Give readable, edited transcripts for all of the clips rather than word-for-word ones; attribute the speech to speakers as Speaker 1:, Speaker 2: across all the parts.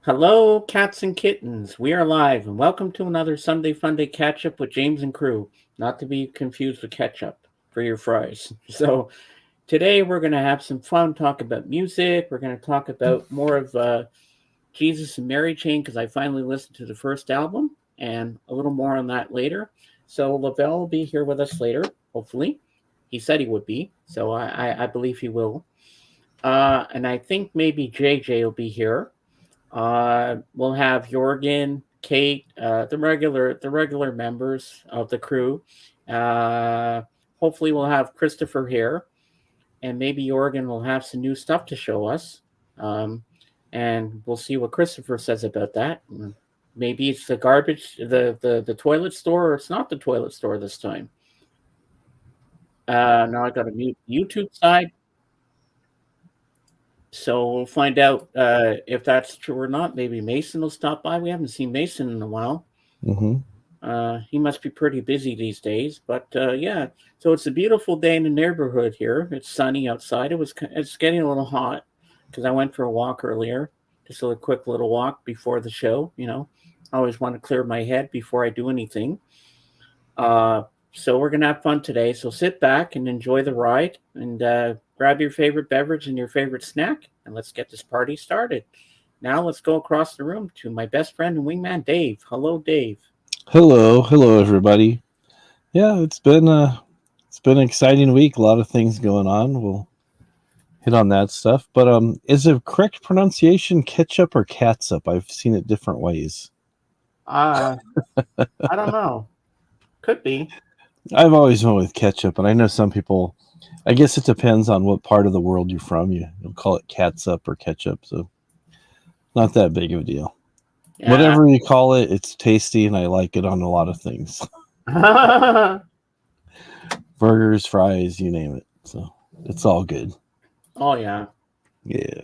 Speaker 1: Hello, cats and kittens. We are live, and welcome to another Sunday Funday catch up with James and crew. Not to be confused with ketchup for your fries. So, today we're going to have some fun, talk about music. We're going to talk about more of Jesus and Mary Chain because I finally listened to the first album, and a little more on that later. So, Lavelle will be here with us later, hopefully. He said he would be, so I believe he will. And I think maybe JJ will be here. We'll have Jorgen, Kate, the regular members of the crew. Uh, Hopefully, we'll have Christopher here, and maybe Jorgen will have some new stuff to show us. Um, and we'll see what Christopher says about that. Maybe it's the garbage, the toilet store, or it's not the toilet store this time. Now I got a mute YouTube side. So we'll find out if that's true or not. Maybe Mason will stop by. We haven't seen Mason in a while.
Speaker 2: Mm-hmm.
Speaker 1: He must be pretty busy these days. But yeah, so it's a beautiful day in the neighborhood here. It's sunny outside. It's getting a little hot because I went for a walk earlier, just a quick little walk before the show. I always want to clear my head before I do anything. Uh, so we're gonna have fun today. So sit back and enjoy the ride, and grab your favorite beverage and your favorite snack, and let's get this party started. Now let's go across the room to my best friend and wingman, Dave. Hello, Dave.
Speaker 2: Hello, everybody. Yeah, it's been an exciting week. A lot of things going on. We'll hit on that stuff. But is the correct pronunciation ketchup or catsup? I've seen it different ways.
Speaker 1: Uh, I don't know. Could be.
Speaker 2: I've always went with ketchup, and I know some people. I guess it depends on what part of the world you're from. You'll call it catsup or ketchup, so not that big of a deal.
Speaker 1: Yeah.
Speaker 2: Whatever you call it, it's tasty, and I like it on a lot of things. Burgers, fries, you name it. So it's all good.
Speaker 1: Oh yeah.
Speaker 2: Yeah.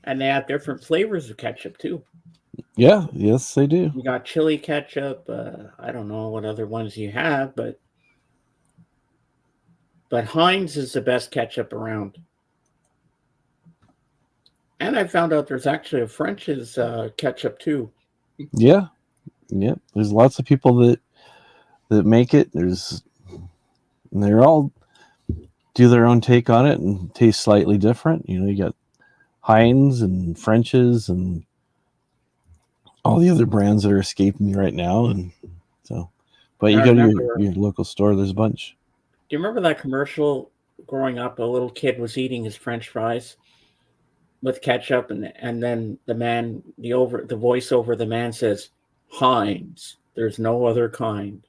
Speaker 1: And they have different flavors of ketchup too.
Speaker 2: Yeah, yes, they do.
Speaker 1: You got chili ketchup. I don't know what other ones you have, but Heinz is the best ketchup around. And I found out there's actually a French's ketchup too.
Speaker 2: Yeah, yeah. There's lots of people that make it. They're all do their own take on it and taste slightly different. You got Heinz and French's and all the other brands that are escaping me right now. And so, but
Speaker 1: I
Speaker 2: you go to
Speaker 1: remember.
Speaker 2: your local store. There's a bunch.
Speaker 1: Do you remember that commercial? Growing up, a little kid was eating his French fries with ketchup, and then the voice over the man says, "Heinz. There's no other kind."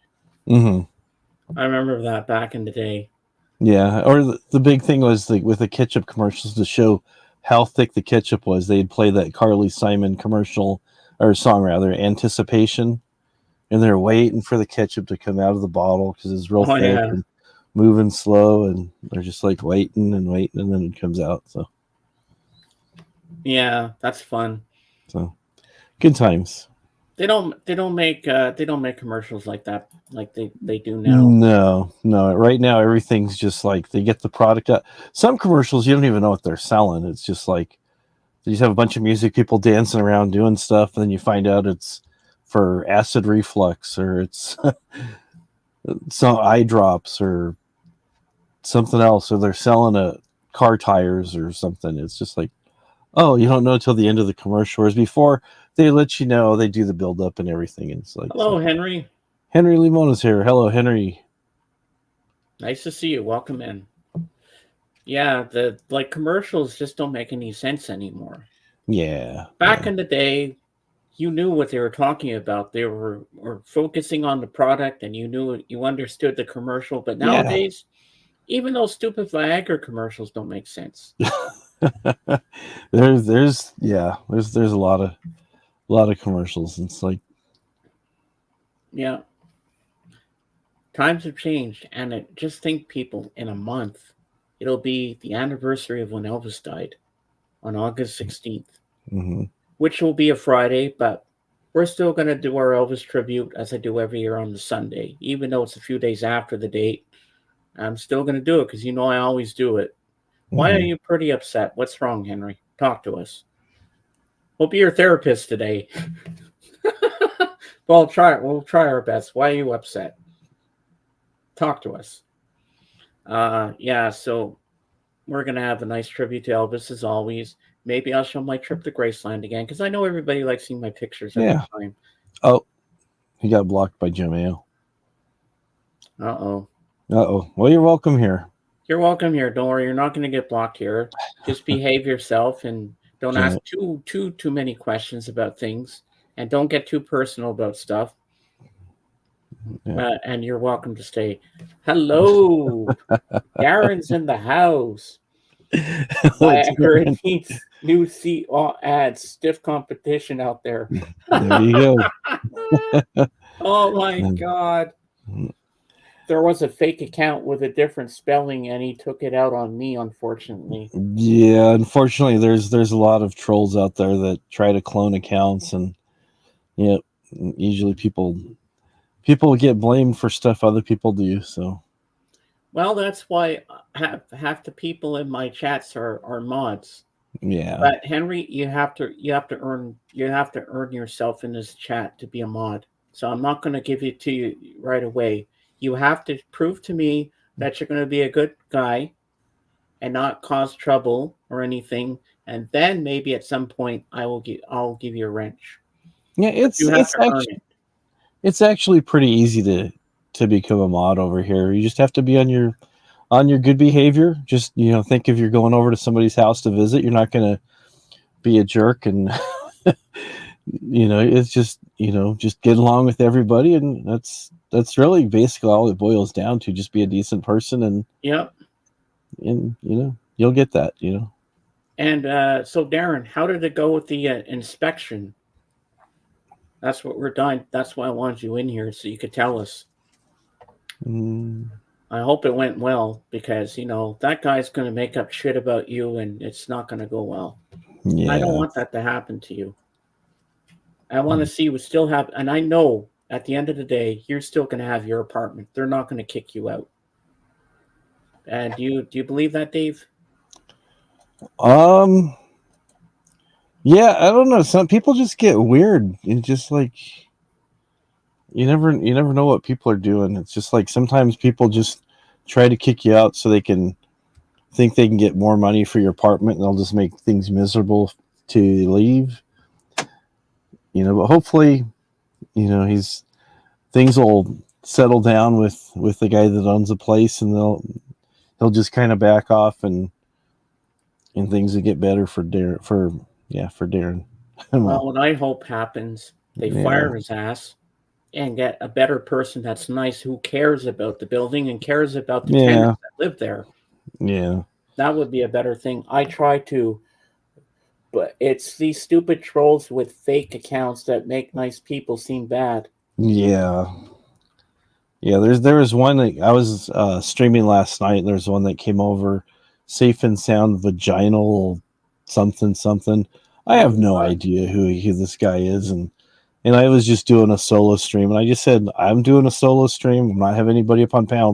Speaker 2: Mm-hmm.
Speaker 1: I remember that back in the day.
Speaker 2: Yeah, or the big thing was with the ketchup commercials to show how thick the ketchup was. They'd play that Carly Simon commercial or song rather, Anticipation, and they're waiting for the ketchup to come out of the bottle because it's real
Speaker 1: Oh
Speaker 2: thick
Speaker 1: yeah,
Speaker 2: and moving slow, and they're just like waiting, and then it comes out.
Speaker 1: yeah, that's fun.
Speaker 2: So good times.
Speaker 1: They don't make commercials like that like they do now.
Speaker 2: No, no. Right now, everything's just like they get the product out. Some commercials you don't even know what they're selling. It's just like you just have a bunch of music people dancing around doing stuff, and then you find out it's for acid reflux or it's some eye drops or something else, or they're selling a car tires or something. It's just like, oh, you don't know until the end of the commercial. Whereas before, they let you know, they do the build up and everything. And it's like, so.
Speaker 1: Hello, Henry.
Speaker 2: Henry Limona's here. Hello, Henry.
Speaker 1: Nice to see you. Welcome in. Yeah, the like commercials just don't make any sense anymore.
Speaker 2: Yeah,
Speaker 1: Back
Speaker 2: yeah,
Speaker 1: in the day, you knew what they were talking about. They were focusing on the product, and you understood the commercial. But
Speaker 2: yeah.
Speaker 1: nowadays, even those stupid Viagra commercials don't make sense.
Speaker 2: there's a lot of commercials. It's like,
Speaker 1: Yeah, times have changed, and just think, people, in a month, it'll be the anniversary of when Elvis died on August 16th,
Speaker 2: mm-hmm.
Speaker 1: which will be a Friday, but we're still going to do our Elvis tribute as I do every year on the Sunday, even though it's a few days after the date. I'm still going to do it because I always do it. Why are
Speaker 2: Mm-hmm.
Speaker 1: you pretty upset? What's wrong, Henry? Talk to us. We'll be your therapist today. Well, try it. We'll try our best. Why are you upset? Talk to us. Yeah. So we're gonna have a nice tribute to Elvis as always. Maybe I'll show my trip to Graceland again because I know everybody likes seeing my pictures every
Speaker 2: Yeah.
Speaker 1: time.
Speaker 2: Oh, he got blocked by Jim Mayo.
Speaker 1: Uh-oh.
Speaker 2: Well, you're welcome here.
Speaker 1: You're welcome here. Don't worry, you're not going to get blocked here. Just behave yourself and don't ask
Speaker 2: Yeah.
Speaker 1: too many questions about things, and don't get too personal about stuff.
Speaker 2: Yeah.
Speaker 1: And you're welcome to stay. Hello, Darren's in the house. Viagra needs new seat ads. Stiff competition out there.
Speaker 2: There you go.
Speaker 1: Oh my God. There was a fake account with a different spelling, and he took it out on me, unfortunately.
Speaker 2: Yeah, unfortunately, there's a lot of trolls out there that try to clone accounts, and yeah, usually people get blamed for stuff other people do. So
Speaker 1: Well, that's why half the people in my chats are mods.
Speaker 2: yeah,
Speaker 1: But Henry, you have to earn yourself in this chat to be a mod. So I'm not going to give it to you right away. You have to prove to me that you're going to be a good guy and not cause trouble or anything, and then maybe at some point I'll give you a wrench.
Speaker 2: yeah,
Speaker 1: But you have to earn it.
Speaker 2: it's actually pretty easy to become a mod over here. You just have to be on your good behavior. Just think if you're going over to somebody's house to visit, you're not going to be a jerk, and it's just get along with everybody, and that's really basically all it boils down to. Just be a decent person, and
Speaker 1: Yep.
Speaker 2: you'll get that.
Speaker 1: And so, Darren, how did it go with the inspection? That's what we're done. That's why I wanted you in here so you could tell us.
Speaker 2: Mm,
Speaker 1: I hope it went well because that guy's going to make up shit about you, and it's not going to go well. I don't
Speaker 2: yeah.
Speaker 1: want that to happen to you. I want to see you still have, and I know at the end of the day, you're still going to have your apartment. They're not going to kick you out. And do you believe that, Dave?
Speaker 2: Yeah, I don't know. Some people just get weird. It's just like you never know what people are doing. It's just like sometimes people just try to kick you out so they can think they can get more money for your apartment, and they'll just make things miserable to leave. But hopefully, he's things will settle down with the guy that owns the place, and he'll just kind of back off, and things will get better for Darren. For Darren.
Speaker 1: Well, what I hope happens, they fire his ass and get a better person that's nice who cares about the building and cares about the tenants that live there.
Speaker 2: Yeah.
Speaker 1: That would be a better thing. I try to, but it's these stupid trolls with fake accounts that make nice people seem bad.
Speaker 2: Yeah. Yeah, there was one that I was streaming last night. There's one that came over, safe and sound vaginal something something. I have no idea who this guy is, and I was just doing a solo stream, and I just said I'm doing a solo stream. I'm not having anybody up on panel.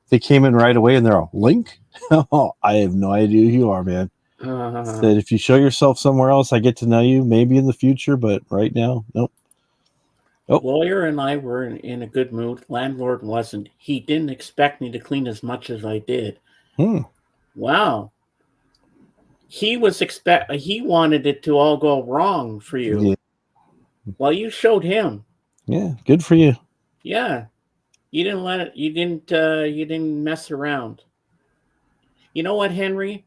Speaker 2: They came in right away, and they're all Link. Oh, I have no idea who you are, man. Said if you show yourself somewhere else, I get to know you maybe in the future, but right now, nope.
Speaker 1: Oh. Lawyer and I were in a good mood. Landlord wasn't. He didn't expect me to clean as much as I did. Wow. He wanted it to all go wrong for you. Yeah. Well, you showed him.
Speaker 2: Yeah, good for you.
Speaker 1: Yeah. You didn't let it you didn't mess around. You know what, Henry?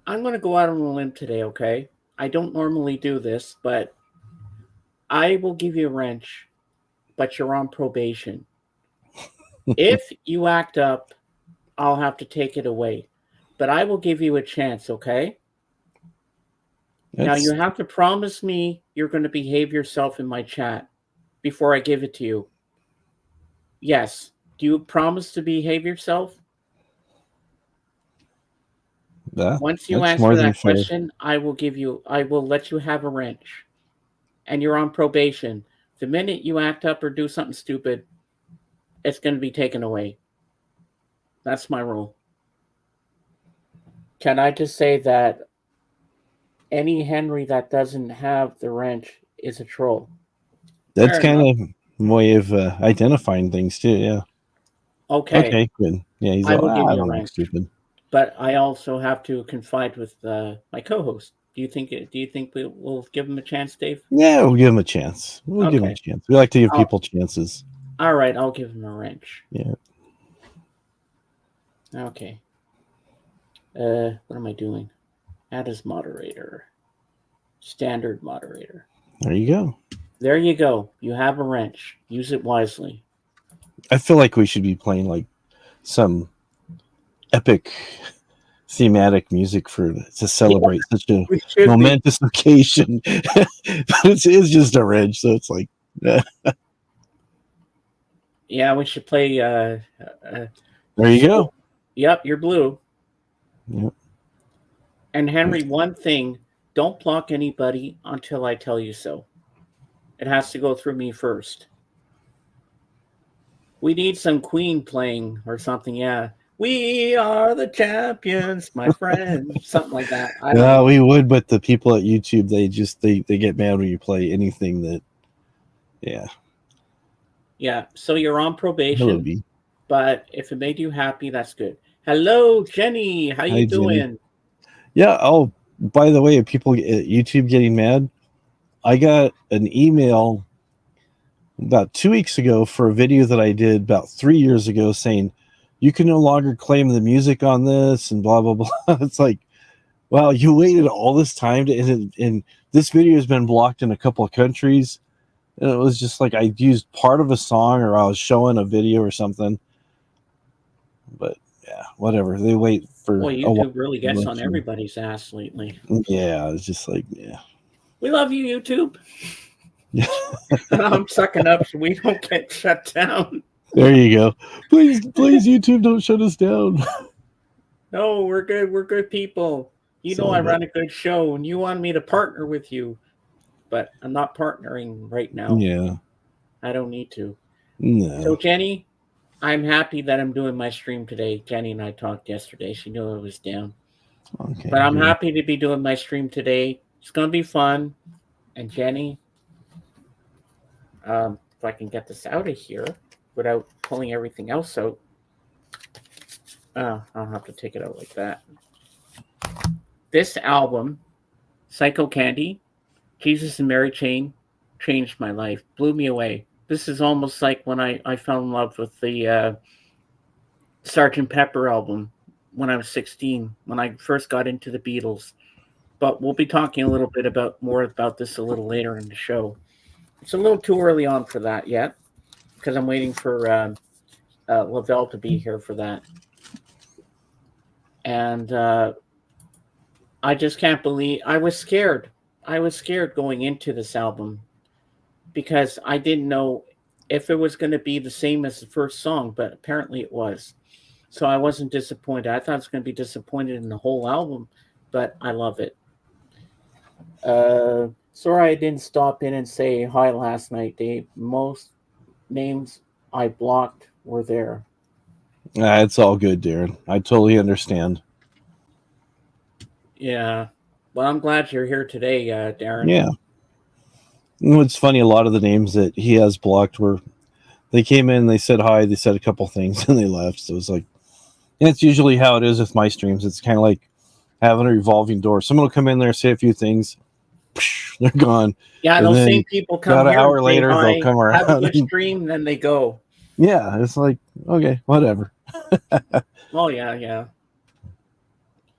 Speaker 1: I'm going to go out on a limb today, okay? I don't normally do this, but I will give you a wrench, but you're on probation. If you act up, I'll have to take it away. But I will give you a chance, okay? Now you have to promise me you're going to behave yourself in my chat before I give it to you. Yes. Do you promise to behave yourself? Once you answer that question, I will let you have a wrench. And you're on probation. The minute you act up or do something stupid, it's going to be taken away. That's my rule. Can I just say that any Henry that doesn't have the wrench is a troll.
Speaker 2: That's
Speaker 1: Fair
Speaker 2: kind
Speaker 1: enough.
Speaker 2: of a way of identifying things too. Yeah.
Speaker 1: Okay,
Speaker 2: Okay. Good. Yeah. He's
Speaker 1: I
Speaker 2: all.
Speaker 1: will give
Speaker 2: I
Speaker 1: you a
Speaker 2: don't look
Speaker 1: wrench,
Speaker 2: stupid.
Speaker 1: but I also have to confide with my co-host. Do you think we'll give him a chance, Dave?
Speaker 2: Yeah, we'll give him a chance. We'll give him a
Speaker 1: Okay.
Speaker 2: chance. We like to give
Speaker 1: Oh,
Speaker 2: people chances.
Speaker 1: all right. I'll give him a wrench.
Speaker 2: Yeah.
Speaker 1: Okay. What am I doing? Add as moderator. Standard moderator.
Speaker 2: There you go.
Speaker 1: There you go. You have a wrench. Use it wisely.
Speaker 2: I feel like we should be playing like some epic thematic music to
Speaker 1: Yeah,
Speaker 2: celebrate such a
Speaker 1: we should be.
Speaker 2: momentous occasion. But it's just a wrench, so it's like
Speaker 1: Yeah, we should play.
Speaker 2: there you
Speaker 1: So,
Speaker 2: go.
Speaker 1: yep, you're blue.
Speaker 2: Yep.
Speaker 1: And Henry, one thing: don't block anybody until I tell you so. It has to go through me first. We need some Queen playing or something. Yeah, we are the champions, my friend. Something like that. I don't
Speaker 2: No,
Speaker 1: know.
Speaker 2: we would, but the people at YouTube they get mad when you play anything that yeah.
Speaker 1: Yeah, so you're on
Speaker 2: Hello,
Speaker 1: probation,
Speaker 2: B.
Speaker 1: but if it made you happy, that's good. Hello, Jenny. How you
Speaker 2: Hi, Jenny.
Speaker 1: doing?
Speaker 2: Yeah. Oh, by the way, people at YouTube getting mad. I got an email about 2 weeks ago for a video that I did about 3 years ago saying you can no longer claim the music on this and blah blah blah. It's like, wow, you waited all this time and this video has been blocked in a couple of countries. And it was just like I used part of a song or I was showing a video or something. But yeah, whatever. They wait for
Speaker 1: Boy,
Speaker 2: a while.
Speaker 1: YouTube really gets on everybody's ass lately.
Speaker 2: Yeah, it's just like yeah.
Speaker 1: We love you, YouTube. I'm sucking up so we don't get shut down.
Speaker 2: There you go. Please, YouTube, don't shut us down.
Speaker 1: No, we're good. We're good people. You know I
Speaker 2: So, but
Speaker 1: run a good show, and you want me to partner with you, but I'm not partnering right now.
Speaker 2: yeah,
Speaker 1: I don't need to. So,
Speaker 2: no.
Speaker 1: Jenny, I'm happy that I'm doing my stream today. Jenny and I talked yesterday. She knew I was down.
Speaker 2: Okay,
Speaker 1: But I'm
Speaker 2: good.
Speaker 1: happy to be doing my stream today. It's going to be fun. And, Jenny, if I can get this out of here without pulling everything else out, I'll have to take it out like that. This album, Psycho Candy, Jesus and Mary Chain, changed my life, blew me away. This is almost like when I fell in love with the Sgt. Pepper album when I was 16, when I first got into the Beatles. But we'll be talking a little bit more about this a little later in the show. It's a little too early on for that yet, because I'm waiting for Lavelle to be here for that. And I just can't believe I was scared. I was scared going into this album because I didn't know if it was going to be the same as the first song, but apparently it was. So I wasn't disappointed. I thought I was going to be disappointed in the whole album, but I love it. Sorry I didn't stop in and say hi last night, Dave. Most names I blocked were there.
Speaker 2: It's all good, Darren. I totally understand.
Speaker 1: Yeah. Well, I'm glad you're here today, Darren.
Speaker 2: Yeah. It's funny, a lot of the names that he has blocked were they came in, they said hi, they said a couple things, and they left. So it's like, and it's usually how it is with my streams. It's kind of like having a revolving door. Someone will come in there, say a few things, they're gone.
Speaker 1: Yeah,
Speaker 2: And
Speaker 1: those same
Speaker 2: then
Speaker 1: people come
Speaker 2: about an
Speaker 1: here and
Speaker 2: hour
Speaker 1: say
Speaker 2: later, they'll
Speaker 1: hi,
Speaker 2: come
Speaker 1: have a
Speaker 2: around.
Speaker 1: good stream, then they go.
Speaker 2: Yeah, it's like, okay, whatever.
Speaker 1: Oh, yeah, yeah.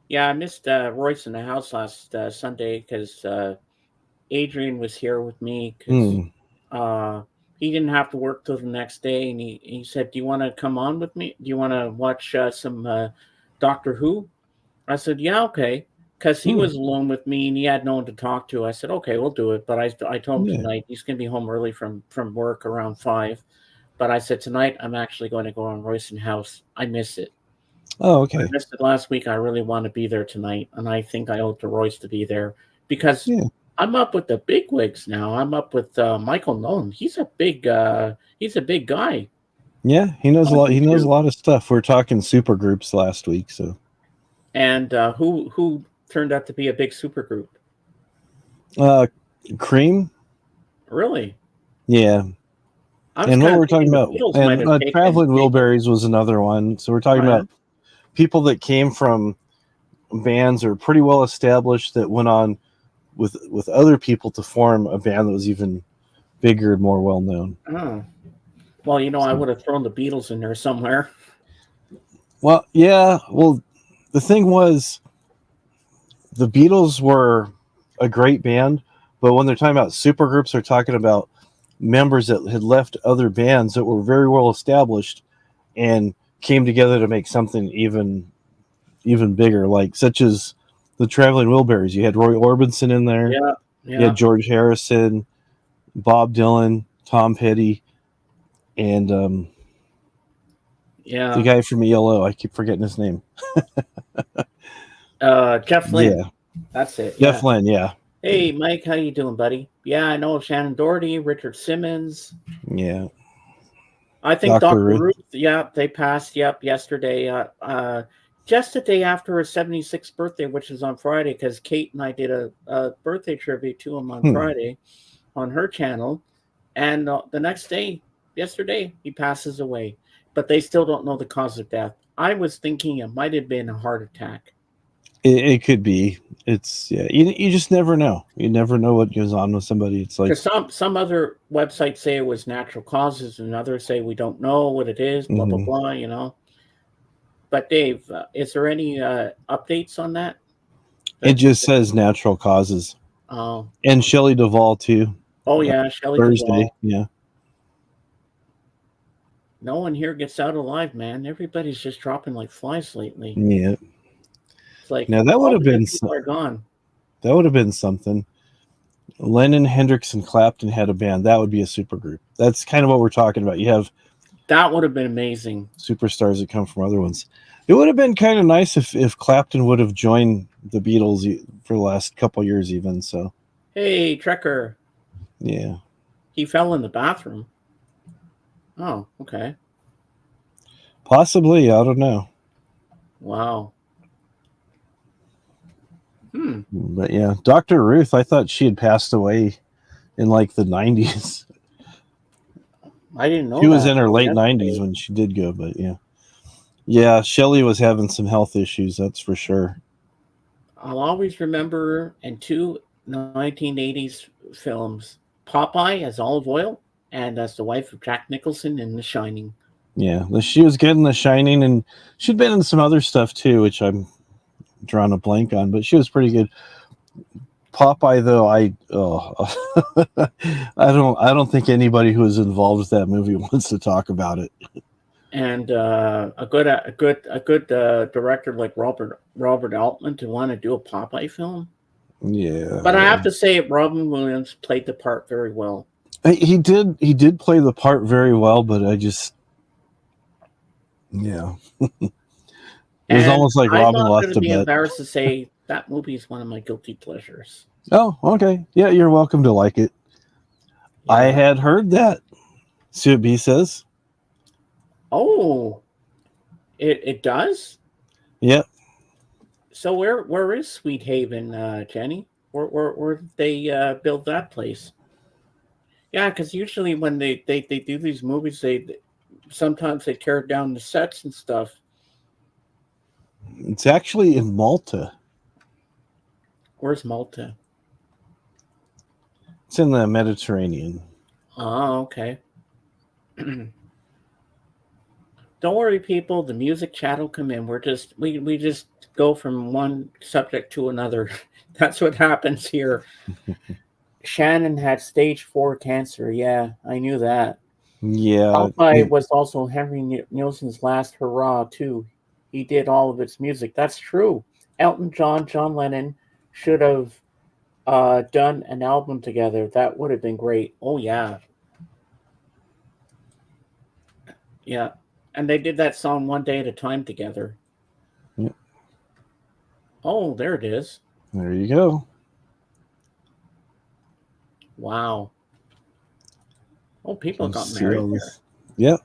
Speaker 1: Yeah, I missed Royce in the house last Sunday because Adrian was here with me because he didn't have to work till the next day. And he said, do you want to come on with me? Do you want to watch some Doctor Who? I said, yeah, okay. Because he was alone with me and he had no one to talk to. I said, okay, we'll do it. But I told him tonight he's going to be home early from work around 5. But I said, tonight I'm actually going to go on Royston House. I miss it.
Speaker 2: Oh, okay.
Speaker 1: I missed it last week. I really want to be there tonight. And I think I owe it to Royce to be there because I'm up with the big wigs now. I'm up with Michael Nolan. He's a big guy.
Speaker 2: Yeah, he knows a lot. He knows a lot of stuff. We're talking super groups last week, so.
Speaker 1: And who turned out to be a big super group?
Speaker 2: Uh, Cream.
Speaker 1: Really?
Speaker 2: Yeah.
Speaker 1: I was
Speaker 2: And what
Speaker 1: kind of
Speaker 2: we're talking
Speaker 1: thinking the
Speaker 2: about,
Speaker 1: Beatles might
Speaker 2: and
Speaker 1: have
Speaker 2: Traveling
Speaker 1: taken.
Speaker 2: Wilburys was another one. So we're talking
Speaker 1: Oh yeah.
Speaker 2: about people that came from bands are pretty well established that went on with other people to form a band that was even bigger and more well known.
Speaker 1: Oh. Well, I
Speaker 2: So,
Speaker 1: would have thrown the Beatles in there somewhere.
Speaker 2: well, yeah. Well, the thing was, the Beatles were a great band, but when they're talking about supergroups, they're talking about members that had left other bands that were very well established and came together to make something even bigger, like such as the Traveling Wilburys. You had Roy Orbison in there.
Speaker 1: Yeah.
Speaker 2: You had
Speaker 1: Yeah.
Speaker 2: George Harrison, Bob Dylan, Tom Petty, and the
Speaker 1: Yeah.
Speaker 2: guy from ELO. I keep forgetting his name.
Speaker 1: Jeff Lynne.
Speaker 2: Yeah,
Speaker 1: That's it.
Speaker 2: Jeff
Speaker 1: Yeah.
Speaker 2: Lynne. Yeah,
Speaker 1: Hey, Mike, how you doing, buddy? Yeah, I know Shannon Doherty, Richard Simmons.
Speaker 2: yeah.
Speaker 1: I think
Speaker 2: Doctor
Speaker 1: Dr.
Speaker 2: Ruth.
Speaker 1: Ruth. Yeah, they passed. Yep, yesterday. Just the day after his 76th birthday, which is on Friday, because Kate and I did a birthday tribute to him on
Speaker 2: Hmm.
Speaker 1: Friday on her channel, and the next day, yesterday, he passes away. But they still don't know the cause of death. I was thinking it might have been a heart attack.
Speaker 2: It could be. It's yeah. You just never know. You never know what goes on with somebody. It's like,
Speaker 1: Because some other websites say it was natural causes, and others say we don't know what it is. Blah blah
Speaker 2: mhm.
Speaker 1: blah. But Dave, is there any updates on that?
Speaker 2: It
Speaker 1: That
Speaker 2: just says natural causes.
Speaker 1: oh
Speaker 2: And Shelley Duvall too.
Speaker 1: oh yeah, Shelley
Speaker 2: Thursday.
Speaker 1: Duvall.
Speaker 2: Yeah,
Speaker 1: No one here gets out alive, man. Everybody's just dropping like flies lately.
Speaker 2: yeah.
Speaker 1: It's like
Speaker 2: Now that would
Speaker 1: all
Speaker 2: have
Speaker 1: the good
Speaker 2: been
Speaker 1: people are gone.
Speaker 2: something. Lennon, Hendrix, and Clapton had a band. That would be a supergroup. That's kind of what we're talking about. You have
Speaker 1: That would have been amazing.
Speaker 2: superstars that come from other ones. It would have been kind of nice if Clapton would have joined the Beatles for the last couple years, even. So
Speaker 1: Hey, Trekker,
Speaker 2: yeah,
Speaker 1: he fell in the bathroom. Oh, okay.
Speaker 2: possibly. I don't know,
Speaker 1: Wow. Hmm.
Speaker 2: but yeah, Dr. Ruth. I thought she had passed away in like the '90s.
Speaker 1: I didn't
Speaker 2: She
Speaker 1: know
Speaker 2: was
Speaker 1: that
Speaker 2: in her
Speaker 1: till
Speaker 2: late '90s
Speaker 1: yesterday.
Speaker 2: when she did go, but yeah, yeah. Shelley was having some health issues. That's for sure.
Speaker 1: I'll always remember in two 1980s films Popeye as Olive Oil and as the wife of Jack Nicholson in The Shining.
Speaker 2: Yeah, she was good in The Shining, and she'd been in some other stuff too, which I'm drawing a blank on, but she was pretty good. Popeye, though, I don't think anybody who was involved with that movie wants to talk about it.
Speaker 1: And a good director like Robert Altman to want to do a Popeye film. But I
Speaker 2: Yeah,
Speaker 1: have to say, Robin Williams played the part very well.
Speaker 2: he did play the part very well, but I just yeah, it was
Speaker 1: And
Speaker 2: almost like
Speaker 1: I'm
Speaker 2: Robin
Speaker 1: not going
Speaker 2: lost
Speaker 1: to
Speaker 2: a
Speaker 1: be
Speaker 2: bet.
Speaker 1: embarrassed to say that movie is one of my guilty pleasures.
Speaker 2: Oh, okay, yeah, you're welcome to like it. I
Speaker 1: Yeah.
Speaker 2: had heard that. Sue B says,
Speaker 1: Oh, it does.
Speaker 2: "Yep,
Speaker 1: So where is Sweet Haven, Jenny? Where did they build that place? Yeah, because usually when they do these movies, they sometimes they tear down the sets and stuff.
Speaker 2: it's actually in Malta.
Speaker 1: Where's Malta?
Speaker 2: It's in the Mediterranean."
Speaker 1: Oh, okay. Don't worry, people. The music chat will come in. We just go from one subject to another. That's what happens here. Shannon had stage 4 cancer. Yeah, I knew that.
Speaker 2: Yeah,
Speaker 1: Popeye was also Henry Nielsen's last hurrah too. He did all of its music. That's true. Elton John, John Lennon should have done an album together. That would have been great. Oh yeah, yeah. And they did that song One Day at a Time together.
Speaker 2: yeah,
Speaker 1: Oh, there it is.
Speaker 2: there you go.
Speaker 1: Wow. Oh, people
Speaker 2: You
Speaker 1: got
Speaker 2: see
Speaker 1: married
Speaker 2: all
Speaker 1: there.
Speaker 2: this? Yep.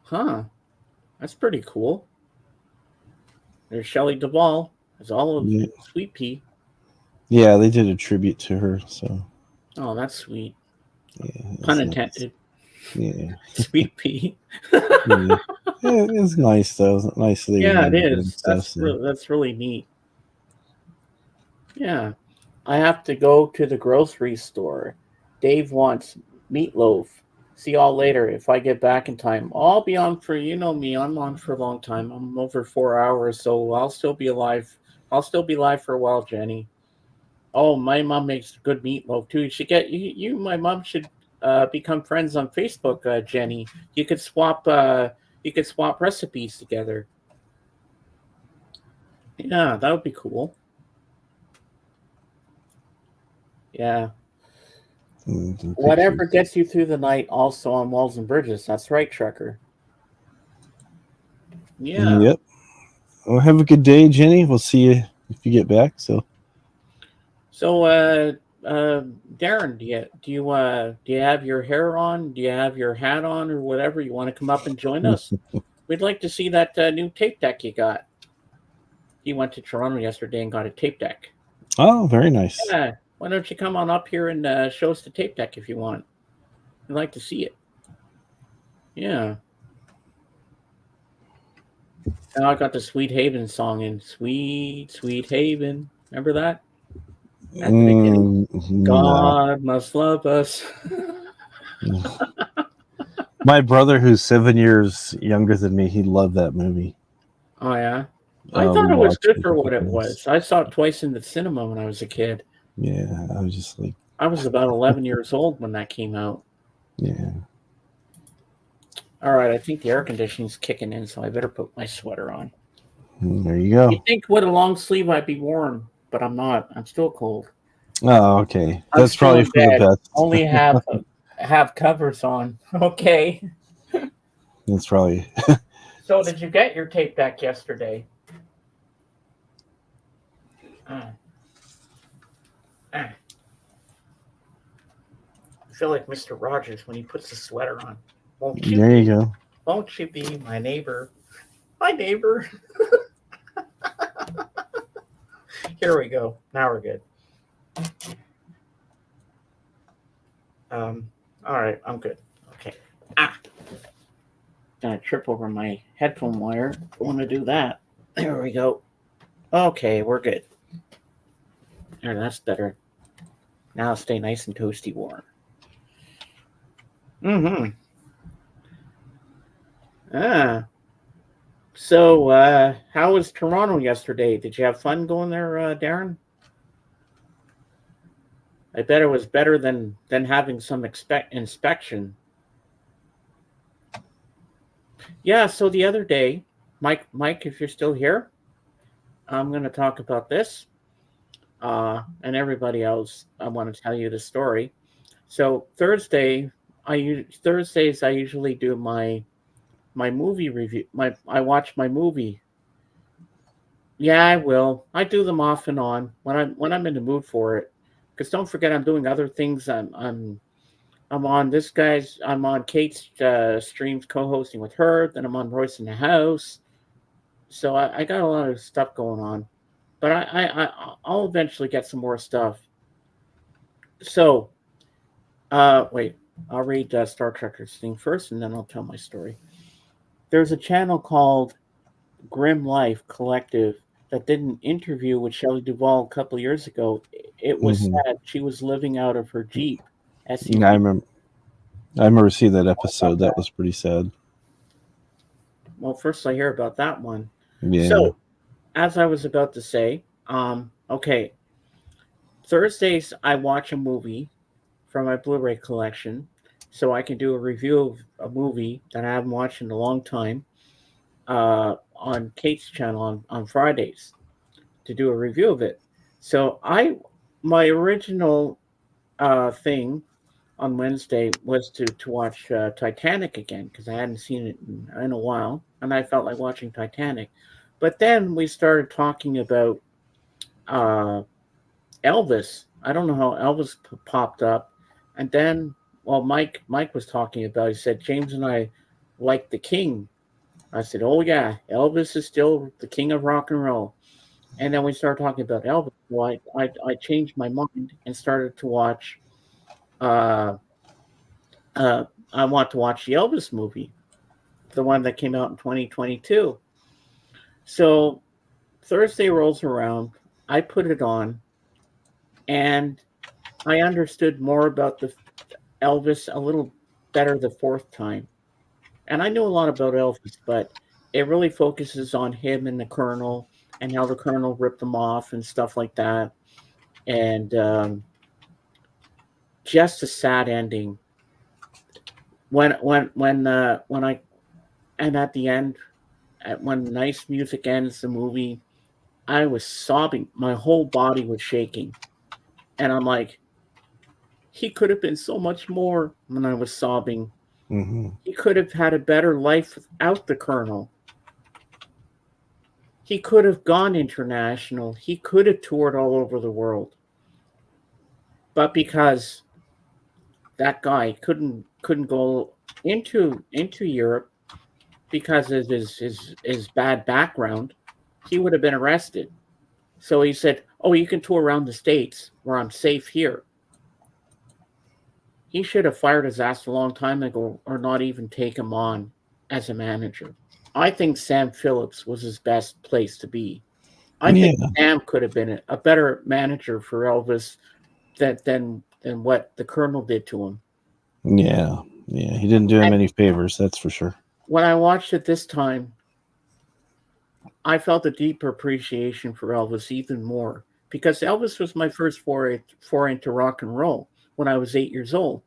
Speaker 1: Huh. That's pretty cool. There's Shelley Duvall. There's all of
Speaker 2: Yeah.
Speaker 1: Sweet Pea.
Speaker 2: Yeah, they did a tribute to her. So
Speaker 1: Oh, that's sweet.
Speaker 2: yeah,
Speaker 1: Pun
Speaker 2: it's nice.
Speaker 1: intended.
Speaker 2: Yeah,
Speaker 1: Sweet pea.
Speaker 2: yeah, yeah, it's nice though. It's nice they
Speaker 1: Yeah, it
Speaker 2: remembered her and
Speaker 1: is.
Speaker 2: stuff. So
Speaker 1: That's really neat. Yeah. I have to go to the grocery store. Dave wants meatloaf. See y'all later. If I get back in time, I'll be on for, you know me, I'm on for a long time. I'm over 4 hours, so I'll still be alive. I'll still be alive for a while, Jenny. Oh, my mom makes good meatloaf too. You should get you my mom should become friends on Facebook, Jenny. You could swap recipes together. Yeah, that would be cool. Yeah.
Speaker 2: some
Speaker 1: Whatever
Speaker 2: pictures.
Speaker 1: gets you through the night, also on Walls and Bridges. That's right, Trekker. Yeah.
Speaker 2: Yep. Well, have a good day, Jenny. We'll see you if you get back. So
Speaker 1: So, Darren, do you have your hair on? Do you have your hat on, or whatever? You want to come up and join us? We'd like to see that new tape deck you got. He went to Toronto yesterday and got a tape deck.
Speaker 2: oh, very nice.
Speaker 1: Yeah. Why don't you come on up here and show us the tape deck if you want? We'd like to see it. Yeah. And I got the Sweet Haven song in Sweet, Sweet Haven. Remember that? At the beginning.
Speaker 2: No.
Speaker 1: God must love us.
Speaker 2: My brother, who's 7 years younger than me, he loved that movie.
Speaker 1: Oh, yeah. I
Speaker 2: We
Speaker 1: thought it was
Speaker 2: watched
Speaker 1: good
Speaker 2: it a
Speaker 1: for
Speaker 2: couple
Speaker 1: what it
Speaker 2: times.
Speaker 1: was. I saw it twice in the cinema when I was a kid.
Speaker 2: Yeah, I was just like,
Speaker 1: I was about 11 years old when that came out.
Speaker 2: yeah.
Speaker 1: All right, I think the air conditioning's kicking in, so I better put my sweater on.
Speaker 2: There you
Speaker 1: You'd
Speaker 2: go.
Speaker 1: think with a long sleeve I'd be warm, but I'm not. I'm still cold.
Speaker 2: Oh, okay.
Speaker 1: I'm
Speaker 2: That's
Speaker 1: still
Speaker 2: probably
Speaker 1: in
Speaker 2: for the
Speaker 1: bed.
Speaker 2: best.
Speaker 1: Only have covers on. Okay.
Speaker 2: That's probably.
Speaker 1: So did you get your tape back yesterday? Uh, uh. I feel like Mr. Rogers when he puts the sweater on. Won't you
Speaker 2: There you
Speaker 1: be?
Speaker 2: go.
Speaker 1: Won't you be my neighbor? My neighbor. Here we go. Now we're good. Um. All right, I'm good. Okay. Ah, gonna trip over my headphone wire. Don't want to do that. There we go. Okay, we're good. There, that's better. Now stay nice and toasty warm. Mm-hmm. Ah. So, how was Toronto yesterday? Did you have fun going there, Darren? I bet it was better than having some inspection. Yeah. So the other day, Mike, if you're still here, I'm going to talk about this. And everybody else, I want to tell you the story. So Thursdays I usually do my movie review. I watch my movie. Yeah, I will. I do them off and on when I'm in the mood for it. Because don't forget, I'm doing other things. I'm on this guy's. I'm on Kate's streams, co-hosting with her. Then I'm on Royce in the House. So I got a lot of stuff going on. But I'll eventually get some more stuff. So wait, I'll read Star Trekker's thing first, and then I'll tell my story. There's a channel called Grim Life Collective that did an interview with Shelley Duvall a couple of years ago. It was
Speaker 2: Hmm.
Speaker 1: sad. She was living out of her Jeep
Speaker 2: I
Speaker 1: SUV.
Speaker 2: remember. I remember seeing that episode. That was pretty sad.
Speaker 1: Well, first I hear about that one.
Speaker 2: Yeah.
Speaker 1: So, as I was about to say, okay, Thursdays I watch a movie from my Blu-ray collection, so I can do a review of a movie that I haven't watched in a long time on Kate's channel on Fridays to do a review of it. So my original thing on Wednesday was to watch Titanic again because I hadn't seen it in a while, and I felt like watching Titanic. But then we started talking about uh, Elvis. I don't know how Elvis popped up, and then well, Mike was talking about. He said James and I like the King. I said, oh yeah, Elvis is still the king of rock and roll. And then we started talking about Elvis. Well, I changed my mind and started to watch. Uh, I want to watch the Elvis movie, the one that came out in 2022. So Thursday rolls around. I put it on, and I understood more about the Elvis a little better the fourth time. And I knew a lot about Elvis, but it really focuses on him and the Colonel and how the Colonel ripped him off and stuff like that. And just a sad ending. When I and at the end, when nice music ends the movie, I was sobbing. My whole body was shaking, and I'm like, he could have been so much more. When I was sobbing,
Speaker 2: Hmm.
Speaker 1: he could have had a better life without the Colonel. He could have gone international. He could have toured all over the world. But because that guy couldn't go into Europe because of his bad background, he would have been arrested. So he said, "Oh, you can tour around the states where I'm safe here." He should have fired his ass a long time ago, or not even take him on as a manager. I think Sam Phillips was his best place to be. I think
Speaker 2: Yeah,
Speaker 1: Sam could have been a better manager for Elvis than what the Colonel did to him.
Speaker 2: yeah, yeah. He didn't do him
Speaker 1: And
Speaker 2: any favors, that's for sure.
Speaker 1: when I watched it this time, I felt a deeper appreciation for Elvis even more because Elvis was my first foray into rock and roll when I was 8 years old,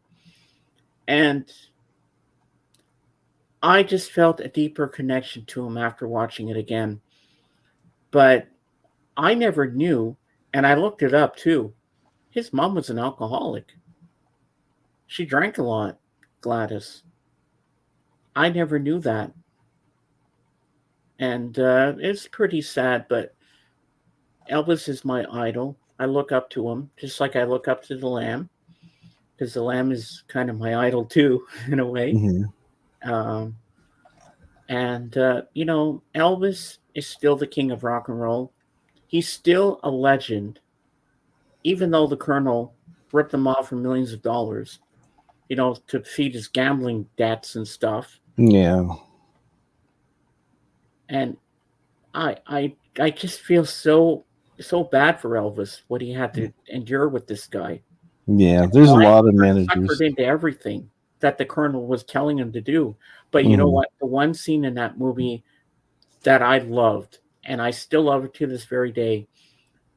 Speaker 1: and I just felt a deeper connection to him after watching it again. But I never knew, and I looked it up too. His mom was an alcoholic. She drank a lot, Gladys. I never knew that. And it's pretty sad, but Elvis is my idol. I look up to him, just like I look up to the Lamb, because the Lamb is kind of my idol too, in a way.
Speaker 2: Hmm.
Speaker 1: Um, and, Elvis is still the king of rock and roll. He's still a legend, even though the Colonel ripped him off for millions of dollars, to feed his gambling debts and stuff.
Speaker 2: Yeah,
Speaker 1: And I just feel so bad for Elvis, what he had to endure with this guy.
Speaker 2: yeah. There's a
Speaker 1: Why
Speaker 2: lot of
Speaker 1: he suckered
Speaker 2: managers.
Speaker 1: into everything that the Colonel was telling him to do. But you know
Speaker 2: Hmm.
Speaker 1: what? The one scene in that movie that I loved, and I still love it to this very day,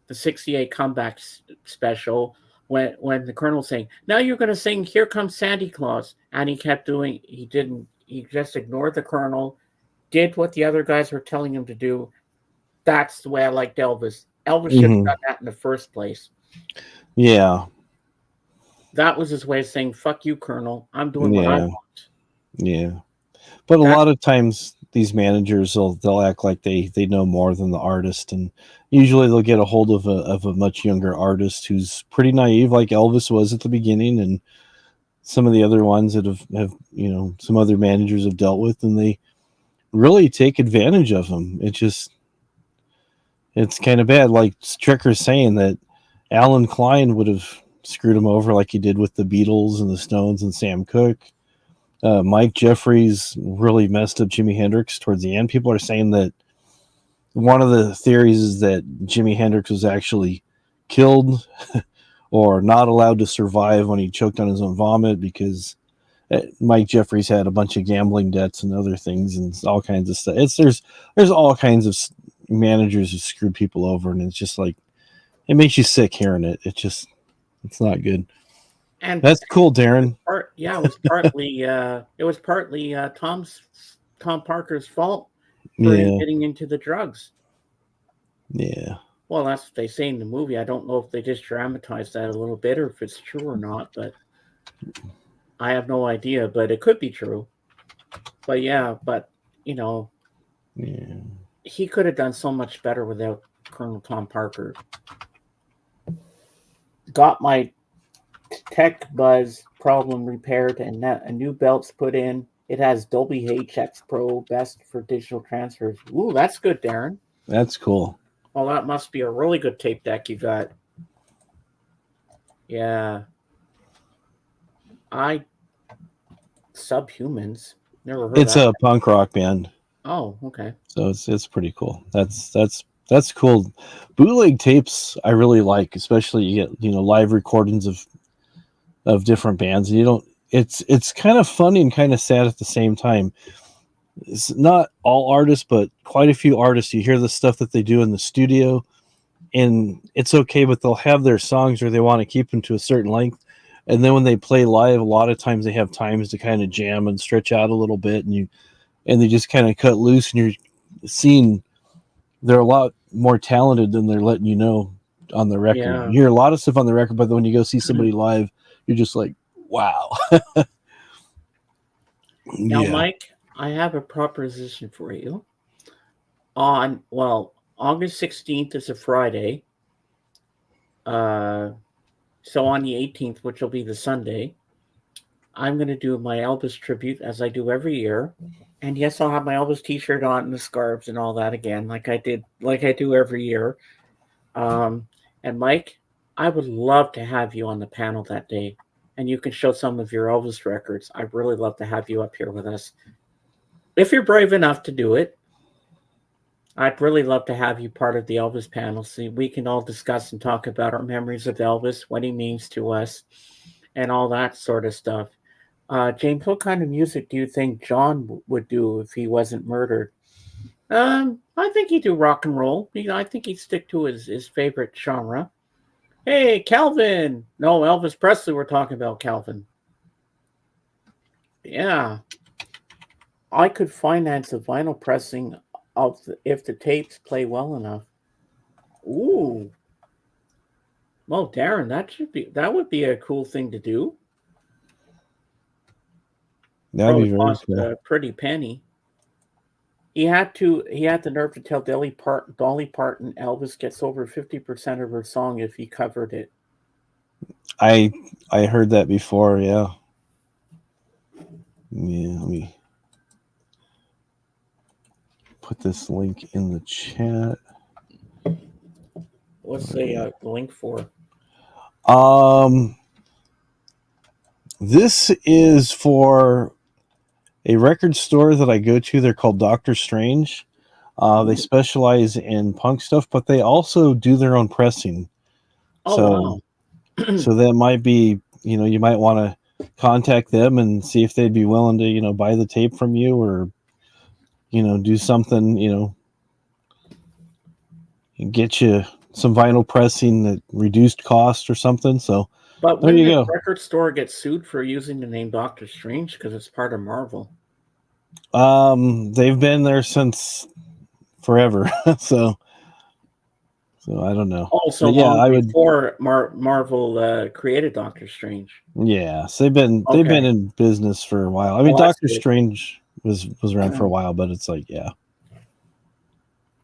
Speaker 1: the '68 comeback special, when the Colonel's saying, "Now you're going to sing 'Here Comes Santa Claus,'" and he didn't, he just ignored the Colonel, did what the other guys were telling him to do. That's the way I liked Elvis. Elvis should have
Speaker 2: Hmm.
Speaker 1: done that in the first place.
Speaker 2: Yeah,
Speaker 1: That was his way of saying, "Fuck you, Colonel. I'm doing what I
Speaker 2: yeah,
Speaker 1: want."
Speaker 2: yeah. But a
Speaker 1: That
Speaker 2: lot of times these managers they'll act like they know more than the artist, and usually they'll get a hold of a much younger artist who's pretty naive, like Elvis was at the beginning, and some of the other ones that have some other managers have dealt with, and they really take advantage of them. It's kind of bad. Like Stricker's saying that Alan Klein would have screwed him over like he did with the Beatles and the Stones and Sam Cooke. Mike Jeffries really messed up Jimi Hendrix towards the end. People are saying that one of the theories is that Jimi Hendrix was actually killed or not allowed to survive when he choked on his own vomit because Mike Jeffries had a bunch of gambling debts and other things and all kinds of stuff. There's all kinds of managers who screwed people over, and it's just like it makes you sick hearing it. It's not good.
Speaker 1: and
Speaker 2: That's cool, Darren.
Speaker 1: it was partly Tom Parker's fault for him
Speaker 2: Yeah,
Speaker 1: getting into the drugs.
Speaker 2: yeah,
Speaker 1: Well, that's what they say in the movie. I don't know if they just dramatized that a little bit or if it's true or not, but I have no idea. But it could be true. But yeah, you know,
Speaker 2: yeah,
Speaker 1: he could have done so much better without Colonel Tom Parker. Got my tech buzz problem repaired and a new belt's put in. It has Dolby HX Pro, best for digital transfers. Ooh, that's good, Darren.
Speaker 2: that's cool.
Speaker 1: Well, that must be a really good tape deck you got. Yeah, I Subhumans. Never heard
Speaker 2: It's
Speaker 1: that.
Speaker 2: a punk rock band,
Speaker 1: Oh, okay.
Speaker 2: so it's pretty cool. That's cool. Bootleg tapes I really like, especially you get live recordings of different bands. And you don't. It's kind of funny and kind of sad at the same time. It's not all artists, but quite a few artists. You hear the stuff that they do in the studio, and it's okay, but they'll have their songs or they want to keep them to a certain length. And then when they play live, a lot of times they have times to kind of jam and stretch out a little bit, and they just kind of cut loose, and you're seeing they're a lot more talented than they're letting you know on the record.
Speaker 1: Yeah.
Speaker 2: You hear a lot of stuff on the record, but when you go see somebody live, you're just like, wow.
Speaker 1: Now,
Speaker 2: Yeah.
Speaker 1: Mike, I have a proposition for you. August 16th is a Friday. Uh, so on the 18th, which will be the Sunday, I'm going to do my Elvis tribute as I do every year. And yes, I'll have my Elvis T-shirt on and the scarves and all that again, like I do every year. Um, and Mike, I would love to have you on the panel that day, and you can show some of your Elvis records. I'd really love to have you up here with us. If you're brave enough to do it, I'd really love to have you part of the Elvis panel so we can all discuss and talk about our memories of Elvis, what he means to us, and all that sort of stuff. James, what kind of music do you think John would do if he wasn't murdered? I think he'd do rock and roll. I think he'd stick to his favorite genre. Hey, Calvin! No, Elvis Presley, we're talking about Calvin. Yeah, I could finance a vinyl pressing if the tapes play well enough. Ooh, well, Darren, that would be a cool thing to do.
Speaker 2: That'd
Speaker 1: Probably
Speaker 2: be very
Speaker 1: cost
Speaker 2: cool.
Speaker 1: a pretty penny. He had the nerve to tell Dolly Parton Elvis gets over 50% of her song if he covered it.
Speaker 2: I I heard that before. Yeah. Yeah. Let me put this link in the chat.
Speaker 1: What's the link for?
Speaker 2: Um, this is for a record store that I go to. They're called Doctor Strange. They
Speaker 1: Ooh.
Speaker 2: specialize in punk stuff, but they also do their own pressing.
Speaker 1: Oh
Speaker 2: So,
Speaker 1: wow.
Speaker 2: so that might be, you might want to contact them and see if they'd be willing to, buy the tape from you, or, do something, get you some vinyl pressing at reduced cost or something. So
Speaker 1: But
Speaker 2: there
Speaker 1: when
Speaker 2: you
Speaker 1: this
Speaker 2: go.
Speaker 1: record store gets sued for using the name Doctor Strange because it's part of Marvel.
Speaker 2: They've been there since forever. so I don't know.
Speaker 1: Also,
Speaker 2: But yeah,
Speaker 1: long
Speaker 2: I would.
Speaker 1: before Marvel created Doctor Strange.
Speaker 2: Yeah, so they've been
Speaker 1: Okay,
Speaker 2: in business for a while. I mean,
Speaker 1: well that's
Speaker 2: Doctor
Speaker 1: good.
Speaker 2: Strange was around for a while, but it's like, yeah,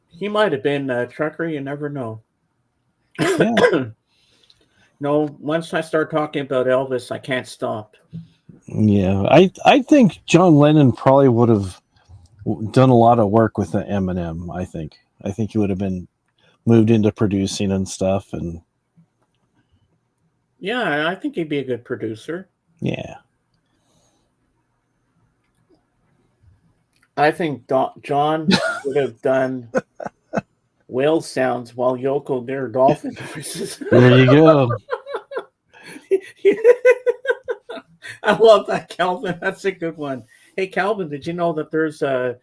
Speaker 1: He might have been a trucker. You never know.
Speaker 2: yeah,
Speaker 1: No, once I start talking about Elvis, I can't stop.
Speaker 2: yeah. I think John Lennon probably would have done a lot of work with the Eminem. I think he would have been moved into producing and stuff, and
Speaker 1: Yeah, I think he'd be a good producer.
Speaker 2: yeah,
Speaker 1: I think John would have done whale sounds while Yoko did her dolphin voices.
Speaker 2: there you go.
Speaker 1: I love that, Calvin. That's a good one. Hey, Calvin, did you know that there's a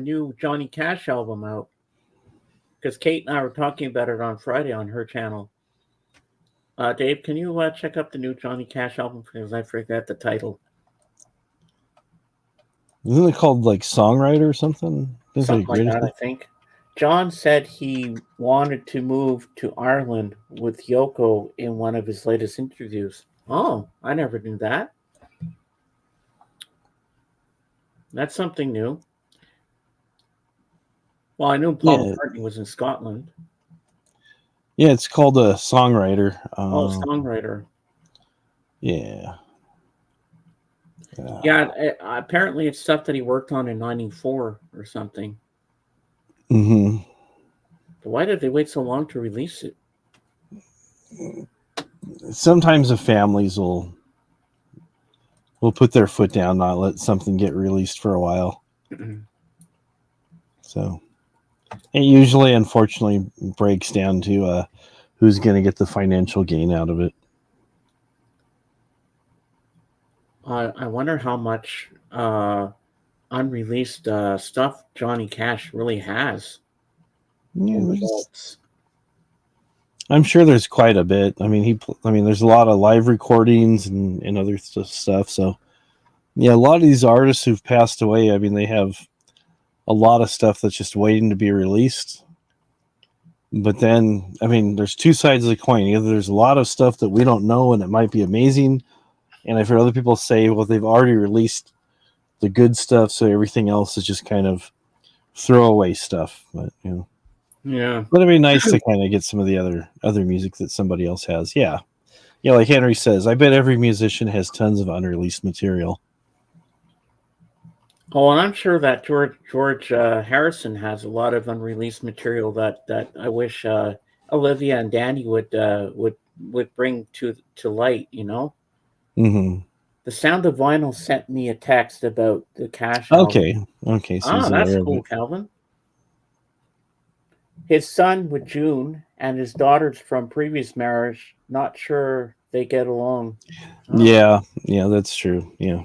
Speaker 1: new Johnny Cash album out? Because Kate and I were talking about it on Friday on her channel. Dave, can you check up the new Johnny Cash album because I forgot the title.
Speaker 2: Isn't it called like Songwriter or something? It's like
Speaker 1: Something like
Speaker 2: greatest
Speaker 1: that, I
Speaker 2: hits?
Speaker 1: think. John said he wanted to move to Ireland with Yoko in one of his latest interviews. Oh, I never knew that. That's something new. Well, I knew Paul
Speaker 2: Yeah,
Speaker 1: McCartney was in Scotland.
Speaker 2: yeah. It's called a Songwriter.
Speaker 1: Oh, songwriter.
Speaker 2: Yeah.
Speaker 1: Yeah, apparently it's stuff that he worked on in '94 or something.
Speaker 2: Mm-hmm.
Speaker 1: Why did they wait so long to release it?
Speaker 2: Sometimes the families will put their foot down, not let something get released for a while. So it usually, unfortunately, breaks down to who's going to get the financial gain out of it.
Speaker 1: I wonder how much unreleased stuff Johnny Cash really has
Speaker 2: Yeah,
Speaker 1: in the vaults.
Speaker 2: I'm sure there's quite a bit. I mean, there's a lot of live recordings and other stuff. So, yeah, a lot of these artists who've passed away, I mean, they have a lot of stuff that's just waiting to be released. But then, I mean, there's two sides of the coin. Either there's a lot of stuff that we don't know and it might be amazing, and I've heard other people say, well, they've already released the good stuff, so everything else is just kind of throwaway stuff. But
Speaker 1: Yeah.
Speaker 2: but it'd be nice to kind of get some of the other music that somebody else has. Yeah, like Henry says, I bet every musician has tons of unreleased material.
Speaker 1: Oh, and I'm sure that George Harrison has a lot of unreleased material that I wish Olivia and Danny would bring to light.
Speaker 2: Mm-hmm.
Speaker 1: The Sound of Vinyl sent me a text about the Cash album.
Speaker 2: Okay, so he's
Speaker 1: Ah, that's
Speaker 2: aware of
Speaker 1: cool,
Speaker 2: it.
Speaker 1: Calvin. His son with June and his daughters from previous marriage. Not sure they get along. Ah.
Speaker 2: Yeah, that's true. Yeah.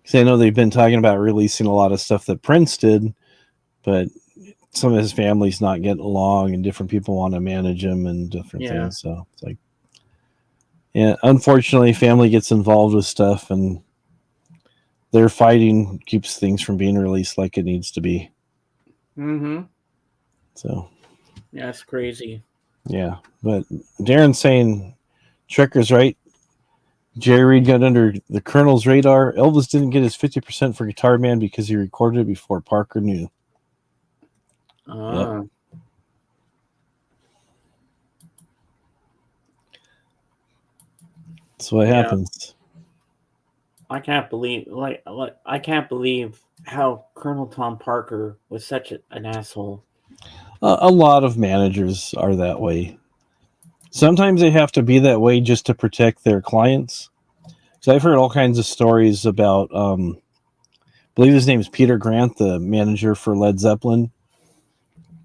Speaker 2: Because I know they've been talking about releasing a lot of stuff that Prince did, but some of his family's not getting along, and different people want to manage him and different
Speaker 1: Yeah.
Speaker 2: things. So it's like, yeah, unfortunately, family gets involved with stuff, and their fighting keeps things from being released like it needs to be.
Speaker 1: Mm-hmm.
Speaker 2: So
Speaker 1: Yeah, it's crazy.
Speaker 2: yeah, but Darren's saying Trekker's right. Jerry Reed got under the Colonel's radar. Elvis didn't get his 50% for Guitar Man because he recorded it before Parker knew. Yep.
Speaker 1: Ah.
Speaker 2: That's what
Speaker 1: Yeah.
Speaker 2: happens.
Speaker 1: I can't believe I can't believe how Colonel Tom Parker was such an asshole.
Speaker 2: A lot of managers are that way. Sometimes they have to be that way just to protect their clients. So I've heard all kinds of stories about, I believe his name is Peter Grant, the manager for Led Zeppelin,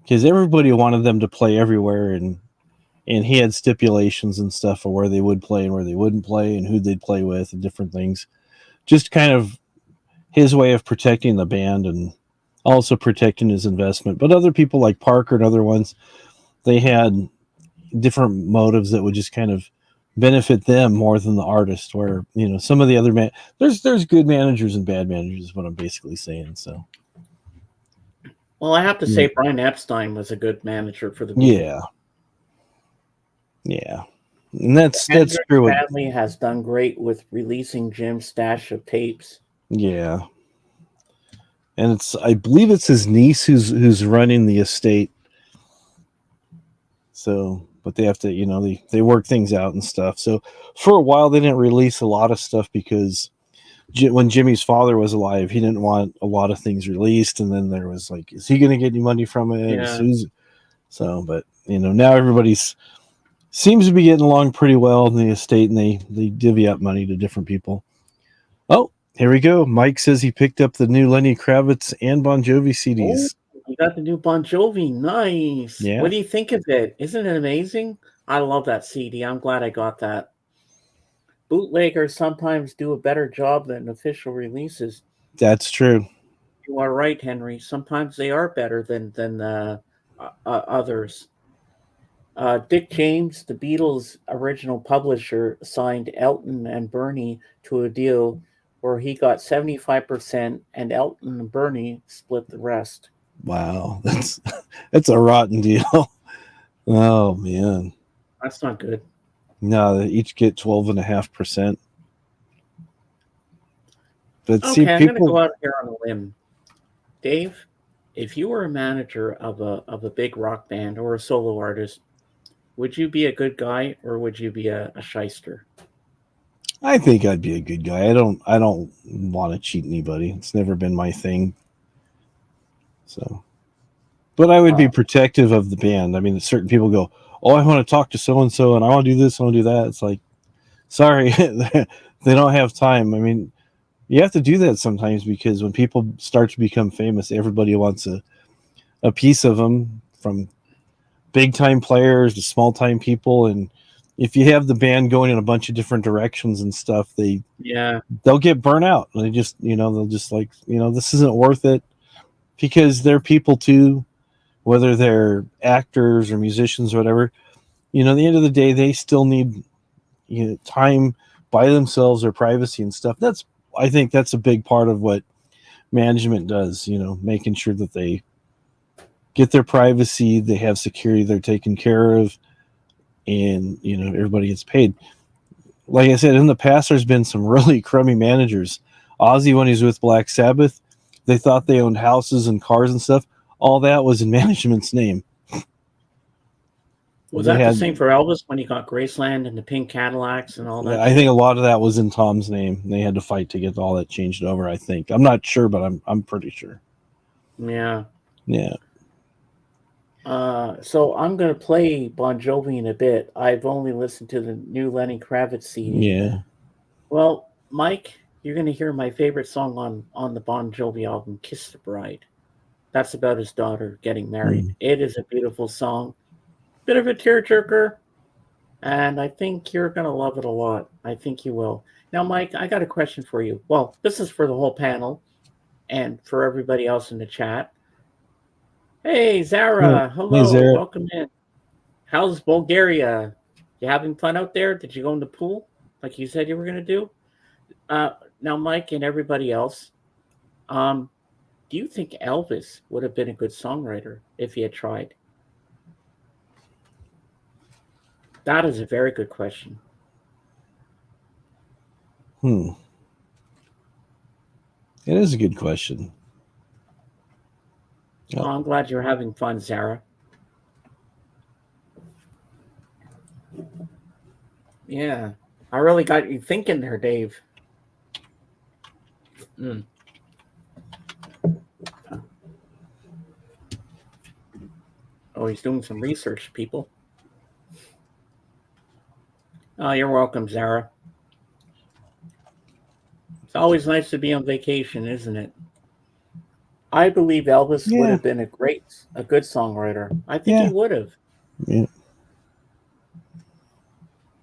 Speaker 2: because everybody wanted them to play everywhere, and he had stipulations and stuff for where they would play and where they wouldn't play and who they'd play with and different things. Just kind of his way of protecting the band and also protecting his investment. But other people like Parker and other ones, they had different motives that would just kind of benefit them more than the artist. Where some of the other there's good managers and bad managers is what I'm basically saying. So
Speaker 1: Well, I have to say Brian Epstein was a good manager for the Beatles.
Speaker 2: Yeah, and that's
Speaker 1: Hendrix
Speaker 2: true.
Speaker 1: family has done great with releasing Jim's stash of tapes.
Speaker 2: Yeah, and I believe it's his niece who's running the estate. So, but they have to, they work things out and stuff. So for a while, they didn't release a lot of stuff because when Jimmy's father was alive, he didn't want a lot of things released. And then there was like, is he going to get any money from it?
Speaker 1: Yeah.
Speaker 2: So, but now everybody's seems to be getting along pretty well in the estate, and they divvy up money to different people. Oh, here we go. Mike says he picked up the new Lenny Kravitz and Bon Jovi CDs.
Speaker 1: Oh, you got the new Bon Jovi. Nice.
Speaker 2: Yeah.
Speaker 1: What do you think of it? Isn't it amazing? I love that CD. I'm glad I got that. Bootleggers sometimes do a better job than official releases.
Speaker 2: That's true.
Speaker 1: You are right, Henry. Sometimes they are better than others. Dick James, the Beatles' original publisher, signed Elton and Bernie to a deal where he got 75% and Elton and Bernie split the rest.
Speaker 2: Wow, that's a rotten deal. Oh man,
Speaker 1: That's not good.
Speaker 2: no, they each get 12.5%. But
Speaker 1: Okay,
Speaker 2: see,
Speaker 1: I'm going to go
Speaker 2: people.
Speaker 1: out here on a limb. Dave, if you were a manager of a big rock band or a solo artist, would you be a good guy or would you be a shyster?
Speaker 2: I think I'd be a good guy. I don't want to cheat anybody. It's never been my thing. So, But I would be
Speaker 1: Uh,
Speaker 2: protective of the band. I mean, certain people go, "Oh, I want to talk to so and so, and I want to do this, I want to do that." It's like, sorry, they don't have time. I mean, you have to do that sometimes because when people start to become famous, everybody wants a piece of them, from big time players to small time people. And if you have the band going in a bunch of different directions and stuff,
Speaker 1: yeah,
Speaker 2: they'll get burnt out. They just, they'll just like, this isn't worth it, because they're people too, whether they're actors or musicians or whatever. At the end of the day, they still need, time by themselves or privacy and stuff. I think that's a big part of what management does, making sure that they get their privacy, they have security, they're taken care of, and everybody gets paid. Like I said, in the past, there's been some really crummy managers. Ozzy, when he was with Black Sabbath, they thought they owned houses and cars and stuff. All that was in management's name.
Speaker 1: was
Speaker 2: They
Speaker 1: that the
Speaker 2: had,
Speaker 1: same for Elvis when he got Graceland and the pink Cadillacs and all that
Speaker 2: I think a
Speaker 1: shit?
Speaker 2: lot of that was in Tom's name. They had to fight to get all that changed over. I think, I'm not sure, but I'm pretty sure.
Speaker 1: Yeah.
Speaker 2: Yeah,
Speaker 1: So I'm gonna play Bon Jovi in a bit. I've only listened to the new Lenny Kravitz CD.
Speaker 2: yeah,
Speaker 1: Well, Mike, you're gonna hear my favorite song on the Bon Jovi album, "Kiss the Bride." That's about his daughter getting married.
Speaker 2: mm.
Speaker 1: It is a beautiful song, bit of a tearjerker, and I think you're gonna love it a lot. I think you will. Now, Mike, I got a question for you. Well, this is for the whole panel and for everybody else in the chat. Hey,
Speaker 2: Oh,
Speaker 1: Zara,
Speaker 2: hey,
Speaker 1: hello,
Speaker 2: Zara.
Speaker 1: welcome in. How's Bulgaria? You having fun out there? Did you go in the pool like you said you were gonna do? Uh, Now, Mike and everybody else, um, do you think Elvis would have been a good songwriter if he had tried? That is a very good question.
Speaker 2: Hmm. It is a good question.
Speaker 1: Oh,
Speaker 2: Oh,
Speaker 1: I'm glad you're having fun, Zara. Yeah, I really got you thinking there, Dave. Mm. Oh, he's doing some research, people. Oh, you're welcome, Zara. It's always nice to be on vacation, isn't it? I believe Elvis would
Speaker 2: yeah,
Speaker 1: have been a good songwriter. I think he
Speaker 2: yeah,
Speaker 1: would have.
Speaker 2: yeah,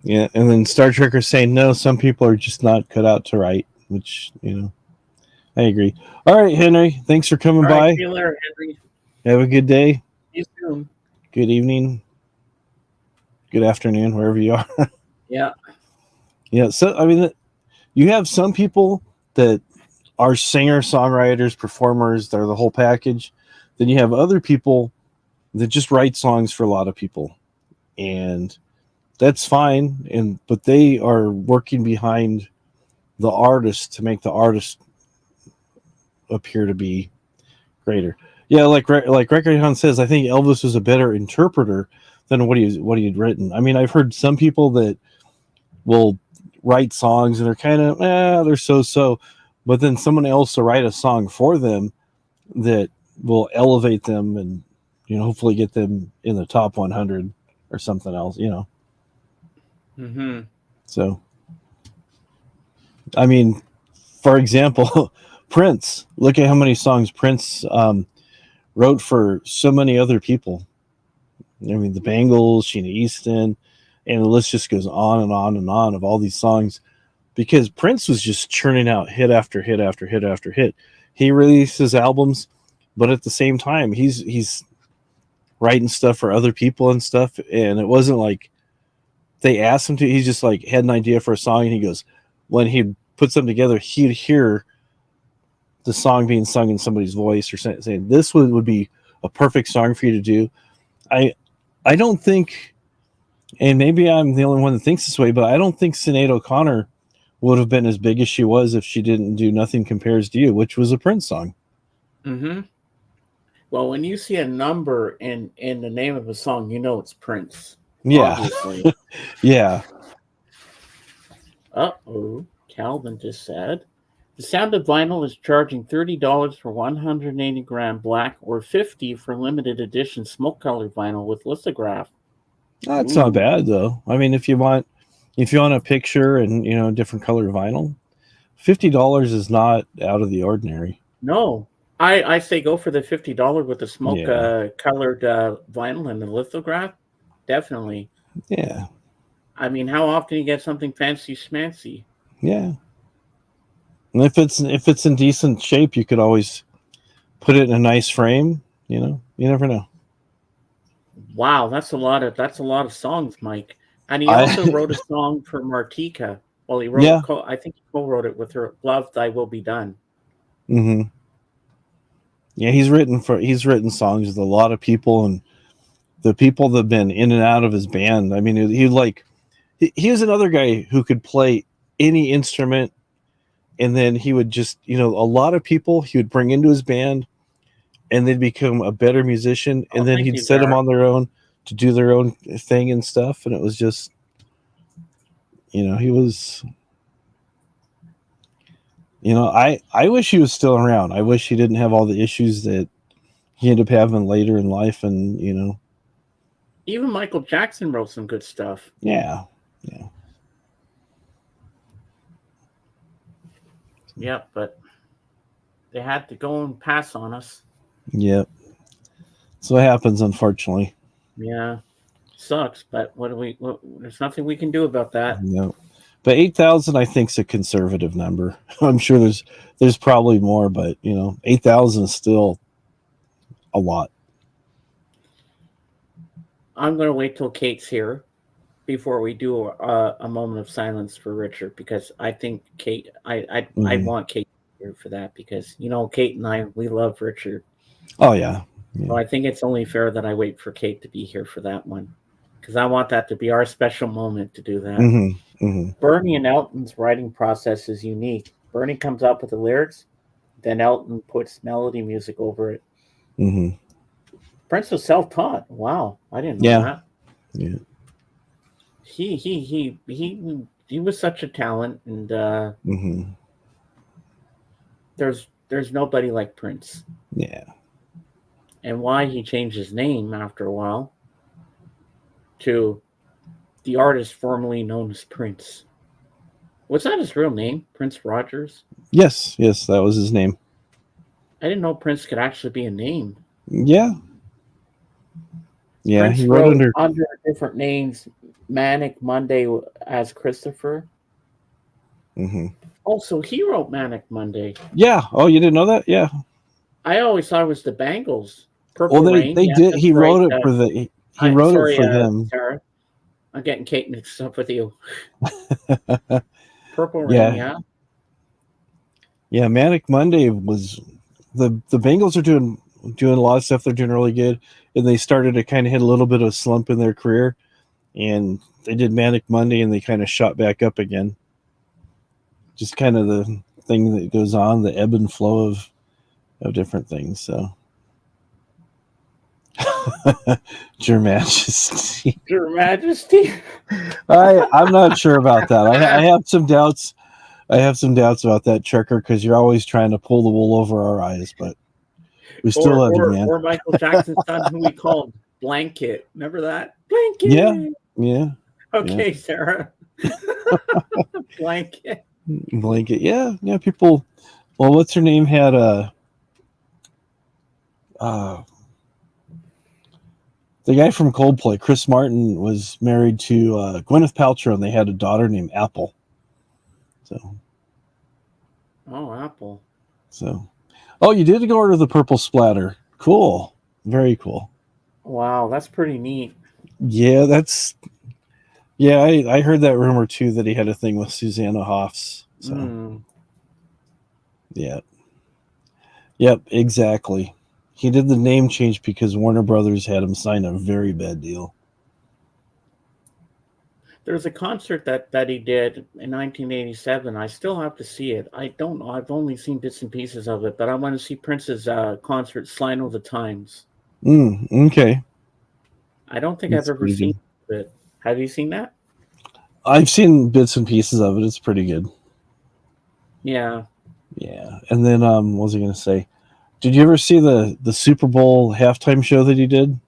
Speaker 2: yeah. And then Star Trek are saying no. Some people are just not cut out to write, which I agree. All right, Henry. Thanks for coming
Speaker 1: All right, see
Speaker 2: by.
Speaker 1: you later, Henry.
Speaker 2: Have a good day,
Speaker 1: See you soon.
Speaker 2: good evening, good afternoon, wherever you are.
Speaker 1: Yeah.
Speaker 2: Yeah. So I mean, you have some people that are singer, songwriters, performers. They're the whole package. Then you have other people that just write songs for a lot of people, and that's fine. But they are working behind the artist to make the artist appear to be greater. Yeah, like Record Hunt says, I think Elvis was a better interpreter than what he had written. I mean, I've heard some people that will write songs and they're kind of they're so, but then someone else will write a song for them that will elevate them and hopefully get them in the top 100 or something else.
Speaker 1: Mm-hmm.
Speaker 2: So I mean, for example, Prince. Look at how many songs Prince wrote for so many other people. I mean, the Bangles, Sheena Easton, and the list just goes on and on and on of all these songs because Prince was just churning out hit after hit after hit after hit. He released his albums, but at the same time, he's writing stuff for other people and stuff. And it wasn't like they asked him to. He just like had an idea for a song, and he goes, when he puts them together, he'd hear the song being sung in somebody's voice or saying this would be a perfect song for you to do. I I don't think, and maybe I'm the only one that thinks this way, but I don't think Sinead O'Connor would have been as big as she was if she didn't do Nothing Compares to You, which was a Prince song.
Speaker 1: Mm-hmm. Well, when you see a number in the name of a song, you know it's Prince.
Speaker 2: Yeah,
Speaker 1: Obviously.
Speaker 2: yeah.
Speaker 1: Uh-oh. Calvin just said, The Sound of Vinyl is charging $30 for 180-gram black or $50 for limited edition smoke color vinyl with lithograph.
Speaker 2: That's not
Speaker 1: Ooh,
Speaker 2: bad though. I mean, if you want a picture and different color vinyl, $50 is not out of the ordinary.
Speaker 1: no. I say go for the $50 with the smoke
Speaker 2: Yeah,
Speaker 1: colored vinyl and the lithograph. Definitely.
Speaker 2: yeah,
Speaker 1: I mean, how often you get something fancy schmancy?
Speaker 2: yeah. And if it's in decent shape, you could always put it in a nice frame. You never know.
Speaker 1: Wow, that's a lot of songs, Mike. And he
Speaker 2: I
Speaker 1: also wrote a song for Martika. Well,
Speaker 2: yeah.
Speaker 1: I think he co-wrote it with her. Love, Thy Will Be Done.
Speaker 2: Hmm. Yeah, he's written songs with a lot of people, and the people that have been in and out of his band. I mean, he was another guy who could play any instrument, and then he would just a lot of people he would bring into his band, and they'd become a better musician,
Speaker 1: Oh,
Speaker 2: and then
Speaker 1: thank
Speaker 2: he'd
Speaker 1: you,
Speaker 2: set them
Speaker 1: Sarah.
Speaker 2: on their own to do their own thing and stuff, and it was just he was I wish he was still around. I wish he didn't have all the issues that he ended up having later in life, and
Speaker 1: Even Michael Jackson wrote some good stuff.
Speaker 2: yeah, yeah.
Speaker 1: Yep, but they had to go and pass on us.
Speaker 2: Yep. So what happens, unfortunately.
Speaker 1: Yeah, sucks, but there's nothing we can do about that.
Speaker 2: Yep. But 8,000, I think, is a conservative number. I'm sure there's probably more, but 8,000 is still a lot.
Speaker 1: I'm going to wait till Kate's here before we do a moment of silence for Richard because I think Kate, I
Speaker 2: Hmm.
Speaker 1: want Kate here for that because Kate and we love Richard.
Speaker 2: Oh yeah,
Speaker 1: So
Speaker 2: yeah.
Speaker 1: I think it's only fair that I wait for Kate to be here for that one because I want that to be our special moment to do that.
Speaker 2: Hmm. Hmm.
Speaker 1: Bernie and Elton's writing process is unique. Bernie comes up with the lyrics, then Elton puts melody music over it.
Speaker 2: Hmm.
Speaker 1: Prince was self-taught. Wow, I didn't know
Speaker 2: Yeah,
Speaker 1: that.
Speaker 2: yeah.
Speaker 1: He was such a talent, and
Speaker 2: Hmm.
Speaker 1: there's nobody like Prince.
Speaker 2: Yeah.
Speaker 1: And why he changed his name after a while to the artist formerly known as Prince. Was that his real name, Prince Rogers?
Speaker 2: Yes, yes, that was his name.
Speaker 1: I didn't know Prince could actually be a name.
Speaker 2: Yeah, yeah. He
Speaker 1: Prince
Speaker 2: wrote
Speaker 1: wrote
Speaker 2: under.
Speaker 1: under different names, Manic Monday as Christopher.
Speaker 2: Hmm.
Speaker 1: Also, he wrote Manic Monday.
Speaker 2: Yeah. Oh, you didn't know that? Yeah.
Speaker 1: I always thought it was the Bangles.
Speaker 2: Well,
Speaker 1: Purple
Speaker 2: they
Speaker 1: Rain.
Speaker 2: they
Speaker 1: Yeah,
Speaker 2: did.
Speaker 1: that's
Speaker 2: He
Speaker 1: right.
Speaker 2: wrote it for the. He
Speaker 1: I'm
Speaker 2: wrote it
Speaker 1: sorry,
Speaker 2: for them.
Speaker 1: Sarah. I'm getting Kate mixed up with you. Purple Rain,
Speaker 2: Yeah,
Speaker 1: yeah.
Speaker 2: yeah. Manic Monday was the Bengals are doing a lot of stuff. They're doing really good, and they started to kind of hit a little bit of a slump in their career, and they did Manic Monday, and they kind of shot back up again. Just kind of the thing that goes on, the ebb and flow of different things. So, Your Majesty,
Speaker 1: Your Majesty.
Speaker 2: I'm not sure about that. I have some doubts. I have some doubts about that, Trekker, because you're always trying to pull the wool over our eyes, but we still
Speaker 1: or
Speaker 2: love you,
Speaker 1: or
Speaker 2: man.
Speaker 1: or Michael Jackson's son, who we called Blanket. Remember that?
Speaker 2: Yeah,
Speaker 1: Blanket.
Speaker 2: yeah, yeah.
Speaker 1: Okay, Sarah. Blanket.
Speaker 2: Blanket. Yeah, yeah. People. Well, what's her name had uh the guy from Coldplay, Chris Martin, was married to Gwyneth Paltrow, and they had a daughter named Apple. So,
Speaker 1: Oh, Apple.
Speaker 2: so. Oh, you did go order the purple splatter. Cool. Very cool.
Speaker 1: Wow, that's pretty neat.
Speaker 2: Yeah, that's. Yeah, I heard that rumor too that he had a thing with Susanna Hoffs. So,
Speaker 1: Mm.
Speaker 2: yeah. Yep, exactly. He did the name change because Warner Brothers had him sign a very bad deal.
Speaker 1: There's a concert that he did in 1987. I still have to see it. I don't know. I've only seen bits and pieces of it, but I want to see Prince's concert, Slide of the Times.
Speaker 2: Okay.
Speaker 1: I don't think I've
Speaker 2: It's
Speaker 1: ever
Speaker 2: pretty
Speaker 1: seen
Speaker 2: good.
Speaker 1: it. Have you seen that?
Speaker 2: I've seen bits and pieces of it. It's pretty good.
Speaker 1: Yeah.
Speaker 2: Yeah. And then what was I gonna say? Did you ever see the Super Bowl halftime show that he did?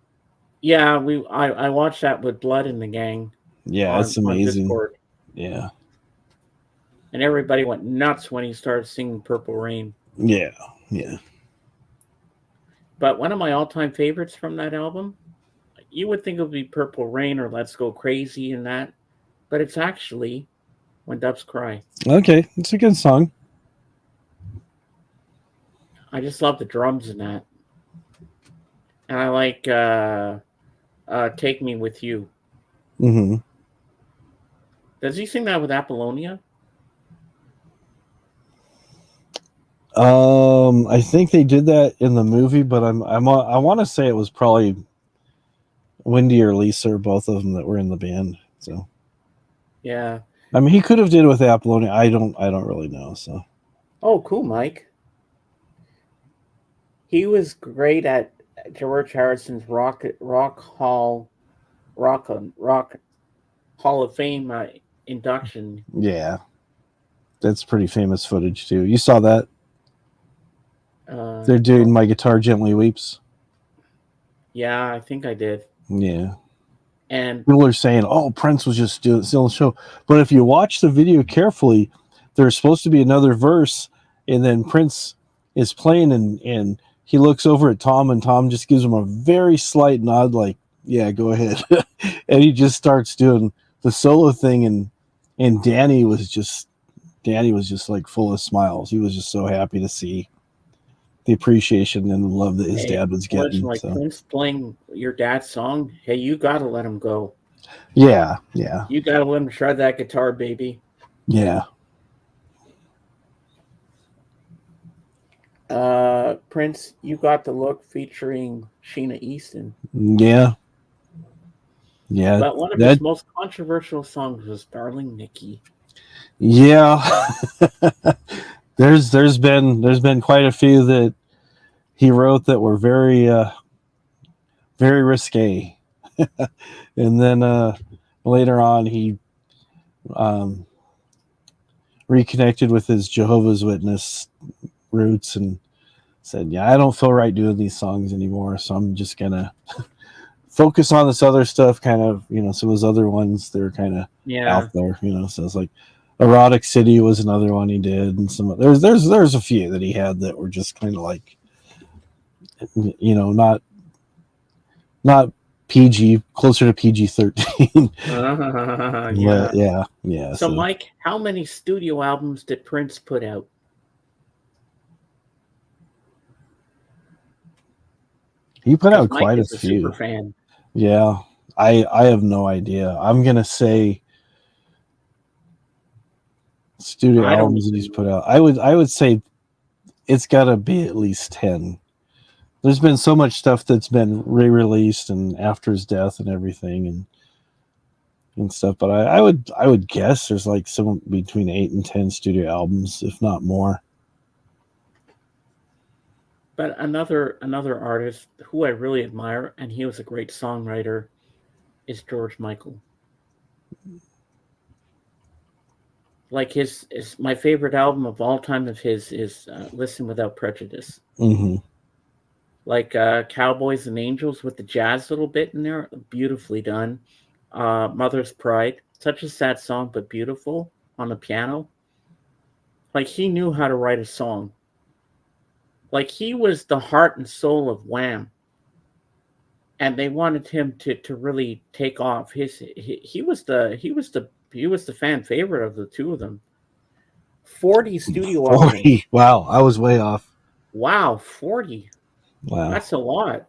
Speaker 1: Yeah, I watched that with Blood in the Gang
Speaker 2: Yeah, it's
Speaker 1: on
Speaker 2: amazing.
Speaker 1: Discord,
Speaker 2: Yeah.
Speaker 1: and everybody went nuts when he started singing Purple Rain.
Speaker 2: Yeah. Yeah.
Speaker 1: But one of my all-time favorites from that album, you would think it would be Purple Rain or Let's Go Crazy and that, but it's actually When Doves Cry.
Speaker 2: Okay, it's a good song.
Speaker 1: I just love the drums in that, and I like Take Me With You.
Speaker 2: Hmm.
Speaker 1: Does he sing that with Apollonia?
Speaker 2: I think they did that in the movie, but I want to say it was probably Wendy or Lisa or both of them that were in the band. So
Speaker 1: Yeah.
Speaker 2: I mean, he could have did it with Apollonia. I don't really know. So
Speaker 1: Oh, cool, Mike. He was great at George Harrison's Rock Hall of Fame induction.
Speaker 2: yeah, that's pretty famous footage too. You saw that
Speaker 1: Uh,
Speaker 2: they're doing "My Guitar Gently Weeps."
Speaker 1: yeah, I think I did.
Speaker 2: Yeah,
Speaker 1: And
Speaker 2: people are saying, "Oh, Prince was just doing still a show," but if you watch the video carefully, there's supposed to be another verse, and then Prince is playing, and he looks over at Tom, and Tom just gives him a very slight nod, like, "Yeah, go ahead," and he just starts doing the solo thing, and Danny was just like full of smiles. He was just so happy to see the appreciation and the love that his
Speaker 1: hey,
Speaker 2: dad was
Speaker 1: listen,
Speaker 2: getting.
Speaker 1: like
Speaker 2: So
Speaker 1: Prince playing your dad's song, hey, you gotta let him go.
Speaker 2: yeah, yeah,
Speaker 1: You gotta let him try that guitar, baby.
Speaker 2: yeah,
Speaker 1: Prince, You Got the Look featuring Sheena Easton.
Speaker 2: yeah, yeah.
Speaker 1: But one of his
Speaker 2: That
Speaker 1: most controversial songs was Darling Nikki.
Speaker 2: yeah. there's been quite a few that he wrote that were very risque, and then later on he um, reconnected with his Jehovah's Witness roots and said, "Yeah, I don't feel right doing these songs anymore, so I'm just gonna focus on this other stuff." Kind of, some of his other ones they're kind of out
Speaker 1: Yeah.
Speaker 2: there, So it's like Erotic City was another one he did, and there's a few that he had that were just kind of like, not PG, closer to PG-13. But
Speaker 1: Yeah.
Speaker 2: yeah, yeah.
Speaker 1: So,
Speaker 2: So
Speaker 1: Mike, how many studio albums did Prince put out?
Speaker 2: he put
Speaker 1: Because
Speaker 2: out
Speaker 1: Mike
Speaker 2: quite a
Speaker 1: is a super
Speaker 2: few.
Speaker 1: fan.
Speaker 2: Yeah, I have no idea. I'm gonna say studio
Speaker 1: I don't
Speaker 2: albums that
Speaker 1: even
Speaker 2: he's
Speaker 1: know.
Speaker 2: put out. I would say it's got to be at least 10. There's been so much stuff that's been re-released and after his death and everything and stuff. But I would guess there's like some between 8 and 10 studio albums, if not more.
Speaker 1: But another artist who I really admire, and he was a great songwriter, is George Michael. Like his my favorite album of all time of his is Listen Without Prejudice.
Speaker 2: Hmm.
Speaker 1: Like Cowboys and Angels with the jazz little bit in there, beautifully done. Mother's Pride, such a sad song but beautiful on the piano. Like he knew how to write a song. Like he was the heart and soul of Wham, and they wanted him to really take off. He was the fan favorite of the two of them. 40 studio
Speaker 2: 40.
Speaker 1: albums.
Speaker 2: Wow, I was way off.
Speaker 1: Wow, 40.
Speaker 2: Wow.
Speaker 1: That's a lot.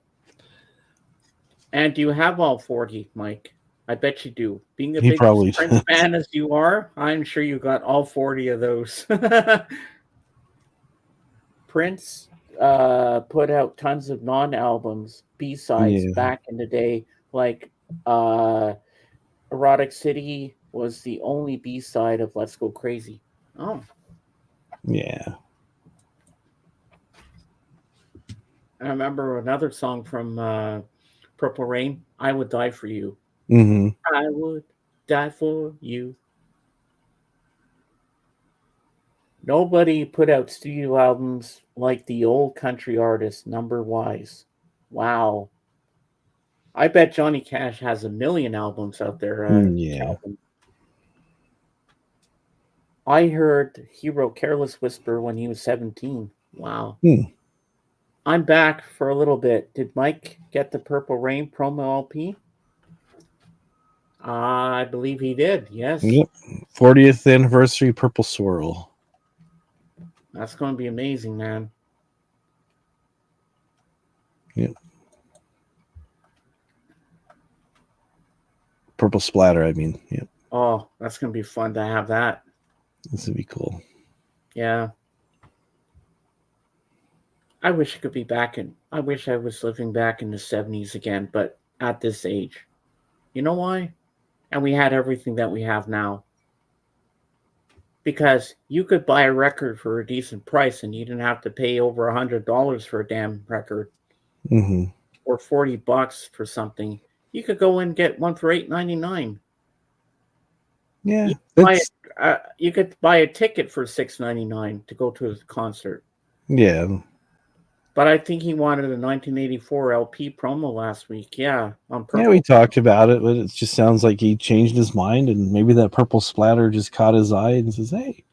Speaker 1: And do you have all 40, Mike? I bet you do. Being a
Speaker 2: He
Speaker 1: big
Speaker 2: probably
Speaker 1: Prince
Speaker 2: does.
Speaker 1: fan as you are, I'm sure you got all 40 of those. Prince put out tons of non-albums, B-sides
Speaker 2: Yeah.
Speaker 1: back in the day. Like uh, Erotic City was the only B-side of Let's Go Crazy. Oh,
Speaker 2: Yeah.
Speaker 1: I remember another song from Purple Rain, I Would Die For You.
Speaker 2: Hmm.
Speaker 1: I would die for you. Nobody put out studio albums like the old country artist Number Wise. Wow. I bet Johnny Cash has a million albums out there,
Speaker 2: Yeah.
Speaker 1: Calvin. I heard he wrote Careless Whisper when he was 17. Wow.
Speaker 2: Hmm.
Speaker 1: I'm back for a little bit. Did Mike get the Purple Rain promo LP? I believe he did. Yes.
Speaker 2: Yep. 40th anniversary Purple Swirl.
Speaker 1: That's going to be amazing, man.
Speaker 2: Yep. Purple Splatter, I mean. Yep.
Speaker 1: Oh, that's going to be fun to have that.
Speaker 2: This would be cool.
Speaker 1: Yeah. I wish I could be back in. I wish I was living back in the 70s again, but at this age. You know why? And we had everything that we have now. Because you could buy a record for a decent price and you didn't have to pay over $100 for a damn record
Speaker 2: Mm-hmm.
Speaker 1: or $40 for something. You could go and get one for $8.99.
Speaker 2: Yeah.
Speaker 1: You could buy a ticket for $6.99 to go to a concert.
Speaker 2: Yeah.
Speaker 1: But I think he wanted a 1984 LP promo last week. Yeah, on purpose.
Speaker 2: Yeah, we talked about it, but it just sounds like he changed his mind, and maybe that Purple Splatter just caught his eye and says, "Hey,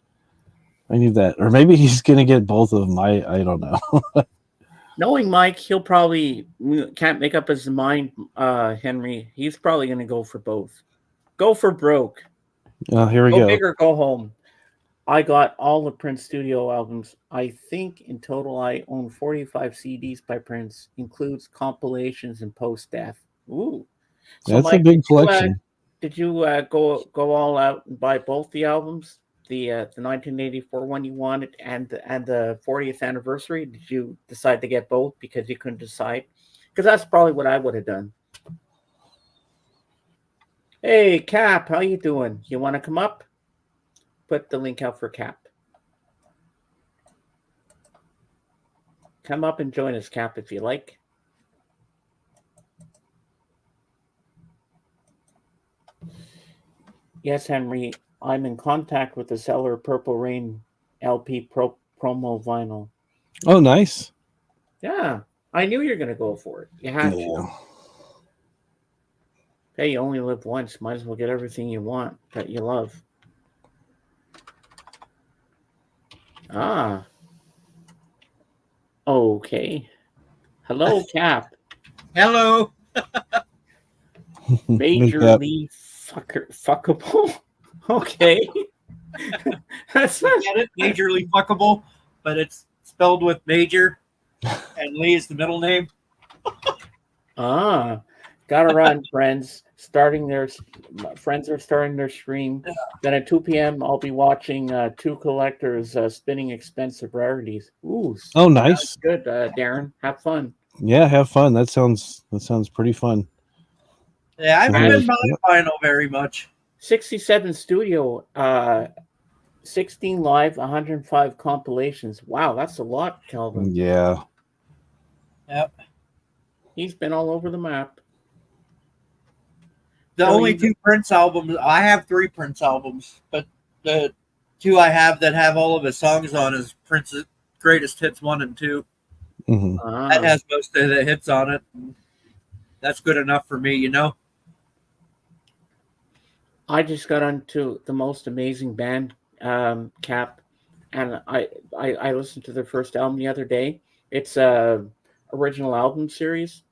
Speaker 2: I need that." Or maybe he's going to get both of them. I don't know.
Speaker 1: Knowing Mike, he'll probably can't make up his mind, Henry. He's probably going to go for both. Go for broke.
Speaker 2: Here we
Speaker 1: Go
Speaker 2: go.
Speaker 1: big or go home. I got all the Prince studio albums. I think in total I own 45 CDs by Prince, includes compilations and post-death. Ooh. So
Speaker 2: That's
Speaker 1: Mike,
Speaker 2: a big collection.
Speaker 1: did you go all out and buy both the albums? The 1984 one you wanted and the 40th anniversary? Did you decide to get both because you couldn't decide? Because that's probably what I would have done. Hey, Cap, how you doing? You want to come up? Put the link out for Cap. Come up and join us, Cap, if you like. Yes, Henry, I'm in contact with the seller of Purple Rain LP promo vinyl.
Speaker 2: Oh, nice.
Speaker 1: Yeah, I knew you were going to go for it. You had to. Hey, you only live once. Might as well get everything you want that you love. Ah. Okay. Hello, Cap.
Speaker 3: Hello.
Speaker 1: Majorly fuckable. Okay. That's not...
Speaker 3: Get it? Majorly fuckable, but it's spelled with major, and Lee is the middle name.
Speaker 1: Gotta run, friends. Friends are starting their stream. Then at 2 p.m. I'll be watching two collectors spinning expensive rarities. Ooh.
Speaker 2: Oh, nice.
Speaker 1: Good, Darren. Have fun.
Speaker 2: Yeah, have fun. That sounds pretty fun.
Speaker 3: Yeah, I haven't been buying vinyl very much.
Speaker 1: 67 studio, 16 live, 105 compilations. Wow, that's a lot, Calvin.
Speaker 2: Yeah.
Speaker 3: Yep.
Speaker 1: He's been all over the map.
Speaker 3: The only two Prince albums, I have 3 Prince albums, but the 2 I have that have all of his songs on is Prince's Greatest Hits 1 and 2.
Speaker 2: Mm-hmm.
Speaker 3: That has most of the hits on it. That's good enough for me, you know?
Speaker 1: I just got onto the most amazing band, Cap, and I listened to their first album the other day. It's a original album series,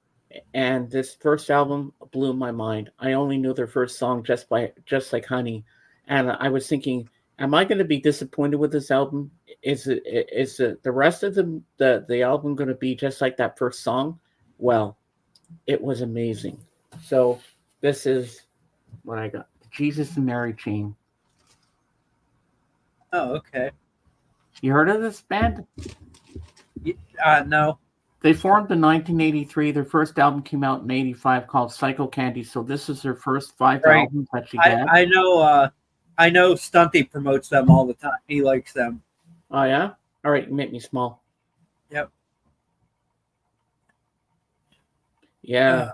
Speaker 1: and this first album blew my mind. I only knew their first song, Just Like Honey, and I was thinking, am I going to be disappointed with this album? Is the rest of the album going to be just like that first song? Well, it was amazing. So this is what I got. Jesus and Mary Chain.
Speaker 3: Oh, okay.
Speaker 1: You heard of this band?
Speaker 3: No.
Speaker 1: They formed in 1983. Their first album came out in 85 called Psycho Candy. So this is their first 5 albums that you get.
Speaker 3: I know Stunty promotes them all the time. He likes them.
Speaker 1: Oh, yeah? All right, you make me small.
Speaker 3: Yep.
Speaker 1: Yeah.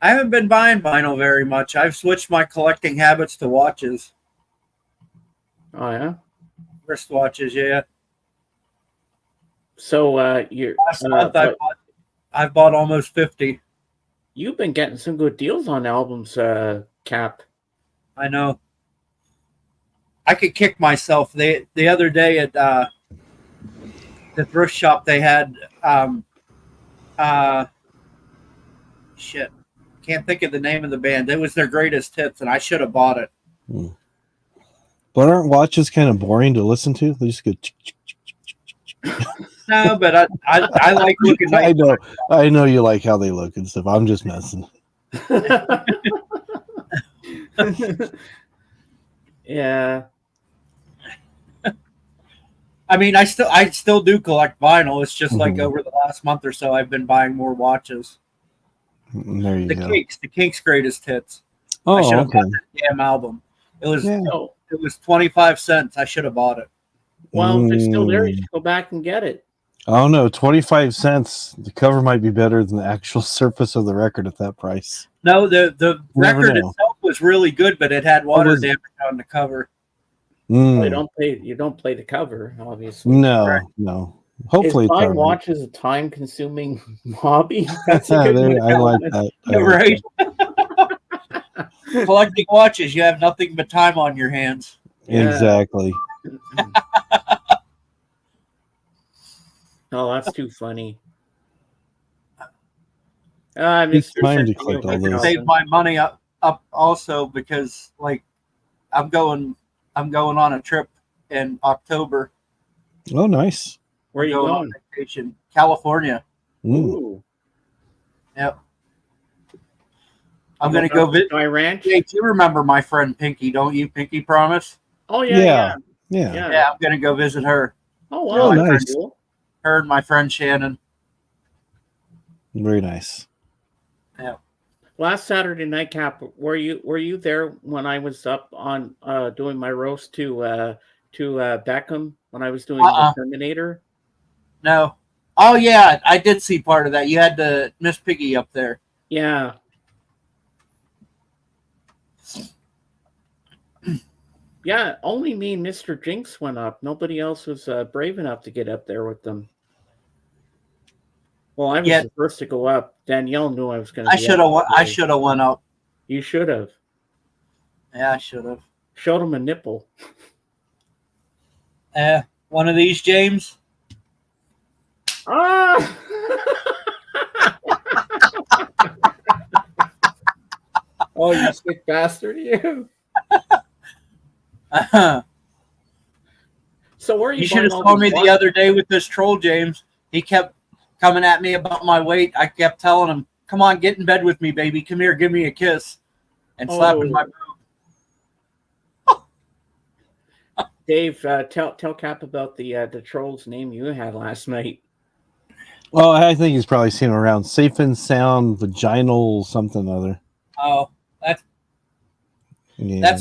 Speaker 3: I haven't been buying vinyl very much. I've switched my collecting habits to watches.
Speaker 1: Oh, yeah?
Speaker 3: Wristwatches, yeah.
Speaker 1: So you're
Speaker 3: Last month I've bought almost 50.
Speaker 1: you've been getting some good deals on albums, Cap.
Speaker 3: I know. I could kick myself. The other day at the thrift shop they had uh shit. Can't think of the name of the band. It was their greatest hits, and I should have bought it.
Speaker 2: But aren't watches kind of boring to listen to? They just go.
Speaker 3: No, but I like looking nice.
Speaker 2: I know you like how they look and stuff. I'm just messing.
Speaker 1: Yeah.
Speaker 3: I mean, I still do collect vinyl. It's just like
Speaker 2: Mhm.
Speaker 3: over the last month or so, I've been buying more watches.
Speaker 2: There you go.
Speaker 3: The Kinks' greatest hits. I
Speaker 2: Oh,
Speaker 3: should have
Speaker 2: okay.
Speaker 3: bought that damn album. It was
Speaker 2: Yeah.
Speaker 1: Oh,
Speaker 3: it was 25 cents. I should have bought it.
Speaker 1: well, if it's still there, you should go back and get it.
Speaker 2: I don't know. 25 cents. The cover might be better than the actual surface of the record at that price.
Speaker 3: No, the
Speaker 2: Never
Speaker 3: record
Speaker 2: know.
Speaker 3: itself was really good, but it had water
Speaker 2: was it?
Speaker 3: damage on the cover.
Speaker 1: Well,
Speaker 2: Mm.
Speaker 1: you don't play the cover, obviously.
Speaker 2: No,
Speaker 3: Right.
Speaker 2: no. Hopefully,
Speaker 1: Is
Speaker 2: it's all
Speaker 1: buying
Speaker 2: right.
Speaker 1: watches a time-consuming hobby? That's a good way to
Speaker 2: I
Speaker 1: go
Speaker 2: like
Speaker 1: on it.
Speaker 2: that. I
Speaker 3: Yeah,
Speaker 2: like
Speaker 3: right. Collecting watches, you have nothing but time on your hands.
Speaker 2: that.
Speaker 1: Yeah.
Speaker 2: Exactly.
Speaker 1: Oh, that's too funny.
Speaker 2: It's
Speaker 1: Mr.
Speaker 2: time to
Speaker 1: Centennial
Speaker 2: collect all
Speaker 1: Vic
Speaker 2: those.
Speaker 3: Save
Speaker 1: Nelson.
Speaker 3: my money up also because like I'm going on a trip in October.
Speaker 2: Oh, nice.
Speaker 1: Where are you
Speaker 3: going
Speaker 1: going?
Speaker 3: on vacation? California.
Speaker 2: Mm.
Speaker 1: Ooh.
Speaker 3: Yep. I'm gonna go visit.
Speaker 1: Sky Ranch.
Speaker 3: Jake, you remember my friend Pinky, don't you? Pinky Promise.
Speaker 1: Oh
Speaker 2: Yeah.
Speaker 1: yeah.
Speaker 2: Yeah.
Speaker 3: Yeah, I'm gonna go visit her.
Speaker 1: Oh
Speaker 2: Oh,
Speaker 1: wow,
Speaker 2: nice.
Speaker 1: that's cool.
Speaker 3: Her and my friend Shannon.
Speaker 2: Very nice.
Speaker 3: Yeah.
Speaker 1: Last Saturday night, Cap, were you there when I was up on doing my roast to Beckham when I was doing the Terminator?
Speaker 3: No. Oh yeah, I did see part of that. You had the Miss Piggy up there.
Speaker 1: Yeah. Yeah, only me and Mr. Jinx went up. Nobody else was brave enough to get up there with them. Well, I was the first to go up. Danielle knew I was going to.
Speaker 3: I should have went up.
Speaker 1: You should have.
Speaker 3: Yeah, I should have.
Speaker 1: Showed him a nipple.
Speaker 3: One of these, James.
Speaker 1: Ah! Oh, you sick bastard, you! So where are you?
Speaker 3: You should have told me the other day with this troll, James. He kept coming at me about my weight. I kept telling him, "Come on, get in bed with me, baby. Come here, give me a kiss," and slapping my boob.
Speaker 1: Dave, tell Cap about the troll's name you had last night.
Speaker 2: Well, I think he's probably seen him around. Safe and sound, vaginal, something or other.
Speaker 3: Oh, that's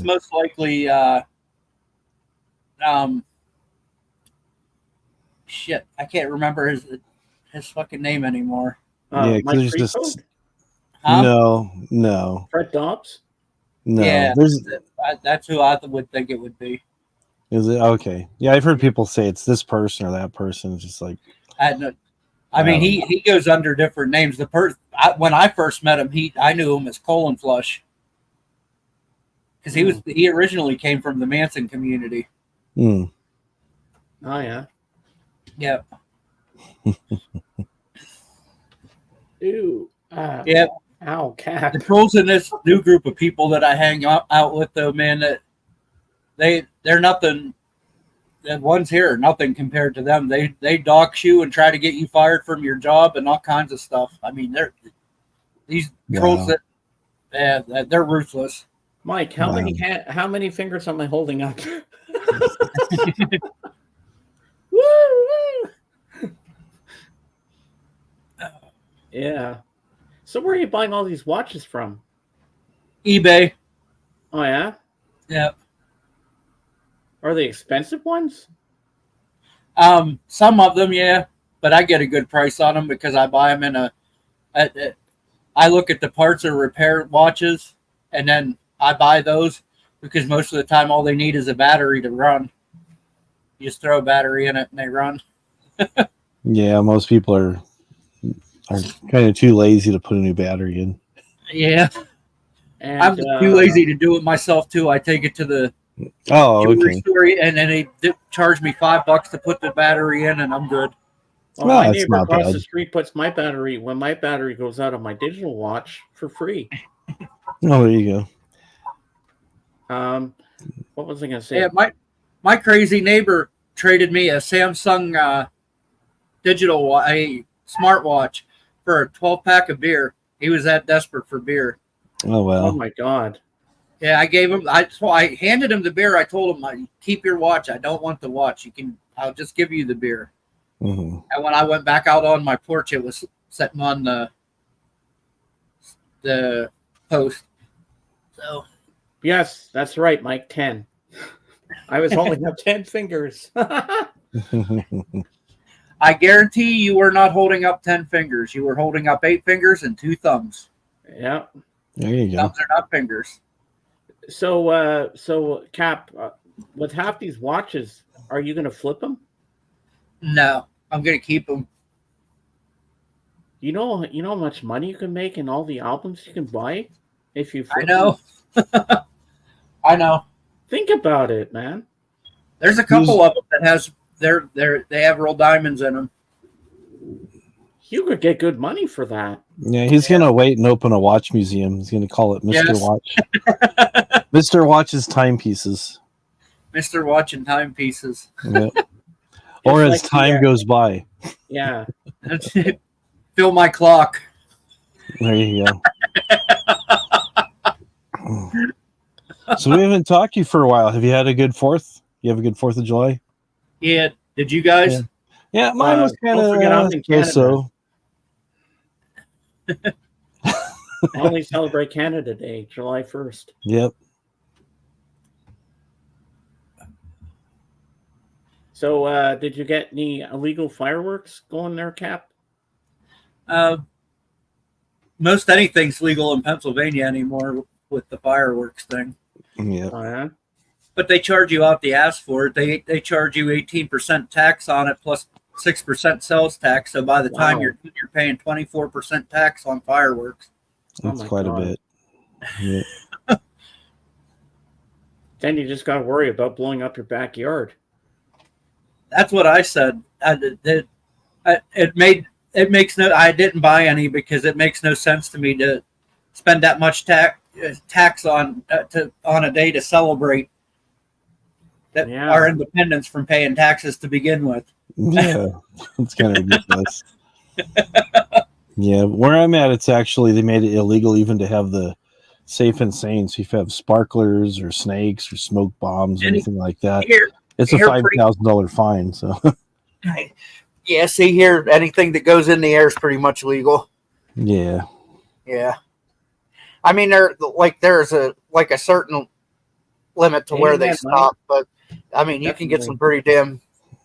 Speaker 3: most likely. Shit, I can't remember his fucking name anymore.
Speaker 2: Yeah,
Speaker 1: Mike
Speaker 2: there's just
Speaker 3: Huh?
Speaker 2: no.
Speaker 1: Fred Dobbs.
Speaker 2: No,
Speaker 3: Yeah,
Speaker 2: there's.
Speaker 3: that's who I would think it would be.
Speaker 2: Is it okay? Yeah, I've heard people say it's this person or that person. It's just like
Speaker 3: I mean, he goes under different names. When I first met him, I knew him as Colon Flush because he originally came from the Manson community.
Speaker 2: Hmm.
Speaker 1: Oh yeah.
Speaker 3: Yep.
Speaker 1: Ew.
Speaker 3: Yep.
Speaker 1: Ow, Cap.
Speaker 3: The trolls in this new group of people that I hang out with, though, man, that they're nothing. The ones here are nothing compared to them. They dox you and try to get you fired from your job and all kinds of stuff. I mean, these trolls that they're ruthless.
Speaker 1: Mike, how many fingers am I holding up? Woo! Yeah. So where are you buying all these watches from?
Speaker 3: eBay.
Speaker 1: Oh yeah.
Speaker 3: Yep.
Speaker 1: Are they expensive ones?
Speaker 3: Some of them, yeah, but I get a good price on them because I buy them I look at the parts or repair watches, and then I buy those because most of the time all they need is a battery to run. You just throw a battery in it and they run.
Speaker 2: Yeah, most people are kind of too lazy to put a new battery in.
Speaker 3: Yeah,
Speaker 1: And
Speaker 3: I'm too lazy to do it myself too. I take it to the
Speaker 2: Oh,
Speaker 3: jewelry
Speaker 2: okay.
Speaker 3: store and then they charge me $5 to put the battery in, and I'm good.
Speaker 1: well,
Speaker 2: Well,
Speaker 1: my
Speaker 2: that's
Speaker 1: neighbor
Speaker 2: not
Speaker 1: across
Speaker 2: bad.
Speaker 1: the street puts my battery when my battery goes out on my digital watch for free.
Speaker 2: Oh, there you
Speaker 1: What was I going to
Speaker 3: Yeah,
Speaker 1: say?
Speaker 3: my crazy neighbor traded me a Samsung a smartwatch for a 12-pack of beer. He was that desperate for beer.
Speaker 2: go. Oh
Speaker 1: Oh
Speaker 2: well.
Speaker 1: my God!
Speaker 3: Yeah, I gave him. I handed him the beer. I told him, "Keep your watch. I don't want the watch. I'll just give you the beer."
Speaker 2: Hmm.
Speaker 3: And when I went back out on my porch, it was sitting on the post. So
Speaker 1: Yes, that's right, Mike. 10. I was holding up 10 fingers.
Speaker 3: I guarantee you were not holding up 10 fingers. You were holding up 8 fingers and 2 thumbs.
Speaker 1: Yeah.
Speaker 2: There you go.
Speaker 3: Thumbs are not fingers.
Speaker 1: So Cap, with half these watches, are you going to flip them?
Speaker 3: No, I'm gonna keep them.
Speaker 1: You know how much money you can make and all the albums you can buy if you
Speaker 3: I
Speaker 1: flip
Speaker 3: know.
Speaker 1: them?
Speaker 3: I know.
Speaker 1: Think about it, man.
Speaker 3: There's a couple of them that has they have real diamonds in them.
Speaker 1: You could get good money for that.
Speaker 2: Yeah, he's gonna wait and open a watch museum. He's gonna call it Mr.
Speaker 3: Yes.
Speaker 2: Watch. Mr. Watch's timepieces.
Speaker 3: Mr. Watch and timepieces.
Speaker 2: Yep. Or as
Speaker 1: like
Speaker 2: time goes by.
Speaker 1: Yeah.
Speaker 3: Fill my clock.
Speaker 2: There you go. So we haven't talked to you for a while. Have you had a good 4th? You have a good 4th of July?
Speaker 3: Yeah. Did you guys?
Speaker 2: Yeah, mine was kind
Speaker 1: don't forget I'm in
Speaker 2: of
Speaker 1: Canada.
Speaker 2: so.
Speaker 1: I only celebrate Canada Day, July 1st.
Speaker 2: Yep.
Speaker 1: So, did you get any illegal fireworks going there, Cap?
Speaker 3: Most anything's legal in Pennsylvania anymore with the fireworks thing.
Speaker 2: Yep.
Speaker 1: Oh, yeah?
Speaker 3: But they charge you out the ass for it. They charge you 18% tax on it plus 6% sales tax. So by the time
Speaker 1: Wow.
Speaker 3: you're paying 24% tax on fireworks.
Speaker 1: Oh
Speaker 2: That's
Speaker 1: my
Speaker 2: quite
Speaker 1: God.
Speaker 2: a bit. Yep.
Speaker 1: Then you just got to worry about blowing up your backyard.
Speaker 3: That's what I said. It makes no. I didn't buy any because it makes no sense to me to spend that much tax on a day to celebrate our independence from paying taxes to begin with.
Speaker 2: Yeah, it's kind of ridiculous. Yeah, where I'm at, it's actually they made it illegal even to have the safe and sane. So if you have sparklers or snakes or smoke bombs or anything like that, it's a $5,000 fine. So
Speaker 3: yeah, see here, anything that goes in the air is pretty much legal.
Speaker 2: yeah.
Speaker 3: I mean, there's a certain limit to where they stop, but I mean, you can get some pretty damn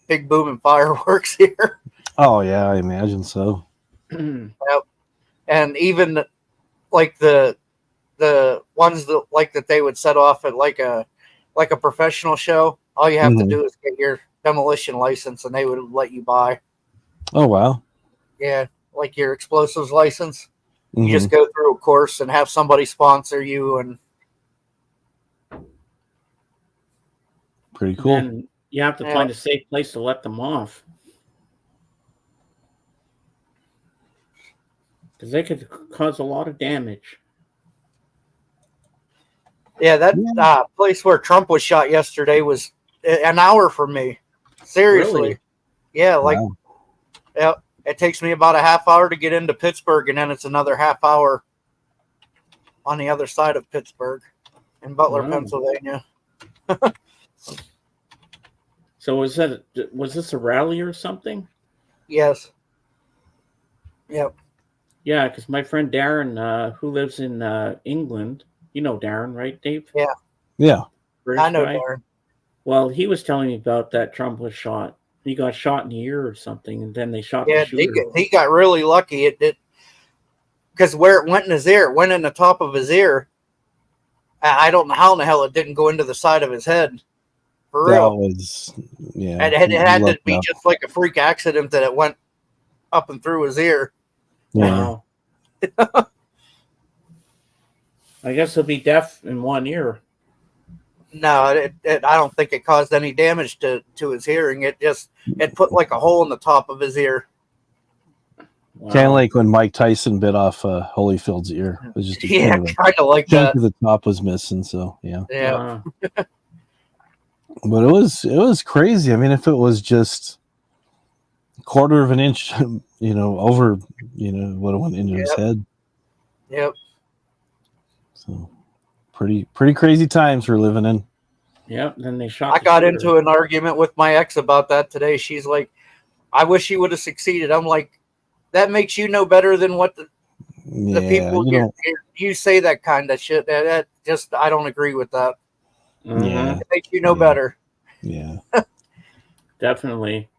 Speaker 3: big booming fireworks here.
Speaker 2: Oh yeah, I imagine so.
Speaker 3: Yep. And even like the ones that they would set off at like a professional show, all you have to do is get your demolition license and they would let you buy.
Speaker 2: Oh wow.
Speaker 3: Yeah, like your explosives license. You just go through a course and have somebody sponsor you, and
Speaker 2: pretty cool.
Speaker 1: And you have to find a safe place to let them off. Because they could cause a lot of damage.
Speaker 3: Yeah, that place where Trump was shot yesterday was an hour from me. Seriously.
Speaker 1: Really?
Speaker 3: Yeah, yeah, it takes me about a half hour to get into Pittsburgh, and then it's another half hour on the other side of Pittsburgh in Butler, Pennsylvania.
Speaker 1: So was this a rally or something?
Speaker 3: Yes. Yep.
Speaker 1: Yeah, because my friend Darren, who lives in England, you know Darren, right, Dave?
Speaker 3: Yeah.
Speaker 2: Yeah.
Speaker 1: British
Speaker 3: I know
Speaker 1: guy.
Speaker 3: Darren.
Speaker 1: Well, he was telling me about that Trump was shot. He got shot in the ear or something, and then they shot the shooter.
Speaker 3: He got really lucky. It did, because where it went in his ear, it went in the top of his ear. I don't know how in the hell it didn't go into the side of his head
Speaker 4: For
Speaker 2: That
Speaker 4: real.
Speaker 2: was, yeah.
Speaker 4: And it had to
Speaker 2: lucked
Speaker 4: be
Speaker 2: out.
Speaker 4: just like a freak accident that it went up and through his ear.
Speaker 2: Yeah.
Speaker 1: Wow. I guess he'll be deaf in 1 year.
Speaker 4: No, I don't think it caused any damage to his hearing. It put like a hole in the top of his ear.
Speaker 1: Wow.
Speaker 2: Kind of like when Mike Tyson bit off Holyfield's ear. It was just a
Speaker 4: Yeah,
Speaker 2: kind of
Speaker 4: kind of like
Speaker 2: chunk
Speaker 4: that.
Speaker 2: of the top was missing. So yeah,
Speaker 4: Yeah.
Speaker 1: Wow.
Speaker 2: but it was crazy. I mean, if it was just a quarter of an inch, over, would have went into his
Speaker 4: Yep.
Speaker 2: head.
Speaker 4: Yep.
Speaker 2: So pretty crazy times we're living in.
Speaker 1: Yep. Then they shot.
Speaker 4: I got into an argument with my ex about that today. She's like, "I wish you would have succeeded." I'm like, "That makes you know better than what the people you say that kind of shit. That just I don't agree with that.
Speaker 2: Yeah.
Speaker 4: It makes you know better."
Speaker 2: Yeah.
Speaker 1: Definitely.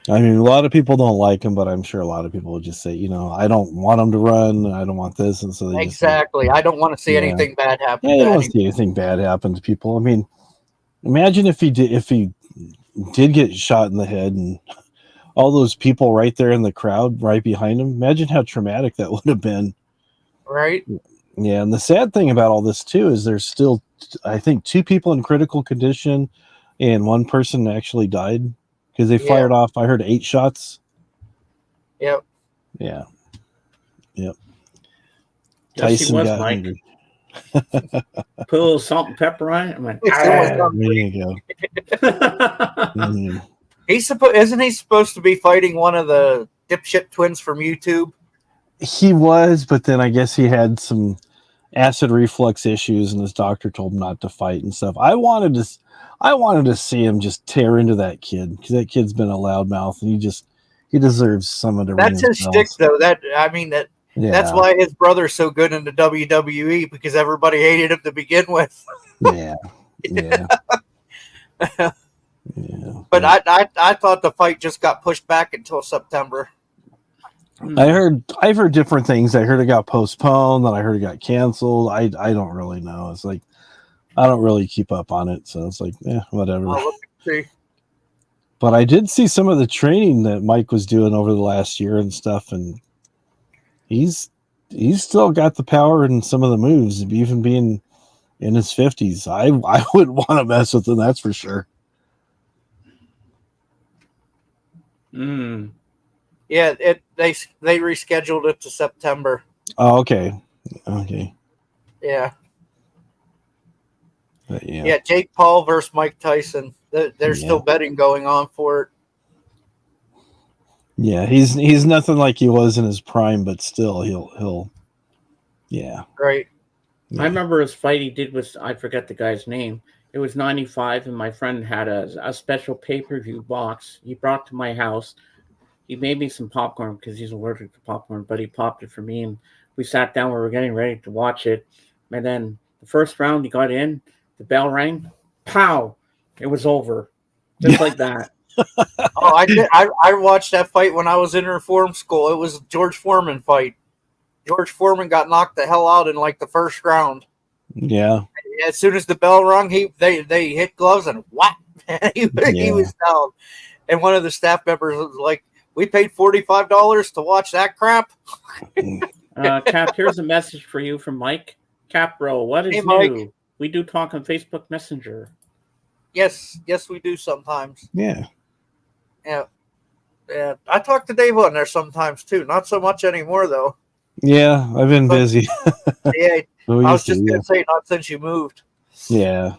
Speaker 2: I mean, a lot of people don't like him, but I'm sure a lot of people would just say, I don't want him to run. I don't want this. And so they
Speaker 4: Exactly. I don't want to see anything bad happen.
Speaker 2: Yeah, I don't want to see anything bad happen to people. I mean, imagine if he did get shot in the head and all those people right there in the crowd right behind him. Imagine how traumatic that would have been.
Speaker 4: Right?
Speaker 2: Yeah, and the sad thing about all this too is there's still, I think, 2 people in critical condition and 1 person actually died because they fired off, I heard 8 shots.
Speaker 4: Yep.
Speaker 2: Yeah. Yep.
Speaker 1: Yes,
Speaker 2: Tyson
Speaker 1: he was,
Speaker 2: got
Speaker 1: Mike.
Speaker 2: hungry.
Speaker 1: Put a little salt and pepper on it. I'm like,
Speaker 2: There you go.
Speaker 4: Isn't he supposed to be fighting one of the dipshit twins from YouTube?
Speaker 2: He was, but then I guess he had some acid reflux issues, and his doctor told him not to fight and stuff. I wanted to see him just tear into that kid because that kid's been a loudmouth, and he deserves someone to.
Speaker 4: That's his shtick, though. That's why his brother's so good in the WWE because everybody hated him to begin with.
Speaker 2: Yeah.
Speaker 4: But I thought the fight just got pushed back until September.
Speaker 2: I've heard different things. I heard it got postponed, then I heard it got canceled. I don't really know. It's like I don't really keep up on it, so it's like, whatever.
Speaker 4: I'll look and see.
Speaker 2: But I did see some of the training that Mike was doing over the last year and stuff, and he's still got the power in some of the moves, even being in his 50s. I wouldn't want to mess with him, that's for sure.
Speaker 4: Yeah, they rescheduled it to September.
Speaker 2: Oh, okay.
Speaker 4: Yeah.
Speaker 2: But
Speaker 4: yeah, Jake Paul versus Mike Tyson. There's still betting going on for it.
Speaker 2: Yeah, he's nothing like he was in his prime, but still he'll
Speaker 4: Right.
Speaker 1: I remember his fight he did with, I forget the guy's name. It was 95, and my friend had a special pay-per-view box he brought to my house. He made me some popcorn because he's allergic to popcorn, but he popped it for me, and we sat down. We were getting ready to watch it, and then the first round he got in, the bell rang, pow, it was over, just like that.
Speaker 4: Oh, I did. I watched that fight when I was in reform school. It was a George Foreman fight. George Foreman got knocked the hell out in like the first round.
Speaker 2: Yeah.
Speaker 4: As soon as the bell rung, they hit gloves and whap, he was down. And one of the staff members was like, "We paid $45 to watch that crap."
Speaker 1: Cap, here's a message for you from Mike. Cap Bro, what is new? We do talk on Facebook Messenger.
Speaker 4: Yes, we do sometimes.
Speaker 2: Yeah.
Speaker 4: I talk to Dave on there sometimes too. Not so much anymore though.
Speaker 2: Yeah, I've been busy.
Speaker 4: Yeah, I was just gonna say not since you moved.
Speaker 2: Yeah.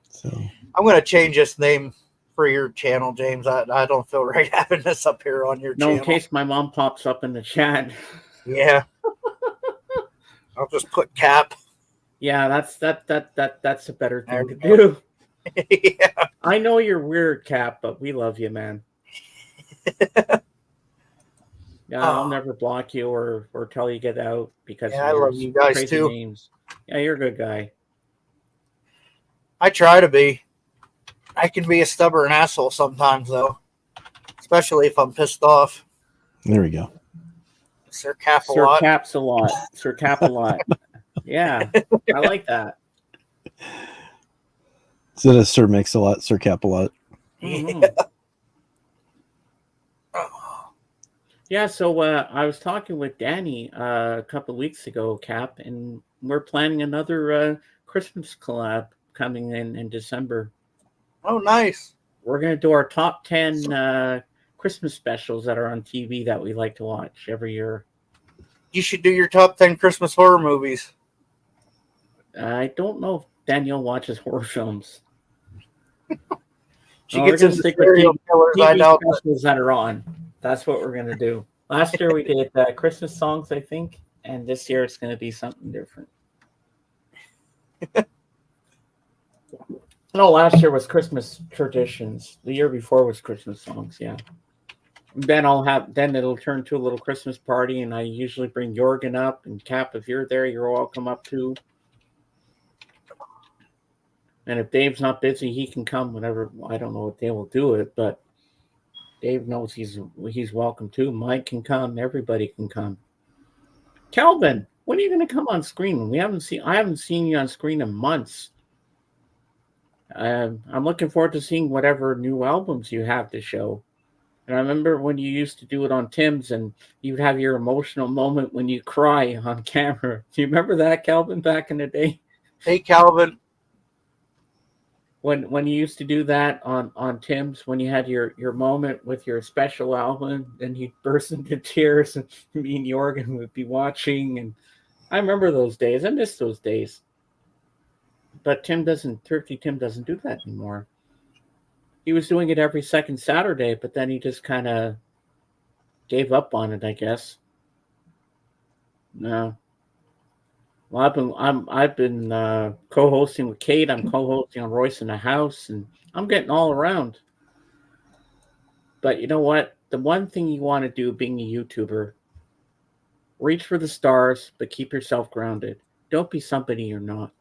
Speaker 4: So I'm gonna change this name for your channel, James. I don't feel right having this up here on your channel.
Speaker 1: In case my mom pops up in the chat.
Speaker 4: Yeah. I'll just put Cap.
Speaker 1: Yeah, that's a better thing to do.
Speaker 4: Yeah.
Speaker 1: I know you're weird, Cap, but we love you, man. Yeah, I'll never block you or tell you get out because
Speaker 4: I love you guys too.
Speaker 1: Names. Yeah, you're a good guy.
Speaker 4: I try to be. I can be a stubborn asshole sometimes though, especially if I'm pissed off.
Speaker 2: There we go.
Speaker 4: Sir Cap a
Speaker 1: Sir
Speaker 4: lot.
Speaker 1: Caps a lot. Sir Cap a lot. Yeah, I like that.
Speaker 2: Instead of Sir Mix a lot, Sir Cap a lot.
Speaker 1: Mhm. Yeah, so I was talking with Danny a couple of weeks ago, Cap, and we're planning another Christmas collab coming in December.
Speaker 4: Oh, nice.
Speaker 1: We're going to do our top 10 Christmas specials that are on TV that we like to watch every year.
Speaker 4: You should do your top 10 Christmas horror movies.
Speaker 1: I don't know if Danielle watches horror films.
Speaker 4: She
Speaker 1: No, we're
Speaker 4: gets
Speaker 1: going to
Speaker 4: into
Speaker 1: stick with
Speaker 4: serial killers. I
Speaker 1: TV
Speaker 4: know.
Speaker 1: specials that are on. That's what we're going to do. Last year we did Christmas songs, I think, and this year it's going to be something different. No, last year was Christmas traditions. The year before was Christmas songs. Yeah. Then it'll turn to a little Christmas party, and I usually bring Jorgen up and Cap. If you're there, you're welcome up too. And if Dave's not busy, he can come whenever. I don't know what day will do it, but Dave knows he's welcome too. Mike can come. Everybody can come. Calvin, when are you going to come on screen? I haven't seen you on screen in months. I'm looking forward to seeing whatever new albums you have to show. And I remember when you used to do it on Tim's, and you'd have your emotional moment when you cry on camera. Do you remember that, Calvin, back in the day?
Speaker 4: Hey, Calvin.
Speaker 1: When you used to do that on Tim's, when you had your moment with your special album, and you'd burst into tears, and me and Jorgen would be watching. And I remember those days. I miss those days. But Thrifty Tim doesn't do that anymore. He was doing it every second Saturday, but then he just kind of gave up on it, I guess. No. Well, I've been co-hosting with Kate. I'm co-hosting on Royce in the House, and I'm getting all around. But you know what? The one thing you want to do, being a YouTuber, reach for the stars, but keep yourself grounded. Don't be somebody you're not.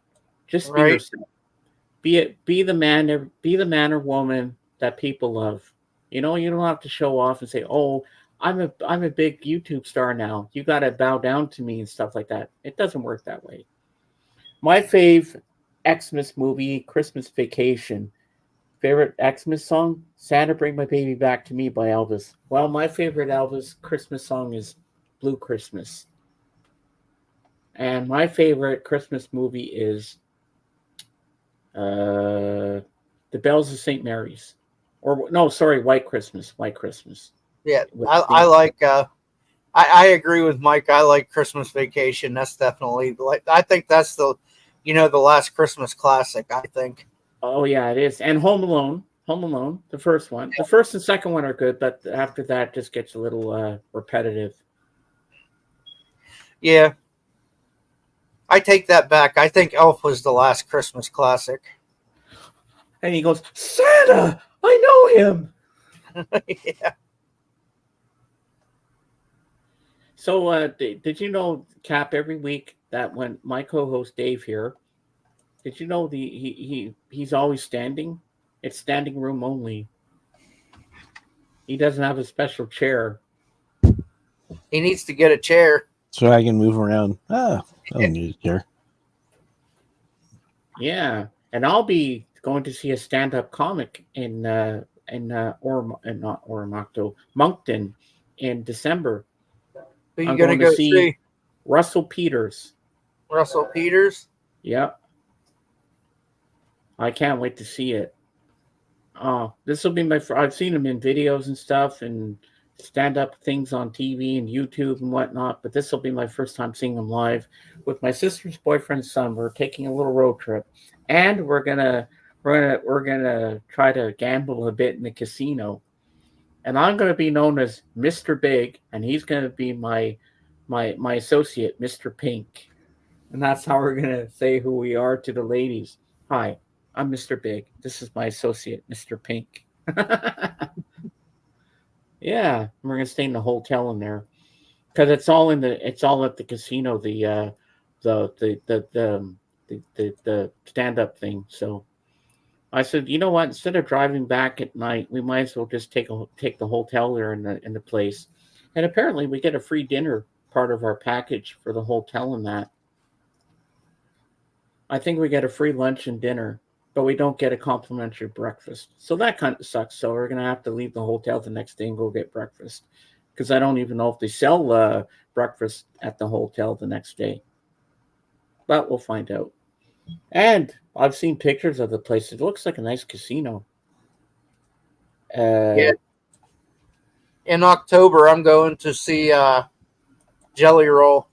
Speaker 1: Just be yourself. Be the man or woman that people love. You know, you don't have to show off and say, "Oh, I'm a big YouTube star now. You got to bow down to me," and stuff like that. It doesn't work that way. My fave Xmas movie, Christmas Vacation. Favorite Xmas song? Santa Bring My Baby Back to Me by Elvis. Well, my favorite Elvis Christmas song is Blue Christmas. And my favorite Christmas movie is The Bells of St. Mary's. White Christmas. White Christmas.
Speaker 4: Yeah, I like. I agree with Mike. I like Christmas Vacation. That's definitely like. I think that's the last Christmas classic. I think.
Speaker 1: Oh yeah, it is. And Home Alone. Home Alone, the first one. Yeah. The first and second one are good, but after that, just gets a little repetitive.
Speaker 4: Yeah. I take that back. I think Elf was the last Christmas classic.
Speaker 1: And he goes, Santa, I know him.
Speaker 4: Yeah.
Speaker 1: So did you know, Cap, every week that when my co-host Dave here, did you know he's always standing? It's standing room only. He doesn't have a special chair.
Speaker 4: He needs to get a chair.
Speaker 2: So I can move around. I don't need a chair.
Speaker 1: Yeah. And I'll be going to see a stand-up comic in Moncton in December.
Speaker 4: Who are you going to go see?
Speaker 1: Russell Peters.
Speaker 4: Russell Peters?
Speaker 1: Yep. I can't wait to see it. This will be I've seen him in videos and stuff and stand-up things on TV and YouTube and whatnot, but this will be my first time seeing him live with my sister's boyfriend's son. We're taking a little road trip, and we're gonna try to gamble a bit in the casino. And I'm gonna be known as Mr. Big, and he's gonna be my associate, Mr. Pink, and that's how we're gonna say who we are to the ladies. Hi, I'm Mr. Big. This is my associate, Mr. Pink. Yeah, we're gonna stay in the hotel in there because it's all at the casino. The stand-up thing. So I said, you know what? Instead of driving back at night, we might as well just take the hotel there in the place. And apparently, we get a free dinner part of our package for the hotel and that. I think we get a free lunch and dinner, but we don't get a complimentary breakfast. So that kind of sucks. So we're gonna have to leave the hotel the next day and go get breakfast, because I don't even know if they sell breakfast at the hotel the next day. But we'll find out. And I've seen pictures of the place. It looks like a nice casino.
Speaker 4: Yeah. In October, I'm going to see Jelly Roll.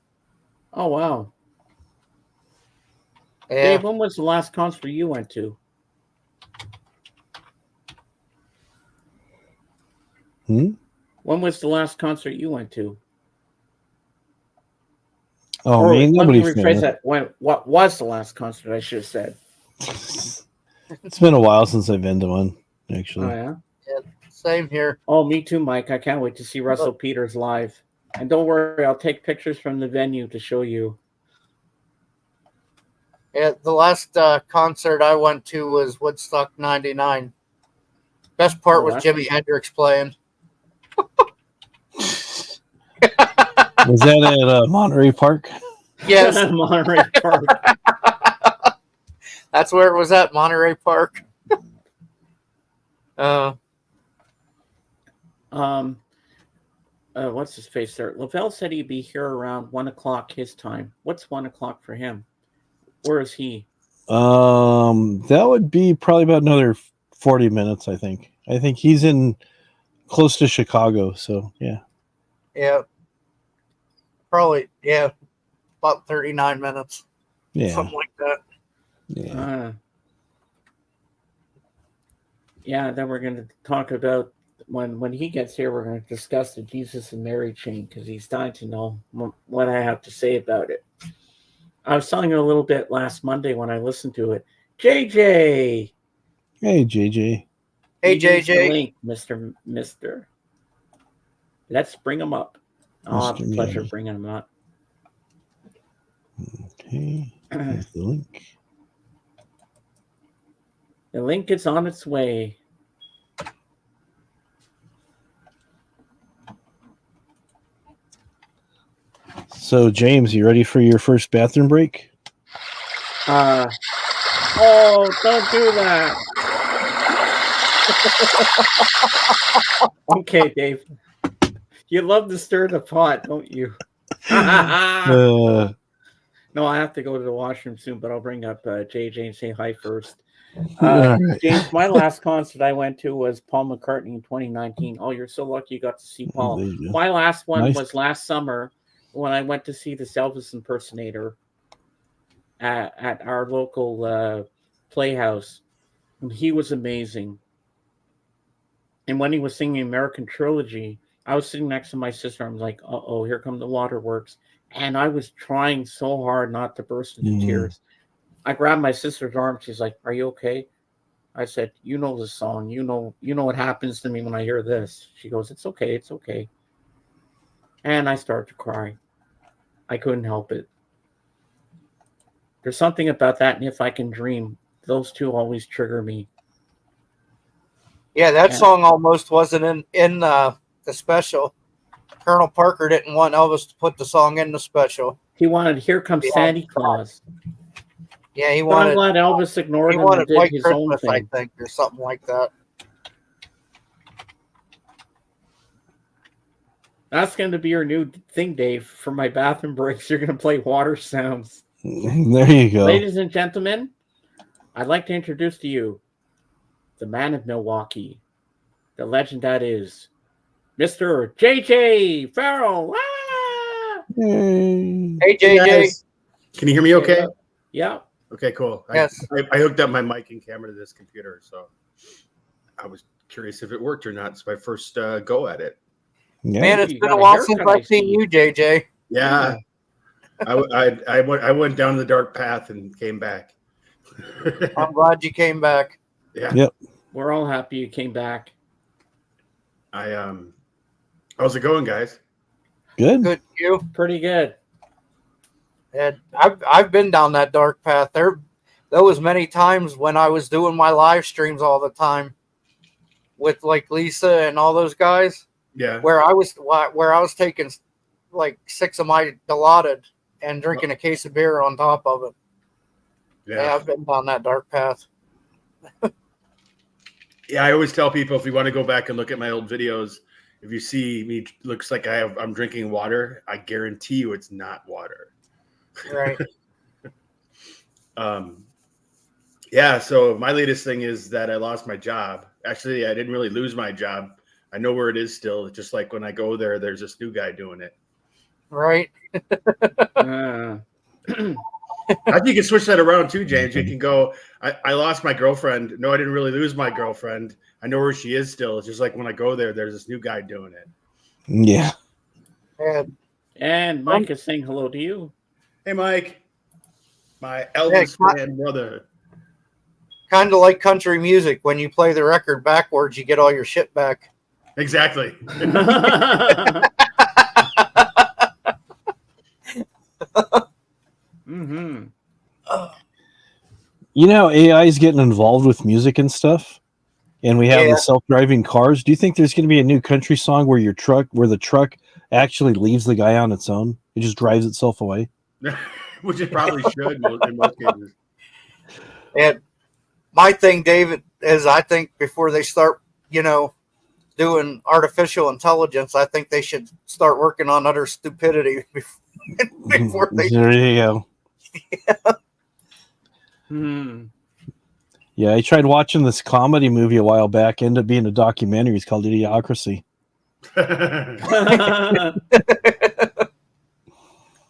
Speaker 1: Oh, wow.
Speaker 4: Yeah.
Speaker 1: Dave, when was the last concert you went to?
Speaker 2: Hmm?
Speaker 1: When was the last concert you went to?
Speaker 2: Oh,
Speaker 1: Or
Speaker 2: me?
Speaker 1: let me
Speaker 2: Nobody's
Speaker 1: rephrase that. What was the last concert, I should have said?
Speaker 2: It's been a while since I've been to one, actually.
Speaker 1: Oh, yeah?
Speaker 4: Same here.
Speaker 1: Oh, me too, Mike. I can't wait to see Russell Peters live. And don't worry, I'll take pictures from the venue to show you.
Speaker 4: Yeah, the last concert I went to was Woodstock '99. Best part was Jimi Hendrix playing.
Speaker 2: Was that at Monterey Park?
Speaker 4: Yes.
Speaker 1: Monterey Park.
Speaker 4: That's where it was at, Monterey Park.
Speaker 1: What's his face there? Lavelle said he'd be here around 1 o'clock his time. What's 1 o'clock for him? Where is he?
Speaker 2: That would be probably about another 40 minutes, I think. I think he's in close to Chicago, so yeah.
Speaker 4: Yeah. Probably, yeah. About 39 minutes.
Speaker 2: Yeah.
Speaker 4: Something like that.
Speaker 2: Yeah.
Speaker 1: Yeah, then we're going to talk about when he gets here, we're going to discuss the Jesus and Mary chain, because he's dying to know what I have to say about it. I was telling you a little bit last Monday when I listened to it. JJ!
Speaker 2: Hey, JJ.
Speaker 4: Hey,
Speaker 1: You used the
Speaker 4: JJ.
Speaker 1: link, Mr. Let's bring him up. I'll have the pleasure of bringing him up.
Speaker 2: Okay. Here's the link.
Speaker 1: The link is on its way.
Speaker 2: So, James, you ready for your first bathroom break?
Speaker 1: Oh, don't do that. Okay, Dave. You love to stir the pot, don't you? No, I have to go to the washroom soon, but I'll bring up JJ and say hi first.
Speaker 2: Right.
Speaker 1: James, my last concert I went to was Paul McCartney in 2019. Oh, you're so lucky you got to see Paul. My last one was last summer when I went to see the Elvis impersonator at our local playhouse. And he was amazing. And when he was singing American Trilogy, I was sitting next to my sister. I'm like, uh-oh, here come the waterworks. And I was trying so hard not to burst into tears. I grabbed my sister's arm. She's like, are you okay? I said, you know the song. You know what happens to me when I hear this. She goes, it's okay. It's okay. And I started to cry. I couldn't help it. There's something about that. And If I Can Dream, those two always trigger me.
Speaker 4: Yeah, that song almost wasn't in the special. Colonel Parker didn't want Elvis to put the song in the special.
Speaker 1: He wanted Here Comes Santa Claus.
Speaker 4: Yeah, he
Speaker 1: But
Speaker 4: wanted.
Speaker 1: I'm glad Elvis ignored him
Speaker 4: wanted
Speaker 1: and did
Speaker 4: White
Speaker 1: his
Speaker 4: Christmas,
Speaker 1: own thing.
Speaker 4: I think, or something like that.
Speaker 1: That's going to be your new thing, Dave. For my bathroom breaks, you're going to play water sounds.
Speaker 2: There you go.
Speaker 1: Ladies and gentlemen, I'd like to introduce to you the man of Milwaukee, the legend that is Mr. JJ Farrell. Ah!
Speaker 4: Hey, JJ.
Speaker 5: Hey, can you hear me okay?
Speaker 1: Yeah.
Speaker 5: Okay, cool.
Speaker 4: Yes.
Speaker 5: I hooked up my mic and camera to this computer, so I was curious if it worked or not. It's my first go at it.
Speaker 2: Yeah.
Speaker 4: Man, it's been a while since I've seen you, JJ.
Speaker 5: Yeah. I went down the dark path and came back.
Speaker 4: I'm glad you came back.
Speaker 5: Yeah.
Speaker 2: Yep.
Speaker 1: We're all happy you came back.
Speaker 5: How's it going, guys?
Speaker 2: Good.
Speaker 4: Good, you.
Speaker 1: Pretty good.
Speaker 4: And I've been down that dark path. There was many times when I was doing my live streams all the time with like Lisa and all those guys.
Speaker 5: Yeah.
Speaker 4: Where I was taking like 6 of my Dilaudid and drinking a case of beer on top of it. Yeah, I've been down that dark path.
Speaker 5: Yeah, I always tell people if you want to go back and look at my old videos, if you see me looks like I'm drinking water, I guarantee you it's not water.
Speaker 4: Right.
Speaker 5: Yeah, so my latest thing is that I lost my job. Actually, I didn't really lose my job. I know where it is still. It's just like when I go there, there's this new guy doing it.
Speaker 4: Right.
Speaker 5: I think you can switch that around too, James. You can go, I lost my girlfriend. No, I didn't really lose my girlfriend. I know where she is still. It's just like when I go there, there's this new guy doing it.
Speaker 2: Yeah.
Speaker 1: And Mike is saying hello to you.
Speaker 5: Hey, Mike. My Elvis fan brother.
Speaker 4: Kind of like country music. When you play the record backwards, you get all your shit back.
Speaker 5: Exactly.
Speaker 1: Mm-hmm.
Speaker 2: You know, AI is getting involved with music and stuff, and we have the self-driving cars. Do you think there's going to be a new country song where the truck actually leaves the guy on its own? It just drives itself away?
Speaker 5: Which it probably should in most cases.
Speaker 4: And my thing, David, is I think before they start, doing artificial intelligence, I think they should start working on utter stupidity before they.
Speaker 2: There you go. Yeah, I tried watching this comedy movie a while back. Ended up being a documentary. It's called Idiocracy.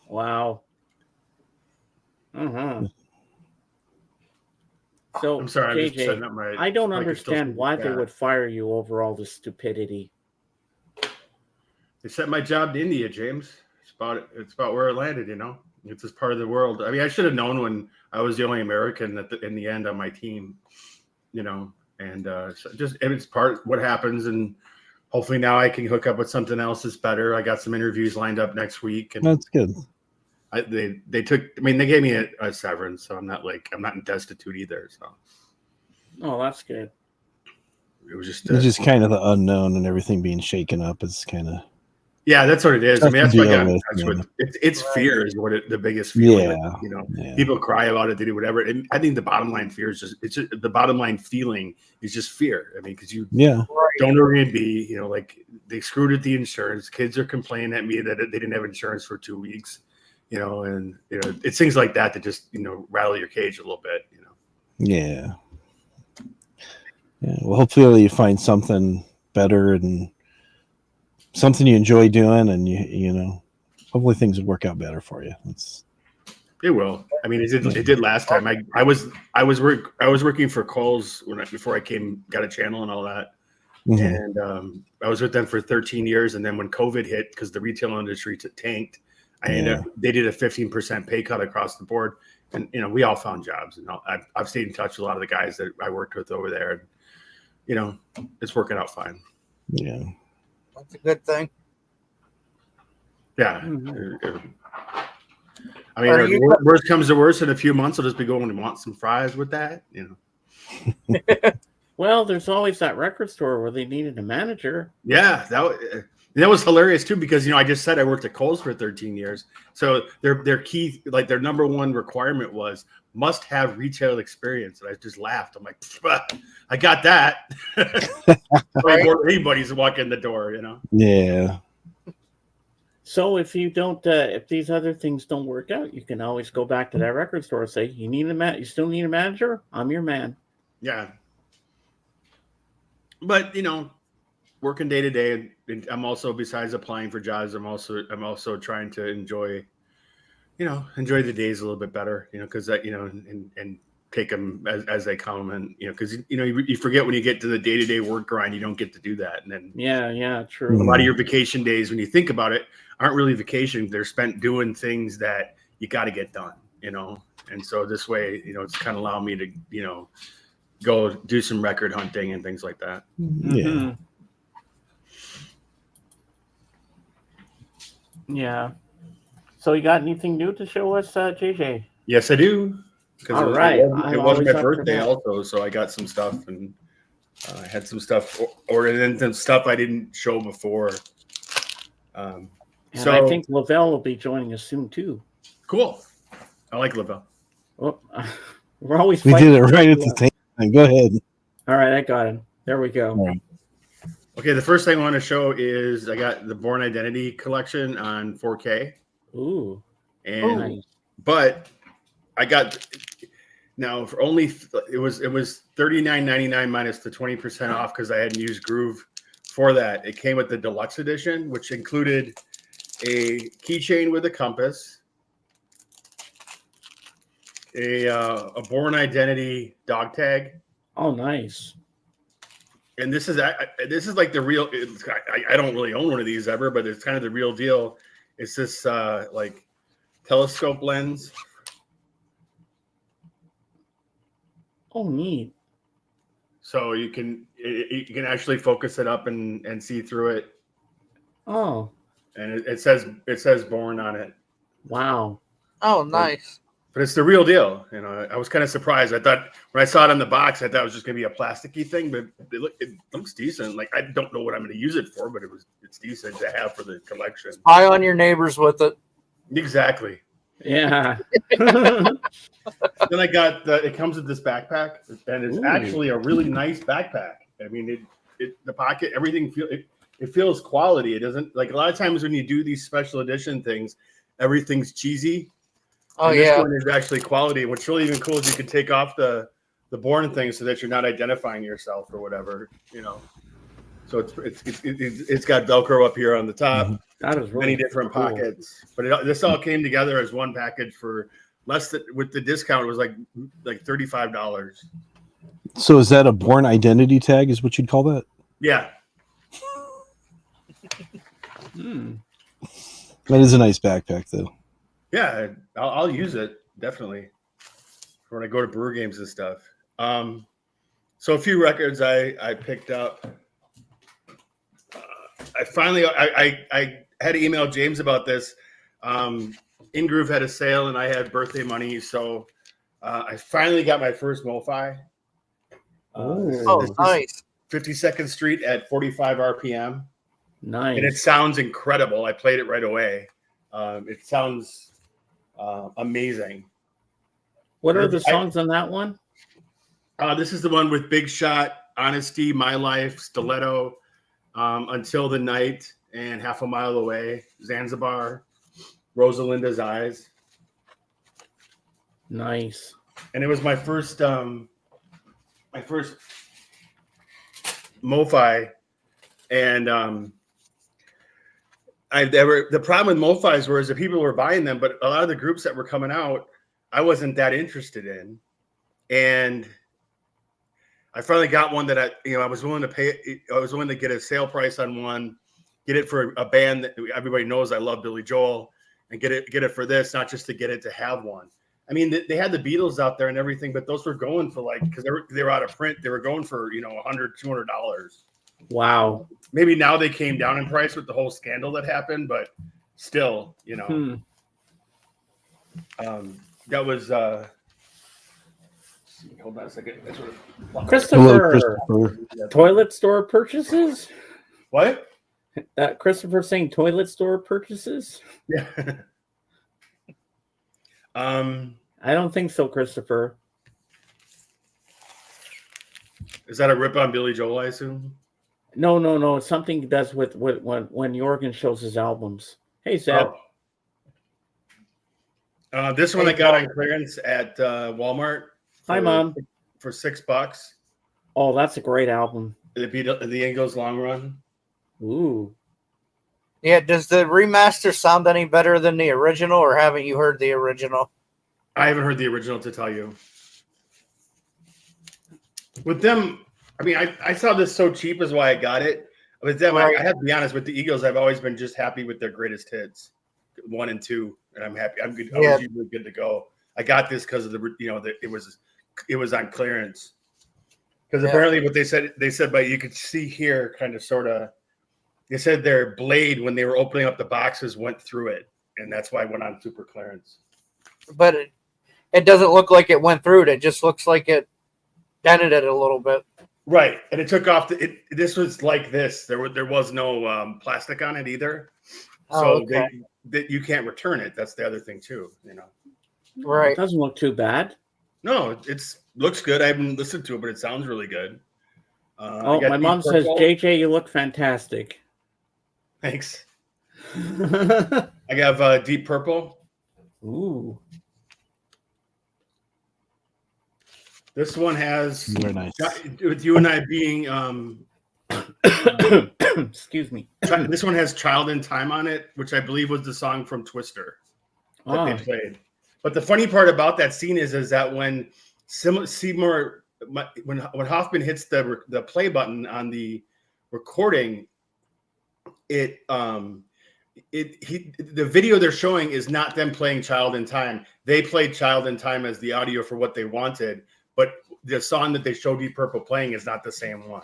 Speaker 1: Wow. So,
Speaker 5: I'm sorry, I'm just
Speaker 1: JJ,
Speaker 5: setting up my.
Speaker 1: I don't understand why they would fire you over all this stupidity.
Speaker 5: They sent my job to India, James. It's about where it landed, It's just part of the world. I mean, I should have known when I was the only American in the end on my team, and so it's part what happens. And hopefully now I can hook up with something else that's better. I got some interviews lined up next week. And
Speaker 2: that's good.
Speaker 5: They gave me a severance, so I'm not destitute either. So.
Speaker 1: Oh, that's good.
Speaker 5: It was just
Speaker 2: it's just kind of the unknown and everything being shaken up. It's kind of.
Speaker 5: Yeah, that's what it is. I mean, that's what I got in touch with. It's
Speaker 4: Right.
Speaker 5: fear is the biggest feeling.
Speaker 2: Yeah.
Speaker 5: People cry about it, they do whatever. And I think the bottom line fear is the bottom line feeling is just fear. I mean, because you don't know where you're gonna be. Like they screwed with the insurance. Kids are complaining at me that they didn't have insurance for 2 weeks. And it's things like that just rattle your cage a little bit.
Speaker 2: Yeah. Well, hopefully you find something better and something you enjoy doing, and hopefully things will work out better for you.
Speaker 5: It will. I mean, it did last time. I was working for Kohl's before I got a channel and all that, and I was with them for 13 years. And then when COVID hit, because the retail industry tanked, they did a 15% pay cut across the board, and we all found jobs. And I've stayed in touch with a lot of the guys that I worked with over there. And, it's working out fine.
Speaker 2: Yeah.
Speaker 4: That's a good thing.
Speaker 5: Yeah. I mean, worst comes to worst, in a few months, I'll just be going to want some fries with that,
Speaker 1: Well, there's always that record store where they needed a manager.
Speaker 5: Yeah, that was hilarious too, because I just said I worked at Kohl's for 13 years. So their key, like their number one requirement was must have retail experience. And I just laughed. I'm like, I got that. Anybody's walking in the door,
Speaker 2: Yeah.
Speaker 1: So if you don't, if these other things don't work out, you can always go back to that record store and say, you still need a manager? I'm your man.
Speaker 5: Yeah. But, working day to day, and I'm also, besides applying for jobs, I'm also trying to enjoy the days a little bit better, because and take them as they come, and because you forget when you get to the day-to-day work grind, you don't get to do that, and then
Speaker 1: yeah, true.
Speaker 5: a lot of your vacation days, when you think about it, aren't really vacations. They're spent doing things that you got to get done, and so this way, it's kind of allowed me to go do some record hunting and things like that.
Speaker 2: Yeah.
Speaker 1: Yeah. So you got anything new to show us, JJ?
Speaker 5: Yes, I do.
Speaker 1: All right.
Speaker 5: It was my birthday also, so I got some stuff, and I had some stuff ordered, and some stuff I didn't show before.
Speaker 1: And
Speaker 5: So
Speaker 1: I think Lavelle will be joining us soon too.
Speaker 5: cool. I like Lavelle.
Speaker 1: Oh, we're always
Speaker 2: We
Speaker 1: fighting.
Speaker 2: did it right at the same time. Go ahead.
Speaker 1: All right, I got him. There we go.
Speaker 2: All right.
Speaker 5: Okay, the first thing I want to show is I got the Born Identity collection on 4K,
Speaker 1: Ooh,
Speaker 5: and
Speaker 1: nice.
Speaker 5: but I got now for only it was $39.99 minus the 20% off because I hadn't used Groove for that. It came with the deluxe edition, which included a keychain with a compass, a Born Identity dog tag.
Speaker 1: Oh, nice.
Speaker 5: And this is like the real. I don't really own one of these ever, but it's kind of the real deal. It's this like telescope lens.
Speaker 1: Oh, neat.
Speaker 5: So you can actually focus it up and see through it.
Speaker 1: Oh,
Speaker 5: And it says Born on it.
Speaker 1: wow.
Speaker 4: Oh, nice.
Speaker 5: But it's the real deal. You know, I was kind of surprised. I thought when I saw it on the box, I thought it was just going to be a plasticky thing, but it looks decent. Like I don't know what I'm going to use it for, but it's decent to have for the collection.
Speaker 4: Eye on your neighbors with it.
Speaker 5: Exactly.
Speaker 1: Yeah.
Speaker 5: Then I got it comes with this backpack, and it's
Speaker 1: Ooh.
Speaker 5: actually a really nice backpack. I mean, the pocket, everything it feels quality. It doesn't like a lot of times when you do these special edition things, everything's cheesy.
Speaker 4: Oh,
Speaker 5: and this
Speaker 4: yeah.
Speaker 5: one is actually quality. What's really even cool is you can take off the Born thing so that you're not identifying yourself or whatever, you know. So it's got Velcro up here on the top,
Speaker 1: That is really
Speaker 5: many different
Speaker 1: cool.
Speaker 5: pockets. But this all came together as one package for less than with the discount. It was like $35.
Speaker 2: So is that a Born Identity tag? Is what you'd call that?
Speaker 5: Yeah,
Speaker 1: Hmm.
Speaker 2: That is a nice backpack, though.
Speaker 5: yeah. I'll use it definitely when I go to brewer games and stuff. So a few records I picked up. I finally I had to email James about this. InGroove had a sale and I had birthday money, so I finally got my first MoFi.
Speaker 4: Oh,
Speaker 5: This is
Speaker 4: nice.
Speaker 5: 52nd Street at 45 RPM,
Speaker 1: Nice.
Speaker 5: and it sounds incredible. I played it right away. It sounds amazing.
Speaker 1: What are the songs on that one?
Speaker 5: This is the one with Big Shot, Honesty, My Life, Stiletto, Until the Night, and Half a Mile Away, Zanzibar, Rosalinda's Eyes.
Speaker 1: Nice.
Speaker 5: And it was my first MoFi, and the problem with MoFis was that people were buying them, but a lot of the groups that were coming out, I wasn't that interested in, and I finally got one that I was willing to pay. I was willing to get a sale price on one, get it for a band that everybody knows I love, Billy Joel, and get it for this, not just to get it to have one. I mean, they had the Beatles out there and everything, but those were going for because they were out of print. They were going for $100, $200.
Speaker 1: Wow.
Speaker 5: Maybe now they came down in price with the whole scandal that happened, but still, that was. Hold on a second.
Speaker 1: Christopher. Toilet store purchases?
Speaker 5: What?
Speaker 1: Christopher saying toilet store purchases?
Speaker 5: Yeah.
Speaker 1: I don't think so, Christopher.
Speaker 5: Is that a rip on Billy Joel, I assume?
Speaker 1: No. It's something he does with when Jorgen shows his albums. Hey, Seth.
Speaker 5: Oh. This one I got on clearance at Walmart.
Speaker 1: Hi, Mom.
Speaker 5: For $6.
Speaker 1: Oh, that's a great album.
Speaker 5: The Eagles Long Run.
Speaker 1: Ooh.
Speaker 4: Yeah, does the remaster sound any better than the original, or haven't you heard the original?
Speaker 5: I haven't heard the original, to tell you. With them, I mean, I saw this so cheap is why I got it. With them,
Speaker 4: Right.
Speaker 5: I have to be honest, with the Eagles, I've always been just happy with their greatest hits, 1 and 2, and I'm happy. I'm good. I was usually good to go. I got this because of it was on clearance. Because apparently what they said, but you could see here kind of sort of, they said their blade when they were opening up the boxes went through it. And that's why it went on super clearance.
Speaker 4: But it doesn't look like it went through it. It just looks like it dented it a little bit.
Speaker 5: Right. And it took off. This was like this. There was no plastic on it either.
Speaker 4: Oh,
Speaker 5: So
Speaker 4: okay.
Speaker 5: that you can't return it. That's the other thing too.
Speaker 1: It
Speaker 4: Right.
Speaker 1: doesn't look too bad.
Speaker 5: No, it's looks good. I haven't listened to it, but it sounds really good. I
Speaker 1: Oh,
Speaker 5: got
Speaker 1: my
Speaker 5: Deep
Speaker 1: mom says,
Speaker 5: Purple.
Speaker 1: JJ, you look fantastic.
Speaker 5: Thanks. I have Deep Purple.
Speaker 1: Ooh.
Speaker 5: This one has
Speaker 2: Very nice.
Speaker 5: with you and I being
Speaker 1: Excuse me.
Speaker 5: this one has Child in Time on it, which I believe was the song from Twister that they played. But the funny part about that scene is that when Seymour, when Hoffman hits the play button on the recording, the video they're showing is not them playing Child in Time. They played Child in Time as the audio for what they wanted, but the song that they showed Deep Purple playing is not the same one.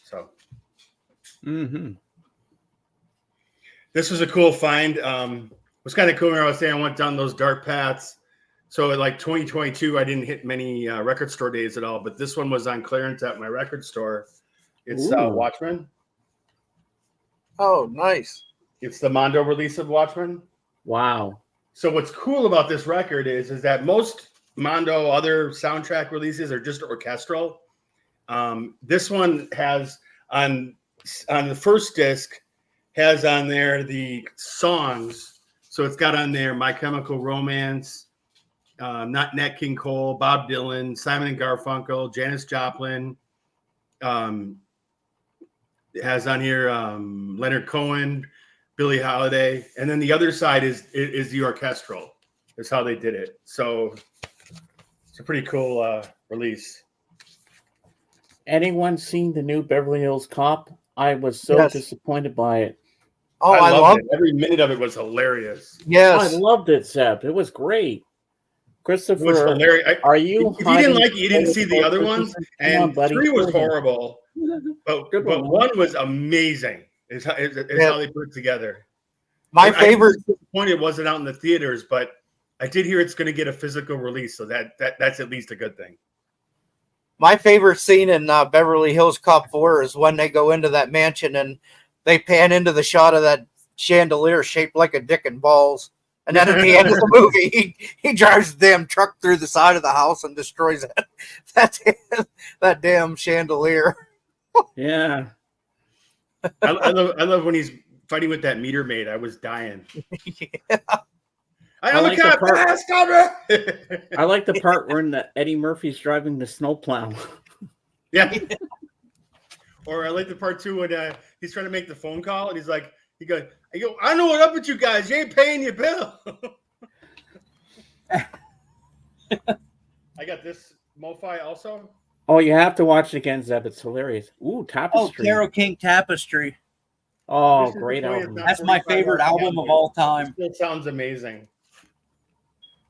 Speaker 5: So this was a cool find. It was kind of cool when I was saying I went down those dark paths. So like 2022, I didn't hit many record store days at all, but this one was on clearance at my record store. It's Watchmen.
Speaker 4: Oh, nice.
Speaker 5: It's the Mondo release of Watchmen.
Speaker 1: Wow.
Speaker 5: So what's cool about this record is that most Mondo other soundtrack releases are just orchestral. This one has on the first disc has on there the songs. So it's got on there My Chemical Romance, Not Nat King Cole, Bob Dylan, Simon and Garfunkel, Janis Joplin. It has on here Leonard Cohen, Billie Holiday, and then the other side is the orchestral. That's how they did it. So it's a pretty cool release.
Speaker 1: Anyone seen the new Beverly Hills Cop? I was so disappointed by it.
Speaker 4: Oh, I loved
Speaker 5: it. Every minute of it was hilarious.
Speaker 4: Yes.
Speaker 1: I loved it, Zeb. It was great. Christopher,
Speaker 5: it was hilarious.
Speaker 1: Are you?
Speaker 5: If you didn't like it, you didn't see the other ones. And 3 was horrible, but 1 was amazing. Is how they put it together.
Speaker 4: My favorite.
Speaker 5: I'm disappointed it wasn't out in the theaters, but I did hear it's going to get a physical release, so that's at least a good thing.
Speaker 4: My favorite scene in Beverly Hills Cop 4 is when they go into that mansion and they pan into the shot of that chandelier shaped like a dick and balls. And then at the end of the movie, he drives the damn truck through the side of the house and destroys that damn chandelier.
Speaker 1: Yeah.
Speaker 5: I love when he's fighting with that meter maid. I was dying.
Speaker 4: Yeah.
Speaker 5: I like a cop.
Speaker 1: I like the part where Eddie Murphy's driving the snowplow.
Speaker 5: Yeah. Or I like the part too when he's trying to make the phone call and he goes, I know what up with you guys. You ain't paying your bill. I got this MoFi also.
Speaker 1: Oh, you have to watch it again, Zeb. It's hilarious. Ooh, Tapestry.
Speaker 3: Oh, Carole King Tapestry.
Speaker 1: Oh, great album.
Speaker 3: That's my favorite album of all time.
Speaker 5: It sounds amazing.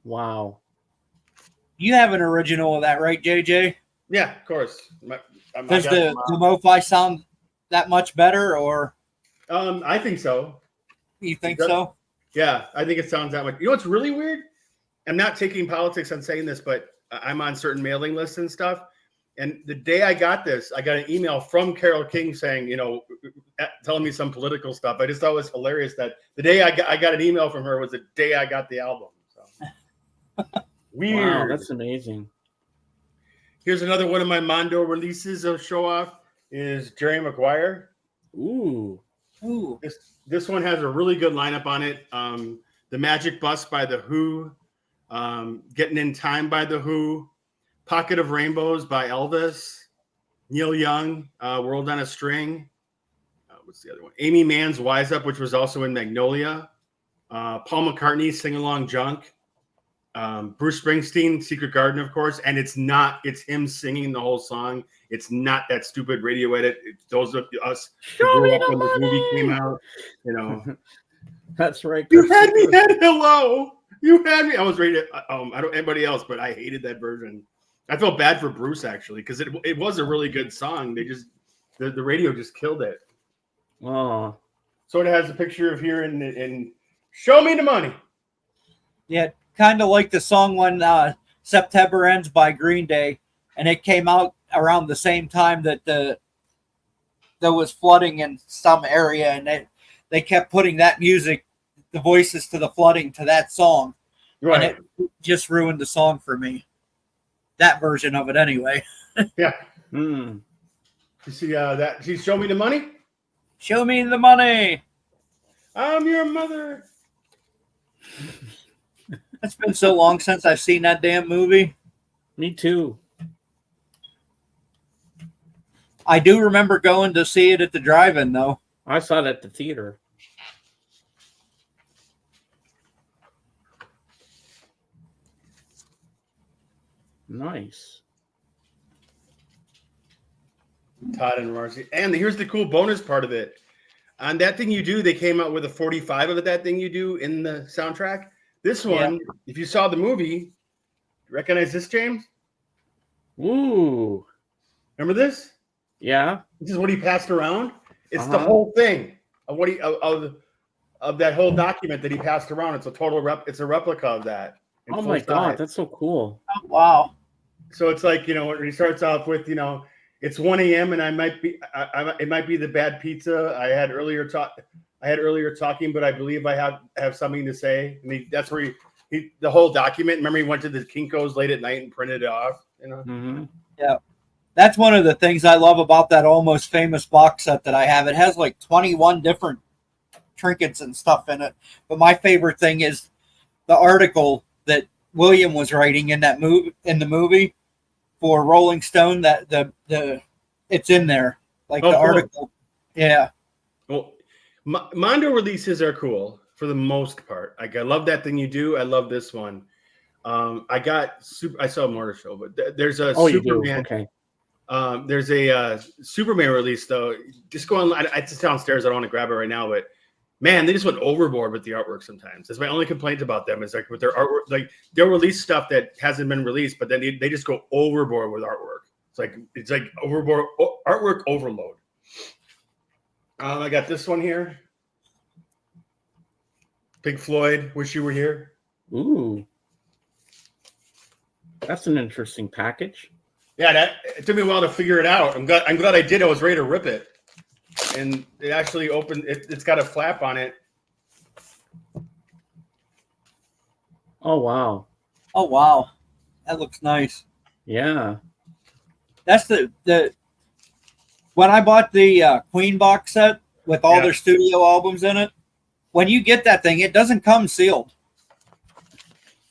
Speaker 1: Wow.
Speaker 3: You have an original of that, right, JJ?
Speaker 5: Yeah, of course.
Speaker 3: Does the MoFi sound that much better, or?
Speaker 5: I think so.
Speaker 3: You think so?
Speaker 5: Yeah, I think it sounds that much. You know what's really weird? I'm not taking politics on saying this, but I'm on certain mailing lists and stuff. And the day I got this, I got an email from Carole King saying, telling me some political stuff. I just thought it was hilarious that the day I got an email from her was the day I got the album. So. Weird.
Speaker 1: Wow, that's amazing.
Speaker 5: Here's another one of my Mondo releases of show off is Jerry Maguire.
Speaker 1: Ooh.
Speaker 5: This one has a really good lineup on it. The Magic Bus by The Who, Getting in Time by The Who, Pocket of Rainbows by Elvis, Neil Young, World on a String. What's the other one? Amy Mann's Wise Up, which was also in Magnolia. Paul McCartney, Sing Along Junk. Bruce Springsteen, Secret Garden, of course. And it's him singing the whole song. It's not that stupid radio edit. It's those of us who grew up when the movie came out.
Speaker 1: That's right.
Speaker 5: You had me at hello. You had me. I was ready to, I don't anybody else, but I hated that version. I felt bad for Bruce actually, because it was a really good song. They just the radio just killed it.
Speaker 1: Oh.
Speaker 5: So it has a picture of here in Show Me the Money.
Speaker 3: Yeah, kind of like the song when September Ends by Green Day, and it came out around the same time that there was flooding in some area, and
Speaker 4: they kept putting that music, the voices to the flooding to that song.
Speaker 5: Right.
Speaker 4: And it just ruined the song for me. That version of it anyway.
Speaker 5: Yeah.
Speaker 1: Hmm.
Speaker 5: You see that? She Show Me the Money?
Speaker 4: Show me the money.
Speaker 5: I'm your mother.
Speaker 4: It's been so long since I've seen that damn movie.
Speaker 1: Me too.
Speaker 4: I do remember going to see it at the drive-in, though.
Speaker 1: I saw it at the theater. Nice.
Speaker 5: Todd and Marcy. And here's the cool bonus part of it. On That Thing You Do, they came out with a 45 of That Thing You Do in the soundtrack. This one, if you saw the movie, recognize this, James?
Speaker 1: Ooh.
Speaker 5: Remember this?
Speaker 1: Yeah.
Speaker 5: This is what he passed around. It's the whole thing of what of that whole document that he passed around. It's a total it's a replica of that.
Speaker 1: Oh my God, that's so cool.
Speaker 4: Oh, wow.
Speaker 5: So it's like, when he starts off with, it's 1 a.m. and I might be, it might be the bad pizza I had earlier talking, but I believe I have something to say. And that's where he the whole document. Remember, he went to the Kinko's late at night and printed it off.
Speaker 1: Mm-hmm.
Speaker 4: Yeah. That's one of the things I love about that Almost Famous box set that I have. It has like 21 different trinkets and stuff in it. But my favorite thing is the article that William was writing in the movie for Rolling Stone. That the it's in there, like the article. Yeah.
Speaker 5: Well, Mondo releases are cool for the most part. Like, I love That Thing You Do. I love this one. I saw Mortar Show, but there's a Superman.
Speaker 1: Okay.
Speaker 5: There's a Superman release though. Just go online. It's downstairs. I don't want to grab it right now, but man, they just went overboard with the artwork sometimes. That's my only complaint about them, is like with their artwork, like they'll release stuff that hasn't been released, but then they just go overboard with artwork. It's like overboard artwork overload. I got this one here. Pink Floyd, Wish You Were Here.
Speaker 1: Ooh. That's an interesting package.
Speaker 5: Yeah, it took me a while to figure it out. I'm glad I did. I was ready to rip it. And it actually opened. It's got a flap on it.
Speaker 1: Oh, wow.
Speaker 4: Oh, wow. That looks nice.
Speaker 1: Yeah.
Speaker 4: That's the when I bought the Queen box set with all their studio albums in it, when you get that thing, it doesn't come sealed.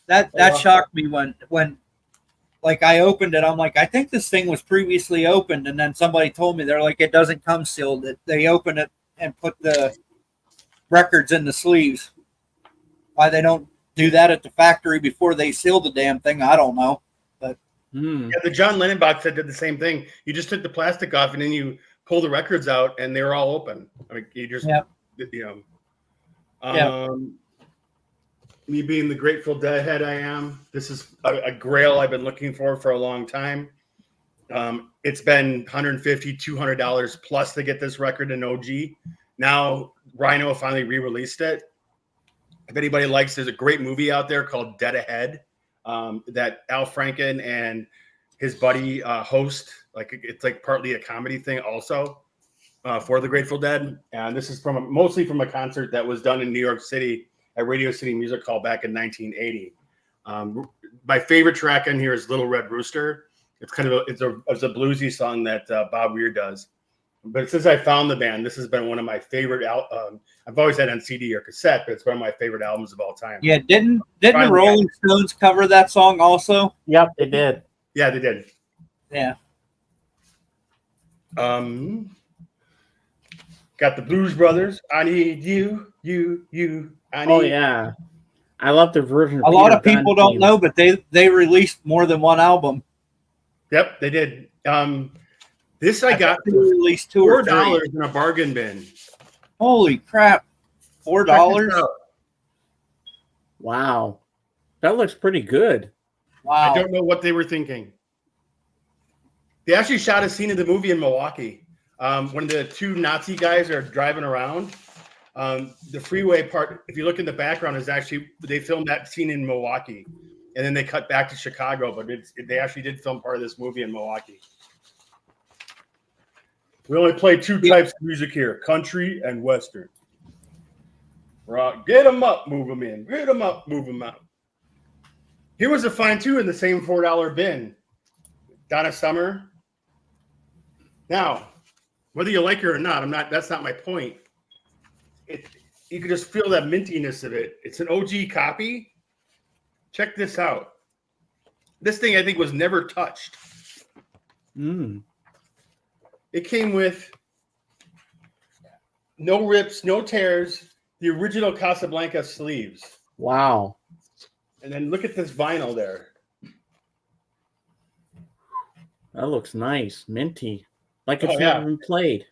Speaker 4: That shocked me when like I opened it. I'm like, I think this thing was previously opened, and then somebody told me, they're like, it doesn't come sealed. They open it and put the records in the sleeves. Why they don't do that at the factory before they seal the damn thing, I don't know. But
Speaker 5: yeah, the John Lennon box set did the same thing. You just took the plastic off and then you pull the records out, and they were all open. I mean, you just me being the Grateful Dead I am, this is a grail I've been looking for a long time. It's been $150, $200 plus to get this record in OG. Now Rhino finally re-released it. If anybody likes, there's a great movie out there called Dead Ahead that Al Franken and his buddy host. Like, it's like partly a comedy thing also for the Grateful Dead. And this is mostly from a concert that was done in New York City at Radio City Music Hall back in 1980. My favorite track in here is Little Red Rooster. It's kind of it's a bluesy song that Bob Weir does. But since I found the band, this has been one of my favorite. I've always had on CD or cassette, but it's one of my favorite albums of all time.
Speaker 4: yeah, didn't the Rolling Stones cover that song also?
Speaker 1: Yep, they did.
Speaker 5: Yeah, they did.
Speaker 4: Yeah.
Speaker 5: Got the Blues Brothers. I need you. I need
Speaker 1: yeah. I love the version.
Speaker 4: A lot of people don't know, but they released more than one album.
Speaker 5: Yep, they did. This I got for
Speaker 4: released $4
Speaker 5: in a bargain bin.
Speaker 4: Holy crap. $4?
Speaker 1: Wow. That looks pretty good.
Speaker 4: Wow.
Speaker 5: I don't know what they were thinking. They actually shot a scene of the movie in Milwaukee. When the two Nazi guys are driving around, the freeway part, if you look in the background, is actually, they filmed that scene in Milwaukee. And then they cut back to Chicago, but they actually did film part of this movie in Milwaukee. We only play two types of music here, country and Western. Rock, get them up, move them in. Get them up, move them out. Here was a find too in the same $4 bin. Donna Summer. Now, whether you like her or not, that's not my point. You can just feel that mintiness of it. It's an OG copy. Check this out. This thing I think was never touched. It came with no rips, no tears, the original Casablanca sleeves.
Speaker 1: Wow.
Speaker 5: And then look at this vinyl there.
Speaker 1: That looks nice. Minty. Like it's never been played.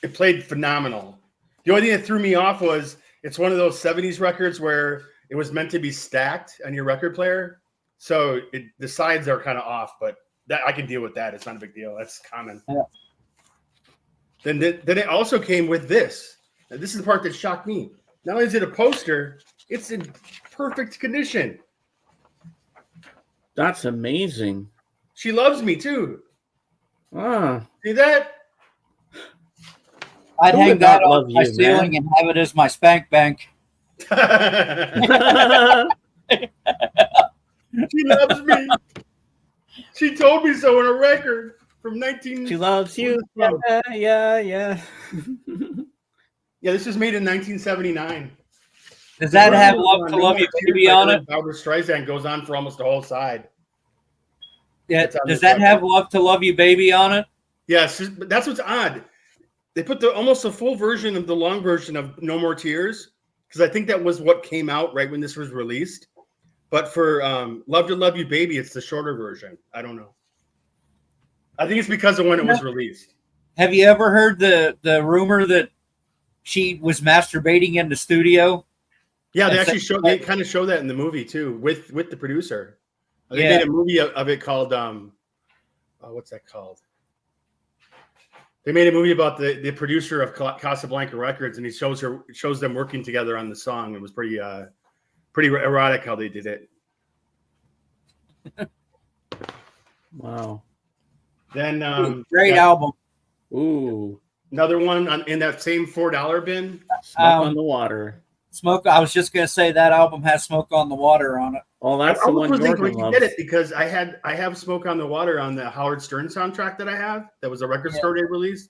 Speaker 5: It played phenomenal. The only thing that threw me off was it's one of those 70s records where it was meant to be stacked on your record player. So the sides are kind of off, but that I can deal with that. It's not a big deal. That's common.
Speaker 4: Yeah.
Speaker 5: Then it also came with this. Now, this is the part that shocked me. Not only is it a poster, it's in perfect condition.
Speaker 1: That's amazing.
Speaker 5: She loves me too.
Speaker 1: Ah.
Speaker 5: See that?
Speaker 4: I'd
Speaker 1: Who
Speaker 4: hang
Speaker 1: would
Speaker 4: that
Speaker 1: not
Speaker 4: on
Speaker 1: love
Speaker 4: my
Speaker 1: you,
Speaker 4: ceiling
Speaker 1: man?
Speaker 4: and have it as my spank bank.
Speaker 5: She loves me. She told me so in a record from 19.
Speaker 1: She loves you. Yeah. Yeah,
Speaker 5: this was made in 1979.
Speaker 4: Does that have Love to Love You Baby on it?
Speaker 5: Barbara Streisand goes on for almost the whole side.
Speaker 4: Yeah.
Speaker 5: It's on
Speaker 4: Does
Speaker 5: the
Speaker 4: that
Speaker 5: cover.
Speaker 4: have Love to Love You Baby on it?
Speaker 5: Yes, but that's what's odd. They put almost a full version of the long version of No More Tears, because I think that was what came out right when this was released. But for Love to Love You Baby, it's the shorter version. I don't know. I think it's because of when it was released.
Speaker 4: Have you ever heard the rumor that she was masturbating in the studio?
Speaker 5: Yeah, they kind of show that in the movie too, with the producer. They made a movie of it called what's that called? They made a movie about the producer of Casablanca Records, and he shows them working together on the song. It was pretty erotic how they did it.
Speaker 1: Wow.
Speaker 5: Then
Speaker 4: Great album.
Speaker 1: Ooh.
Speaker 5: another one in that same $4 bin.
Speaker 1: Smoke on the Water.
Speaker 4: Smoke. I was just gonna say that album has Smoke on the Water on it.
Speaker 1: Oh, that's
Speaker 5: I
Speaker 1: the one
Speaker 5: was thinking we
Speaker 1: Jordan
Speaker 5: could
Speaker 1: loves.
Speaker 5: get it because I have Smoke on the Water on the Howard Stern soundtrack that I have. That was a record store day release.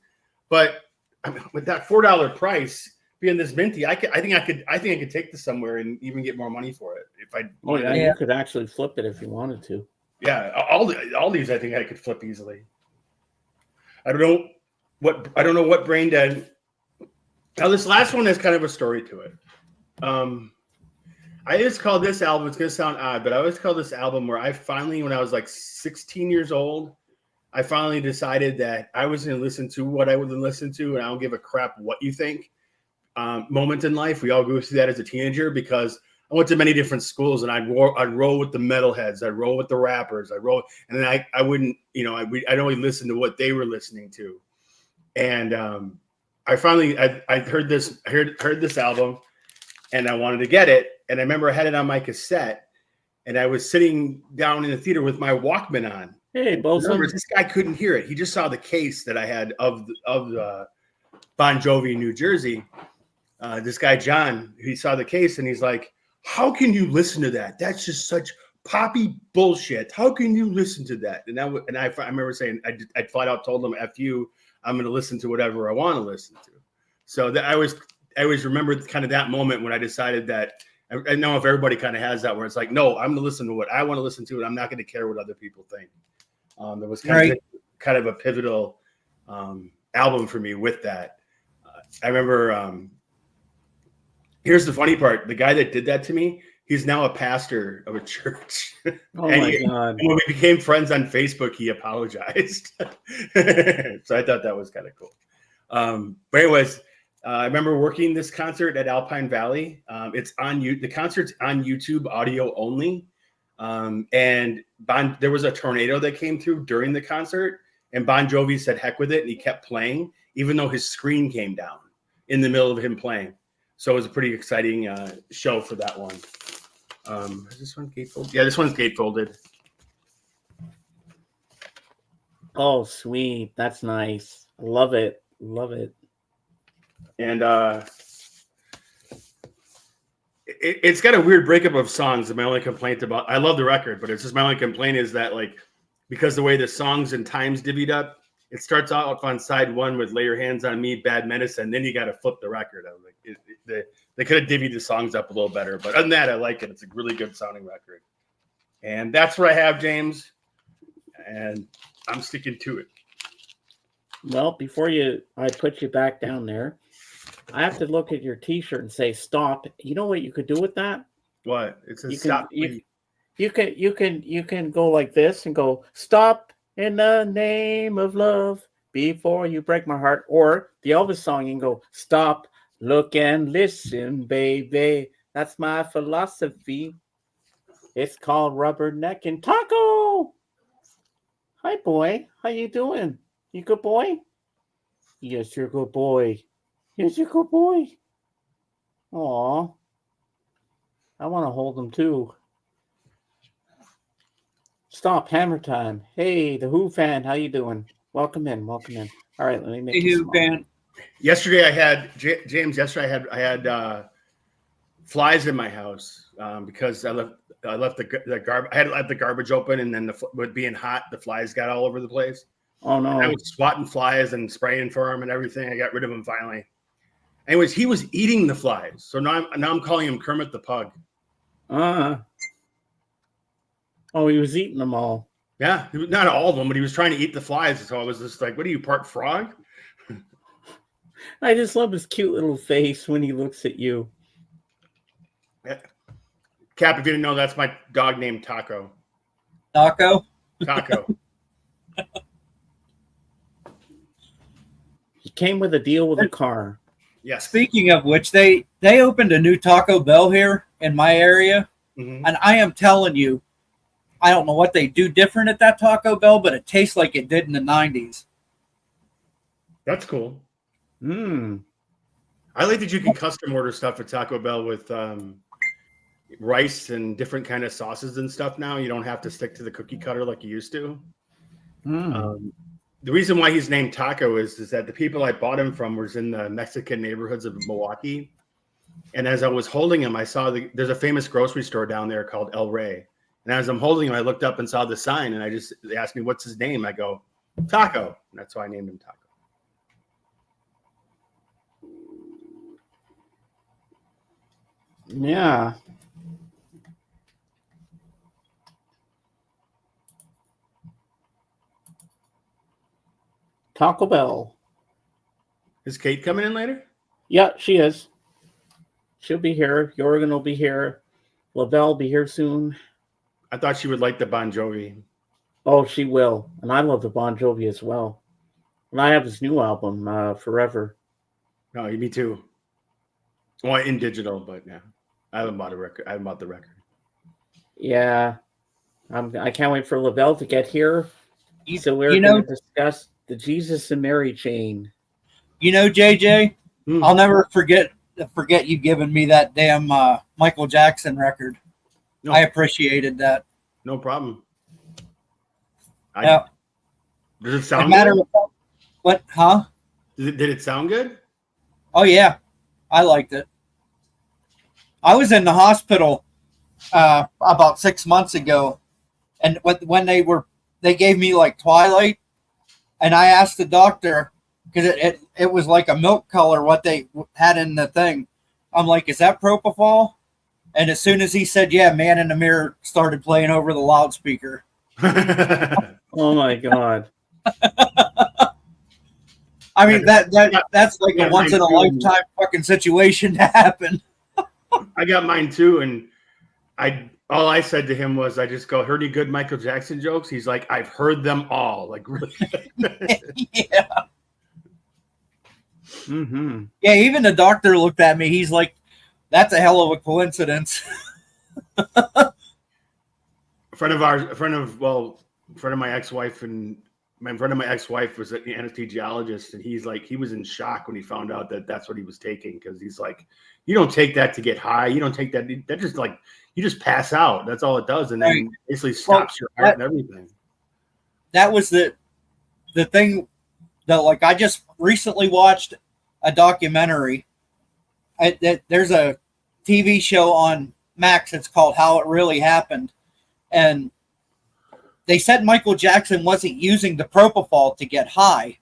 Speaker 5: But I mean, with that $4 price being this minty, I think I could take this somewhere and even get more money for it if I.
Speaker 1: Oh yeah, you could actually flip it if you wanted to.
Speaker 5: Yeah, all these I think I could flip easily. I don't know what Brain Dead. Now this last one has kind of a story to it. I just call this album, it's going to sound odd, but I always call this album where I finally, when I was like 16 years old, I finally decided that I was going to listen to what I would listen to, and I don't give a crap what you think. Moment in life, we all go through that as a teenager because I went to many different schools, and I'd roll with the metalheads, I'd roll with the rappers, and then I wouldn't, I'd only listen to what they were listening to. And I finally, I heard this album, and I wanted to get it. And I remember I had it on my cassette, and I was sitting down in the theater with my Walkman on.
Speaker 1: Hey, Bolson.
Speaker 5: This guy couldn't hear it. He just saw the case that I had of Bon Jovi in New Jersey. This guy, John, he saw the case, and he's like, how can you listen to that? That's just such poppy bullshit. How can you listen to that? And I remember saying, I flat out told him, F you, I'm going to listen to whatever I want to listen to. So that I always remember kind of that moment when I decided that. I know if everybody kind of has that where it's like, no, I'm going to listen to what I want to listen to, and I'm not going to care what other people think. There was kind of a pivotal album for me with that. I remember, here's the funny part. The guy that did that to me, he's now a pastor of a church.
Speaker 1: Oh my God.
Speaker 5: And when we became friends on Facebook, he apologized. So I thought that was kind of cool. But anyways, I remember working this concert at Alpine Valley. It's on the concert's on YouTube audio only. And there was a tornado that came through during the concert, and Bon Jovi said heck with it, and he kept playing even though his screen came down in the middle of him playing. So it was a pretty exciting show for that one. Is this one gatefolded? Yeah, this one's gatefolded.
Speaker 1: Oh, sweet. That's nice. Love it. Love it.
Speaker 5: And it's got a weird breakup of songs. My only complaint about, I love the record, but it's just my only complaint is that like, because the way the songs and times divvied up, it starts out on side one with "Lay Your Hands on Me," "Bad Medicine," and then you got to flip the record. I was like, they could have divvied the songs up a little better, but other than that, I like it. It's a really good sounding record, and that's what I have, James, and I'm sticking to it.
Speaker 1: Well, before I put you back down there, I have to look at your T-shirt and say stop. You know what you could do with that?
Speaker 5: What? It's a
Speaker 1: You
Speaker 5: stop.
Speaker 1: can you can go like this and go stop in the name of love before you break my heart, or the Elvis song you can go stop, look and listen, baby. That's my philosophy. It's called Rubberneck and Taco. Hi, boy. How you doing? You good boy? Yes, you're a good boy. Yes, you're a good boy. Aw. I want to hold him too. Stop, hammer time. Hey, the Who fan, how you doing? Welcome in, welcome in. All right, let me make you small.
Speaker 3: fan.
Speaker 5: Yesterday I had James. Yesterday I had flies in my house because I left the garbage. I had left the garbage open, and then with being hot, the flies got all over the place.
Speaker 1: Oh no!
Speaker 5: And I was swatting flies and spraying for them and everything. I got rid of them finally. Anyways, he was eating the flies, so now I'm calling him Kermit the Pug.
Speaker 1: Oh, he was eating them all.
Speaker 5: Yeah, not all of them, but he was trying to eat the flies. So I was just like, "What are you, part frog?"
Speaker 1: I just love his cute little face when he looks at you.
Speaker 5: Yeah. Cap, if you didn't know, that's my dog named Taco.
Speaker 3: Taco.
Speaker 1: He came with a deal with a car.
Speaker 5: Yes.
Speaker 3: Speaking of which, they opened a new Taco Bell here in my area, and I am telling you, I don't know what they do different at that Taco Bell, but it tastes like it did in the 90s.
Speaker 5: That's cool.
Speaker 1: I
Speaker 5: like that you can custom order stuff at Taco Bell with rice and different kind of sauces and stuff now. You don't have to stick to the cookie cutter like you used to. The reason why he's named Taco is that the people I bought him from was in the Mexican neighborhoods of Milwaukee. And as I was holding him, I saw there's a famous grocery store down there called El Rey. And as I'm holding him, I looked up and saw the sign, and they asked me, "What's his name?" I go, "Taco." And that's why I named him Taco.
Speaker 1: Yeah. Taco Bell.
Speaker 5: Is Kate coming in later?
Speaker 1: Yeah, she is. She'll be here. Jorgen will be here. Lavelle will be here soon.
Speaker 5: I thought she would like the Bon Jovi.
Speaker 1: Oh, she will. And I love the Bon Jovi as well. And I have his new album, Forever.
Speaker 5: No, me too. Well, in digital, but yeah. I haven't bought a record. I haven't bought the record.
Speaker 1: Yeah. I can't wait for Lavelle to get here. So we're going to discuss the Jesus and Mary chain.
Speaker 3: You know, JJ, I'll never forget you giving me that damn Michael Jackson record. No. I appreciated that.
Speaker 5: No problem.
Speaker 3: Yeah.
Speaker 5: Does it sound good?
Speaker 3: What? Huh?
Speaker 5: Did it sound good?
Speaker 3: Oh, yeah. I liked it. I was in the hospital about 6 months ago, and when they gave me like Twilight, and I asked the doctor, because it was like a milk color what they had in the thing. I'm like, "Is that propofol?" And as soon as he said, "Yeah," Man in the Mirror started playing over the loudspeaker.
Speaker 1: Oh my God.
Speaker 3: I mean, that's like a once in a lifetime fucking situation to happen.
Speaker 5: I got mine too, and all I said to him was, I just go, "Heard any good Michael Jackson jokes?" He's like, "I've heard them all." Like, really?
Speaker 3: Yeah.
Speaker 1: Mm-hmm.
Speaker 3: Yeah, even the doctor looked at me. He's like, "That's a hell of a coincidence."
Speaker 5: A friend of my ex-wife was an anesthesiologist, and he was in shock when he found out that that's what he was taking, because he's like, "You don't take that to get high. You don't take that just like, you just pass out. That's all it does, and then basically stops your heart and everything."
Speaker 3: That was the thing that, like, I just recently watched a documentary. There's a
Speaker 4: TV show on Max. It's called How It Really Happened. And they said Michael Jackson wasn't using the propofol to get high.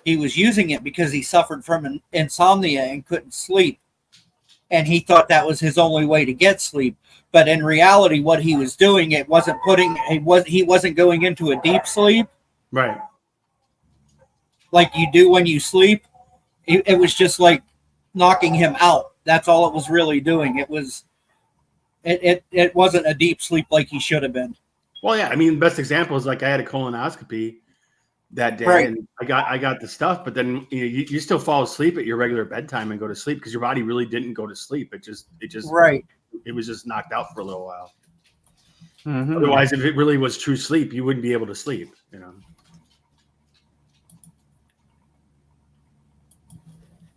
Speaker 4: He was using it because he suffered from insomnia and couldn't sleep. And he thought that was his only way to get sleep. But in reality, what he was doing, he wasn't going into a deep sleep.
Speaker 5: Right.
Speaker 4: Like you do when you sleep. It was just like knocking him out. That's all it was really doing. It wasn't a deep sleep like he should have been.
Speaker 5: Well, yeah. I mean, the best example is like I had a colonoscopy that day,
Speaker 4: Right.
Speaker 5: and I got the stuff, but then you still fall asleep at your regular bedtime and go to sleep because your body really didn't go to sleep. It just
Speaker 4: Right.
Speaker 5: It was just knocked out for a little while.
Speaker 1: Mhm.
Speaker 5: Otherwise, if it really was true sleep, you wouldn't be able to sleep.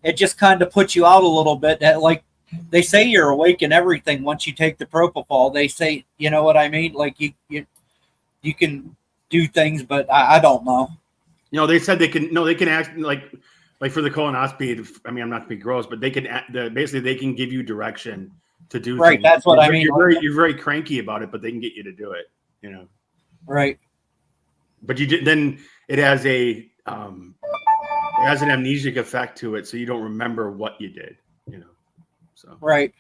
Speaker 4: It just kind of puts you out a little bit. Like they say, you're awake and everything once you take the propofol. They say, you know what I mean? Like you can do things, but I don't know.
Speaker 5: They said they can act like for the colonoscopy. I mean, I'm not to be gross, but they can basically they can give you direction to do
Speaker 4: right.
Speaker 5: things.
Speaker 4: That's what I mean.
Speaker 5: You're very cranky about it, but they can get you to do it.
Speaker 4: Right.
Speaker 5: But then it has an amnesic effect to it, so you don't remember what you did. So
Speaker 4: right.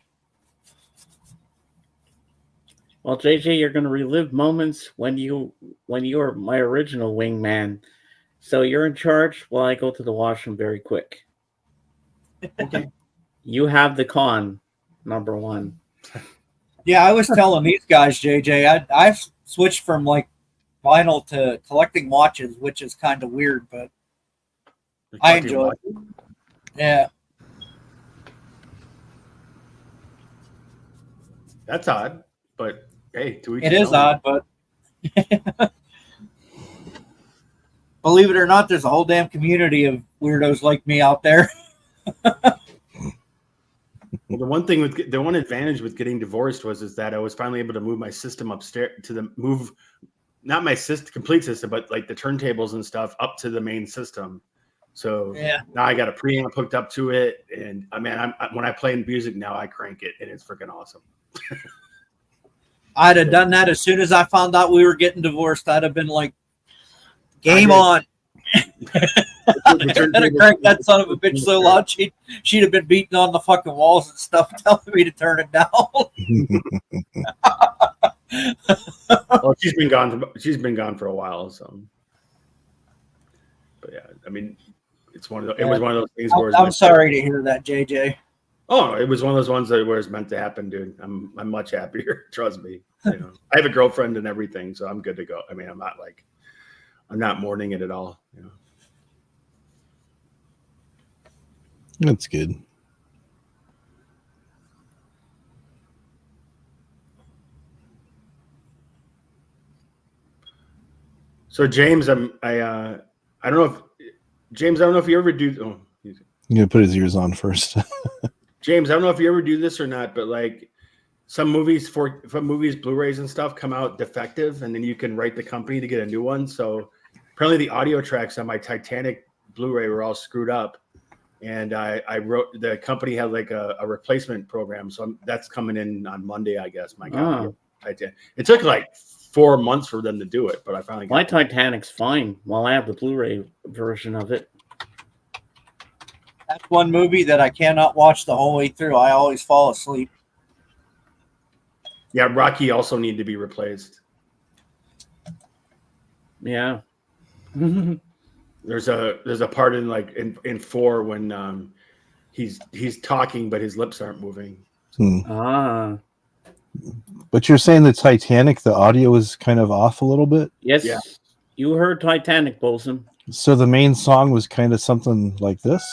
Speaker 1: Well, JJ, you're going to relive moments when you were my original wingman. So you're in charge while I go to the washroom very quick.
Speaker 5: okay.
Speaker 1: You have the con, number one.
Speaker 4: Yeah, I was telling these guys, JJ, I've switched from like vinyl to collecting watches, which is kind of weird, but I enjoy it. Yeah.
Speaker 5: That's odd, but hey,
Speaker 4: it is odd, but believe it or not, there's a whole damn community of weirdos like me out there.
Speaker 5: Well, the one advantage with getting divorced is that I was finally able to move my system upstairs not my complete system, but like the turntables and stuff up to the main system. So
Speaker 4: yeah.
Speaker 5: Now I got a preamp hooked up to it, and when I play music now, I crank it, and it's freaking awesome.
Speaker 4: I'd have done that as soon as I found out we were getting divorced. I'd have been like, game on. I'd have cranked that son of a bitch so loud she'd have been beating on the fucking walls and stuff, telling me to turn it down.
Speaker 5: Well, she's been gone for a while, so. But yeah, I mean, it was one of those things where
Speaker 4: I'm sorry to hear that, JJ.
Speaker 5: Oh, it was one of those ones where it's meant to happen, dude. I'm much happier. Trust me. I have a girlfriend and everything, so I'm good to go. I mean, I'm not mourning it at all.
Speaker 2: That's good.
Speaker 5: So James, I don't know if you ever do. Oh,
Speaker 2: I'm gonna put his ears on first.
Speaker 5: James, I don't know if you ever do this or not, but like some movies Blu-rays and stuff come out defective, and then you can write the company to get a new one. So apparently the audio tracks on my Titanic Blu-ray were all screwed up, and I wrote, the company had like a replacement program, so that's coming in on Monday, I guess. My God, it took like 4 months for them to do it, but I finally got
Speaker 1: my Titanic's fine. While I have the Blu-ray version of it.
Speaker 4: That's one movie that I cannot watch the whole way through. I always fall asleep.
Speaker 5: Yeah, Rocky also need to be replaced.
Speaker 1: Yeah.
Speaker 5: There's a part in 4 when he's talking but his lips aren't moving.
Speaker 1: Ah.
Speaker 2: But you're saying the Titanic, the audio is kind of off a little bit?
Speaker 1: Yes.
Speaker 5: Yeah.
Speaker 1: You heard Titanic, Bolson.
Speaker 2: So the main song was kind of something like this?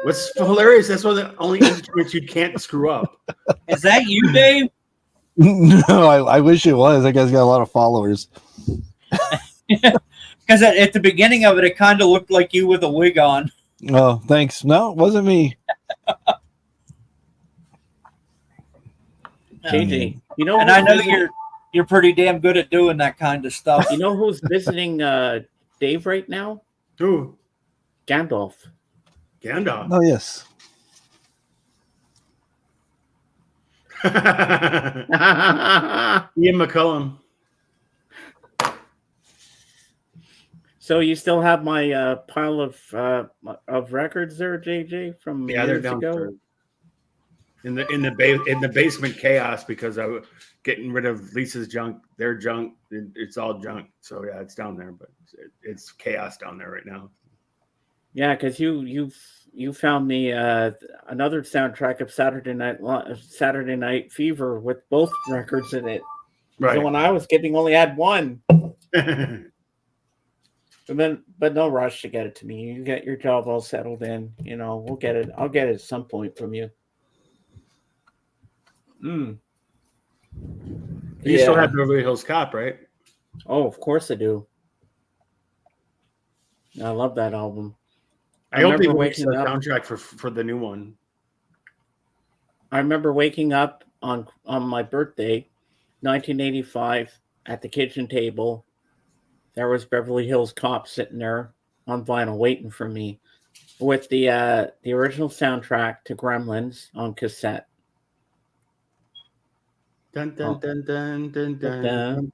Speaker 5: What's hilarious? That's one of the only instruments you can't screw up.
Speaker 3: Is that you, Dave?
Speaker 2: No, I wish it was. That guy's got a lot of followers.
Speaker 3: Because at the beginning of it, it kind of looked like you with a wig on.
Speaker 2: Oh, thanks. No, it wasn't me.
Speaker 1: JJ, you know,
Speaker 3: And I know you're pretty damn good at doing that kind of stuff.
Speaker 1: You know who's visiting Dave right now?
Speaker 5: Who?
Speaker 1: Gandalf.
Speaker 5: Gandalf.
Speaker 2: Oh, yes.
Speaker 5: Ian McCullum.
Speaker 1: So you still have my pile of records there, JJ, from
Speaker 5: Yeah, they're
Speaker 1: years ago?
Speaker 5: downstairs. In the basement chaos because I was getting rid of Lisa's junk, their junk. It's all junk. So yeah, it's down there, but it's chaos down there right now.
Speaker 1: Yeah, because you found me another soundtrack of Saturday Night Fever with both records in it.
Speaker 5: Right.
Speaker 1: So when I was getting only had one. But no rush to get it to me. You get your job all settled in. You know, we'll get it. I'll get it at some point from you.
Speaker 5: You still have Beverly Hills Cop, right?
Speaker 1: Oh, of course I do. I love that album.
Speaker 5: I hope they
Speaker 1: remember
Speaker 5: release the
Speaker 1: waking up-
Speaker 5: soundtrack for the new one.
Speaker 1: I remember waking up on my birthday, 1985, at the kitchen table. There was Beverly Hills Cop sitting there on vinyl waiting for me with the original soundtrack to Gremlins on cassette.
Speaker 5: Dun, dun, dun, dun, dun, dun.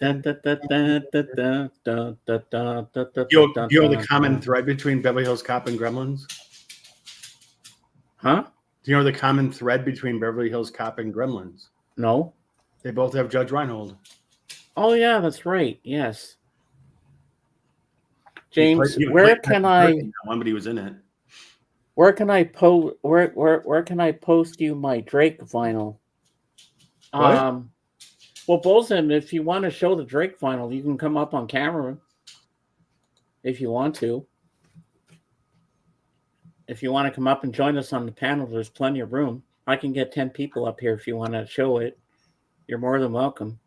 Speaker 5: You know the common thread between Beverly Hills Cop and Gremlins?
Speaker 1: Huh?
Speaker 5: Do you know the common thread between Beverly Hills Cop and Gremlins?
Speaker 1: No.
Speaker 5: They both have Judge Reinhold.
Speaker 1: Oh yeah, that's right. Yes.
Speaker 5: He
Speaker 1: James,
Speaker 5: played-
Speaker 1: where
Speaker 5: played
Speaker 1: can
Speaker 5: Patrick
Speaker 1: I
Speaker 5: Swayze in that one, but he was in it.
Speaker 1: where can I can I post you my Drake vinyl?
Speaker 5: What?
Speaker 1: Well, Bolson, if you want to show the Drake vinyl, you can come up on camera if you want to. If you want to come up and join us on the panel, there's plenty of room. I can get 10 people up here if you want to show it. You're more than welcome.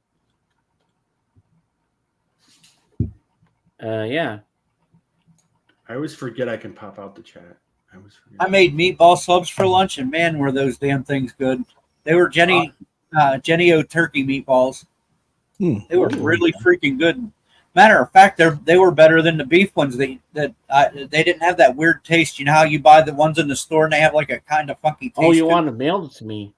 Speaker 1: Yeah.
Speaker 5: I always forget I can pop out the chat. I always forget.
Speaker 3: I made meatball subs for lunch, and man, were those damn things good. They were Jenny O turkey meatballs. They were really freaking good. Matter of fact, they were better than the beef ones. They didn't have that weird taste. You know how you buy the ones in the store and they have like a kind of funky taste.
Speaker 1: Oh, you
Speaker 3: to
Speaker 1: want
Speaker 3: it?
Speaker 1: to mail it to me?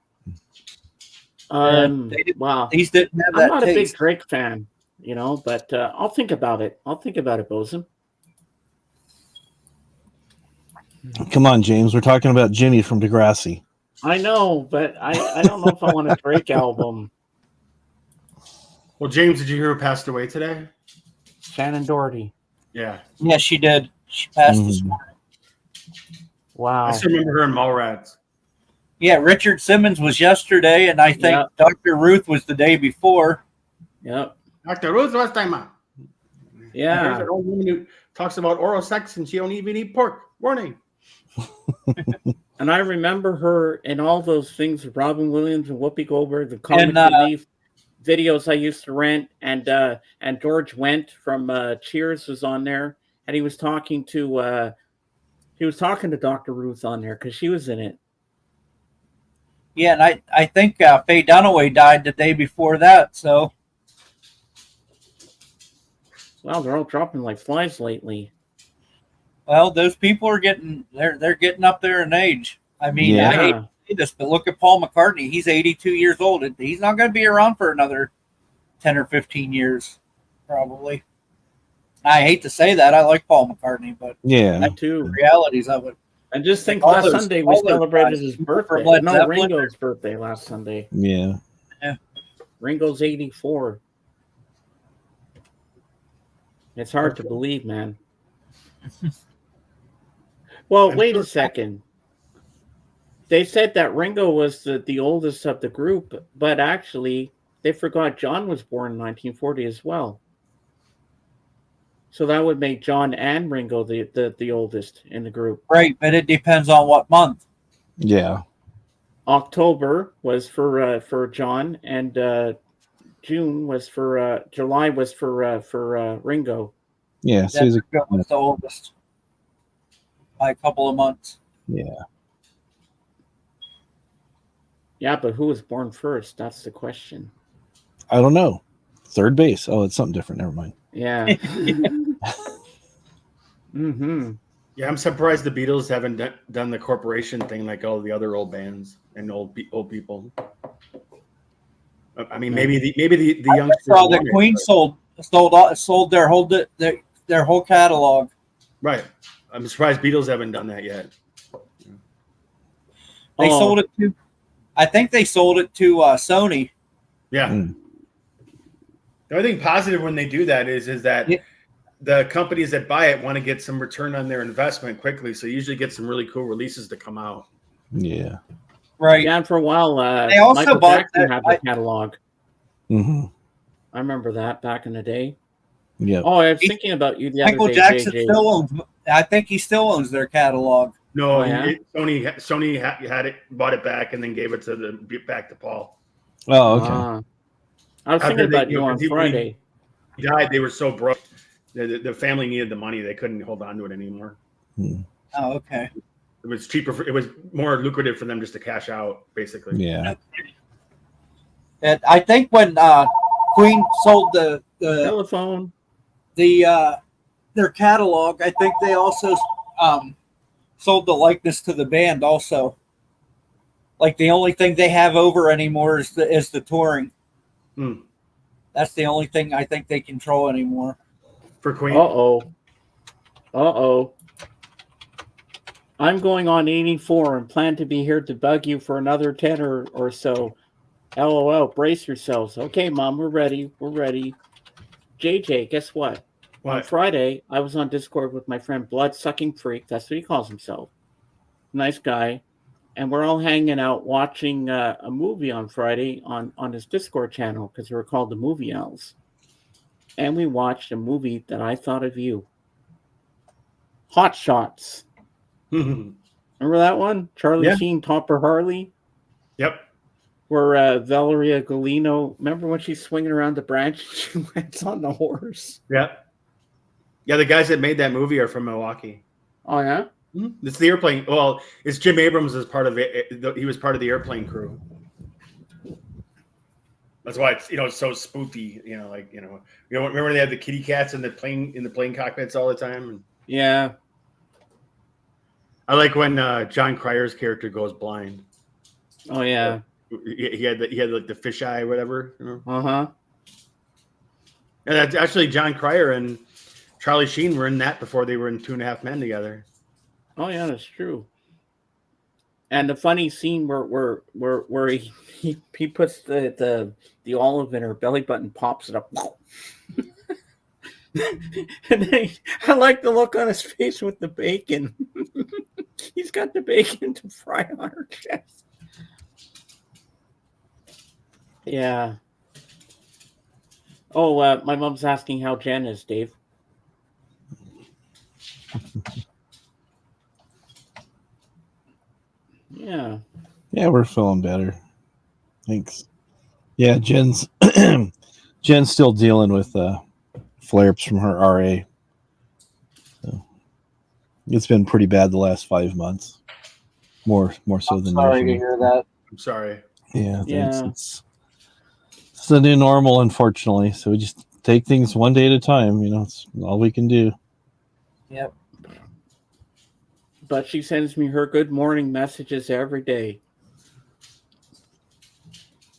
Speaker 1: Wow.
Speaker 3: These didn't have
Speaker 1: I'm
Speaker 3: that
Speaker 1: not a big
Speaker 3: taste.
Speaker 1: Drake fan, you know, but I'll think about it. Bosun.
Speaker 2: Come on, James. We're talking about Jimmy from Degrassi.
Speaker 1: I know, but I don't know if I want a Drake album.
Speaker 5: Well, James, did you hear who passed away today?
Speaker 1: Shannon Doherty.
Speaker 5: Yeah.
Speaker 3: Yeah, she did. She passed this morning.
Speaker 1: Wow.
Speaker 5: I still remember her in Mallrats.
Speaker 3: Yeah, Richard Simmons was yesterday, and I think Dr. Ruth was the day before.
Speaker 1: Yep.
Speaker 5: Dr. Ruth last time.
Speaker 1: Yeah.
Speaker 5: There's an old woman who talks about oral sex and she don't even eat pork. Warning.
Speaker 1: And I remember her in all those things with Robin Williams and Whoopi Goldberg, the comic relief videos I used to rent, and George Wendt from Cheers was on there, and he was talking to Dr. Ruth on there because she was in it.
Speaker 3: Yeah, and I think Faye Dunaway died the day before that. So,
Speaker 1: wow, they're all dropping like flies lately.
Speaker 3: well, those people are they're getting up there in age. I mean,
Speaker 2: Yeah.
Speaker 3: I hate to say this, but look at Paul McCartney. He's 82 years old. He's not going to be around for another 10 or 15 years, probably. I hate to say that. I like Paul McCartney, but
Speaker 2: Yeah.
Speaker 1: Me too.
Speaker 3: the realities of it.
Speaker 1: And just think,
Speaker 3: All
Speaker 1: last
Speaker 3: those-
Speaker 1: Sunday we
Speaker 3: all those
Speaker 1: celebrated
Speaker 3: guys.
Speaker 1: his
Speaker 3: From
Speaker 1: birthday.
Speaker 3: Led
Speaker 1: No,
Speaker 3: Zeppelin.
Speaker 1: Ringo's birthday last Sunday.
Speaker 2: Yeah.
Speaker 1: Ringo's 84. It's hard to believe, man. Well, wait a second. They said that Ringo was the oldest of the group, but actually they forgot John was born in 1940 as well. So that would make John and Ringo the oldest in the group.
Speaker 3: Right, but it depends on what month.
Speaker 2: Yeah.
Speaker 1: October was for John, and June was for July was for Ringo.
Speaker 2: Yeah. So he's
Speaker 3: Ringo was the oldest by a couple of months.
Speaker 2: yeah.
Speaker 1: Yeah, but who was born first? That's the question.
Speaker 2: I don't know. Third base. Oh, it's something different. Never mind.
Speaker 1: Yeah. Mm-hmm.
Speaker 5: Yeah, I'm surprised the Beatles haven't done the corporation thing like all the other old bands and old people. I mean, maybe the youngsters.
Speaker 3: So the Queen sold their whole catalog.
Speaker 5: Right. I'm surprised Beatles haven't done that yet.
Speaker 3: They sold it to. I think they sold it to Sony.
Speaker 5: Yeah. The only thing positive when they do that is that the companies that buy it want to get some return on their investment quickly. So you usually get some really cool releases to come out.
Speaker 2: Yeah.
Speaker 3: Right.
Speaker 1: Yeah, and for a while,
Speaker 3: they also
Speaker 1: Michael
Speaker 3: bought
Speaker 1: Jackson had the catalog.
Speaker 2: Mm-hmm.
Speaker 1: I remember that back in the day.
Speaker 2: Yeah.
Speaker 1: Oh, I was thinking about you the other
Speaker 3: Michael
Speaker 1: day.
Speaker 3: Jackson
Speaker 1: JJ.
Speaker 3: still owns. I think he still owns their catalog.
Speaker 5: No,
Speaker 1: Oh, yeah?
Speaker 5: Sony had it, bought it back, and then gave it back to Paul.
Speaker 2: Oh, okay.
Speaker 1: I was thinking about you on Friday.
Speaker 5: He died. They were so broke. The family needed the money. They couldn't hold on to it anymore.
Speaker 3: Oh, okay.
Speaker 5: It was cheaper. It was more lucrative for them just to cash out, basically.
Speaker 2: Yeah.
Speaker 3: And I think when Queen sold the
Speaker 1: Telephone.
Speaker 3: their catalog, I think they also sold the likeness to the band. Also, like the only thing they have over anymore is the touring. That's the only thing I think they control anymore.
Speaker 5: For Queen.
Speaker 1: Uh-oh. I'm going on 84 and plan to be here to bug you for another 10 or so. LOL, brace yourselves. Okay, Mom, we're ready. JJ, guess what? On Friday, I was on Discord with my friend Blood-Sucking Freak. That's what he calls himself. Nice guy. And we're all hanging out watching a movie on Friday on his Discord channel because we were called the Movie Owls. And we watched a movie that I thought of you. Hot Shots. Remember that one? Charlie Sheen, Topper Harley?
Speaker 5: Yep.
Speaker 1: Where Valeria Golino, remember when she's swinging around the branch? She lands on the horse.
Speaker 5: Yep. Yeah, the guys that made that movie are from Milwaukee.
Speaker 1: Oh, yeah?
Speaker 5: It's the airplane. Well, it's Jim Abrams as part of it. He was part of the airplane crew. That's why it's so spooky. Remember they had the kitty cats in the plane cockpits all the time.
Speaker 1: Yeah.
Speaker 5: I like when John Cryer's character goes blind.
Speaker 1: Oh yeah.
Speaker 5: He had like the fisheye or whatever.
Speaker 1: Uh-huh.
Speaker 5: And that's actually John Cryer and Charlie Sheen were in that before they were in 2.5 Men together.
Speaker 1: Oh yeah, that's true. And the funny scene where he puts the olive in her belly button, pops it up. And then I like the look on his face with the bacon. He's got the bacon to fry on her chest. Yeah. Oh, my mom's asking how Jen is, Dave. Yeah.
Speaker 2: Yeah, we're feeling better. Thanks. Yeah, Jen's still dealing with flare-ups from her RA. So it's been pretty bad the last 5 months. More so than usual.
Speaker 3: Sorry to hear that.
Speaker 5: I'm sorry.
Speaker 2: Yeah, thanks. It's the new normal, unfortunately. So we just take things one day at a time. It's all we can do.
Speaker 3: Yep.
Speaker 1: But she sends me her good morning messages every day.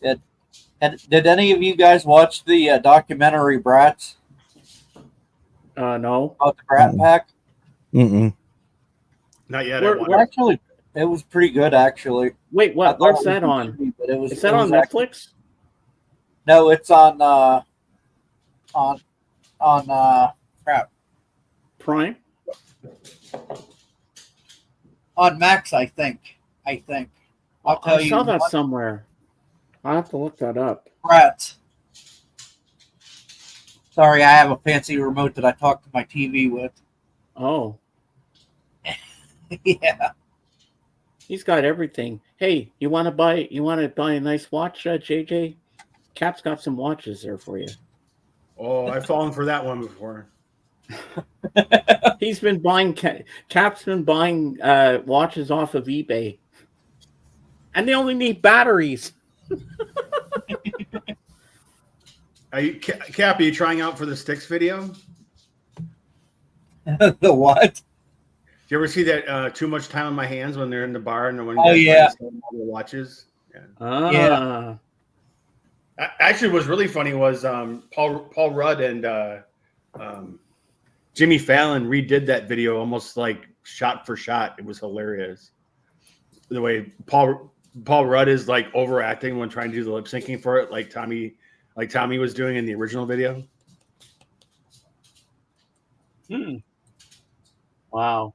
Speaker 3: Did any of you guys watch the documentary Brats?
Speaker 1: No.
Speaker 3: About the Brat Pack?
Speaker 2: Mm-mm.
Speaker 5: Not yet.
Speaker 3: Actually, it was pretty good, actually.
Speaker 1: Wait, what? What's that on?
Speaker 3: But
Speaker 1: Is that on Netflix?
Speaker 3: No, it's on crap.
Speaker 1: Prime?
Speaker 3: On Max, I think. I'll tell you.
Speaker 1: I saw that somewhere. I'll have to look that up.
Speaker 3: Brats.
Speaker 4: Sorry, I have a fancy remote that I talk to my TV with.
Speaker 1: Oh,
Speaker 4: Yeah.
Speaker 1: he's got everything. Hey, you want to buy? You want to buy a nice watch, JJ? Cap's got some watches there for you.
Speaker 5: Oh, I've fallen for that one before.
Speaker 1: He's been buying. Cap's been buying watches off of eBay, and they only need batteries.
Speaker 5: Cap, are you trying out for the Sticks video?
Speaker 4: The what?
Speaker 5: Do you ever see that Too Much Time on My Hands when they're in the bar and when
Speaker 4: Oh, yeah.
Speaker 5: all the watches? Yeah.
Speaker 1: Ah.
Speaker 5: Actually, what was really funny was Paul Rudd and Jimmy Fallon redid that video almost like shot for shot. It was hilarious. The way Paul Rudd is like overacting when trying to do the lip syncing for it, like Tommy was doing in the original video.
Speaker 1: Wow.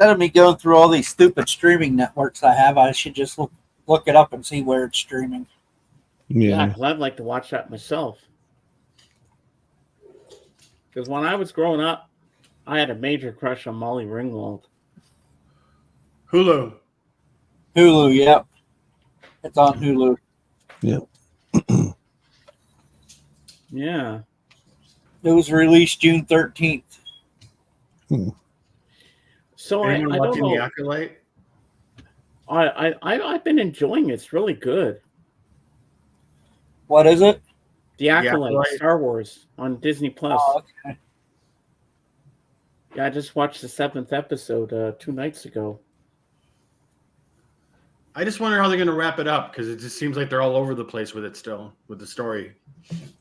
Speaker 4: Instead of me going through all these stupid streaming networks I have, I should just look it up and see where it's streaming.
Speaker 1: Yeah,
Speaker 2: Yeah.
Speaker 1: because I'd like to watch that myself. Because when I was growing up, I had a major crush on Molly Ringwald.
Speaker 5: Hulu.
Speaker 4: Hulu, yep. It's on Hulu.
Speaker 2: Yep.
Speaker 1: Yeah.
Speaker 4: It was released June 13th.
Speaker 1: So I
Speaker 5: Anyone
Speaker 1: don't
Speaker 5: watching
Speaker 1: know.
Speaker 5: The Acolyte?
Speaker 1: I've been enjoying it. It's really good.
Speaker 4: What is it?
Speaker 1: The Acolyte,
Speaker 5: Acolyte.
Speaker 1: Star Wars on Disney Plus.
Speaker 4: Oh, okay.
Speaker 1: Yeah, I just watched the 7th episode 2 nights ago.
Speaker 5: I just wonder how they're going to wrap it up because it just seems like they're all over the place with it still, with the story.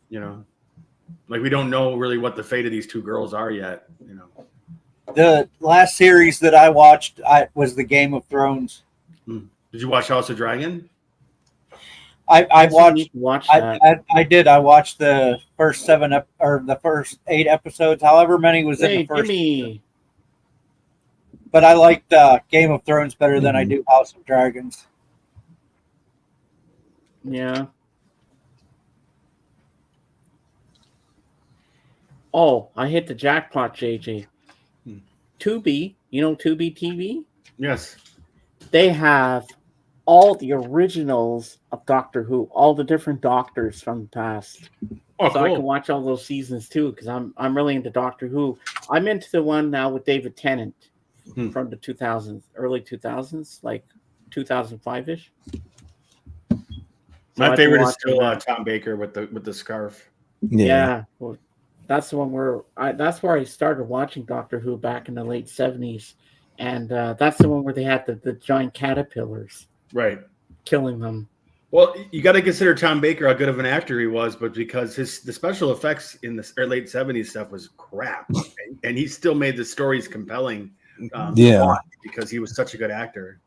Speaker 5: You know, like we don't know really what the fate of these two girls are yet. You know,
Speaker 4: The last series that I watched was the Game of Thrones.
Speaker 5: did you watch House of Dragon?
Speaker 4: I watched.
Speaker 1: Watch that.
Speaker 4: I did. I watched the first the first 8 episodes, however many was in
Speaker 1: Hey,
Speaker 4: the first.
Speaker 1: Jimmy.
Speaker 4: But I liked Game of Thrones better than I do House of Dragons.
Speaker 1: Yeah. Oh, I hit the jackpot, JJ. Tubi, you know Tubi TV?
Speaker 5: Yes.
Speaker 1: They have all the originals of Doctor Who, all the different doctors from the past.
Speaker 5: Oh,
Speaker 1: So I can
Speaker 5: cool.
Speaker 1: watch all those seasons too, because I'm really into Doctor Who. I'm into the one now with David Tennant from the 2000s, early 2000s, like 2005-ish.
Speaker 5: My favorite is still Tom Baker with the scarf.
Speaker 1: Yeah. Well, that's the one where that's where I started watching Doctor Who back in the late 70s. And that's the one where they had the giant caterpillars
Speaker 5: Right.
Speaker 1: killing them.
Speaker 5: Well, you got to consider Tom Baker how good of an actor he was, but because the special effects in the late 70s stuff was crap, and he still made the stories compelling. Because he was such a good actor.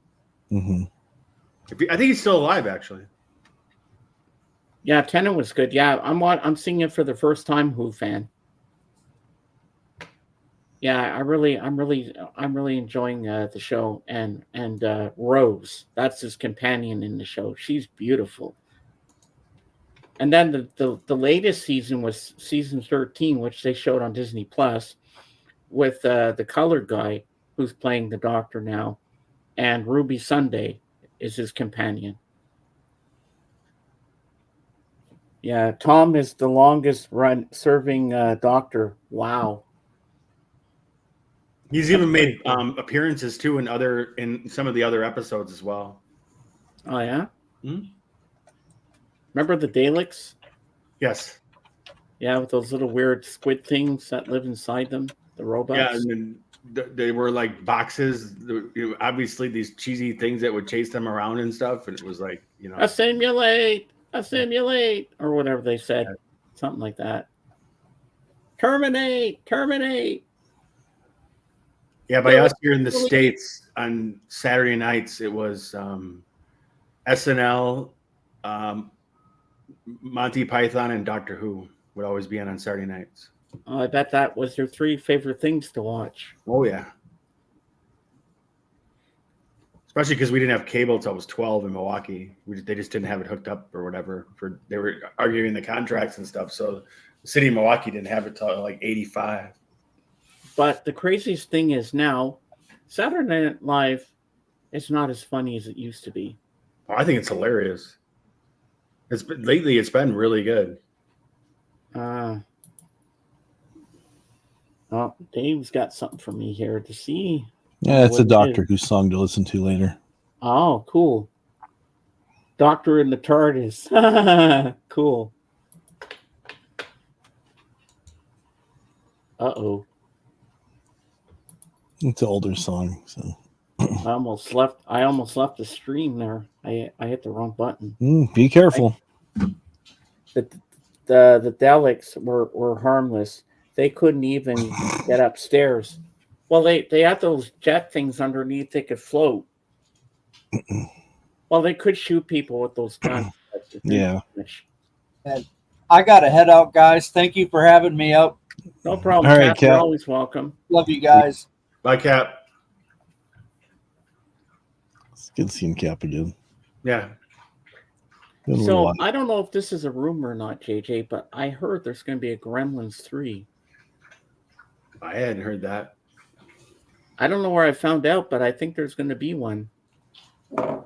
Speaker 2: Mm-hmm.
Speaker 5: I think he's still alive, actually.
Speaker 1: Yeah, Tennant was good. Yeah, I'm seeing it for the first time. Who fan? Yeah, I'm really enjoying the show, and Rose, that's his companion in the show. She's beautiful. And then the latest season was season 13, which they showed on Disney Plus, with the colored guy who's playing the Doctor now, and Ruby Sunday is his companion. Yeah, Tom is the longest serving Doctor. Wow.
Speaker 5: He's even made appearances too in some of the other episodes as well.
Speaker 1: Oh yeah.
Speaker 5: Hmm?
Speaker 1: Remember the Daleks?
Speaker 5: Yes.
Speaker 1: Yeah, with those little weird squid things that live inside them, the robots.
Speaker 5: Yeah, and then they were like boxes. Obviously, these cheesy things that would chase them around and stuff, and it was like
Speaker 1: assimilate, or whatever they said, something like that. Terminate.
Speaker 5: Yeah, by us here in the States on Saturday nights, it was SNL, Monty Python, and Doctor Who would always be on Saturday nights.
Speaker 1: I bet that was your 3 favorite things to watch.
Speaker 5: Oh, yeah. Especially because we didn't have cable until I was 12 in Milwaukee. They just didn't have it hooked up or whatever. They were arguing the contracts and stuff. So the city of Milwaukee didn't have it till like 85.
Speaker 1: But the craziest thing is now, Saturday Night Live is not as funny as it used to be.
Speaker 5: Oh, I think it's hilarious. Lately it's been really good.
Speaker 1: Oh, Dave's got something for me here to see.
Speaker 2: Yeah, it's a Doctor Who song to listen to later.
Speaker 1: Oh, cool. Doctor in the TARDIS. Cool. Uh-oh.
Speaker 2: It's an older song, so
Speaker 1: I almost left the stream there. I hit the wrong button.
Speaker 2: Be careful.
Speaker 1: The Daleks were harmless. They couldn't even get upstairs. Well, they had those jet things underneath they could float. Well, they could shoot people with those guns.
Speaker 2: Yeah.
Speaker 3: And I got to head out, guys. Thank you for having me up.
Speaker 1: No problem.
Speaker 2: All right,
Speaker 1: Cap, you're
Speaker 2: Cap.
Speaker 1: always welcome.
Speaker 3: Love you guys.
Speaker 5: Bye, Cap.
Speaker 2: It's good seeing Cap again.
Speaker 5: Yeah.
Speaker 1: So I don't know if this is a rumor or not, JJ, but I heard there's going to be a Gremlins 3.
Speaker 5: I hadn't heard that.
Speaker 1: I don't know where I found out, but I think there's going to be one. I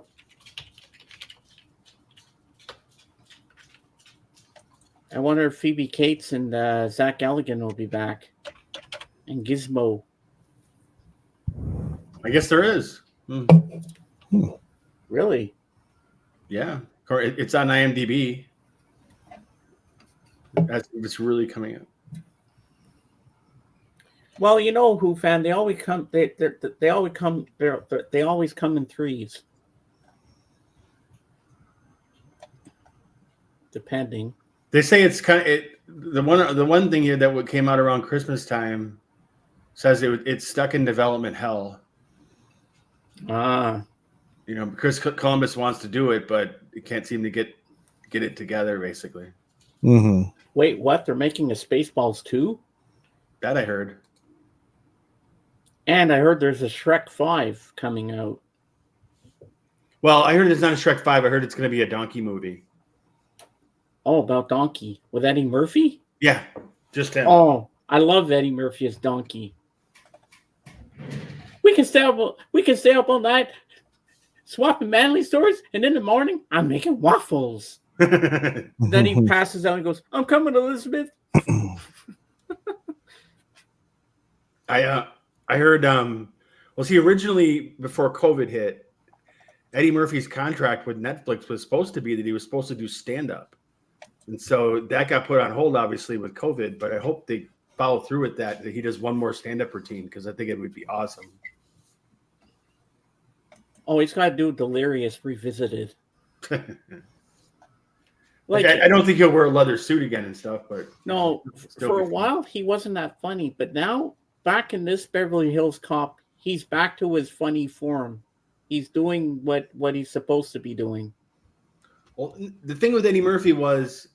Speaker 1: wonder if Phoebe Cates and Zach Galligan will be back. And Gizmo.
Speaker 5: I guess there is.
Speaker 1: Really?
Speaker 5: Yeah. It's on IMDb. It's really coming up.
Speaker 1: Well, you know, Who fan, they always come. They always come in threes, depending.
Speaker 5: They say it's kind of the one thing here that came out around Christmas time says it's stuck in development hell. You know, because Columbus wants to do it, but it can't seem to get it together, basically.
Speaker 2: Mm-hmm.
Speaker 1: Wait, what? They're making a Spaceballs 2?
Speaker 5: That I heard.
Speaker 1: And I heard there's a Shrek 5 coming out.
Speaker 5: Well, I heard it's not a Shrek 5. I heard it's going to be a donkey movie.
Speaker 1: Oh, about Donkey. With Eddie Murphy?
Speaker 5: Yeah, just him.
Speaker 1: Oh, I love Eddie Murphy as Donkey. We can stay up all night swapping manly stories, and in the morning, I'm making waffles. Then he passes out and goes, I'm coming, Elizabeth.
Speaker 5: I heard well, see, originally before COVID hit, Eddie Murphy's contract with Netflix was supposed to be that he was supposed to do stand-up. And so that got put on hold, obviously, with COVID, but I hope they follow through with that he does one more stand-up routine, because I think it would be awesome.
Speaker 1: Oh, he's got to do Delirious Revisited.
Speaker 5: Like, I don't think he'll wear a leather suit again and stuff, but
Speaker 1: no, for a while he wasn't that funny, but now back in this Beverly Hills Cop, he's back to his funny form. He's doing what he's supposed to be doing.
Speaker 5: Well, the thing with Eddie Murphy was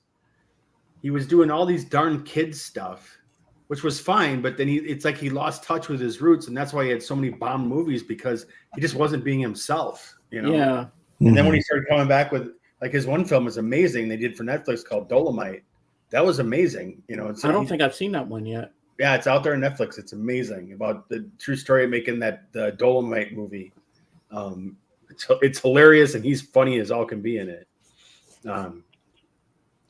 Speaker 5: he was doing all these darn kids stuff, which was fine, but then it's like he lost touch with his roots, and that's why he had so many bomb movies, because he just wasn't being himself, you know?
Speaker 1: Yeah.
Speaker 5: And then when he started coming back with, like, his one film was amazing they did for Netflix called Dolomite. That was amazing, you know.
Speaker 1: I don't think I've seen that one yet.
Speaker 5: Yeah, it's out there on Netflix. It's amazing, about the true story of making the Dolomite movie. It's hilarious, and he's funny as all can be in it.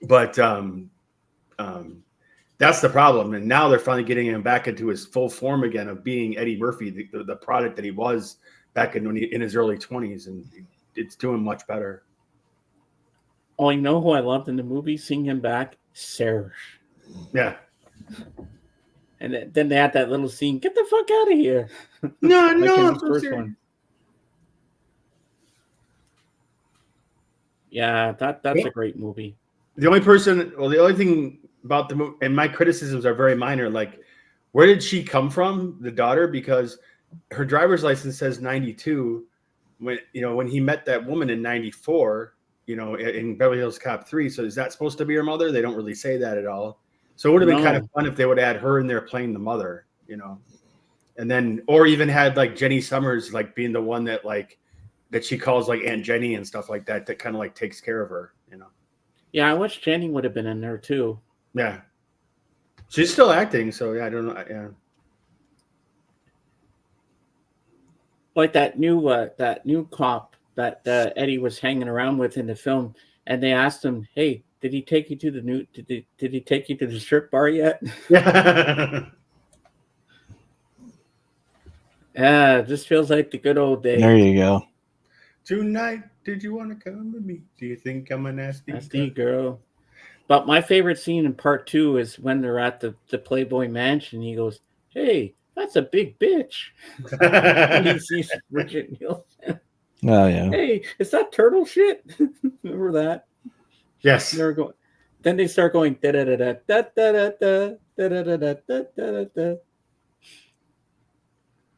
Speaker 5: But that's the problem. And now they're finally getting him back into his full form again of being Eddie Murphy, the product that he was back in his early 20s, and it's doing much better.
Speaker 1: Oh, you know who I loved in the movie? Seeing him back, Serge.
Speaker 5: Yeah.
Speaker 1: And then they had that little scene. Get the fuck out of here!
Speaker 5: No,
Speaker 1: like
Speaker 5: no,
Speaker 1: in the first one. Yeah, that's a great movie.
Speaker 5: The only thing about the movie, and my criticisms are very minor. Like, where did she come from, the daughter? Because her driver's license says 92. When he met that woman in 94, in Beverly Hills Cop 3. So is that supposed to be her mother? They don't really say that at all. So it would have been kind of fun if they would have had her in there playing the mother, and then, or even had like Jenny Summers, like being the one that like that she calls like Aunt Jenny and stuff like that. That kind of like takes care of her.
Speaker 1: Yeah, I wish Jenny would have been in there too.
Speaker 5: Yeah, she's still acting. So yeah, I don't know. Yeah.
Speaker 1: Like that new cop that Eddie was hanging around with in the film, and they asked him, "Hey, did he take you to the new? Did he take you to the strip bar yet?"
Speaker 5: Yeah.
Speaker 1: Yeah, this feels like the good old days.
Speaker 2: There you go.
Speaker 5: Tonight, did you want to come with me? Do you think I'm a nasty
Speaker 1: girl? But my favorite scene in part 2 is when they're at the Playboy Mansion. He goes, "Hey, that's a big bitch." And he sees Bridget Nielsen.
Speaker 2: Oh yeah.
Speaker 1: Hey, is that turtle shit? Remember that?
Speaker 5: Yes.
Speaker 1: They're going. Then they start going da da da da da da da da da da da da da.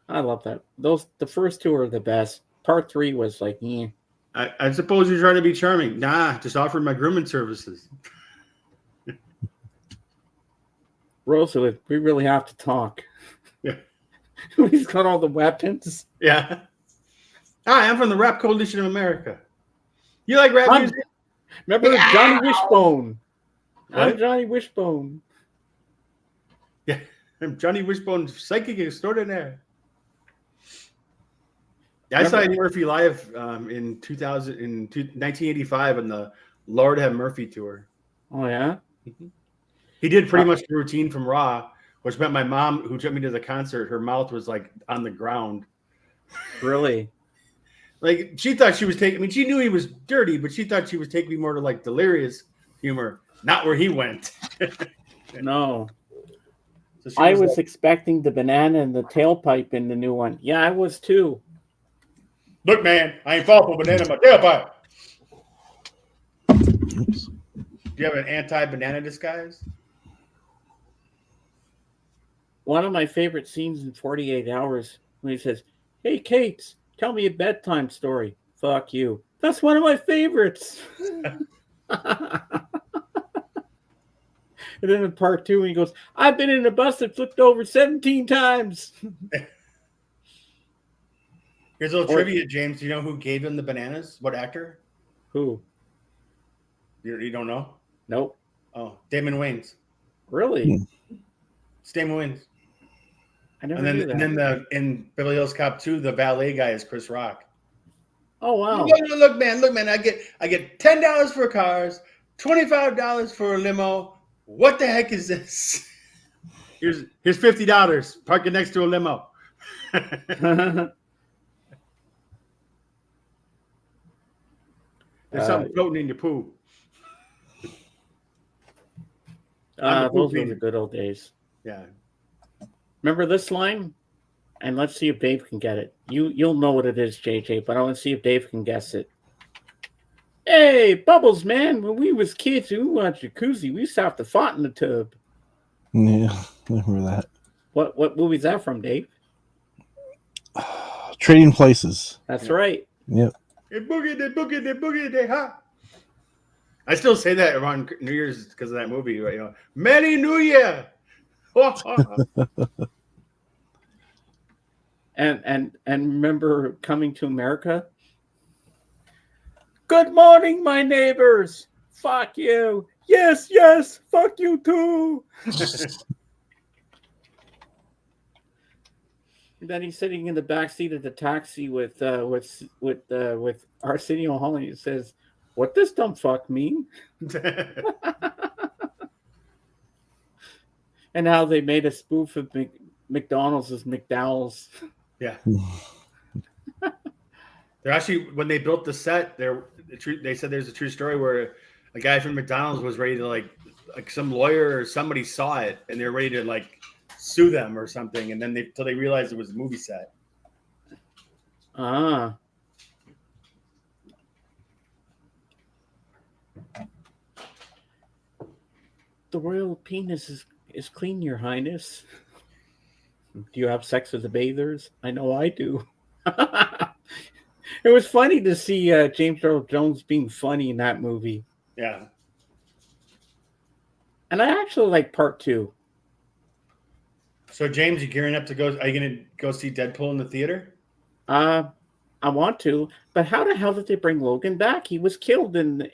Speaker 1: I love that. The first two are the best. Part 3 was like, eh.
Speaker 5: I suppose you're trying to be charming. Nah, just offered my grooming services.
Speaker 1: Rosa, we really have to talk.
Speaker 5: Yeah.
Speaker 1: He's got all the weapons.
Speaker 5: Yeah. Hi, I'm from the Rap Coalition of America. You like rap music?
Speaker 1: Remember Johnny Wishbone?
Speaker 5: What?
Speaker 1: I'm Johnny Wishbone.
Speaker 5: Yeah, I'm Johnny Wishbone, psychic extraordinaire. I saw Eddie Murphy live in 1985 on the Lord Have Murphy tour.
Speaker 1: Oh yeah.
Speaker 5: Mm-hmm. He did pretty much the routine from Raw, which meant my mom, who took me to the concert, her mouth was like on the ground.
Speaker 1: Really?
Speaker 5: Like she thought she was taking. I mean, she knew he was dirty, but she thought she was taking me more to like delirious humor, not where he went.
Speaker 1: No.
Speaker 5: So
Speaker 1: I was expecting the banana and the tailpipe in the new one. Yeah, I was too.
Speaker 5: Look, man, I ain't fall for banana in my tailpipe.
Speaker 2: Oops.
Speaker 5: Do you have an anti-banana disguise?
Speaker 1: One of my favorite scenes in 48 Hours when he says, "Hey, Kate, tell me a bedtime story." Fuck you. That's one of my favorites. And then in part 2, he goes, "I've been in a bus that flipped over 17 times.
Speaker 5: Here's a little trivia, James. Do you know who gave him the bananas? What actor?
Speaker 1: Who?
Speaker 5: You don't know?
Speaker 1: Nope.
Speaker 5: Oh, Damon Wayans.
Speaker 1: Really?
Speaker 5: It's Damon Wayans.
Speaker 1: I never knew that.
Speaker 5: And then in Beverly Hills Cop 2, the valet guy is Chris Rock.
Speaker 1: Oh wow!
Speaker 5: Look, man. I get $10 for cars, $25 for a limo. What the heck is this? Here's $50. Park it next to a limo. There's something floating in your poo.
Speaker 1: Those were the good old days.
Speaker 5: Yeah.
Speaker 1: Remember this line? And let's see if Dave can get it. You'll know what it is, JJ, but I want to see if Dave can guess it. Hey, Bubbles, man, when we was kids, we watched jacuzzi. We used to have to fight in the tub.
Speaker 2: Yeah, I remember that.
Speaker 1: What movie's that from, Dave?
Speaker 2: Trading Places.
Speaker 1: That's right.
Speaker 2: Yep.
Speaker 5: Hey, boogie, huh? I still say that around New Year's because of that movie. Right? You know, Merry New Year.
Speaker 1: And remember Coming to America? Good morning, my neighbors. Fuck you. Yes, fuck you too. And then he's sitting in the back seat of the taxi with Arsenio Hall, and he says, "What does dumb fuck mean?" And how they made a spoof of McDonald's as McDowell's.
Speaker 5: Yeah. They're actually, when they built the set, they said there's a true story where a guy from McDonald's was ready to like some lawyer or somebody saw it and they're ready to like sue them or something, and then till they realized it was a movie set.
Speaker 1: Ah. The royal penis is clean, Your Highness. Do you have sex with the bathers? I know I do. It was funny to see James Earl Jones being funny in that movie.
Speaker 5: Yeah.
Speaker 1: And I actually like part 2.
Speaker 5: So James, you gearing up to go? Are you going to go see Deadpool in the theater?
Speaker 1: I want to, but how the hell did they bring Logan back? He was killed in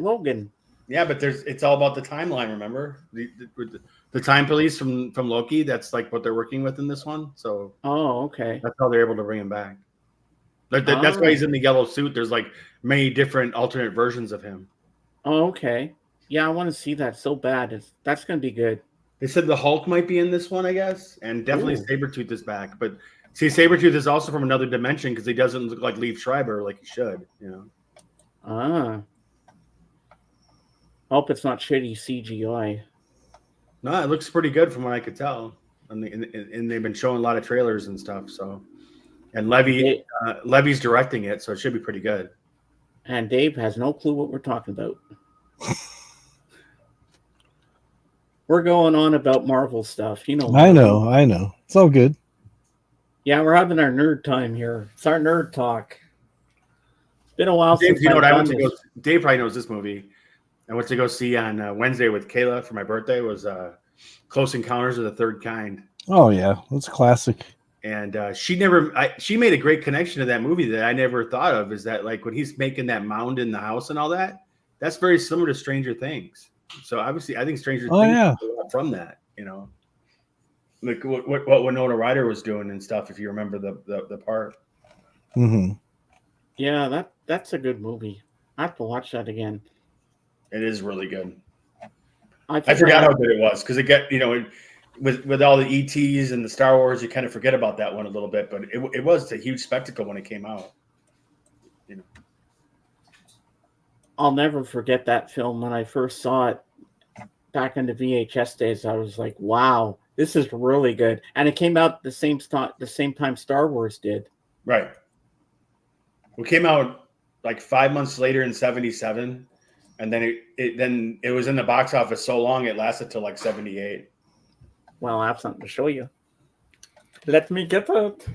Speaker 1: Logan.
Speaker 5: Yeah, but it's all about the timeline. Remember the time police from Loki. That's like what they're working with in this one. So
Speaker 1: Oh, okay.
Speaker 5: that's how they're able to bring him back. That's why he's in the yellow suit. There's like many different alternate versions of him.
Speaker 1: Oh, okay. Yeah, I want to see that so bad. That's going to be good.
Speaker 5: They said the Hulk might be in this one, I guess, and definitely
Speaker 1: Ooh.
Speaker 5: Sabretooth is back. But see, Sabretooth is also from another dimension because he doesn't look like Liev Schreiber like he should.
Speaker 1: Ah. Hope it's not shitty CGI.
Speaker 5: No, it looks pretty good from what I could tell, and they've been showing a lot of trailers and stuff. So, and Levy's directing it, so it should be pretty good.
Speaker 1: And Dave has no clue what we're talking about. We're going on about Marvel stuff,
Speaker 2: I know. It's all good.
Speaker 1: Yeah, we're having our nerd time here. It's our nerd talk. It's been a while
Speaker 5: Dave,
Speaker 1: since
Speaker 5: you know what I went
Speaker 1: done
Speaker 5: to go.
Speaker 1: this.
Speaker 5: Dave probably knows this movie. I went to go see on Wednesday with Kayla for my birthday. Was Close Encounters of the Third Kind.
Speaker 2: Oh yeah, that's a classic.
Speaker 5: And she made a great connection to that movie that I never thought of. Is that like when he's making that mound in the house and all that? That's very similar to Stranger Things. So obviously, I think Stranger Things
Speaker 2: yeah.
Speaker 5: from that, like what Winona Ryder was doing and stuff. If you remember the part.
Speaker 2: Mm-hmm.
Speaker 1: Yeah, that's a good movie. I have to watch that again.
Speaker 5: It is really good.
Speaker 1: I
Speaker 5: forgot how good it was because it got with all the ETs and the Star Wars, you kind of forget about that one a little bit, but it was a huge spectacle when it came out.
Speaker 1: I'll never forget that film when I first saw it back in the VHS days. I was like, wow, this is really good. And it came out the same time Star Wars did.
Speaker 5: Right. It came out like 5 months later in 1977. And then it was in the box office so long it lasted till like 1978.
Speaker 1: Well, I have something to show you. Let me get it.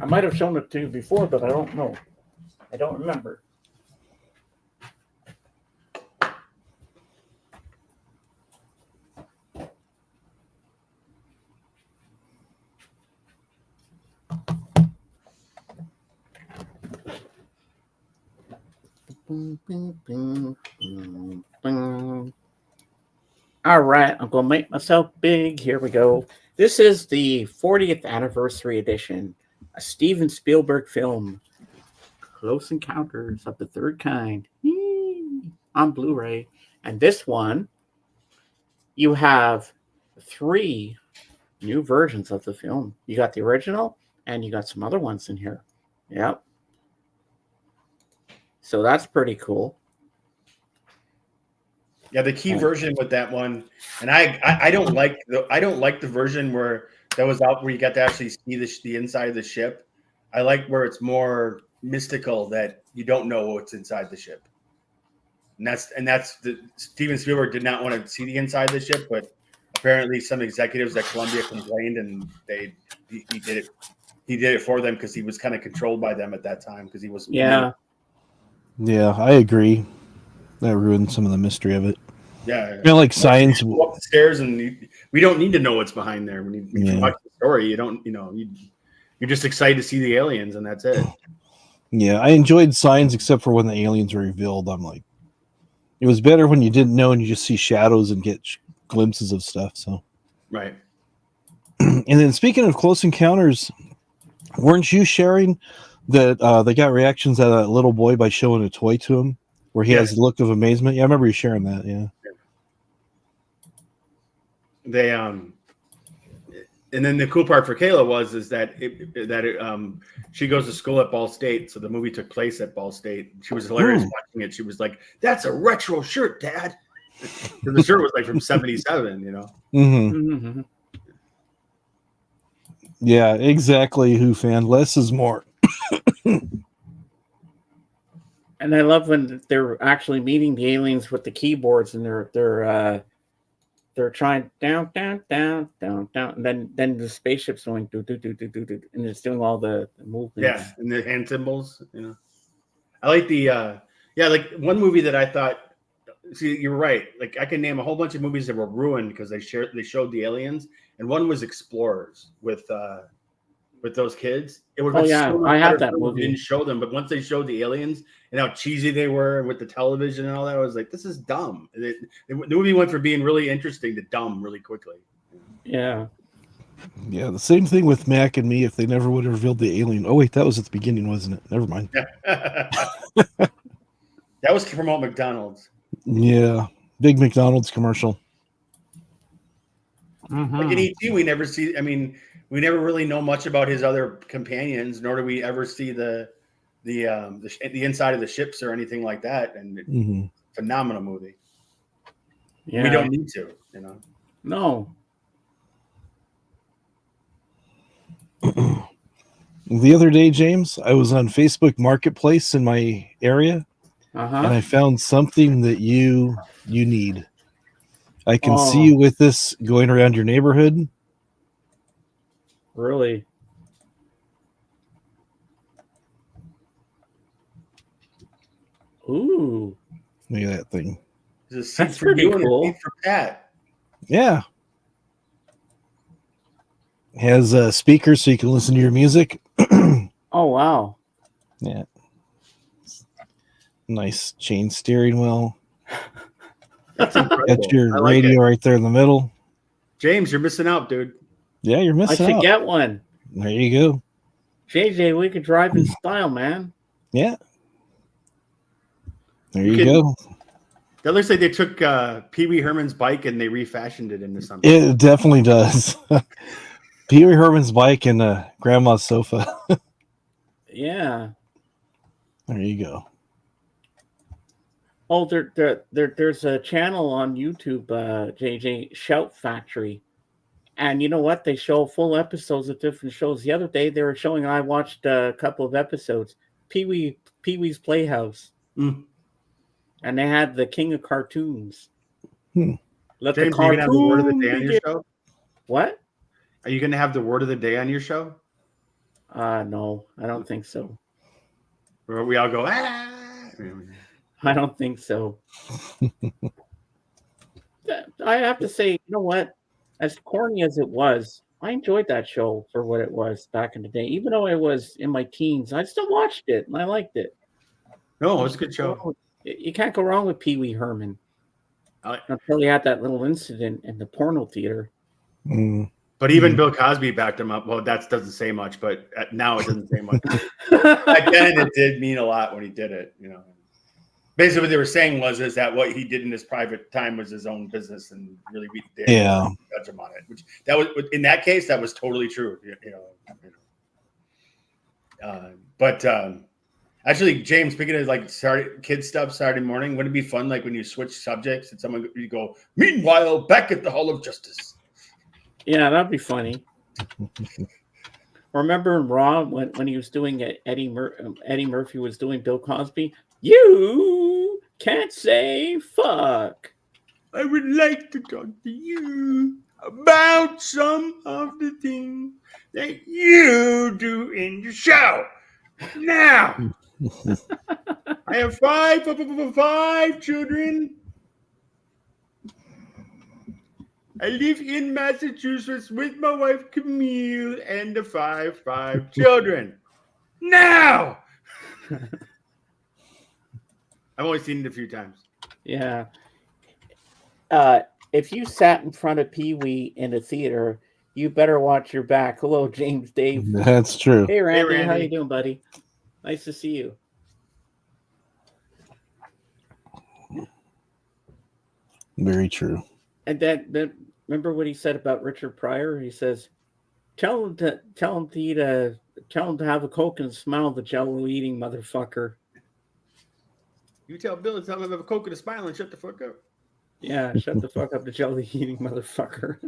Speaker 1: I might have shown it to you before, but I don't know. I don't remember. All right, I'm going to make myself big. Here we go. This is the 40th anniversary edition, a Steven Spielberg film, Close Encounters of the Third Kind, on Blu-ray. And this one, you have 3 new versions of the film. You got the original, and you got some other ones in here. Yep. So that's pretty cool.
Speaker 5: Yeah, the key version with that one, and I don't like the version where that was out where you got to actually see the inside of the ship. I like where it's more mystical that you don't know what's inside the ship. And that's the Steven Spielberg did not want to see the inside of the ship, but apparently some executives at Columbia complained, and he did it for them because he was kind of controlled by them at that time because he was
Speaker 1: Yeah,
Speaker 2: I agree. That ruined some of the mystery of it.
Speaker 5: Yeah,
Speaker 2: like signs.
Speaker 5: You go up the stairs, and we don't need to know what's behind there. When you watch the story, you don't. You're just excited to see the aliens, and that's it.
Speaker 2: Yeah, I enjoyed signs except for when the aliens were revealed. I'm like, it was better when you didn't know and you just see shadows and get glimpses of stuff. So,
Speaker 5: right.
Speaker 2: And then speaking of Close Encounters, weren't you sharing that they got reactions at a little boy by showing a toy to him where he has a look of amazement? Yeah, I remember you sharing that. Yeah.
Speaker 5: They and then the cool part for Kayla is that she goes to school at Ball State, so the movie took place at Ball State. She was hilarious watching it. She was like, "That's a retro shirt, Dad." The shirt was like from '77,
Speaker 2: Mm-hmm. Yeah, exactly. Who fan? Less is more.
Speaker 1: and I love when they're actually meeting the aliens with the keyboards, and they're trying down, and then the spaceship's going do, and it's doing all the movements.
Speaker 5: Yeah, and the hand symbols. I like the like one movie that I thought. See, you're right. Like I can name a whole bunch of movies that were ruined because they showed the aliens, and one was Explorers with with those kids. It would
Speaker 1: Oh
Speaker 5: have been
Speaker 1: yeah,
Speaker 5: so much
Speaker 1: I have
Speaker 5: better
Speaker 1: that
Speaker 5: film if they
Speaker 1: movie.
Speaker 5: didn't show them. But once they showed the aliens and how cheesy they were with the television and all that, I was like, this is dumb. And how cheesy they were with the television and all that. I was like, this is dumb. The movie went from being really interesting to dumb really quickly.
Speaker 1: Yeah.
Speaker 2: Yeah, the same thing with Mac and me. If they never would have revealed the alien. Oh wait, that was at the beginning, wasn't it? Never mind.
Speaker 5: That was to promote McDonald's.
Speaker 2: Yeah, big McDonald's commercial.
Speaker 5: Like in E.T., we never see. I mean, we never really know much about his other companions, nor do we ever see the inside of the ships or anything like that. And phenomenal movie.
Speaker 1: Yeah.
Speaker 5: We don't need to, you know.
Speaker 1: No.
Speaker 2: The other day, James, I was on Facebook Marketplace in my area, and I found something that you need. I can see you with this going around your neighborhood.
Speaker 1: Really? Ooh.
Speaker 2: Look at that thing.
Speaker 5: There's a seat
Speaker 1: That's
Speaker 5: for
Speaker 1: pretty
Speaker 5: you and a
Speaker 1: cool.
Speaker 5: seat for Pat.
Speaker 2: Yeah. Has speakers so you can listen to your music.
Speaker 1: Oh, wow.
Speaker 2: Yeah. Nice chain steering wheel.
Speaker 5: That's incredible.
Speaker 2: Got your
Speaker 5: I like
Speaker 2: radio
Speaker 5: it.
Speaker 2: right there in the middle.
Speaker 5: James, you're missing out, dude.
Speaker 2: Yeah, you're
Speaker 1: I
Speaker 2: missing
Speaker 1: should
Speaker 2: out.
Speaker 1: get one.
Speaker 2: There you go.
Speaker 1: JJ, we could drive in style, man.
Speaker 2: Yeah. There you go.
Speaker 5: That looks like they took Pee Wee Herman's bike and they refashioned it into something.
Speaker 2: It definitely does. Pee Wee Herman's bike and grandma's sofa.
Speaker 1: Yeah.
Speaker 2: There you go.
Speaker 1: Oh, there's a channel on YouTube, JJ, Shout Factory. And you know what? They show full episodes of different shows. The other day they were showing, I watched a couple of episodes, Pee-wee's Playhouse.
Speaker 5: Mm.
Speaker 1: And they had the King of Cartoons. Let
Speaker 5: James,
Speaker 1: the
Speaker 5: are you going to have the word of the day on
Speaker 1: begin.
Speaker 5: your show?
Speaker 1: What?
Speaker 5: Are you going to have the word of the day on your show?
Speaker 1: No, I don't think so.
Speaker 5: Where we all go, ah!
Speaker 1: I don't think so. I have to say, you know what? As corny as it was, I enjoyed that show for what it was back in the day. Even though it was in my teens, I still watched it and I liked it.
Speaker 5: No, it was a good show.
Speaker 1: You can't go wrong with Pee Wee Herman. Until he had that little incident in the porno theater.
Speaker 5: But even Bill Cosby backed him up. Well, that doesn't say much, but now it doesn't say much. Back then, it did mean a lot when he did it. You know, basically what they were saying is that what he did in his private time was his own business, and really we did judge him on it. Which that was in that case, that was totally true. Actually, James, speaking of like kid stuff, Saturday morning, wouldn't it be fun like when you switch subjects and someone you go, meanwhile, back at the Hall of Justice.
Speaker 1: Yeah, that'd be funny. Remember in Raw when he was doing it, Eddie Murphy was doing Bill Cosby? You can't say fuck.
Speaker 5: I would like to talk to you about some of the things that you do in your show. Now, I have five children. I live in Massachusetts with my wife Camille and the five children. Now, I've only seen it a few times.
Speaker 1: Yeah. If you sat in front of Pee Wee in a theater, you better watch your back. Hello, James Dave.
Speaker 2: That's true.
Speaker 1: Hey, Randy.
Speaker 5: Hey, Randy.
Speaker 1: How you doing, buddy? Nice to see you.
Speaker 2: Very true.
Speaker 1: And then remember what he said about Richard Pryor? He says, "Tell him to have a Coke and smile, the Jello eating motherfucker."
Speaker 5: You tell Bill to tell him to have a Coke and a smile and shut the fuck up.
Speaker 1: Yeah, shut the fuck up, the Jello eating motherfucker.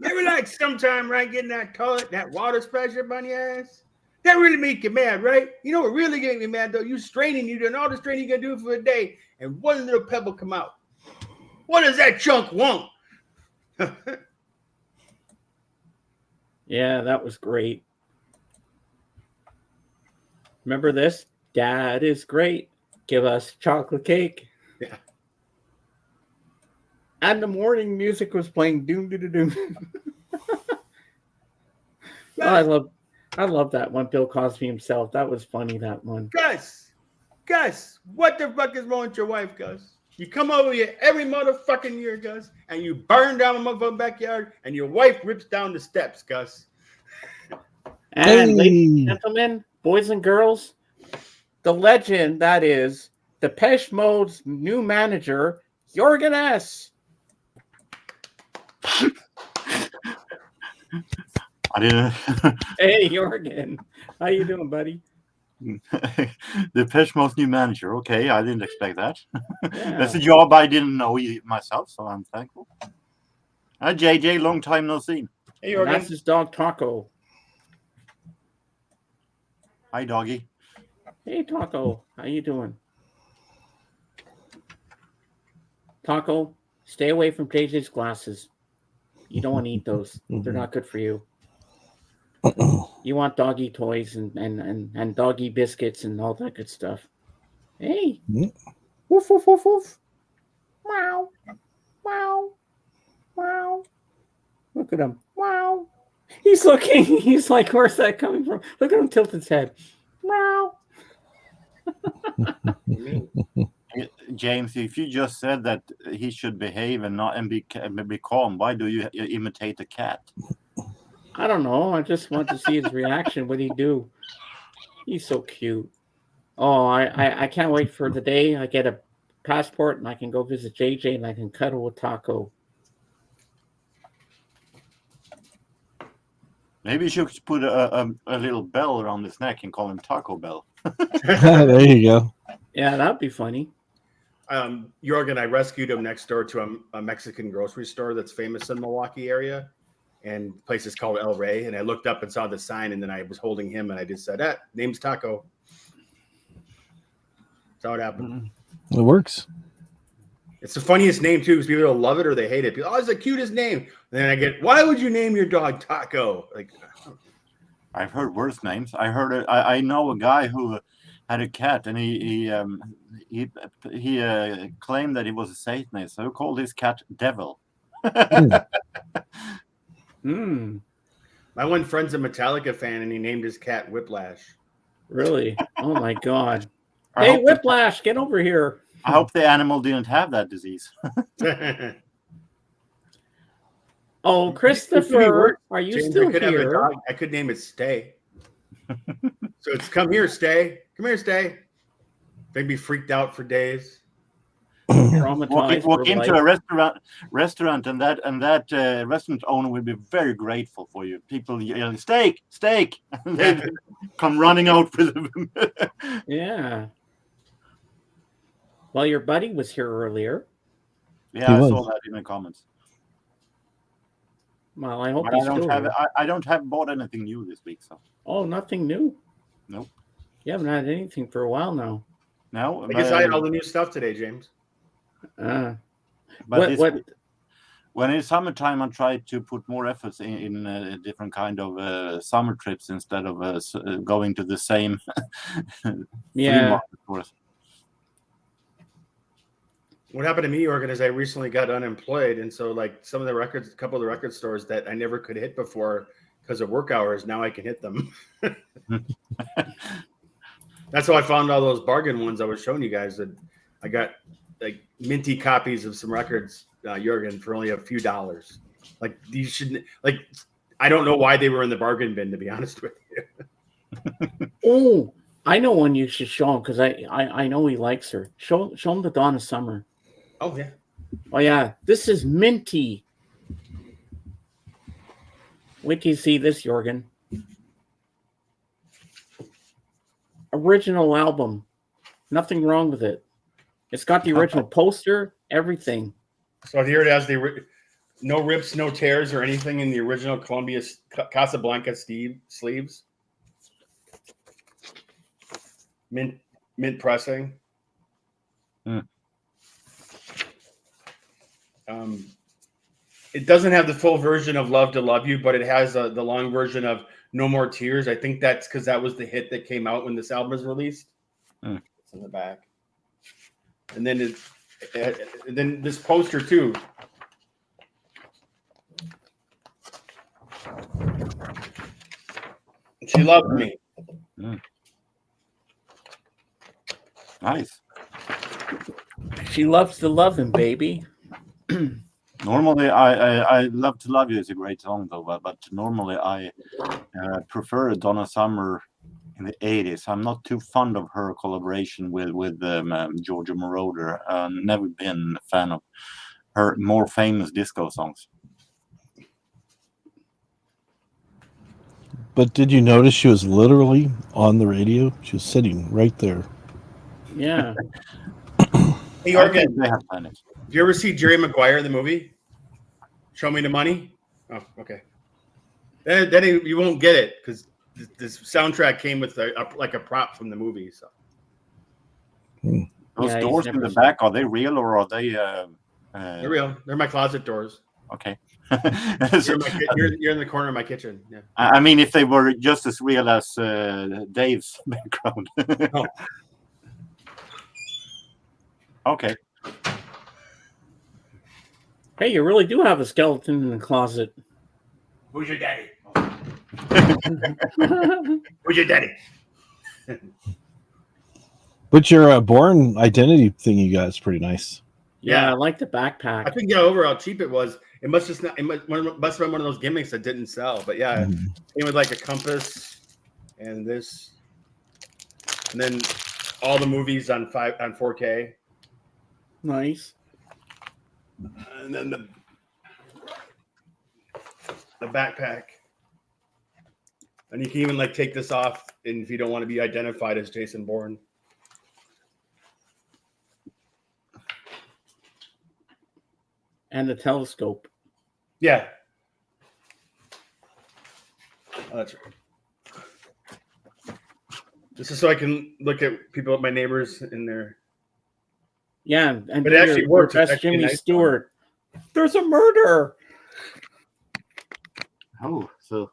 Speaker 5: Never like sometime, right? Getting that toilet, that water splash up on your ass. That really make you mad, right? You know what really getting me mad though? You doing all the straining you can do for a day, and one little pebble come out. What does that chunk want?
Speaker 1: Yeah, that was great. Remember this? Dad is great. Give us chocolate cake.
Speaker 5: Yeah.
Speaker 1: And the morning music was playing doom doom doom. Oh, I love that one. Bill Cosby himself. That was funny. That one.
Speaker 5: Gus, what the fuck is wrong with your wife, Gus? You come over here every motherfucking year, Gus, and you burn down my motherfucking backyard, and your wife rips down the steps, Gus.
Speaker 1: And ladies and gentlemen, boys and girls, the legend that is Depeche Mode's new manager, Jorgen S.
Speaker 6: I didn't.
Speaker 1: Hey, Jorgen. How you doing, buddy?
Speaker 6: The Depeche Mode's new manager. Okay, I didn't expect that.
Speaker 1: Yeah.
Speaker 6: That's a job I didn't know myself, so I'm thankful. JJ, long time no see.
Speaker 5: Hey,
Speaker 1: And that's
Speaker 5: Jorgen.
Speaker 1: his dog, Taco.
Speaker 6: Hi, doggy.
Speaker 1: Hey, Taco. How you doing? Taco, stay away from JJ's glasses. You don't want to eat those. They're not good for you. You want doggy toys and doggy biscuits and all that good stuff. Hey. Woof, woof, woof, woof. Wow. Wow. Wow. Look at him. Wow. He's looking. He's like, where's that coming from? Look at him tilt his head. Wow.
Speaker 6: James, if you just said that he should behave and be calm, why do you imitate a cat?
Speaker 1: I don't know. I just want to see his reaction. What he do? He's so cute. Oh, I can't wait for the day I get a passport and I can go visit JJ and I can cuddle with Taco.
Speaker 6: Maybe you should put a little bell around his neck and call him Taco Bell.
Speaker 2: There you go.
Speaker 1: Yeah, that'd be funny.
Speaker 5: Jorgen, I rescued him next door to a Mexican grocery store that's famous in the Milwaukee area. And the place is called El Rey. And I looked up and saw the sign, and then I was holding him, and I just said, name's Taco. That's how it happened.
Speaker 2: It works.
Speaker 5: It's the funniest name, too, because people love it or they hate it. People, it's the cutest name. And then I get, why would you name your dog Taco? Like,
Speaker 6: I've heard worse names. I know a guy who had a cat, and he claimed that he was a Satanist, so he called his cat Devil.
Speaker 5: My one friend's a Metallica fan, and he named his cat Whiplash.
Speaker 1: Really? Oh my God! Hey, Whiplash, get over here!
Speaker 6: I hope the animal didn't have that disease.
Speaker 1: Oh, Christopher, are you
Speaker 5: James,
Speaker 1: still here?
Speaker 5: I could name it Stay. So it's come here, Stay. Come here, Stay. They'd be freaked out for days.
Speaker 6: Walk into a restaurant, and that restaurant owner will be very grateful for you. People yelling, "Steak, steak!" And they come running out with them.
Speaker 1: Yeah. Well, your buddy was here earlier.
Speaker 6: Yeah, I saw that in the comments.
Speaker 1: Well, I hope
Speaker 6: I don't have bought anything new this week. So.
Speaker 1: Oh, nothing new.
Speaker 6: Nope.
Speaker 1: You haven't had anything for a while now.
Speaker 6: No,
Speaker 5: I guess I had all the new stuff today, James.
Speaker 6: But
Speaker 1: what?
Speaker 6: When it's summertime, I try to put more efforts in a different kind of summer trips instead of going to the same flea market.
Speaker 5: What happened to me, Jorgen, is I recently got unemployed, and so like a couple of the record stores that I never could hit before because of work hours, now I can hit them. That's how I found all those bargain ones I was showing you guys. That I got like minty copies of some records, Jorgen, for only a few dollars. Like these shouldn't. Like I don't know why they were in the bargain bin, to be honest with you.
Speaker 1: Oh, I know one you should show him because I know he likes her. Show him the Donna Summer.
Speaker 5: Oh yeah.
Speaker 1: Oh yeah, this is minty. Wait till you see this, Jorgen. Original album. Nothing wrong with it. It's got the original poster, everything.
Speaker 5: So here it has no rips, no tears, or anything in the original Columbia Casablanca sleeves. Mint pressing. It doesn't have the full version of Love to Love You, but it has the long version of No More Tears. I think that's because that was the hit that came out when this album was released. It's in the back. And then then this poster too. She loves me.
Speaker 6: Nice.
Speaker 1: She loves the loving, baby.
Speaker 6: Normally, I Love to Love You is a great song though, but normally I prefer Donna Summer in the 80s. I'm not too fond of her collaboration with Giorgio Moroder. Never been a fan of her more famous disco songs.
Speaker 2: But did you notice she was literally on the radio? She was sitting right there.
Speaker 1: Yeah.
Speaker 5: Hey,
Speaker 6: I think
Speaker 5: Jorgen,
Speaker 6: they have planet.
Speaker 5: did you ever see Jerry Maguire, the movie? Show Me the Money? Oh, okay. Then you won't get it because this soundtrack came with like a prop from the movie. So
Speaker 6: Those
Speaker 1: Yeah, he's
Speaker 6: doors in
Speaker 1: never
Speaker 6: the
Speaker 1: seen
Speaker 6: back, are they real or are they?
Speaker 5: they're real. They're my closet doors.
Speaker 6: Okay.
Speaker 5: You're in the corner of my kitchen. Yeah.
Speaker 6: I mean, if they were just as real as Dave's background.
Speaker 5: Oh.
Speaker 6: Okay.
Speaker 1: Hey, you really do have a skeleton in the closet.
Speaker 5: Who's your daddy? Who's your daddy?
Speaker 2: But your Born Identity thing you got is pretty nice.
Speaker 1: Yeah,
Speaker 5: Yeah.
Speaker 1: I like the
Speaker 5: I
Speaker 1: backpack.
Speaker 5: couldn't get over how cheap it was. It must have been one of those gimmicks that didn't sell. But yeah,
Speaker 2: Mhm.
Speaker 5: it came with like a compass and this, and then all the movies on 4K,
Speaker 1: Nice.
Speaker 5: and then the backpack. And you can even like take this off, and if you don't want to be identified as Jason Bourne.
Speaker 1: And the telescope.
Speaker 5: Yeah. Oh, that's right. This is so I can look at people, my neighbors in there.
Speaker 1: Yeah, and
Speaker 5: But it actually works. It's
Speaker 1: Best
Speaker 5: actually a
Speaker 1: Jimmy
Speaker 5: nice
Speaker 1: Stewart. There's a murder.
Speaker 6: Oh, so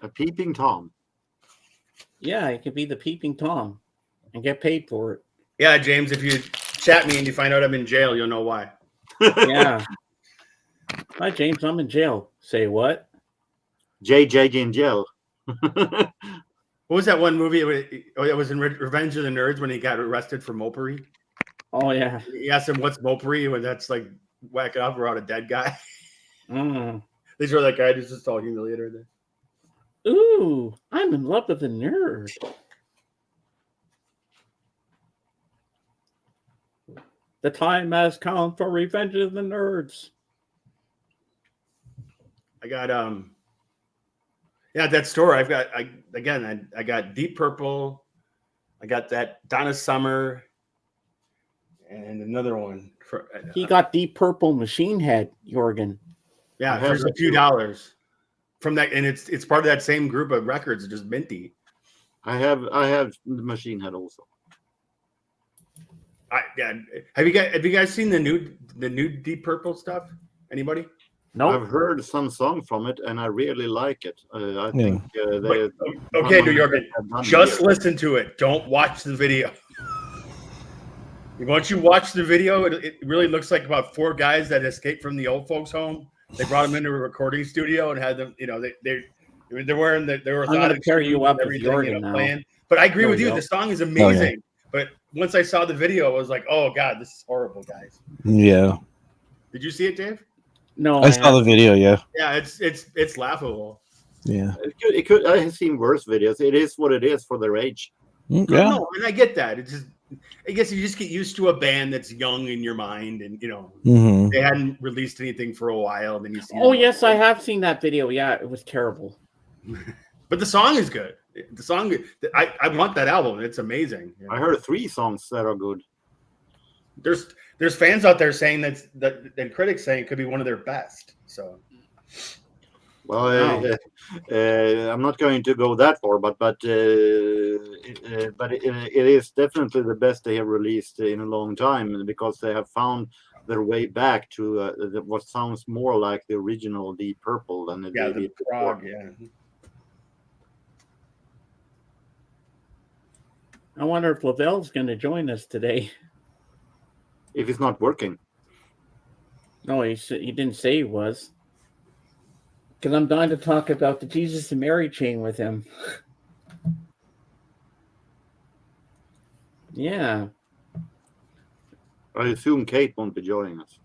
Speaker 6: a peeping Tom.
Speaker 1: Yeah, it could be the peeping Tom and get paid for it.
Speaker 5: Yeah, James, if you chat me and you find out I'm in jail, you'll know why.
Speaker 1: Yeah. Hi, James. I'm in jail. Say what?
Speaker 6: JJ in jail.
Speaker 5: What was that one movie? It was in Revenge of the Nerds when he got arrested for mopery.
Speaker 1: Oh, yeah.
Speaker 5: He asked him, "What's mopery?" When that's like whacking off around a dead guy.
Speaker 1: Mm.
Speaker 5: They show that guy just all humiliated there.
Speaker 1: Ooh, I'm in love with a nerd. The time has come for Revenge of the Nerds.
Speaker 5: I got that store. I got Deep Purple. I got that Donna Summer, and another one.
Speaker 1: He got Deep Purple Machine Head, Jorgen.
Speaker 5: Yeah, for a few dollars from that, and it's part of that same group of records, just minty.
Speaker 6: I have the Machine Head also.
Speaker 5: Have you guys seen the new Deep Purple stuff? Anybody?
Speaker 1: Nope.
Speaker 6: I've heard some song from it, and I really like it. I think they.
Speaker 5: Okay, New York, just listen to it. Don't watch the video. Once you watch the video, it really looks like about four guys that escaped from the old folks' home. They brought them into a recording studio and had them. They're wearing they were.
Speaker 1: I'm going to pair you up with Jorgen now.
Speaker 5: Playing. But I agree
Speaker 1: There
Speaker 5: with
Speaker 1: we
Speaker 5: you.
Speaker 1: go.
Speaker 5: The song is amazing. But once I saw the video, I was like, "Oh God, this is horrible, guys."
Speaker 2: Yeah.
Speaker 5: Did you see it, Dave?
Speaker 1: No,
Speaker 2: I saw the video, yeah.
Speaker 5: Yeah, it's laughable.
Speaker 2: Yeah.
Speaker 6: It could. I have seen worse videos. It is what it is for their age.
Speaker 2: Yeah.
Speaker 5: No, and I get that. It's just, I guess you just get used to a band that's young in your mind, and
Speaker 2: Mhm.
Speaker 5: they hadn't released anything for a while. Then you see.
Speaker 1: Oh,
Speaker 5: them.
Speaker 1: yes, I have seen that video. Yeah, it was terrible.
Speaker 5: But the song is good. The song, I want that album. It's amazing.
Speaker 6: I heard 3 songs that are good.
Speaker 5: There's fans out there saying that and critics saying it could be one of their best. So.
Speaker 6: Well,
Speaker 1: Wow.
Speaker 6: I'm not going to go that far, but it is definitely the best they have released in a long time because they have found their way back to what sounds more like the original Deep Purple than
Speaker 5: The
Speaker 6: they did
Speaker 5: prog,
Speaker 6: before.
Speaker 5: yeah.
Speaker 1: I wonder if Lavelle's going to join us today.
Speaker 6: If it's not working.
Speaker 1: No, he didn't say he was. Because I'm dying to talk about the Jesus and Mary chain with him. Yeah.
Speaker 6: I assume Kate won't be joining us.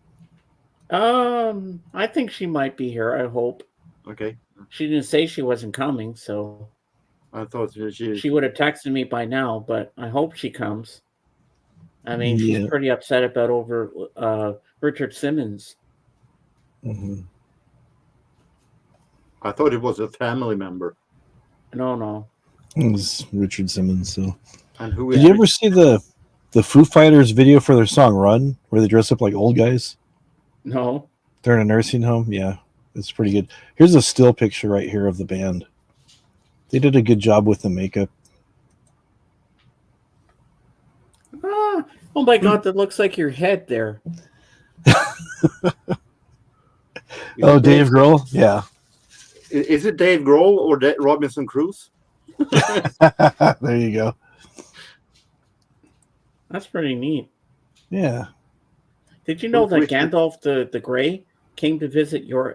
Speaker 1: I think she might be here. I hope.
Speaker 6: Okay.
Speaker 1: She didn't say she wasn't coming, so
Speaker 6: I thought
Speaker 1: she would have texted me by now. But I hope she comes. I mean, she's
Speaker 2: Yeah.
Speaker 1: pretty upset about Richard Simmons.
Speaker 2: Mm-hmm.
Speaker 6: I thought it was a family member.
Speaker 1: No.
Speaker 2: It was Richard Simmons. So,
Speaker 6: And who
Speaker 2: did you ever see the Foo Fighters video for their song "Run," where they dress up like old guys?
Speaker 1: No.
Speaker 2: They're in a nursing home. Yeah, it's pretty good. Here's a still picture right here of the band. They did a good job with the makeup.
Speaker 1: Oh my God, that looks like your head there.
Speaker 2: Oh, Dave Grohl? Yeah.
Speaker 6: Is it Dave Grohl or Robinson Crusoe?
Speaker 2: There you go.
Speaker 1: That's pretty neat.
Speaker 2: Yeah.
Speaker 1: Did you know that Gandalf the Grey came to visit your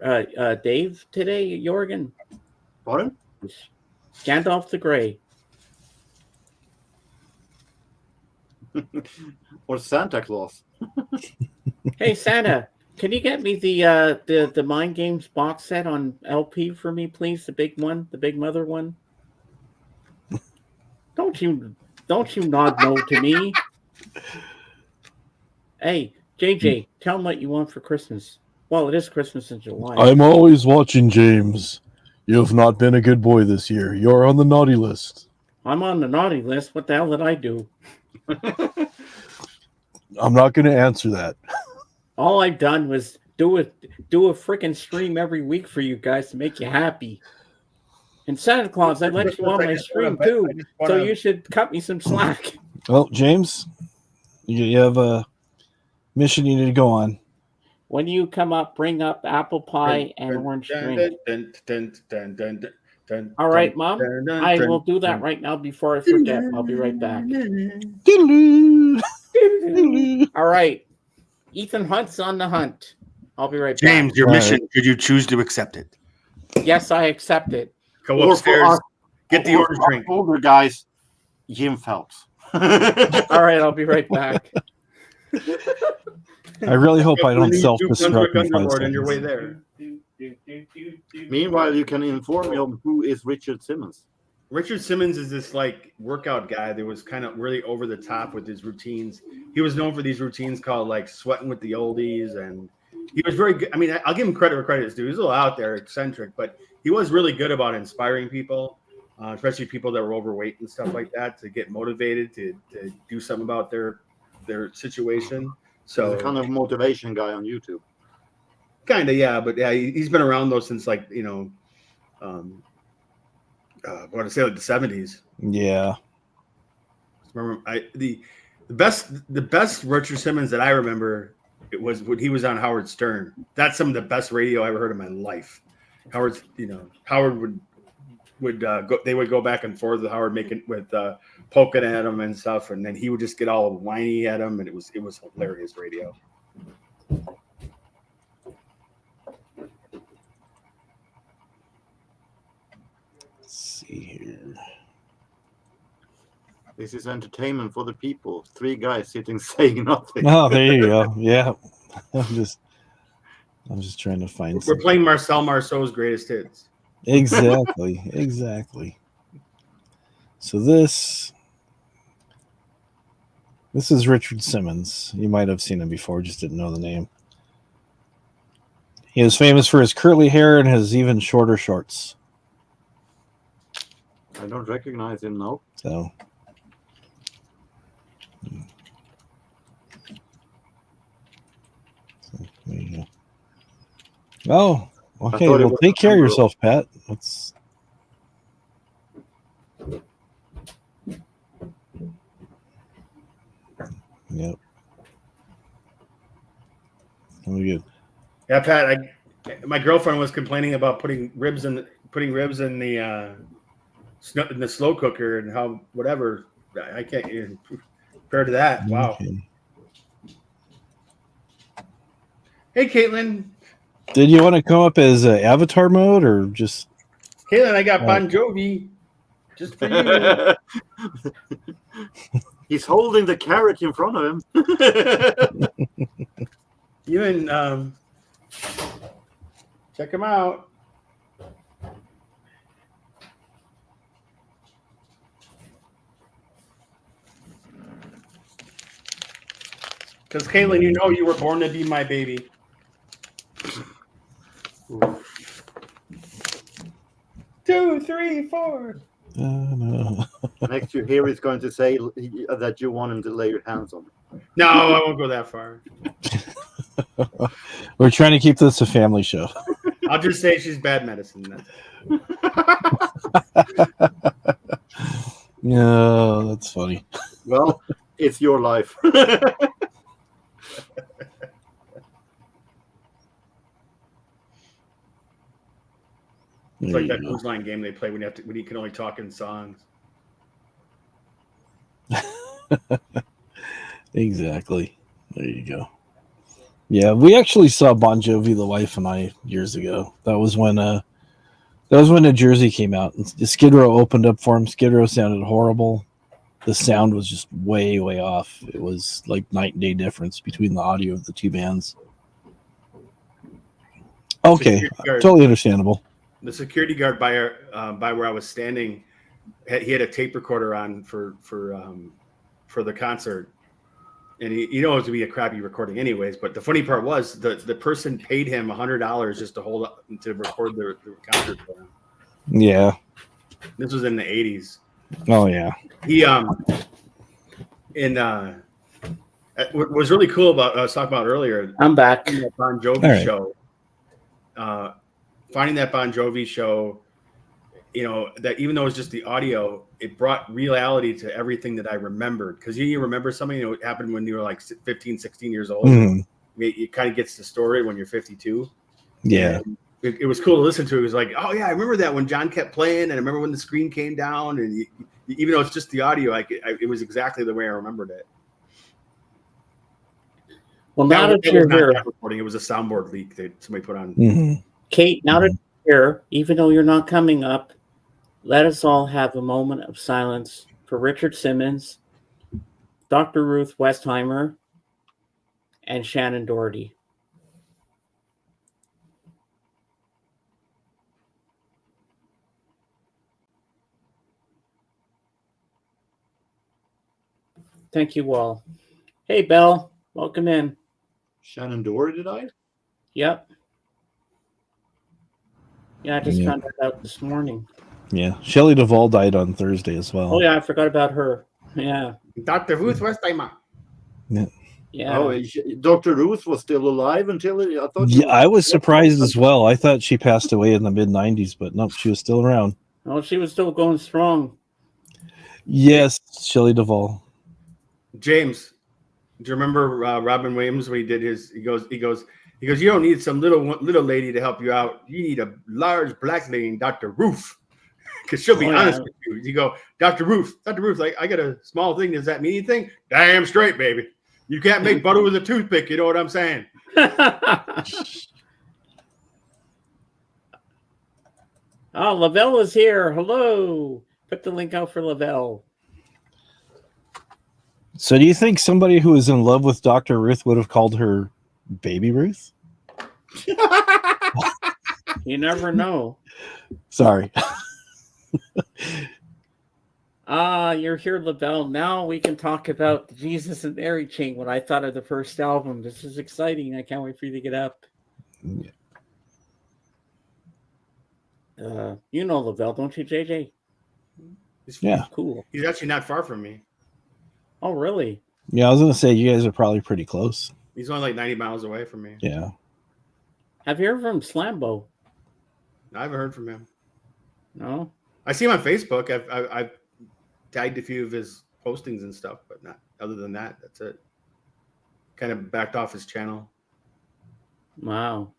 Speaker 1: Dave today, Jorgen?
Speaker 6: Pardon?
Speaker 1: Gandalf the Grey.
Speaker 6: Or Santa Claus?
Speaker 1: Hey Santa, can you get me the Mind Games box set on LP for me, please? The big one, the Big Mother one. Don't you nod no to me. Hey, JJ, tell him what you want for Christmas. Well, it is Christmas in July.
Speaker 2: I'm always watching, James. You have not been a good boy this year. You're on the naughty list.
Speaker 1: I'm on the naughty list. What the hell did I do?
Speaker 2: I'm not going to answer that.
Speaker 1: All I've done was do a freaking stream every week for you guys to make you happy. And Santa Claus, I let you on my stream too, so you should cut me some slack.
Speaker 2: Well, James, you have a mission you need to go on.
Speaker 1: When you come up, bring up apple pie and orange drink. All right, Mom. I will do that right now before I forget. I'll be right back. All right. Ethan Hunt's on the hunt. I'll be right back.
Speaker 5: James, your mission, should you choose to accept it?
Speaker 1: Yes, I accept it.
Speaker 5: Go upstairs, get the orange drink.
Speaker 6: Older guys, Jim Phelps.
Speaker 1: All right, I'll be right back.
Speaker 2: I really hope I don't self-destruct in 5
Speaker 5: on your way
Speaker 2: seconds.
Speaker 5: there.
Speaker 6: Meanwhile, you can inform me of who is Richard Simmons.
Speaker 5: Richard Simmons is this like workout guy that was kind of really over the top with his routines. He was known for these routines called like sweating with the oldies, and he was very good. I mean, I'll give him credit where credit is due. He's a little out there, eccentric, but he was really good about inspiring people, especially people that were overweight and stuff like that, to get motivated to do something about their situation. So
Speaker 6: He's a kind of motivation guy on YouTube.
Speaker 5: Kind of, yeah, but yeah, he's been around though since like I want to say like the 70s.
Speaker 2: Yeah.
Speaker 5: Remember, the best Richard Simmons that I remember, it was when he was on Howard Stern. That's some of the best radio I ever heard in my life. Howard would go. They would go back and forth with Howard, poking at him and stuff, and then he would just get all whiny at him, and it was hilarious radio.
Speaker 2: Here.
Speaker 6: This is entertainment for the people. 3 guys sitting saying nothing.
Speaker 2: Oh, there you go. Yeah. I'm just trying to find
Speaker 5: We're playing Marcel Marceau's greatest hits.
Speaker 2: Exactly. So this is Richard Simmons. You might have seen him before, just didn't know the name. He is famous for his curly hair and his even shorter shorts.
Speaker 6: I don't recognize him now.
Speaker 2: So there you go. Oh, okay. Well, take care of yourself, Pat. Let's. Yep. Very good.
Speaker 5: Yeah, Pat. My girlfriend was complaining about putting ribs in the slow cooker and how whatever. I can't compare to that. Wow.
Speaker 2: Okay.
Speaker 5: Hey, Caitlin.
Speaker 2: Did you want to come up as avatar mode or just?
Speaker 5: Caitlin, I got Bon Jovi just for you.
Speaker 6: He's holding the carrot in front of him.
Speaker 5: You and check him out. Because Caitlin, you know you were born to be my baby. Ooh. 2, 3, 4.
Speaker 2: No.
Speaker 6: Next you hear he's going to say that you want him to lay your hands on him.
Speaker 5: No, I won't go that far.
Speaker 2: We're trying to keep this a family show.
Speaker 5: I'll just say she's bad medicine.
Speaker 2: No, that's funny.
Speaker 6: Well, it's your life.
Speaker 5: It's like that Who's Line game they play when you can only talk in songs.
Speaker 2: Exactly. There you go. Yeah, we actually saw Bon Jovi, the wife and I, years ago. That was when New Jersey came out. The Skid Row opened up for him. Skid Row sounded horrible. The sound was just way, way off. It was like night and day difference between the audio of the two bands. Okay, totally understandable.
Speaker 5: The security guard by where I was standing, he had a tape recorder on for the concert, and he knows to be a crappy recording anyways. But the funny part was the person paid him $100 just to hold up to record the concert for him.
Speaker 2: Yeah,
Speaker 5: this was in the 80s.
Speaker 2: Oh yeah.
Speaker 5: He what was really cool about I was talking about earlier.
Speaker 1: I'm back.
Speaker 5: That Bon Jovi show. Finding that Bon Jovi show, that even though it was just the audio, it brought reality to everything that I remembered. Because you remember something that happened when you were like 15, 16 years old. Mm-hmm. It kind of gets the story when you're 52.
Speaker 2: Yeah.
Speaker 5: It was cool to listen to. It was like, oh yeah, I remember that when John kept playing, and I remember when the screen came down, and even though it's just the audio, it was exactly the way I remembered it.
Speaker 1: Well, now that you're here,
Speaker 5: recording, it was a soundboard leak that somebody put on.
Speaker 2: Mm-hmm.
Speaker 1: Kate, now that you're here, even though you're not coming up, let us all have a moment of silence for Richard Simmons, Dr. Ruth Westheimer, and Shannon Doherty. Thank you all. Hey, Belle, welcome in.
Speaker 6: Shannon Doherty died?
Speaker 1: Yep. Yeah, I just found that out this morning.
Speaker 2: Yeah, Shelley Duvall died on Thursday as well.
Speaker 1: Oh yeah, I forgot about her. Yeah.
Speaker 5: Dr. Ruth Westheimer.
Speaker 1: Yeah.
Speaker 6: Oh, Dr. Ruth was still alive until I thought.
Speaker 2: I was surprised as well. I thought she passed away in the mid-90s, but nope, she was still around.
Speaker 1: Oh, she was still going strong.
Speaker 2: Yes, Shelley Duvall.
Speaker 5: James, do you remember Robin Williams when he did his? He goes. You don't need some little lady to help you out. You need a large black lady, Dr. Ruth, because she'll be honest with you. You go, Dr. Ruth, like I got a small thing. Does that mean anything? Damn straight, baby. You can't make butter with a toothpick. You know what I'm saying?
Speaker 1: Oh, Lavelle is here. Hello. Put the link out for Lavelle.
Speaker 2: So do you think somebody who was in love with Dr. Ruth would have called her Baby Ruth?
Speaker 1: You never know.
Speaker 2: Sorry.
Speaker 1: You're here, Lavelle. Now we can talk about the Jesus and Mary chain, what I thought of the first album. This is exciting. I can't wait for you to get up. You know Lavelle, don't you, JJ?
Speaker 5: He's
Speaker 1: cool.
Speaker 5: He's actually not far from me.
Speaker 1: Oh, really?
Speaker 2: Yeah, I was going to say, you guys are probably pretty close.
Speaker 5: He's only like 90 miles away from me.
Speaker 2: Yeah.
Speaker 1: Have you heard from Slambo?
Speaker 5: I haven't heard from him.
Speaker 1: No?
Speaker 5: I see him on Facebook. I've tagged a few of his postings and stuff, but not other than that. That's it. Kind of backed off his channel.
Speaker 1: Wow.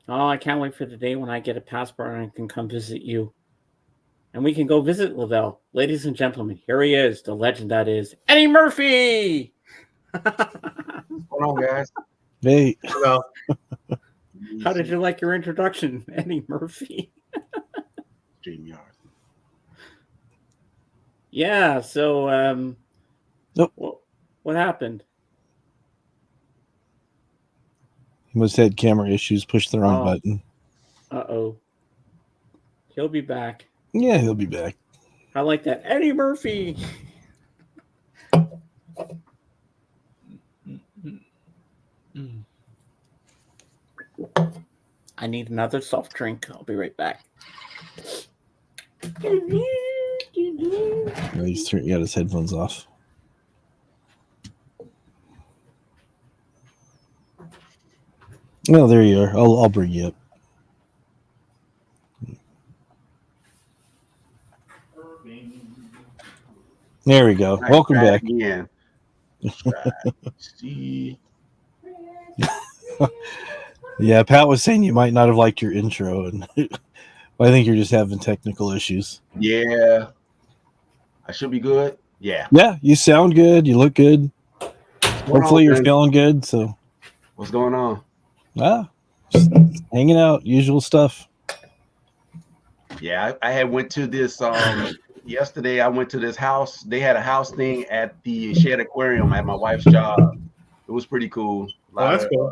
Speaker 1: Oh, I can't wait for the day when I get a passport and I can come visit you. And we can go visit Lavelle. Ladies and gentlemen, here he is, the legend that is Eddie Murphy.
Speaker 4: What's going on, guys?
Speaker 2: Hey,
Speaker 5: Well,
Speaker 1: How did you like your introduction, Eddie Murphy?
Speaker 7: StreamYard.
Speaker 1: Yeah. So,
Speaker 2: Nope.
Speaker 1: what happened?
Speaker 2: he must have had camera issues. Pushed the wrong
Speaker 1: Oh.
Speaker 2: button.
Speaker 1: Uh-oh. He'll be back.
Speaker 2: Yeah, he'll be back.
Speaker 1: I like that. Eddie Murphy. I need another soft drink. I'll be right back.
Speaker 2: No, he got his headphones off. Well, there you are. I'll bring you up. There we go.
Speaker 7: Nice.
Speaker 2: Welcome
Speaker 7: Try it
Speaker 2: back.
Speaker 7: again. See.
Speaker 2: Yeah, Pat was saying you might not have liked your intro, and I think you're just having technical issues.
Speaker 7: Yeah. I should be good. Yeah.
Speaker 2: Yeah, you sound good. You look good. Hopefully, you're
Speaker 7: man?
Speaker 2: feeling good. So,
Speaker 7: What's going on?
Speaker 2: just hanging out, usual stuff.
Speaker 7: Yeah, I had went to this yesterday. I went to this house. They had a house thing at the Shed Aquarium at my wife's job. It was pretty cool.
Speaker 5: oh, that's cool.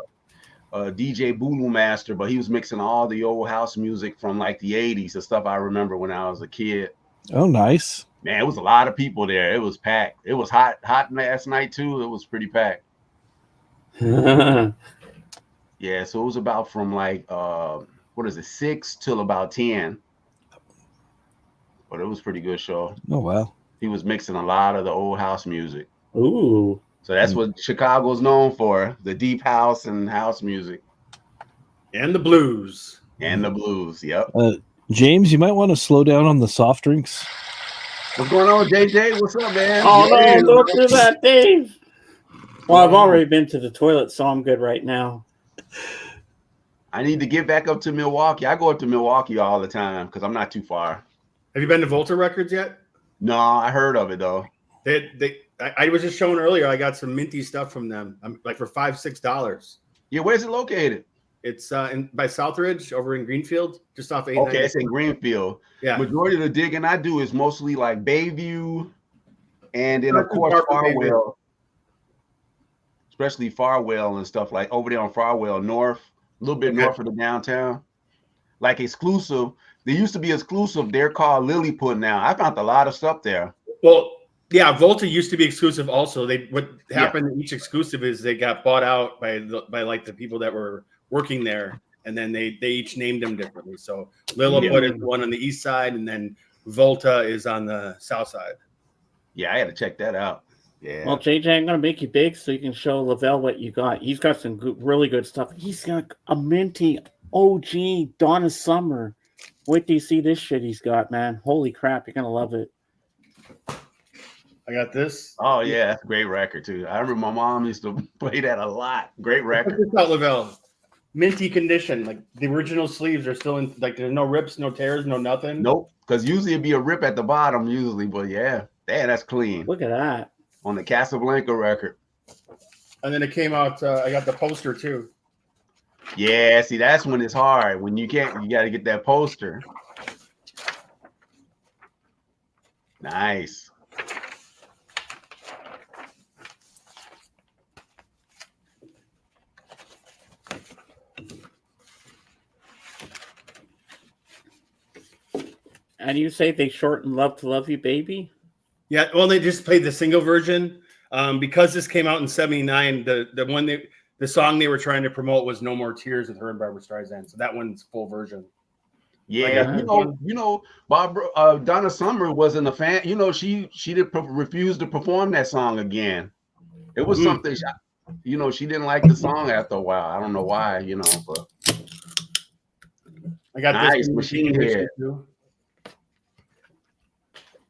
Speaker 7: DJ Bulu Master, but he was mixing all the old house music from like the 80s, the stuff I remember when I was a kid.
Speaker 2: Oh, nice.
Speaker 7: Man, it was a lot of people there. It was packed. It was hot last night too. It was pretty packed. Yeah, so it was about from like 6 till about 10. But it was pretty good show.
Speaker 2: Oh, wow.
Speaker 7: He was mixing a lot of the old house music.
Speaker 1: Ooh.
Speaker 7: So that's what Chicago's known for, the deep house and house music.
Speaker 5: And the blues.
Speaker 7: And the blues, yep.
Speaker 2: James, you might want to slow down on the soft drinks.
Speaker 7: What's going on, JJ? What's up, man?
Speaker 1: Oh, no, don't do that, Dave. Well, I've already been to the toilet, so I'm good right now.
Speaker 7: I need to get back up to Milwaukee. I go up to Milwaukee all the time because I'm not too far.
Speaker 5: Have you been to Volta Records yet?
Speaker 7: No, I heard of it, though.
Speaker 5: I was just showing earlier. I got some minty stuff from them, like for $5-6.
Speaker 7: Yeah, where's it located?
Speaker 5: It's by Southridge over in Greenfield, just off 8.
Speaker 7: Okay, it's in Greenfield.
Speaker 5: Yeah.
Speaker 7: Majority of the digging I do is mostly like Bayview, and then of
Speaker 5: Not too
Speaker 7: course
Speaker 5: far from Bayview.
Speaker 7: Farwell, especially Farwell and stuff like over there on Farwell North, a little bit north of the downtown. Like exclusive, they used to be exclusive. They're called Lilliput now. I found a lot of stuff there.
Speaker 5: Well, yeah, Volta used to be exclusive. Also, what happened in each exclusive is they got bought out by like the people that were working there, and then they each named them differently. So Lilliput is the one on the east side, and then Volta is on the south side.
Speaker 7: Yeah, I had to check that out. Yeah.
Speaker 1: Well, JJ, I'm going to make you big so you can show Lavelle what you got. He's got some really good stuff. He's got a minty OG Donna Summer. Wait till you see this shit he's got, man. Holy crap, you're going to love it.
Speaker 5: I got this.
Speaker 7: Oh yeah, that's a great record too. I remember my mom used to play that a lot. Great record.
Speaker 5: Check this out, Lavelle. Minty condition. Like the original sleeves are still in. Like there's no rips, no tears, no nothing.
Speaker 7: Nope, because usually it'd be a rip at the bottom usually, but yeah, that's clean.
Speaker 1: Look at that.
Speaker 7: On the Casablanca record.
Speaker 5: And then it came out. I got the poster too.
Speaker 7: Yeah, see, that's when it's hard. When you got to get that poster. Nice.
Speaker 1: And you say they shortened Love to Love You, Baby?
Speaker 5: Yeah, well, they just played the single version because this came out in '79. The song they were trying to promote was "No More Tears" with her and Barbra Streisand. So that one's full version.
Speaker 7: Yeah, you know, Donna Summer wasn't a fan. You know, she refused to perform that song again. It was something. You know, she didn't like the song after a while. I don't know why. You know, but
Speaker 5: I got
Speaker 7: nice
Speaker 5: this
Speaker 7: Machine Head
Speaker 5: too.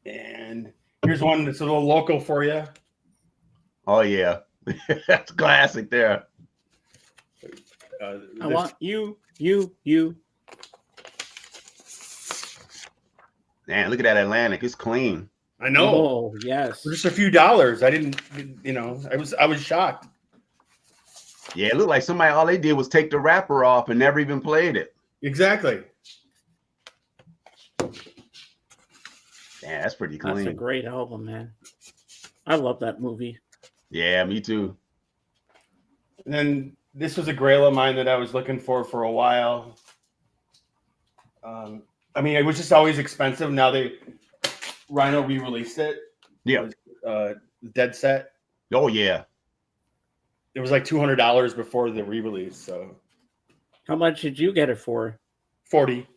Speaker 5: And here's one that's a little local for you.
Speaker 7: Oh yeah, that's classic there.
Speaker 1: I want you.
Speaker 7: Man, look at that Atlantic. It's clean.
Speaker 5: I know.
Speaker 1: Oh yes.
Speaker 5: For just a few dollars. I didn't. You know, I was shocked.
Speaker 7: Yeah, it looked like somebody, all they did was take the wrapper off and never even played it.
Speaker 5: Exactly.
Speaker 7: Yeah, that's pretty clean.
Speaker 1: That's a great album, man. I love that movie.
Speaker 7: Yeah, me too.
Speaker 5: And then this was a grail of mine that I was looking for a while. I mean, it was just always expensive. Now Rhino re-released it.
Speaker 7: Yeah.
Speaker 5: Dead Set.
Speaker 7: Oh yeah.
Speaker 5: It was like $200 before the re-release. So
Speaker 1: How much did you get it for?
Speaker 5: 40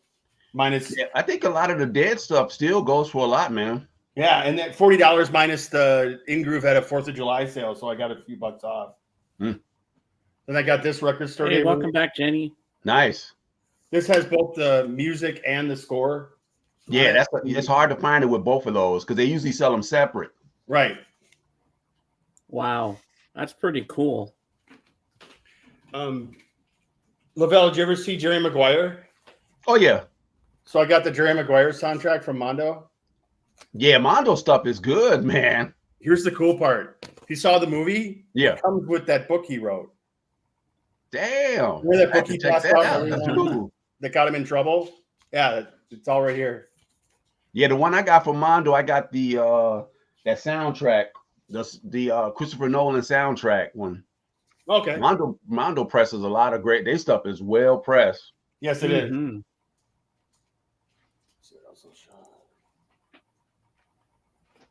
Speaker 5: minus.
Speaker 7: Yeah, I think a lot of the dead stuff still goes for a lot, man.
Speaker 5: Yeah, and then $40 minus the In-Groove had a 4th of July sale, so I got a few bucks off. Then I got this record store.
Speaker 1: Hey, welcome back, Jenny.
Speaker 7: Nice.
Speaker 5: This has both the music and the score.
Speaker 7: Yeah, it's hard to find it with both of those because they usually sell them separate.
Speaker 5: Right.
Speaker 1: Wow, that's pretty cool.
Speaker 5: Lavelle, did you ever see Jerry Maguire?
Speaker 7: Oh yeah.
Speaker 5: So I got the Jerry Maguire soundtrack from Mondo.
Speaker 7: Yeah, Mondo stuff is good, man.
Speaker 5: Here's the cool part. If you saw the movie,
Speaker 7: Yeah.
Speaker 5: it comes with that book he wrote.
Speaker 7: Damn.
Speaker 5: Where that
Speaker 7: I
Speaker 5: book
Speaker 7: can
Speaker 5: he
Speaker 7: check
Speaker 5: passed
Speaker 7: that
Speaker 5: out
Speaker 7: out.
Speaker 5: every
Speaker 7: That's
Speaker 5: time
Speaker 7: cool.
Speaker 5: that got him in trouble. Yeah, it's all right here.
Speaker 7: Yeah, the one I got from Mondo, I got the that soundtrack, the Christopher Nolan soundtrack one.
Speaker 5: Okay.
Speaker 7: Mondo presses a lot of great. Their stuff is well pressed.
Speaker 5: Yes, it is.
Speaker 1: Mhm.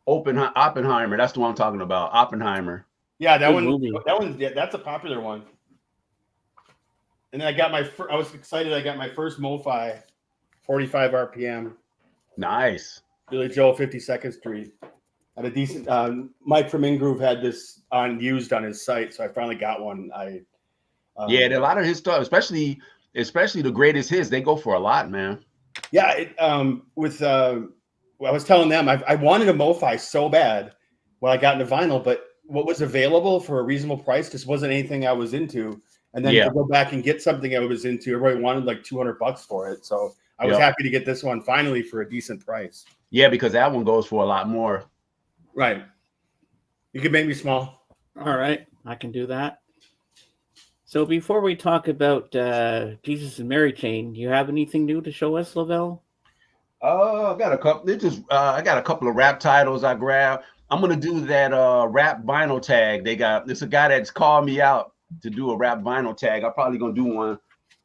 Speaker 7: Oppenheimer. That's the one I'm talking about. Oppenheimer.
Speaker 5: Yeah, that
Speaker 1: Good
Speaker 5: one.
Speaker 1: movie.
Speaker 5: That one. Yeah, that's a popular one. And then I got I was excited. I got my first MoFi, 45 RPM.
Speaker 7: Nice.
Speaker 5: Billy Joel, 52nd Street. Had a decent. Mike from In-Groove had this used on his site, so I finally got one.
Speaker 7: Yeah, a lot of his stuff, especially the greatest hits, they go for a lot, man.
Speaker 5: Yeah, I was telling them I wanted a MoFi so bad when I got into vinyl, but what was available for a reasonable price just wasn't anything I was into. And then to go back and get something I was into, everybody wanted like $200 for it. So I was happy to get this one finally for a decent price.
Speaker 7: Yeah, because that one goes for a lot more.
Speaker 5: Right. You can make me small.
Speaker 1: All right, I can do that. So before we talk about Jesus and Mary Chain, do you have anything new to show us, Lavelle?
Speaker 7: I got a couple. I got a couple of rap titles I grabbed. I'm gonna do that rap vinyl tag. There's a guy that's called me out to do a rap vinyl tag. I'm probably gonna do one.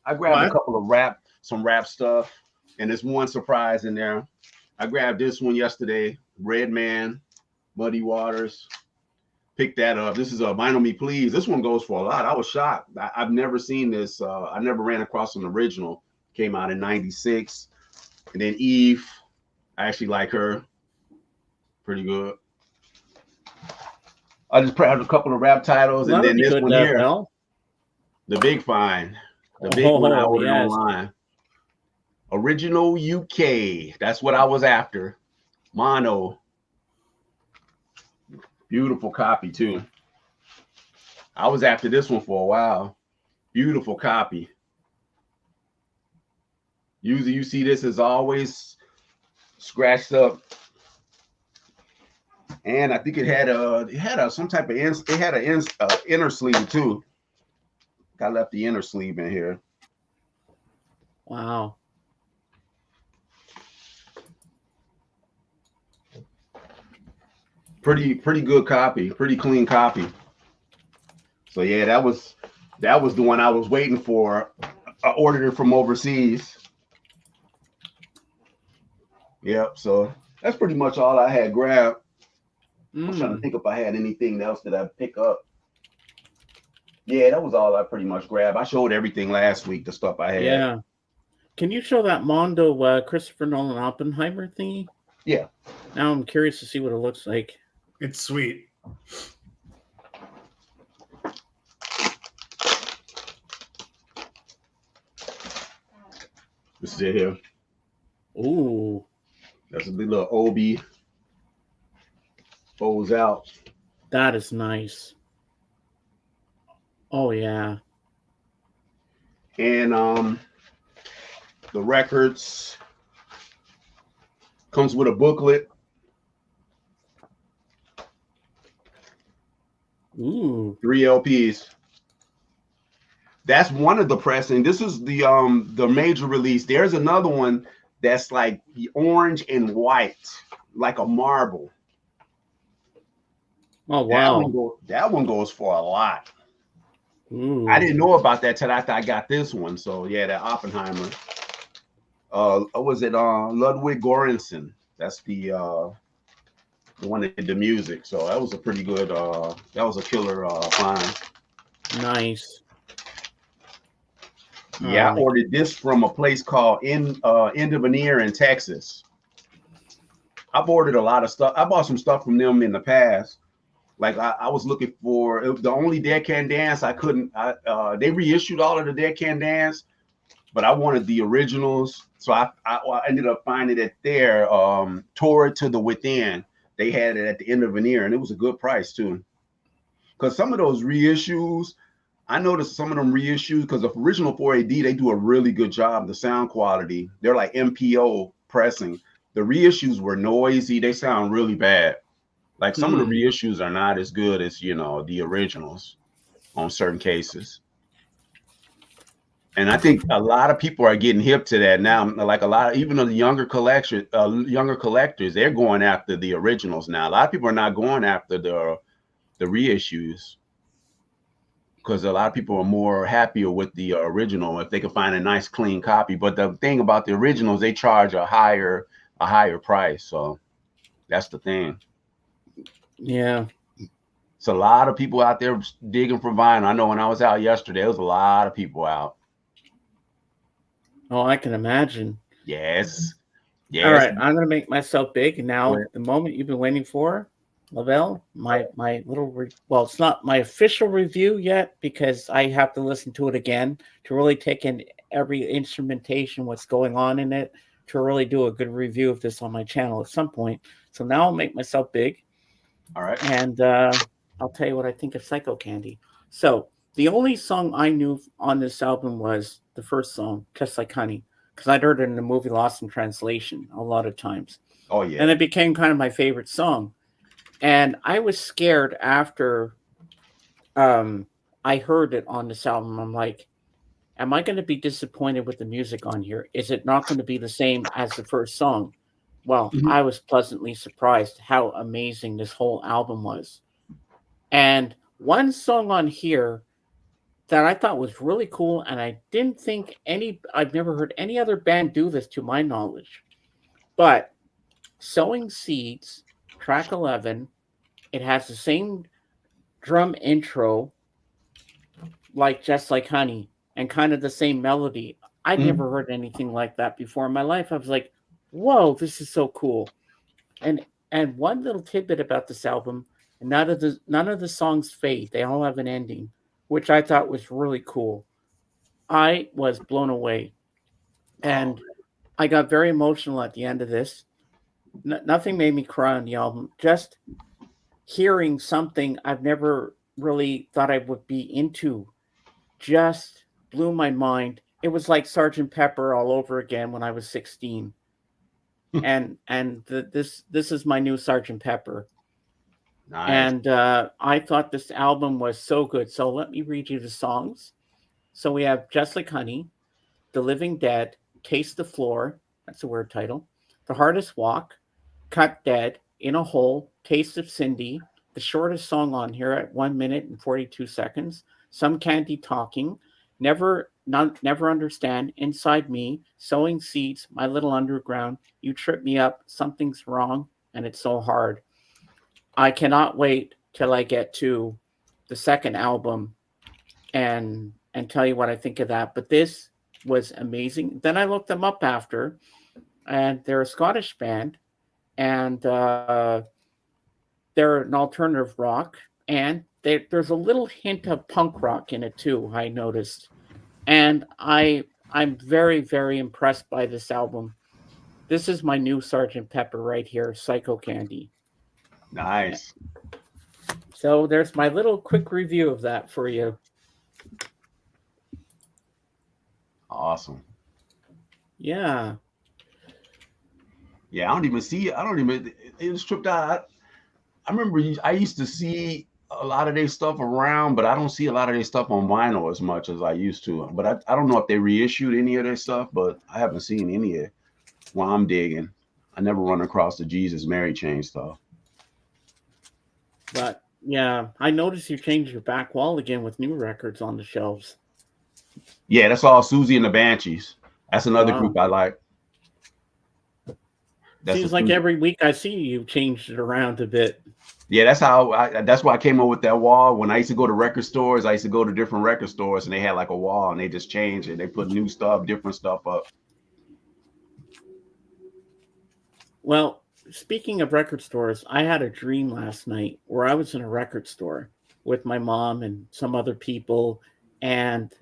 Speaker 7: I grabbed a couple of some rap stuff, and there's one surprise in there. I grabbed this one yesterday, Redman, Muddy Waters. Picked that up. This is a Vinyl Me Please. This one goes for a lot. I was shocked. I've never seen this. I never ran across an original. Came out in '96. And then Eve, I actually like her. Pretty good. I just grabbed a couple of rap titles, and then this one here, the big find, the big one I ordered online. Original UK. That's what I was after. Mono. Beautiful copy too. I was after this one for a while. Beautiful copy. Usually you see this as always scratched up. And I think it had some type of inner sleeve too. I left the inner sleeve in here.
Speaker 1: Wow.
Speaker 7: Pretty good copy, pretty clean copy. So yeah, that was the one I was waiting for. I ordered it from overseas. Yep, so that's pretty much all I had grabbed. I'm trying to think if I had anything else that I pick up. Yeah, that was all I pretty much grabbed. I showed everything last week, the stuff I had.
Speaker 1: Yeah. Can you show that Mondo Christopher Nolan Oppenheimer thingy?
Speaker 7: Yeah.
Speaker 1: Now I'm curious to see what it looks like.
Speaker 5: It's sweet.
Speaker 7: This is it here.
Speaker 1: Ooh.
Speaker 7: That's a little Obi. Folds out.
Speaker 1: That is nice. Oh yeah.
Speaker 7: And the records comes with a booklet.
Speaker 1: Ooh.
Speaker 7: 3 LPs. That's one of the pressing. This is the major release. There's another one that's like the orange and white, like a marble.
Speaker 1: Oh wow!
Speaker 7: That one goes for a lot.
Speaker 1: Ooh.
Speaker 7: I didn't know about that till after I got this one. So yeah, that Oppenheimer. Was it Ludwig Göransson? That's the one that did the music. So that was a pretty good. That was a killer find.
Speaker 1: Nice.
Speaker 7: Yeah, I ordered this from a place called End of Veneer in Texas. I've ordered a lot of stuff. I bought some stuff from them in the past. Like I was looking for the only Dead Can Dance I couldn't. They reissued all of the Dead Can Dance, but I wanted the originals. So I ended up finding it there. Tore It to the Within. They had it at the End of Veneer, and it was a good price too. Because some of those reissues, I noticed some of them reissues because the original 4AD, they do a really good job. The sound quality, they're like MPO pressing. The reissues were noisy. They sound really bad. Like some of the reissues are not as good as, the originals on certain cases. And I think a lot of people are getting hip to that now. Like even the younger collectors, they're going after the originals now. A lot of people are not going after the reissues because a lot of people are more happier with the original if they can find a nice clean copy. But the thing about the originals, they charge a higher price. So that's the thing.
Speaker 1: Yeah.
Speaker 7: It's a lot of people out there digging for vinyl. I know when I was out yesterday, there was a lot of people out.
Speaker 1: Oh, I can imagine.
Speaker 7: Yes.
Speaker 1: All right, I'm going to make myself big. And now, the moment you've been waiting for, Lavelle, my little, well, it's not my official review yet because I have to listen to it again to really take in every instrumentation, what's going on in it, to really do a good review of this on my channel at some point. So now I'll make myself big.
Speaker 7: All right.
Speaker 1: And I'll tell you what I think of Psycho Candy. So the only song I knew on this album was the first song, Just Like Honey, because I'd heard it in the movie Lost in Translation a lot of times.
Speaker 7: Oh, yeah.
Speaker 1: And it became kind of my favorite song. And I was scared after I heard it on this album. I'm like, am I going to be disappointed with the music on here? Is it not going to be the same as the first song? Well, I was pleasantly surprised how amazing this whole album was. And one song on here that I thought was really cool, and I didn't think I've never heard any other band do this to my knowledge. But Sowing Seeds, track 11, it has the same drum intro like Just Like Honey and kind of the same melody. I'd never heard anything like that before in my life. I was like, whoa, this is so cool. And one little tidbit about this album, none of the songs fade. They all have an ending, which I thought was really cool. I was blown away. And I got very emotional at the end of this. Nothing made me cry on the album. Just hearing something I've never really thought I would be into just blew my mind. It was like Sgt. Pepper all over again when I was 16. This is my new Sgt. Pepper. Nice. And I thought this album was so good. So let me read you the songs. So we have Just Like Honey, The Living Dead, Taste the Floor, that's a weird title, The Hardest Walk, Cut Dead, In a Hole, Taste of Cindy, the shortest song on here at 1 minute and 42 seconds, Some Candy Talking, Never Understand, Inside Me, Sowing Seeds, My Little Underground, You Trip Me Up, Something's Wrong, and It's So Hard. I cannot wait till I get to the second album and tell you what I think of that. But this was amazing. Then I looked them up after, and they're a Scottish band, and they're an alternative rock, and there's a little hint of punk rock in it too, I noticed. And I'm very, very impressed by this album. This is my new Sgt. Pepper right here, Psycho Candy.
Speaker 7: Nice.
Speaker 1: So there's my little quick review of that for you.
Speaker 7: Awesome.
Speaker 1: Yeah.
Speaker 7: Yeah, I don't even see. It was tripped out. I remember I used to see a lot of their stuff around, but I don't see a lot of their stuff on vinyl as much as I used to. But I don't know if they reissued any of their stuff, but I haven't seen any of it while I'm digging. I never run across the Jesus Mary Chain stuff.
Speaker 1: But yeah, I noticed you changed your back wall again with new records on the shelves.
Speaker 7: Yeah, that's all Susie and the Banshees. That's another
Speaker 1: Wow.
Speaker 7: group I like.
Speaker 1: Seems like every week I see you changed it around a bit.
Speaker 7: Yeah, that's why I came up with that wall. When I used to go to record stores, I used to go to different record stores and they had like a wall and they just changed it. They put new stuff, different stuff up.
Speaker 1: Well, speaking of record stores, I had a dream last night where I was in a record store with my mom and some other people, and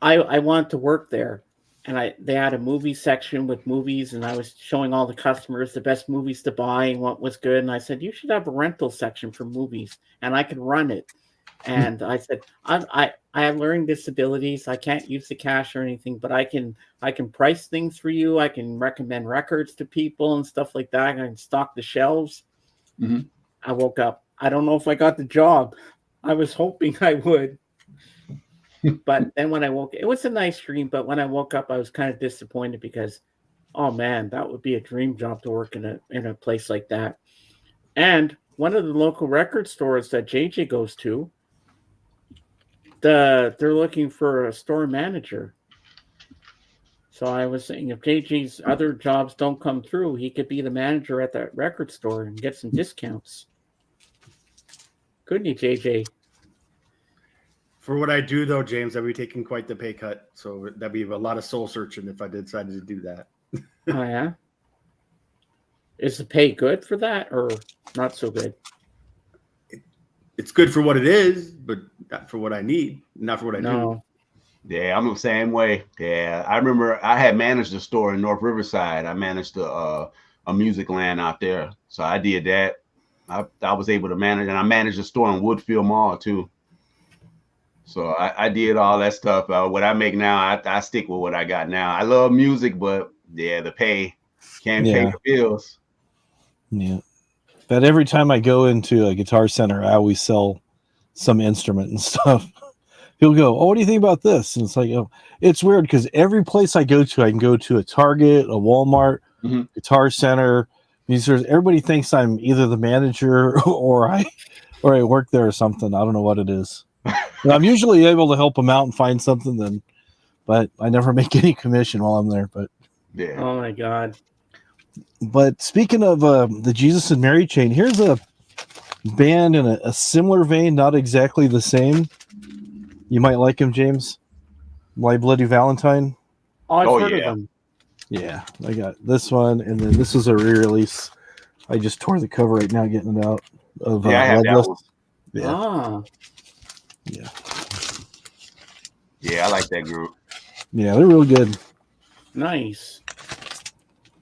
Speaker 1: I wanted to work there. And they had a movie section with movies, and I was showing all the customers the best movies to buy and what was good. And I said, you should have a rental section for movies, and I could run it. And I said, I have learning disabilities. I can't use the cash or anything, but I can price things for you. I can recommend records to people and stuff like that. I can stock the shelves.
Speaker 7: Mm-hmm.
Speaker 1: I woke up. I don't know if I got the job. I was hoping I would. But then when I woke, it was a nice dream. But when I woke up, I was kind of disappointed because, oh man, that would be a dream job to work in a place like that. And one of the local record stores that JJ goes to, they're looking for a store manager. So I was saying, if JJ's other jobs don't come through, he could be the manager at that record store and get some discounts. Couldn't you, JJ?
Speaker 5: For what I do, though, James, I'd be taking quite the pay cut. So that'd be a lot of soul searching if I decided to do that.
Speaker 1: Oh, yeah? Is the pay good for that or not so good?
Speaker 5: It's good for what it is, but not for what I need. Not for what I do.
Speaker 7: Yeah, I'm the same way. Yeah, I remember I had managed a store in North Riverside. I managed a music land out there. So I did that. I was able to manage, and I managed a store in Woodfield Mall, too. So I did all that stuff. What I make now, I stick with what I got now. I love music, but yeah, the pay can't pay the bills.
Speaker 2: Yeah. But every time I go into a Guitar Center, I always sell some instrument and stuff. He'll go, oh, what do you think about this? And it's like, oh, it's weird because every place I go to, I can go to a Target, a Walmart, Guitar Center. Everybody thinks I'm either the manager or I work there or something. I don't know what it is. I'm usually able to help them out and find something, but I never make any commission while I'm there. But
Speaker 7: yeah.
Speaker 1: Oh my God.
Speaker 2: But speaking of the Jesus and Mary chain, here's a band in a similar vein, not exactly the same. You might like him, James. My Bloody Valentine.
Speaker 1: Oh, I've heard of them.
Speaker 2: Yeah, I got this one, and then this is a re-release. I just tore the cover right now, getting it out of
Speaker 7: I have that one.
Speaker 2: Yeah.
Speaker 1: Ah.
Speaker 2: Yeah.
Speaker 7: Yeah, I like that group.
Speaker 2: Yeah, they're real good.
Speaker 1: Nice.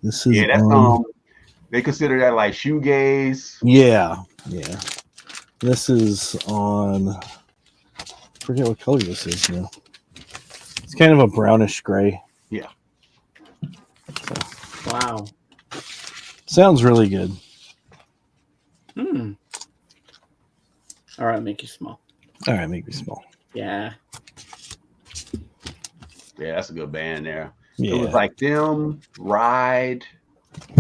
Speaker 2: This is
Speaker 7: that's they consider that like shoegaze.
Speaker 2: Yeah. This is on, I forget what color this is now. It's kind of a brownish gray.
Speaker 7: Yeah.
Speaker 2: So,
Speaker 1: wow.
Speaker 2: Sounds really good.
Speaker 1: All right, make you small.
Speaker 2: All right, make me small.
Speaker 1: Yeah.
Speaker 7: Yeah, that's a good band there.
Speaker 2: Yeah.
Speaker 7: It was like them, Ride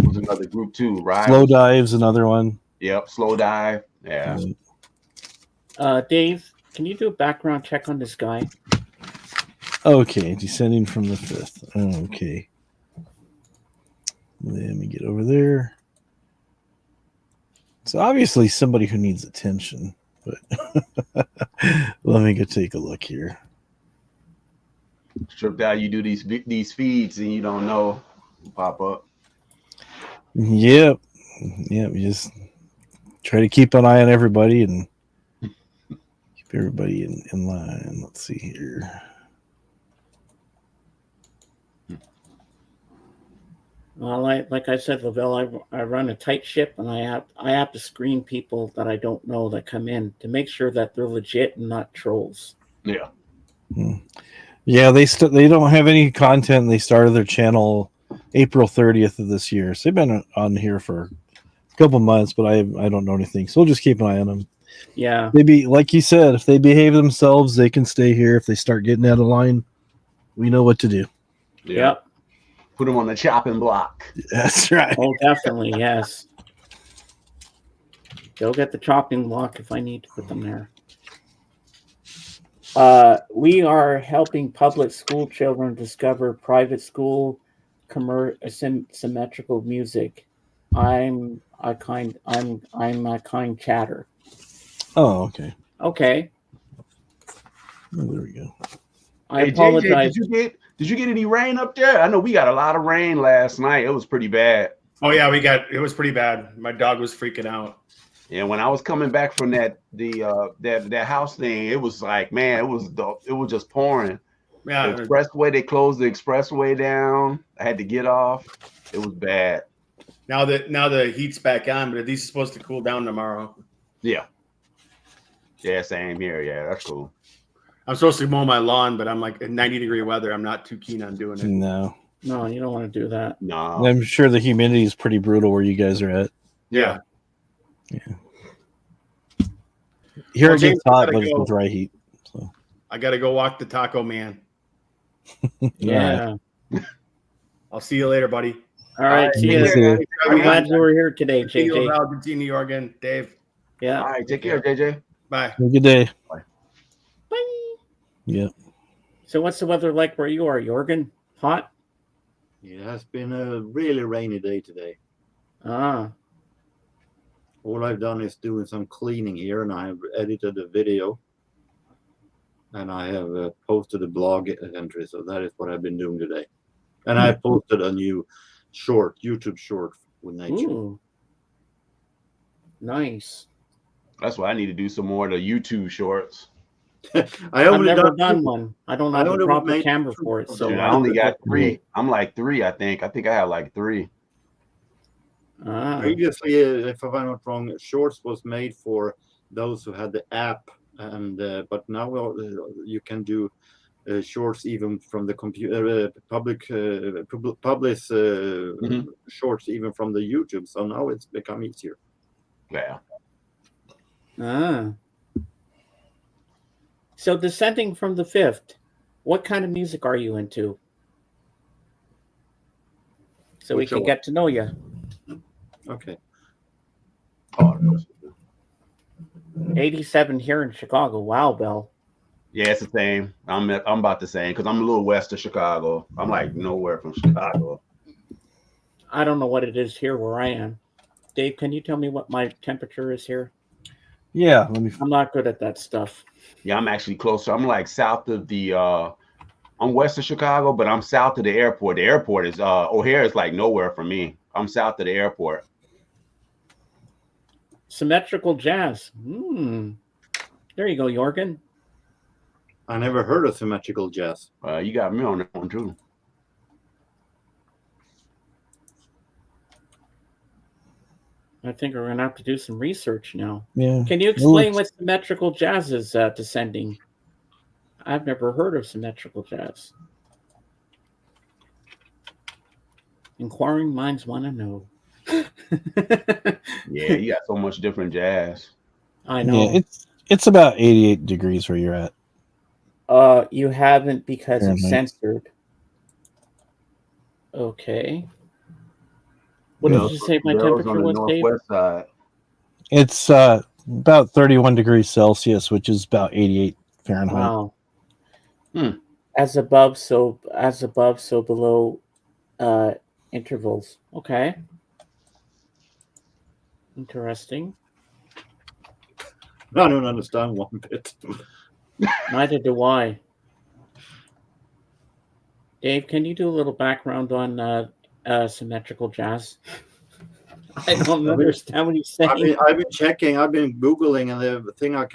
Speaker 7: was another group too. Ride.
Speaker 2: Slow Dive's another one.
Speaker 7: Yep, Slow Dive. Yeah.
Speaker 1: Dave, can you do a background check on this guy?
Speaker 2: Okay, descending from the fifth. Okay. Let me get over there. It's obviously somebody who needs attention, but let me go take a look here.
Speaker 7: Stripped out, you do these feeds and you don't know pop up.
Speaker 2: Yep. We just try to keep an eye on everybody and keep everybody in line. Let's see here.
Speaker 1: Well, like I said, Lavelle, I run a tight ship, and I have to screen people that I don't know that come in to make sure that they're legit and not trolls.
Speaker 7: Yeah.
Speaker 2: Yeah, they don't have any content. They started their channel April 30th of this year, so they've been on here for a couple months, but I don't know anything, so we'll just keep an eye on them.
Speaker 1: Yeah.
Speaker 2: Maybe, like you said, if they behave themselves, they can stay here. If they start getting out of line, we know what to do.
Speaker 1: Yep.
Speaker 7: Put them on the chopping block.
Speaker 2: That's right.
Speaker 1: Oh, definitely. Yes. Go get the chopping block if I need to put them there. We are helping public school children discover private school symmetrical music. I'm a kind chatter.
Speaker 2: Oh, okay.
Speaker 1: Okay.
Speaker 2: Oh, there we go.
Speaker 1: I
Speaker 7: Hey,
Speaker 1: apologize.
Speaker 7: JJ, did you get any rain up there? I know we got a lot of rain last night. It was pretty bad.
Speaker 5: Oh yeah, it was pretty bad. My dog was freaking out.
Speaker 7: Yeah, when I was coming back from that house thing, it was like, man, it was just pouring.
Speaker 5: Yeah,
Speaker 7: The expressway, they closed the expressway down. I had to get off. It was bad.
Speaker 5: now the heat's back on, but at least it's supposed to cool down tomorrow.
Speaker 7: Yeah. Yeah, same here. Yeah, that's cool.
Speaker 5: I'm supposed to mow my lawn, but I'm like in 90-degree weather. I'm not too keen on doing it.
Speaker 2: No.
Speaker 1: No, you don't want to do that.
Speaker 7: No.
Speaker 2: I'm sure the humidity is pretty brutal where you guys are at.
Speaker 5: Yeah.
Speaker 2: Here
Speaker 5: Well,
Speaker 2: it
Speaker 5: James,
Speaker 2: gets hot,
Speaker 5: I
Speaker 2: but
Speaker 5: gotta
Speaker 2: it's
Speaker 5: go.
Speaker 2: a dry heat. So
Speaker 5: I got to go walk the taco man.
Speaker 1: Yeah.
Speaker 5: I'll see you later, buddy.
Speaker 1: All right. See you.
Speaker 2: See ya.
Speaker 1: I'm glad you were here today,
Speaker 5: See you,
Speaker 1: JJ.
Speaker 5: Val. Good seeing you again, Dave.
Speaker 1: Yeah.
Speaker 7: All right, take care, JJ.
Speaker 5: Bye.
Speaker 2: Have a good day.
Speaker 1: Bye.
Speaker 2: Yep.
Speaker 1: So, what's the weather like where you are, Jorgen? Hot?
Speaker 6: It has been a really rainy day today.
Speaker 1: Ah.
Speaker 6: All I've done is doing some cleaning here, and I have edited a video, and I have posted a blog entry. So that is what I've been doing today. And I posted a new YouTube short with nature.
Speaker 1: Ooh. Nice.
Speaker 7: That's why I need to do some more of the YouTube shorts.
Speaker 1: I've never done one. I don't have a proper camera for it. So
Speaker 7: Dude, I only got 3. I'm like 3, I think. I think I have like 3.
Speaker 6: Previously, if I'm not wrong, Shorts was made for those who had the app, and but now you can do Shorts even from the computer, publish Shorts even from the YouTube. So now it's become easier.
Speaker 7: Yeah.
Speaker 1: So, descending from the 5th, what kind of music are you into? So we can get to know you.
Speaker 6: Okay.
Speaker 1: 87 here in Chicago. Wow, Bell.
Speaker 7: Yeah, it's the same. I'm about the same because I'm a little west of Chicago. I'm like nowhere from Chicago.
Speaker 1: I don't know what it is here where I am. Dave, can you tell me what my temperature is here?
Speaker 2: Yeah,
Speaker 1: I'm not good at that stuff.
Speaker 7: Yeah, I'm actually closer. I'm like south of the I'm west of Chicago, but I'm south of the airport. The airport is O'Hare is like nowhere from me. I'm south of the airport.
Speaker 1: Symmetrical jazz. There you go, Jorgen.
Speaker 6: I never heard of symmetrical jazz.
Speaker 7: You got me on that one too.
Speaker 1: I think we're gonna have to do some research now.
Speaker 2: Yeah.
Speaker 1: Can you explain what symmetrical jazz is descending? I've never heard of symmetrical jazz. Inquiring minds want to know.
Speaker 7: Yeah, you got so much different jazz.
Speaker 1: I know.
Speaker 2: Yeah, it's about 88 degrees where you're at.
Speaker 1: You haven't because it's
Speaker 2: Fahrenheit.
Speaker 1: censored. Okay. What did you say my temperature was, Dave?
Speaker 7: Side.
Speaker 2: It's about 31 degrees Celsius, which is about 88 Fahrenheit.
Speaker 1: Wow. As above, so below intervals. Okay. Interesting.
Speaker 6: I don't understand one bit.
Speaker 1: Neither do I. Dave, can you do a little background on symmetrical jazz? I don't understand what he's saying.
Speaker 6: I've been checking. I've been Googling, and the thing I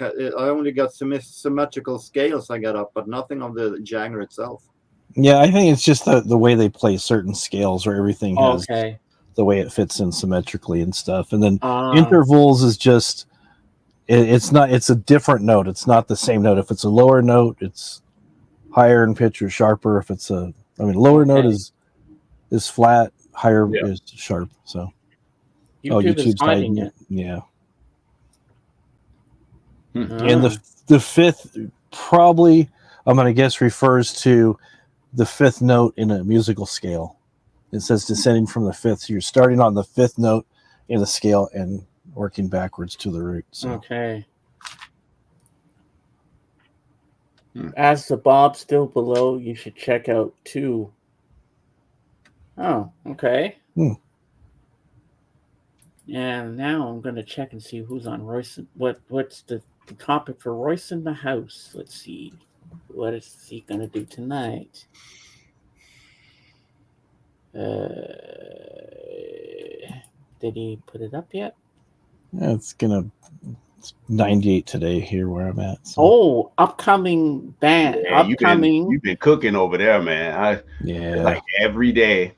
Speaker 6: only got symmetrical scales I got up, but nothing of the genre itself.
Speaker 2: Yeah, I think it's just the way they play certain scales where everything has the way it fits in symmetrically and stuff. And then intervals is just it's a different note. It's not the same note. If it's a lower note, it's higher in pitch or sharper. If it's lower note is flat, higher is sharp. So
Speaker 1: YouTube's hiding it.
Speaker 2: Yeah. And the fifth probably, I'm going to guess, refers to the fifth note in a musical scale. It says descending from the fifth. So you're starting on the fifth note in the scale and working backwards to the root. So.
Speaker 1: Okay. As the Bob still below, you should check out 2. Oh, okay. And now I'm going to check and see who's on Royce. What's the topic for Royce in the house? Let's see. What is he going to do tonight? Did he put it up yet?
Speaker 2: Yeah, it's 98 today here where I'm at. So.
Speaker 1: Oh, upcoming band.
Speaker 7: Yeah,
Speaker 1: upcoming.
Speaker 7: You've been cooking over there, man. Like every day.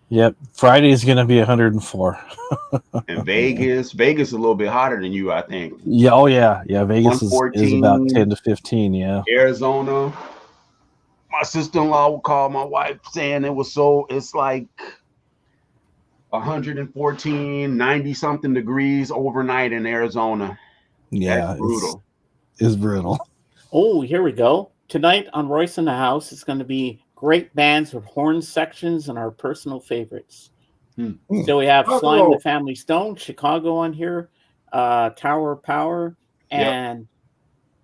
Speaker 2: Yep. Friday is going to be 104.
Speaker 7: And Vegas is a little bit hotter than you, I think.
Speaker 2: Yeah. Oh, yeah. Yeah. Vegas is about 10 to 15. Yeah.
Speaker 7: Arizona. My sister-in-law would call my wife saying it's like 114, 90 something degrees overnight in Arizona.
Speaker 2: Yeah.
Speaker 7: That's brutal.
Speaker 2: It's brutal.
Speaker 1: Oh, here we go. Tonight on Royce in the House, it's going to be great bands with horn sections and our personal favorites. So we have Flying the Family Stone, Chicago on here, Tower of Power, and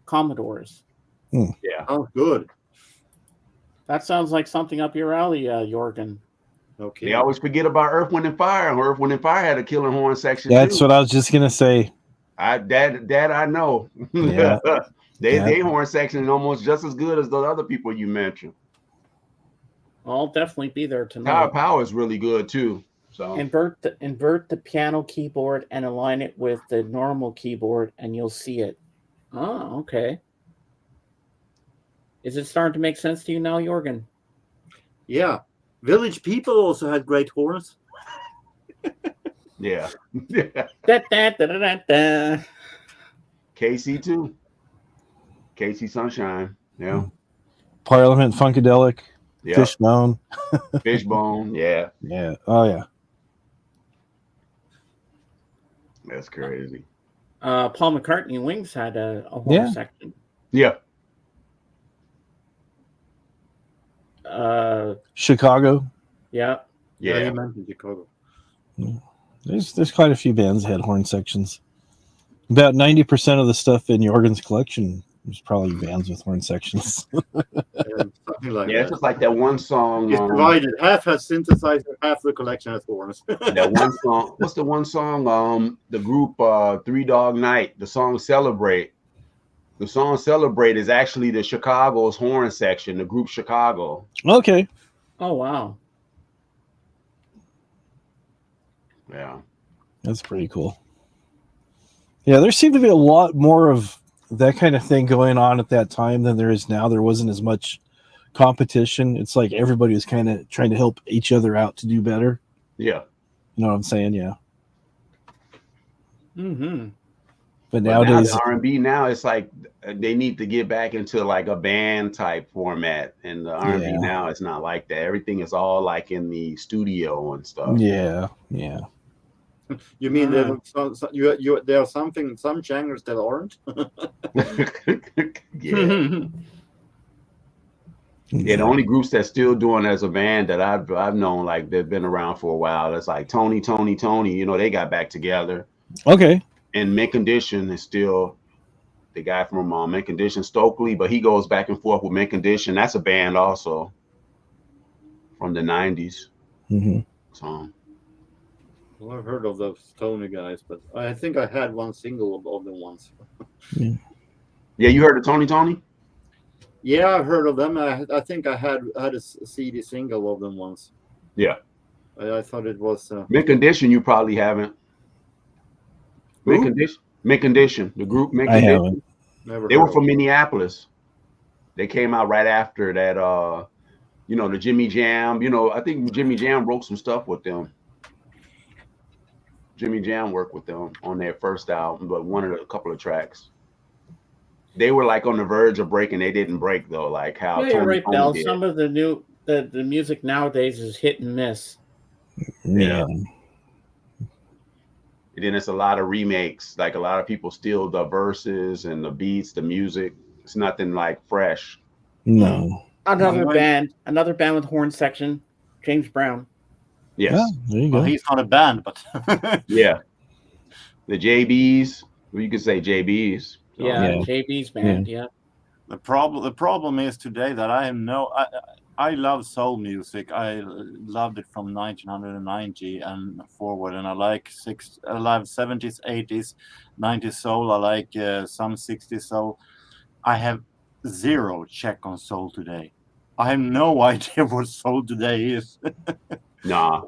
Speaker 1: Commodores.
Speaker 7: Yeah.
Speaker 6: Oh, good.
Speaker 1: That sounds like something up your alley, Jorgen.
Speaker 6: Okay.
Speaker 7: They always forget about Earth, Wind, and Fire. Earth, Wind, and Fire had a killer horn section.
Speaker 2: That's what I was just gonna say.
Speaker 7: That I know.
Speaker 2: Yeah.
Speaker 7: They horn section is almost just as good as the other people you mentioned.
Speaker 1: I'll definitely be there tonight.
Speaker 7: Tower of Power is really good too. So
Speaker 1: invert the piano keyboard and align it with the normal keyboard, and you'll see it. Oh, okay. Is it starting to make sense to you now, Jorgen?
Speaker 6: Yeah. Village People also had great horns.
Speaker 7: Yeah. KC too. KC Sunshine. Yeah.
Speaker 2: Parliament Funkadelic.
Speaker 7: Yeah.
Speaker 2: Fishbone.
Speaker 7: Fishbone. Yeah.
Speaker 2: Yeah. Oh yeah.
Speaker 7: That's crazy.
Speaker 1: Paul McCartney and Wings had a horn section.
Speaker 7: Yeah.
Speaker 2: Chicago.
Speaker 1: Yeah.
Speaker 7: Yeah.
Speaker 6: You mentioned Chicago.
Speaker 2: There's quite a few bands that had horn sections. About 90% of the stuff in Jorgen's collection was probably bands with horn sections.
Speaker 6: Something like
Speaker 7: Yeah,
Speaker 6: that.
Speaker 7: it's just like that one song.
Speaker 6: It's divided. Half has synthesizer, half the collection has horns.
Speaker 7: That one song. What's the one song? The group Three Dog Night. The song Celebrate. The song Celebrate is actually the Chicago's horn section, the group Chicago.
Speaker 2: Okay.
Speaker 1: Oh, wow.
Speaker 7: Yeah.
Speaker 2: That's pretty cool. Yeah, there seemed to be a lot more of that kind of thing going on at that time than there is now. There wasn't as much competition. It's like everybody was kind of trying to help each other out to do better.
Speaker 7: Yeah.
Speaker 2: You know what I'm saying? Yeah.
Speaker 1: Mm-hmm.
Speaker 2: But nowadays,
Speaker 7: R&B now it's like they need to get back into like a band type format, and the R&B now it's not like that. Everything is all like in the studio and stuff.
Speaker 2: Yeah.
Speaker 6: You mean there are some genres that aren't?
Speaker 7: Yeah. Yeah, the only groups that's still doing as a band that I've known, like they've been around for a while. It's like Tony. You know, they got back together.
Speaker 2: Okay.
Speaker 7: And Mint Condition is still the guy from Mint Condition, Stokely, but he goes back and forth with Mint Condition. That's a band also from the 90s.
Speaker 2: Mm-hmm.
Speaker 7: So,
Speaker 6: well, I've heard of those Tony guys, but I think I had one single of them once.
Speaker 7: Yeah, you heard of Tony?
Speaker 6: Yeah, I've heard of them. I think I had a CD single of them once.
Speaker 7: Yeah.
Speaker 6: I thought it was...
Speaker 7: Mint Condition, you probably haven't. Mint Condition, the group Mint Condition.
Speaker 2: I haven't.
Speaker 6: Never
Speaker 7: They were from Minneapolis. They came out right after that, the Jimmy Jam. I think Jimmy Jam wrote some stuff with them. Jimmy Jam worked with them on their first album, but a couple of tracks. They were like on the verge of breaking. They didn't break though, like how
Speaker 1: you're right, Bell.
Speaker 7: did.
Speaker 1: Some of the music nowadays is hit and miss.
Speaker 2: Yeah.
Speaker 7: And then it's a lot of remakes. Like a lot of people steal the verses and the beats, the music. It's nothing like fresh.
Speaker 2: No.
Speaker 1: Another
Speaker 6: Well,
Speaker 1: band with horn section, James Brown.
Speaker 7: Yes.
Speaker 2: Yeah, there you
Speaker 6: well,
Speaker 2: go.
Speaker 6: he's not a band, but
Speaker 7: Yeah. The JBs. Well, you could say JBs.
Speaker 1: Yeah,
Speaker 2: Yeah.
Speaker 1: JB's band. Yeah.
Speaker 6: the problem is today that I love soul music. I loved it from 1990 and forward, and I love 70s, 80s, 90s soul. I like some 60s soul. I have zero check on soul today. I have no idea what soul today is.
Speaker 7: Nah.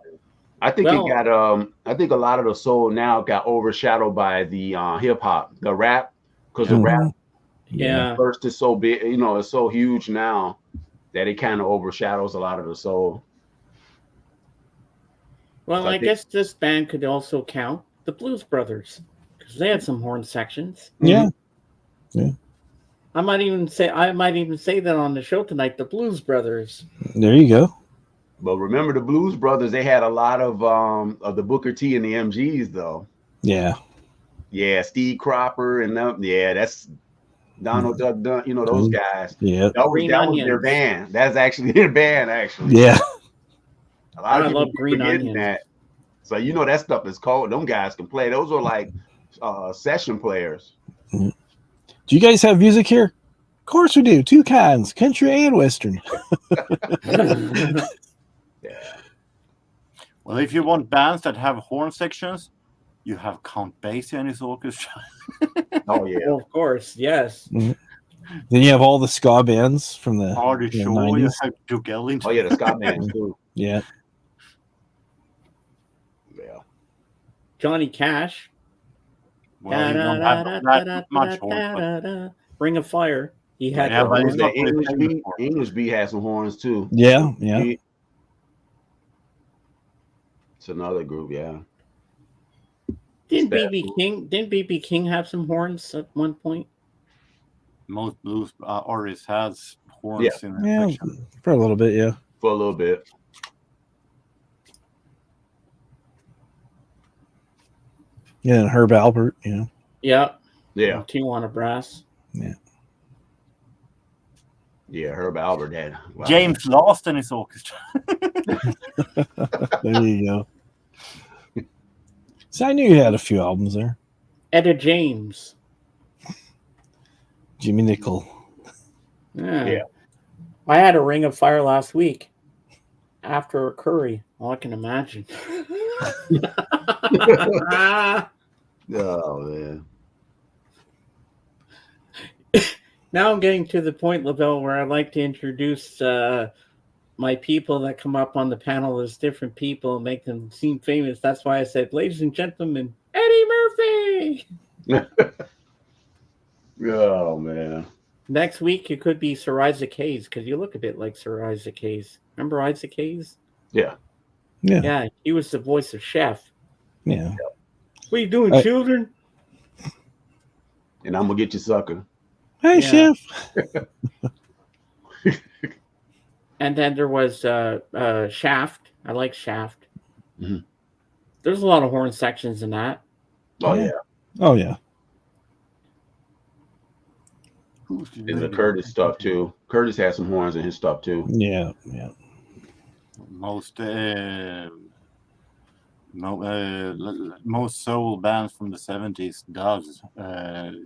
Speaker 7: I think
Speaker 1: Well-
Speaker 7: it got I think a lot of the soul now got overshadowed by the hip hop, the rap, because the rap
Speaker 1: Yeah.
Speaker 7: first is so big, it's so huge now that it kind of overshadows a lot of the soul.
Speaker 1: Well,
Speaker 7: So I
Speaker 1: I
Speaker 7: think-
Speaker 1: guess this band could also count the Blues Brothers because they had some horn sections.
Speaker 2: Yeah.
Speaker 1: I might even say that on the show tonight. The Blues Brothers.
Speaker 2: There you go.
Speaker 7: But remember the Blues Brothers, they had a lot of the Booker T and the MGs though.
Speaker 2: Yeah.
Speaker 7: Yeah, Steve Cropper and them. Yeah, that's Donald Duck Dunn, those guys.
Speaker 2: Yeah.
Speaker 7: That was
Speaker 1: Green
Speaker 7: their
Speaker 1: Onions.
Speaker 7: band. That's actually their band, actually.
Speaker 2: Yeah.
Speaker 7: A lot of
Speaker 1: I
Speaker 7: people
Speaker 1: love Green
Speaker 7: forgetting
Speaker 1: Onions.
Speaker 7: that. So that stuff is cold. Them guys can play. Those were like session players.
Speaker 2: Do you guys have music here? Of course we do. Two kinds, country and western.
Speaker 6: Well, if you want bands that have horn sections, you have Count Basie and his orchestra.
Speaker 7: Oh yeah.
Speaker 1: Well, of course, yes.
Speaker 2: Then you have all the ska bands from the
Speaker 6: Hardy
Speaker 2: the
Speaker 6: Shaw, you
Speaker 2: 90s.
Speaker 6: have Duke Ellington.
Speaker 7: Oh yeah, the Scott bands too.
Speaker 2: Yeah.
Speaker 7: Yeah.
Speaker 1: Johnny Cash.
Speaker 6: Well, you don't have that much horn, but
Speaker 1: Ring of Fire. He had
Speaker 6: Yeah,
Speaker 1: the
Speaker 6: but
Speaker 1: horn.
Speaker 6: it's not
Speaker 7: The
Speaker 6: really famous
Speaker 7: English
Speaker 6: for.
Speaker 7: beat had some horns too.
Speaker 2: Yeah.
Speaker 7: It's another group, yeah.
Speaker 1: Didn't
Speaker 7: Bad.
Speaker 1: BB King have some horns at one point?
Speaker 6: Most blues artists has horns in their
Speaker 2: Yeah.
Speaker 6: section.
Speaker 2: For a little bit, yeah.
Speaker 7: For a little bit.
Speaker 2: Yeah, and Herb Albert,
Speaker 1: Yeah.
Speaker 7: Yeah.
Speaker 1: Tijuana Brass.
Speaker 7: Yeah, Herb Albert had. Wow.
Speaker 6: James Last and his orchestra.
Speaker 2: There you go. So I knew you had a few albums there.
Speaker 1: Etta James.
Speaker 2: Jimmy Nickel.
Speaker 1: Yeah. I had a Ring of Fire last week after a curry. All I can imagine.
Speaker 7: Oh man.
Speaker 1: Now I'm getting to the point, Lavelle, where I like to introduce my people that come up on the panel as different people and make them seem famous. That's why I said, ladies and gentlemen, Eddie Murphy.
Speaker 7: Oh man.
Speaker 1: Next week, it could be Sir Isaac Hayes because you look a bit like Sir Isaac Hayes. Remember Isaac Hayes?
Speaker 7: Yeah.
Speaker 1: Yeah, he was the voice of Chef.
Speaker 2: Yeah.
Speaker 1: What are you doing, children?
Speaker 7: And I'm gonna get you, sucker.
Speaker 2: Hey,
Speaker 1: Yeah.
Speaker 2: Chef.
Speaker 1: And then there was Shaft. I like Shaft.
Speaker 7: Mhm.
Speaker 1: There's a lot of horn sections in that.
Speaker 7: Oh
Speaker 2: Yeah.
Speaker 7: yeah.
Speaker 2: Oh, yeah.
Speaker 7: And the Curtis stuff too. Curtis had some horns in his stuff too.
Speaker 2: Yeah.
Speaker 6: Most most soul bands from the 70s does.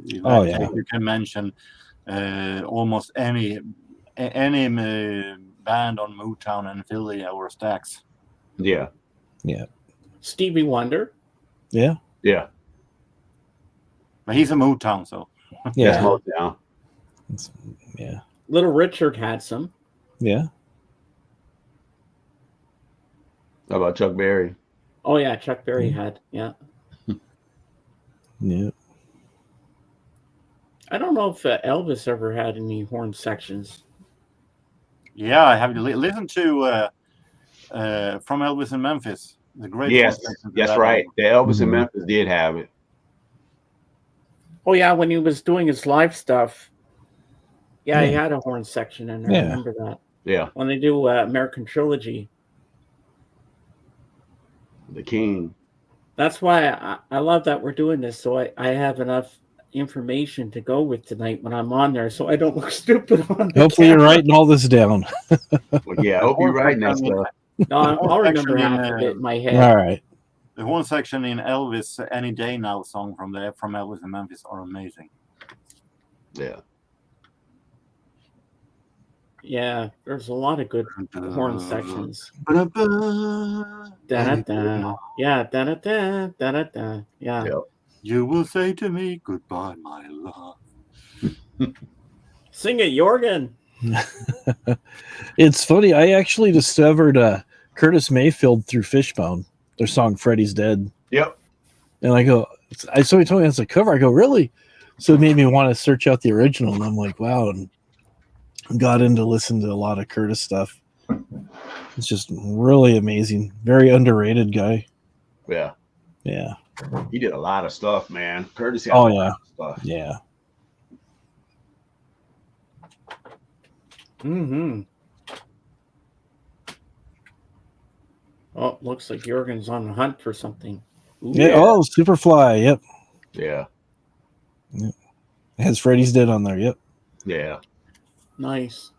Speaker 6: You can mention almost any band on Motown and Philly or Stax.
Speaker 7: Yeah.
Speaker 1: Stevie Wonder.
Speaker 2: Yeah.
Speaker 7: Yeah.
Speaker 6: But he's a Motown, so
Speaker 7: That's
Speaker 2: Yeah.
Speaker 7: Motown.
Speaker 2: Yeah.
Speaker 1: Little Richard had some.
Speaker 2: Yeah.
Speaker 7: How about Chuck Berry?
Speaker 1: Oh, yeah, Chuck Berry had. Yeah.
Speaker 2: Yeah.
Speaker 1: I don't know if Elvis ever had any horn sections.
Speaker 6: yeah, I have listened to From Elvis in Memphis. The great
Speaker 7: Yes,
Speaker 6: horn
Speaker 7: that's
Speaker 6: section.
Speaker 7: right. The Elvis in
Speaker 2: Mhm.
Speaker 7: Memphis did have it.
Speaker 1: Oh, yeah, when he was doing his live stuff. Yeah, he
Speaker 2: Yeah.
Speaker 1: had a horn section in there.
Speaker 2: Yeah.
Speaker 1: I remember that.
Speaker 7: Yeah.
Speaker 1: When they do American Trilogy.
Speaker 7: The King.
Speaker 1: That's why I love that we're doing this, so I have enough information to go with tonight when I'm on there, so I don't look stupid on the
Speaker 2: Hopefully, you're
Speaker 1: camera.
Speaker 2: writing all this down.
Speaker 7: Well, yeah, I hope you're writing that stuff.
Speaker 1: No, I'll remember
Speaker 6: Section
Speaker 1: half of it in my
Speaker 2: All
Speaker 1: head.
Speaker 2: right.
Speaker 6: The horn section in Elvis "Any Day Now" song from Elvis in Memphis are amazing.
Speaker 7: Yeah.
Speaker 1: Yeah, there's a lot of good horn sections.
Speaker 6: Any
Speaker 1: Da-da-da. Yeah, da-da-da, da-da-da. Yeah.
Speaker 7: Yep.
Speaker 6: You will say to me goodbye, my love.
Speaker 1: Sing it, Jorgen.
Speaker 2: It's funny. I actually discovered Curtis Mayfield through Fishbone, their song "Freddy's Dead."
Speaker 7: Yep.
Speaker 2: And I go, somebody told me that's a cover. I go, really? So it made me want to search out the original. And I'm like, wow. And got into listen to a lot of Curtis stuff. It's just really amazing. Very underrated guy.
Speaker 7: Yeah.
Speaker 2: Yeah.
Speaker 7: He did a lot of stuff, man. Curtis had
Speaker 2: Oh,
Speaker 7: a
Speaker 2: yeah.
Speaker 7: lot of stuff.
Speaker 2: Yeah.
Speaker 1: Mm-hmm. Oh, looks like Jorgen's on the hunt for something. Ooh.
Speaker 2: Yeah. Oh, Superfly. Yep.
Speaker 7: Yeah.
Speaker 2: It has Freddy's Dead on there. Yep.
Speaker 7: Yeah.
Speaker 1: Nice.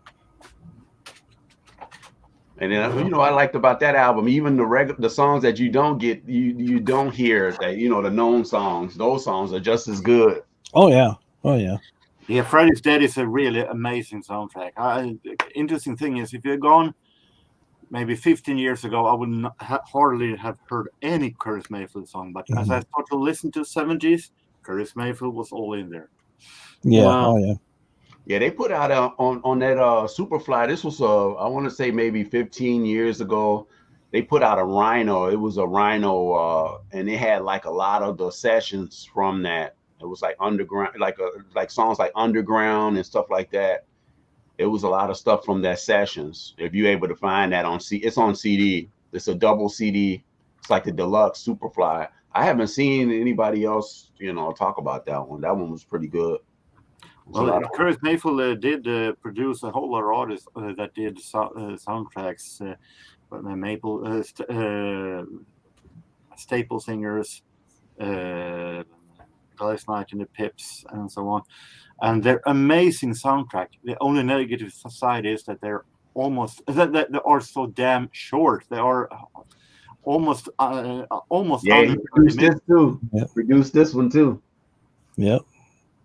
Speaker 7: And then you know I liked about that album, even the songs that you don't get, you don't hear, that the known songs, those songs are just as good.
Speaker 2: Oh yeah. Oh yeah.
Speaker 6: Yeah, Freddy's Dead is a really amazing soundtrack. Interesting thing is, if you're gone maybe 15 years ago, I would not hardly have heard any Curtis Mayfield song. But as I started to listen to 70s, Curtis Mayfield was all in there.
Speaker 2: Yeah.
Speaker 1: Wow.
Speaker 2: Oh yeah.
Speaker 7: Yeah, they put out on that Superfly. This was I want to say maybe 15 years ago. They put out a Rhino. It was a Rhino, and it had like a lot of the sessions from that. It was like underground, like songs like Underground and stuff like that. It was a lot of stuff from that sessions. If you're able to find that it's on CD. It's a double CD. It's like the deluxe Superfly. I haven't seen anybody else, talk about that one. That one was pretty good.
Speaker 6: Well, Curtis Mayfield did produce a whole lot of artists that did soundtracks. Staple Singers, Gladys Knight and the Pips, and so on. And they're amazing soundtrack. The only negative side is that they're that they are so damn short. They are almost
Speaker 7: Yeah, he produced this too.
Speaker 2: Yep.
Speaker 7: Produced this one too.
Speaker 2: Yep.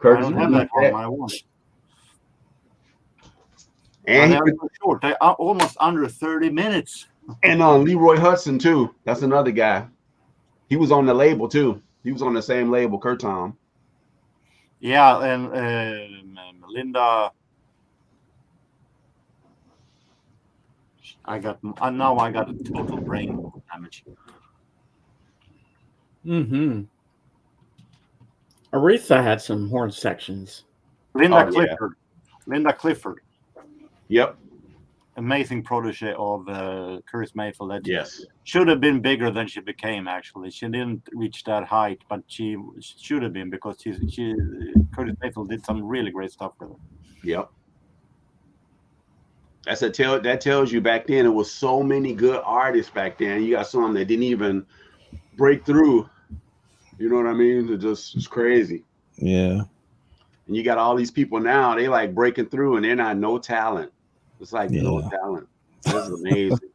Speaker 6: I don't have that one. I want it.
Speaker 7: And
Speaker 6: they're so short. They are almost under 30 minutes.
Speaker 7: And Leroy Hudson too. That's another guy. He was on the label too. He was on the same label, Kurt Tom.
Speaker 6: Yeah, and Melinda. I got a total brain damage.
Speaker 1: Mm-hmm. Aretha had some horn sections.
Speaker 6: Linda Clifford. Linda Clifford.
Speaker 7: Yep.
Speaker 6: Amazing protege of Curtis Mayfield. That
Speaker 7: Yes.
Speaker 6: should have been bigger than she became. Actually, she didn't reach that height, but she should have been, because Curtis Mayfield did some really great stuff with her.
Speaker 7: Yep. That tells you back then it was so many good artists back then. You got some that didn't even break through. You know what I mean? It's crazy.
Speaker 2: Yeah.
Speaker 7: And you got all these people now, they like breaking through and they're not no talent. It's like no talent. This is amazing.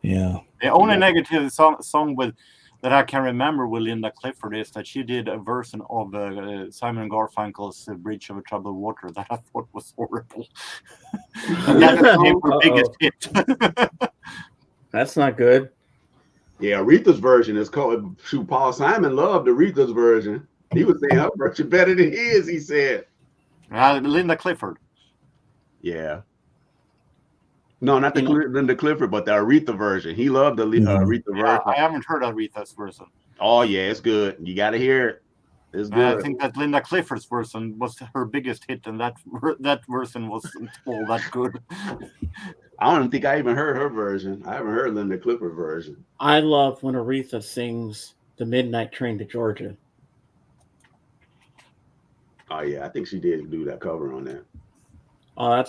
Speaker 2: Yeah.
Speaker 6: The only negative song with that I can remember with Linda Clifford is that she did a version of Simon Garfunkel's "Bridge Over Troubled Water" that I thought was horrible. And that became her biggest hit.
Speaker 1: That's not good.
Speaker 7: Yeah, Aretha's version is called. Shoot, Paul Simon loved Aretha's version. He was saying her version better than his. He said.
Speaker 6: Linda Clifford.
Speaker 7: Yeah. No, not the Linda Clifford, but the Aretha version. He loved the Aretha version.
Speaker 6: I haven't heard Aretha's version.
Speaker 7: Oh yeah, it's good. You got to hear it. It's good.
Speaker 6: I think that Linda Clifford's version was her biggest hit, and that version wasn't all that good.
Speaker 7: I don't think I even heard her version. I haven't heard Linda Clifford version.
Speaker 1: I love when Aretha sings "The Midnight Train to Georgia."
Speaker 7: Oh yeah, I think she did do that cover on that.
Speaker 1: Oh,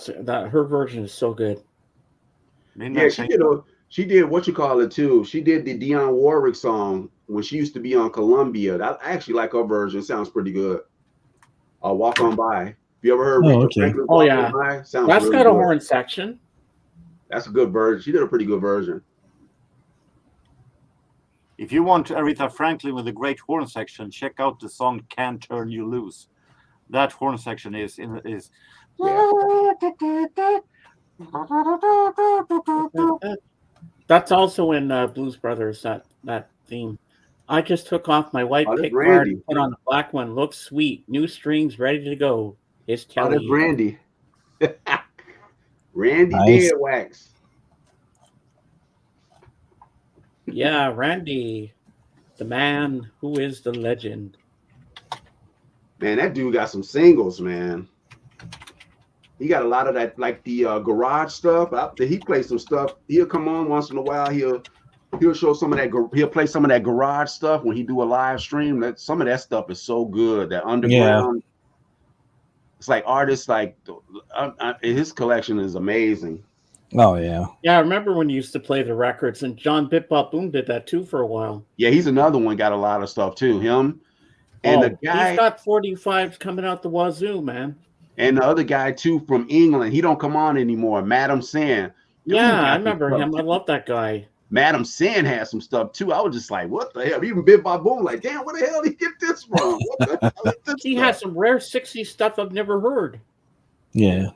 Speaker 1: her version is so good.
Speaker 7: Yeah, she did what you call it too. She did the Dionne Warwick song when she used to be on Columbia. I actually like her version. It sounds pretty good. Walk On By. Have you ever heard Rita Franklin's
Speaker 1: Oh,
Speaker 7: Walk
Speaker 1: yeah.
Speaker 7: On By? Sounds
Speaker 1: That's
Speaker 7: really
Speaker 1: got a
Speaker 7: good.
Speaker 1: horn section.
Speaker 7: That's a good version. She did a pretty good version.
Speaker 6: If you want Aretha Franklin with a great horn section, check out the song "Can't Turn You Loose." That horn section is.
Speaker 7: Yeah.
Speaker 1: That's also in Blues Brothers, that theme. I just took off my white
Speaker 7: that's
Speaker 1: pick guard
Speaker 7: Randy.
Speaker 1: and put on the black one. Looks sweet. New strings ready to go. It's
Speaker 7: Oh, that's
Speaker 1: Kelly.
Speaker 7: Randy. Randy
Speaker 2: Nice.
Speaker 7: Deadwax.
Speaker 1: Yeah, Randy, the man who is the legend.
Speaker 7: Man, that dude got some singles, man. He got a lot of that, like the garage stuff. He plays some stuff. He'll come on once in a while. He'll show some of that. He'll play some of that garage stuff when he do a live stream. Some of that stuff is so good. That underground. It's like artists like his collection is amazing.
Speaker 2: Oh yeah.
Speaker 1: Yeah, I remember when you used to play the records, and John Bip Bop Boom did that too for a while.
Speaker 7: Yeah, he's another one. Got a lot of stuff too. Him and the guy.
Speaker 1: He's got 45s coming out the wazoo, man.
Speaker 7: And the other guy too from England. He don't come on anymore. Madam Sin.
Speaker 1: Yeah, I remember him. I love that guy.
Speaker 7: Madam Sin has some stuff too. I was just like, what the hell? Even Bip Bop Boom, like, damn, where the hell did he get this from? What the hell is this
Speaker 1: He
Speaker 7: stuff?
Speaker 1: has some rare 60s stuff I've never heard.
Speaker 2: Yeah.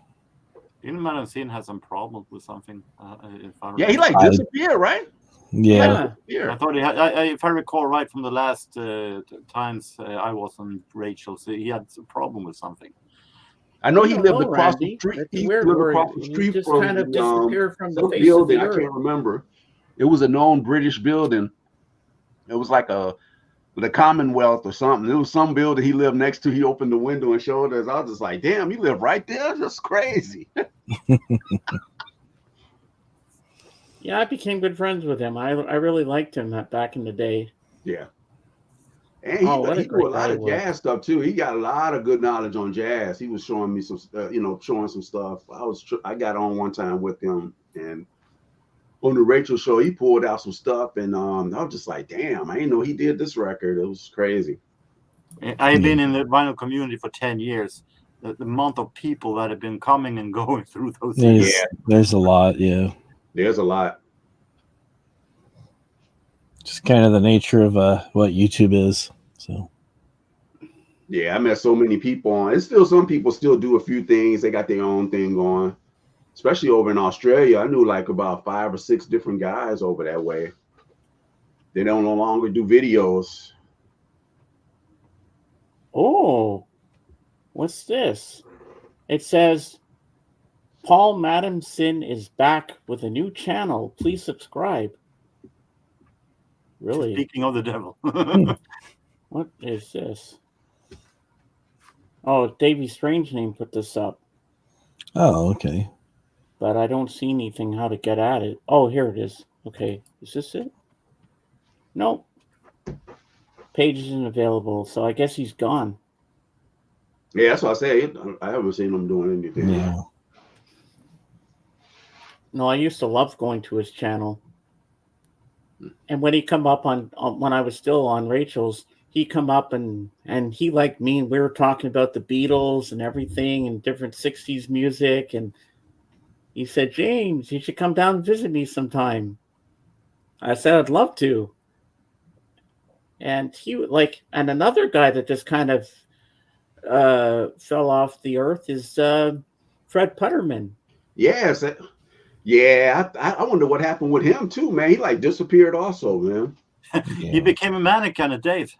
Speaker 6: Didn't Madam Sin have some problem with something?
Speaker 7: Yeah, he like disappeared, right?
Speaker 2: Yeah.
Speaker 6: I thought if I recall right from the last times I was on Rachel's, he had a problem with something.
Speaker 7: I know he lived across the street.
Speaker 1: He lived across the street
Speaker 7: from
Speaker 1: kind of disappeared from the face
Speaker 7: building.
Speaker 1: of the
Speaker 7: I
Speaker 1: earth.
Speaker 7: can't remember. It was a known British building. It was like the Commonwealth or something. It was some building he lived next to. He opened the window and showed us. I was just like, damn, you live right there? That's crazy.
Speaker 1: Yeah, I became good friends with him. I really liked him back in the day.
Speaker 7: Yeah. And he do a lot of jazz stuff too. He got a lot of good knowledge on jazz. He was showing me some, showing some stuff. I got on one time with him, and on the Rachel show, he pulled out some stuff, and I was just like, damn, I didn't know he did this record. It was crazy.
Speaker 6: I've been in the vinyl community for 10 years. The amount of people that have been coming and going through those
Speaker 2: years. There's a lot, yeah.
Speaker 7: There's a lot.
Speaker 2: Just kind of the nature of what YouTube is. So
Speaker 7: yeah, I met so many people on. It's still some people still do a few things. They got their own thing going. Especially over in Australia. I knew like about 5 or 6 different guys over that way. They don't no longer do videos.
Speaker 1: Oh, what's this? It says Paul Madam Sin is back with a new channel. Please subscribe. Really?
Speaker 6: Speaking of the devil.
Speaker 1: What is this? Oh, Davey Strange Name put this up.
Speaker 2: Oh, okay.
Speaker 1: But I don't see anything how to get at it. Oh, here it is. Okay. Is this it? Nope. Page isn't available, so I guess he's gone.
Speaker 7: Yeah, that's what I say. I haven't seen him doing anything.
Speaker 2: Yeah.
Speaker 1: No, I used to love going to his channel. And when he come up on when I was still on Rachel's, he come up and he liked me, and we were talking about the Beatles and everything and different 60s music, and he said, James, you should come down and visit me sometime. I said, I'd love to. And and another guy that just kind of fell off the earth is Fred Putterman.
Speaker 7: Yes. Yeah, I wonder what happened with him too, man. He like disappeared also, man.
Speaker 6: He became a mannequin at Dave.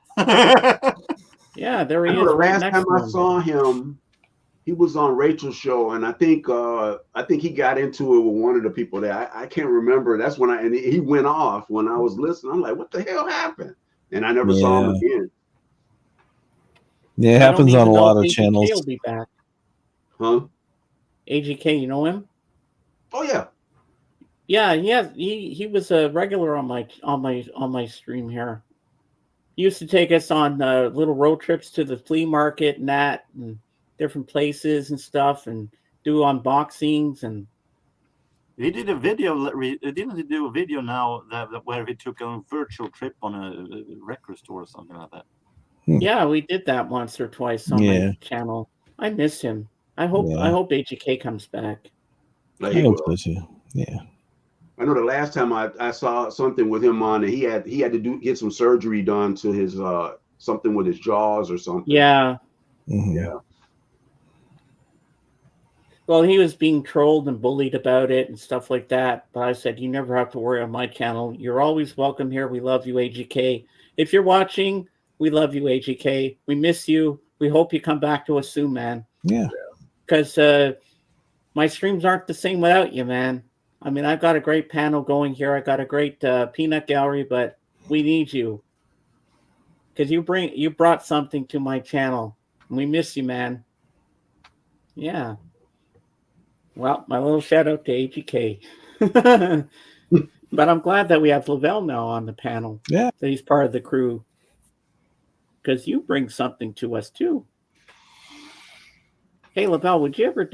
Speaker 1: Yeah, there he is.
Speaker 7: The last time I saw him, he was on Rachel's show, and I think he got into it with one of the people there. I can't remember. That's when he went off when I was listening. I'm like, what the hell happened? And I never saw him again.
Speaker 2: Yeah, it happens on a lot of channels.
Speaker 1: He'll be back.
Speaker 7: Huh?
Speaker 1: AGK, you know him?
Speaker 7: Oh yeah.
Speaker 1: Yeah, he was a regular on my stream here. He used to take us on little road trips to the flea market and different places and stuff, and do unboxings, and
Speaker 6: He did a video. Didn't he do a video now where he took a virtual trip on a record store or something like that?
Speaker 1: Yeah, we did that once or twice on my channel. I miss him. I hope AGK comes back.
Speaker 2: I hope so too. Yeah.
Speaker 7: I know the last time I saw something with him on, he had to get some surgery done to his something with his jaws or something.
Speaker 1: Yeah.
Speaker 2: Mm-hmm.
Speaker 7: Yeah.
Speaker 1: Well, he was being trolled and bullied about it and stuff like that. But I said, you never have to worry on my channel. You're always welcome here. We love you, AGK. If you're watching, we love you, AGK. We miss you. We hope you come back to us soon, man.
Speaker 2: Yeah.
Speaker 1: Because my streams aren't the same without you, man. I mean, I've got a great panel going here. I got a great peanut gallery, but we need you. Because you brought something to my channel. And we miss you, man. Yeah. Well, my little shout out to AGK. But I'm glad that we have Lavelle now on the panel.
Speaker 2: Yeah.
Speaker 1: That he's part of the crew. Because you bring something to us too. Hey Lavelle, would you ever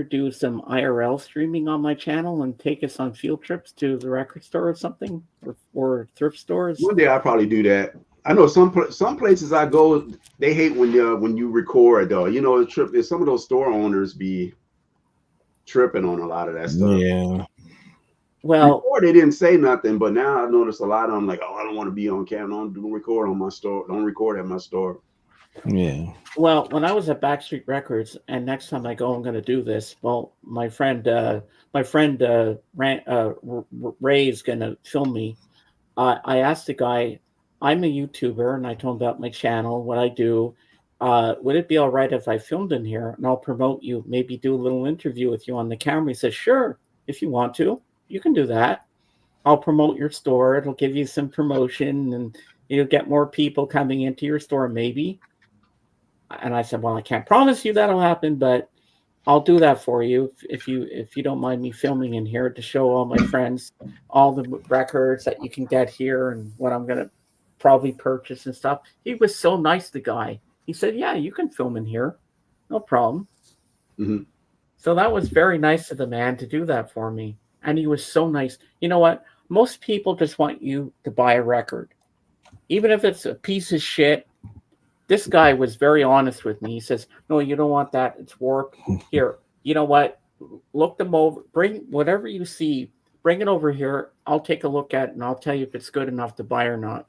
Speaker 1: do some IRL streaming on my channel and take us on field trips to the record store or something? Or thrift stores?
Speaker 7: One day I'll probably do that. I know some places I go, they hate when you record though. You know, some of those store owners be tripping on a lot of that stuff.
Speaker 2: Yeah.
Speaker 1: Well,
Speaker 7: before they didn't say nothing, but now I notice a lot of them like, oh, I don't want to be on camera. Don't record on my store. Don't record at my store.
Speaker 2: Yeah.
Speaker 1: Well, when I was at Backstreet Records, and next time I go, I'm going to do this. Well, my friend Ray's going to film me. I asked the guy, I'm a YouTuber, and I told him about my channel, what I do. Would it be all right if I filmed in here and I'll promote you, maybe do a little interview with you on the camera? He says, sure, if you want to, you can do that. I'll promote your store. It'll give you some promotion and you'll get more people coming into your store, maybe. And I said, well, I can't promise you that'll happen, but I'll do that for you if you don't mind me filming in here to show all my friends all the records that you can get here and what I'm going to probably purchase and stuff. He was so nice, the guy. He said, yeah, you can film in here. No problem.
Speaker 7: Mm-hmm.
Speaker 1: So that was very nice of the man to do that for me. And he was so nice. You know what? Most people just want you to buy a record. Even if it's a piece of shit. This guy was very honest with me. He says, no, you don't want that. It's warped. Here, you know what? Look them over. Bring whatever you see. Bring it over here. I'll take a look at it, and I'll tell you if it's good enough to buy or not.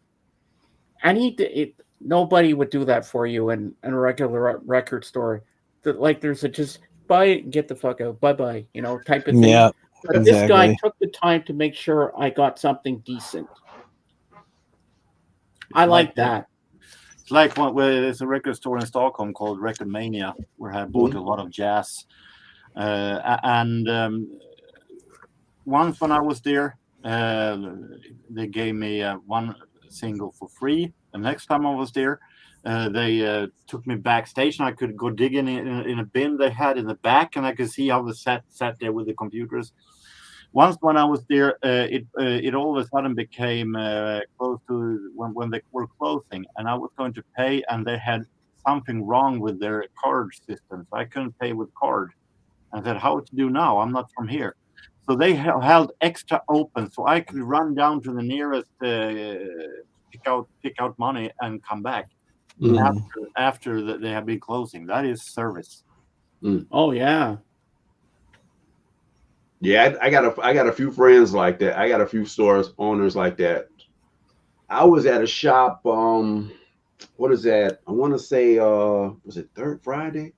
Speaker 1: And he did it. Nobody would do that for you in a regular record store. Like there's a just buy it and get the fuck out. Bye-bye, type of thing.
Speaker 2: Yeah.
Speaker 1: But this guy took the time to make sure I got something decent. I like that.
Speaker 6: It's like there's a record store in Stockholm called Record Mania, where I bought a lot of jazz. Once when I was there, they gave me one single for free. The next time I was there, they took me backstage and I could go digging in a bin they had in the back, and I could see how they sat there with the computers. Once when I was there, it all of a sudden became close to when they were closing, and I was going to pay, and they had something wrong with their card system, so I couldn't pay with card. I said, "How to do now? I'm not from here." So they held extra open, so I could run down to the nearest, pick out money, and come back after they have been closing. That is service.
Speaker 1: Oh yeah.
Speaker 7: Yeah, I got a few friends like that. I got a few stores owners like that. I was at a shop. What is that? I want to say, was it Third Friday?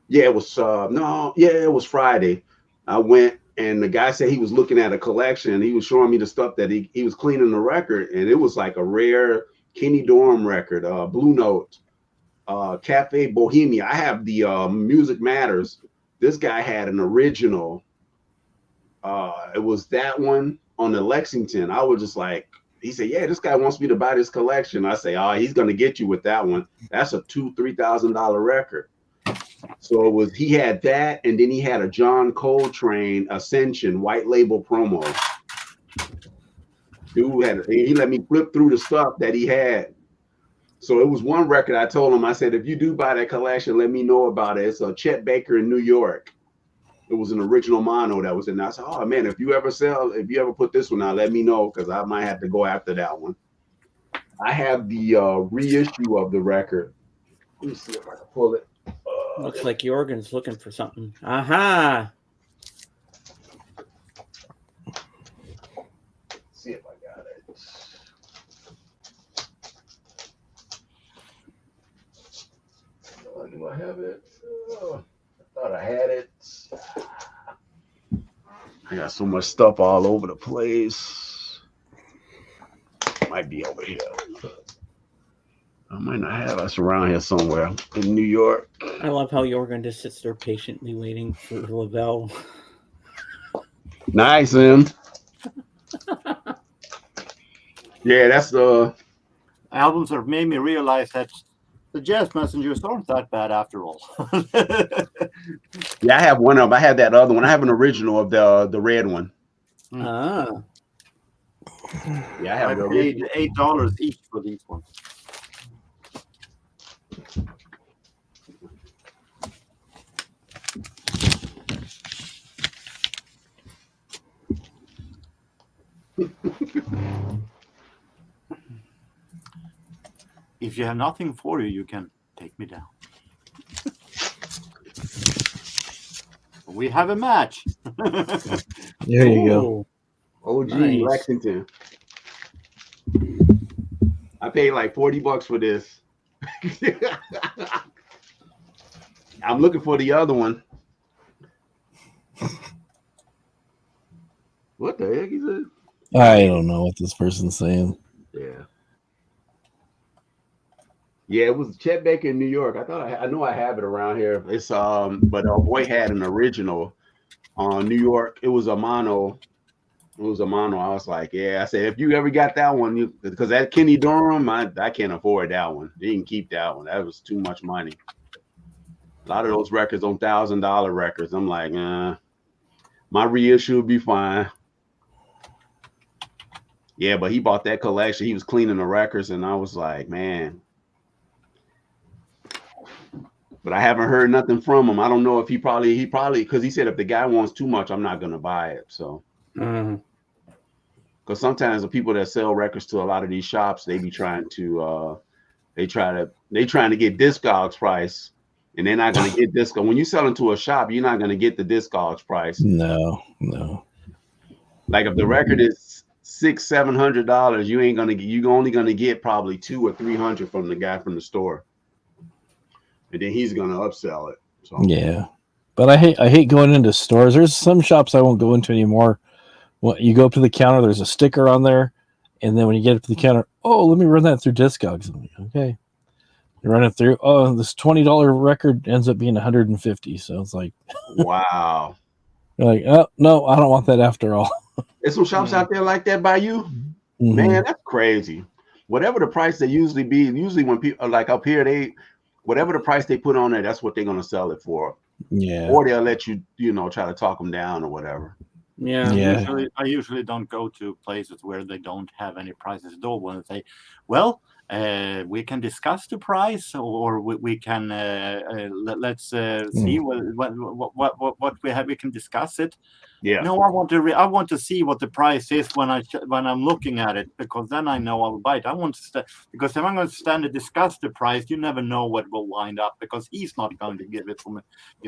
Speaker 7: Yeah, it was. It was Friday. I went and the guy said he was looking at a collection and he was showing me the stuff that he was cleaning the record, and it was like a rare Kenny Dorham record, Blue Note, Cafe Bohemia. I have the Music Matters. This guy had an original. It was that one on the Lexington. I was just like, he said, yeah, this guy wants me to buy this collection. I say, oh, he's going to get you with that one. That's a $2,000-$3,000 record. So he had that, and then he had a John Coltrane Ascension white label promo. He let me flip through the stuff that he had. So it was one record. I told him, I said, if you do buy that collection, let me know about it. It's a Chet Baker in New York. It was an original mono that was in there. I said, oh man, if you ever put this one out, let me know because I might have to go after that one. I have the reissue of the record. Let me see if I can pull it.
Speaker 1: Looks like Jorgen's looking for something. Aha!
Speaker 7: See if I got it. Do I have it? Oh, I thought I had it. I got so much stuff all over the place. Might be over here. I might not have us around here somewhere in New York.
Speaker 1: I love how Jorgen just sits there patiently waiting for Lavelle.
Speaker 7: Nice, man. Yeah, that's the
Speaker 6: albums that made me realize that the Jazz Messengers aren't that bad after all.
Speaker 7: Yeah, I have one of them. I have that other one. I have an original of the red one.
Speaker 1: Ah.
Speaker 7: Yeah, I have
Speaker 6: paid $8 each for these ones. If you have nothing for you, you can take me down. We have a match.
Speaker 2: There you go.
Speaker 7: OG
Speaker 1: Nice.
Speaker 7: Lexington. I paid like $40 for this. I'm looking for the other one. What the heck is it?
Speaker 2: I don't know what this person's saying.
Speaker 7: Yeah. Yeah, it was Chet Baker in New York. I know I have it around here. It's but our boy had an original on New York. It was a mono. It was a mono. I was like, yeah. I said, if you ever got that one, because that Kenny Dorham, I can't afford that one. You can keep that one. That was too much money. A lot of those records on $1,000 records. I'm like, my reissue would be fine. Yeah, but he bought that collection. He was cleaning the records, and I was like, man. But I haven't heard nothing from him. I don't know if he probably because he said if the guy wants too much, I'm not gonna buy it. So, because sometimes the people that sell records to a lot of these shops, they be trying to trying to get Discogs price, and they're not gonna get Discog. When you sell into a shop, you're not gonna get the Discogs price.
Speaker 2: No.
Speaker 7: Like if the record is $600-700, you're only gonna get probably $200 or $300 from the guy from the store. And then he's gonna upsell it. So.
Speaker 2: Yeah, but I hate going into stores. There's some shops I won't go into anymore. Well, you go up to the counter, there's a sticker on there, and then when you get up to the counter, oh, let me run that through Discogs. I'm like, okay, you run it through. Oh, this $20 record ends up being $150. So it's like,
Speaker 7: wow.
Speaker 2: You're like, oh no, I don't want that after all.
Speaker 7: There's some shops out there like that by you, man. That's crazy. Whatever the price they usually when people like up here, whatever the price they put on there, that's what they're going to sell it for.
Speaker 2: Yeah.
Speaker 7: Or they'll let you, try to talk them down or whatever.
Speaker 1: Yeah.
Speaker 6: I usually don't go to places where they don't have any prices at all. When they say, well, we can discuss the price, or we can let's see what we have. We can discuss it.
Speaker 7: Yeah.
Speaker 6: No, I want to see what the price is when I'm looking at it, because then I know I'll buy it. I want to because if I'm going to stand and discuss the price, you never know what will wind up, because he's not going to give it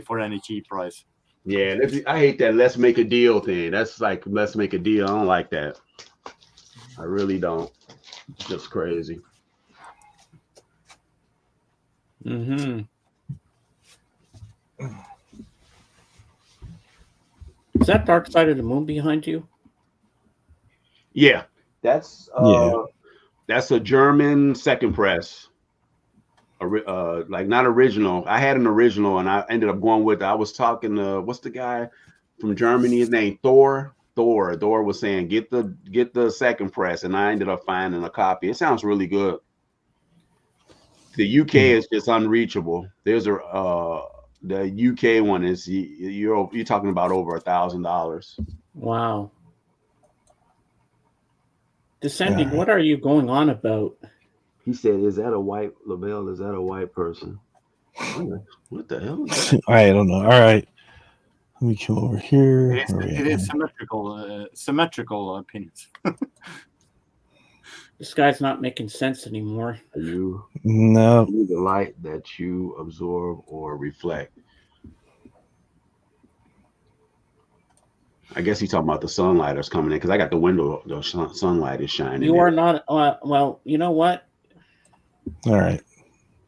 Speaker 6: for any cheap price.
Speaker 7: Yeah, I hate that let's make a deal thing. That's like let's make a deal. I don't like that. I really don't. It's just crazy.
Speaker 1: Is that Dark Side of the Moon behind you?
Speaker 7: Yeah, that's a German second press. Like not original. I had an original, and I ended up going with. I was talking to what's the guy from Germany? His name Thor. Thor was saying get the second press, and I ended up finding a copy. It sounds really good. The UK is just unreachable. There's the UK one is you're talking about over $1,000.
Speaker 1: Wow. Descending, what are you going on about?
Speaker 7: He said, "Is that a white Lavelle? Is that a white person?" What the hell is that?
Speaker 2: I don't know. All right. Let me come over here.
Speaker 6: It is symmetrical opinions.
Speaker 1: This guy's not making sense anymore.
Speaker 7: Are you
Speaker 2: No.
Speaker 7: the light that you absorb or reflect? I guess he's talking about the sunlight that's coming in because I got the window. The sunlight is shining.
Speaker 1: You are not. Well, you know what?
Speaker 2: All right.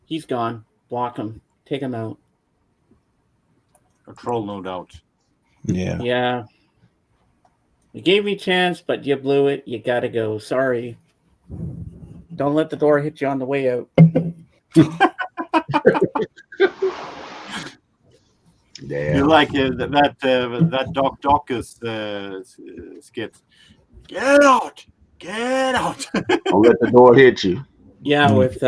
Speaker 1: He's gone. Block him. Take him out.
Speaker 6: A troll, no doubt.
Speaker 2: Yeah.
Speaker 1: Yeah. You gave me a chance, but you blew it. You gotta go. Sorry. Don't let the door hit you on the way out.
Speaker 7: Damn.
Speaker 6: You like that Doc Docus skit? Get out! Get out!
Speaker 7: Don't let the door hit you.
Speaker 1: Yeah, with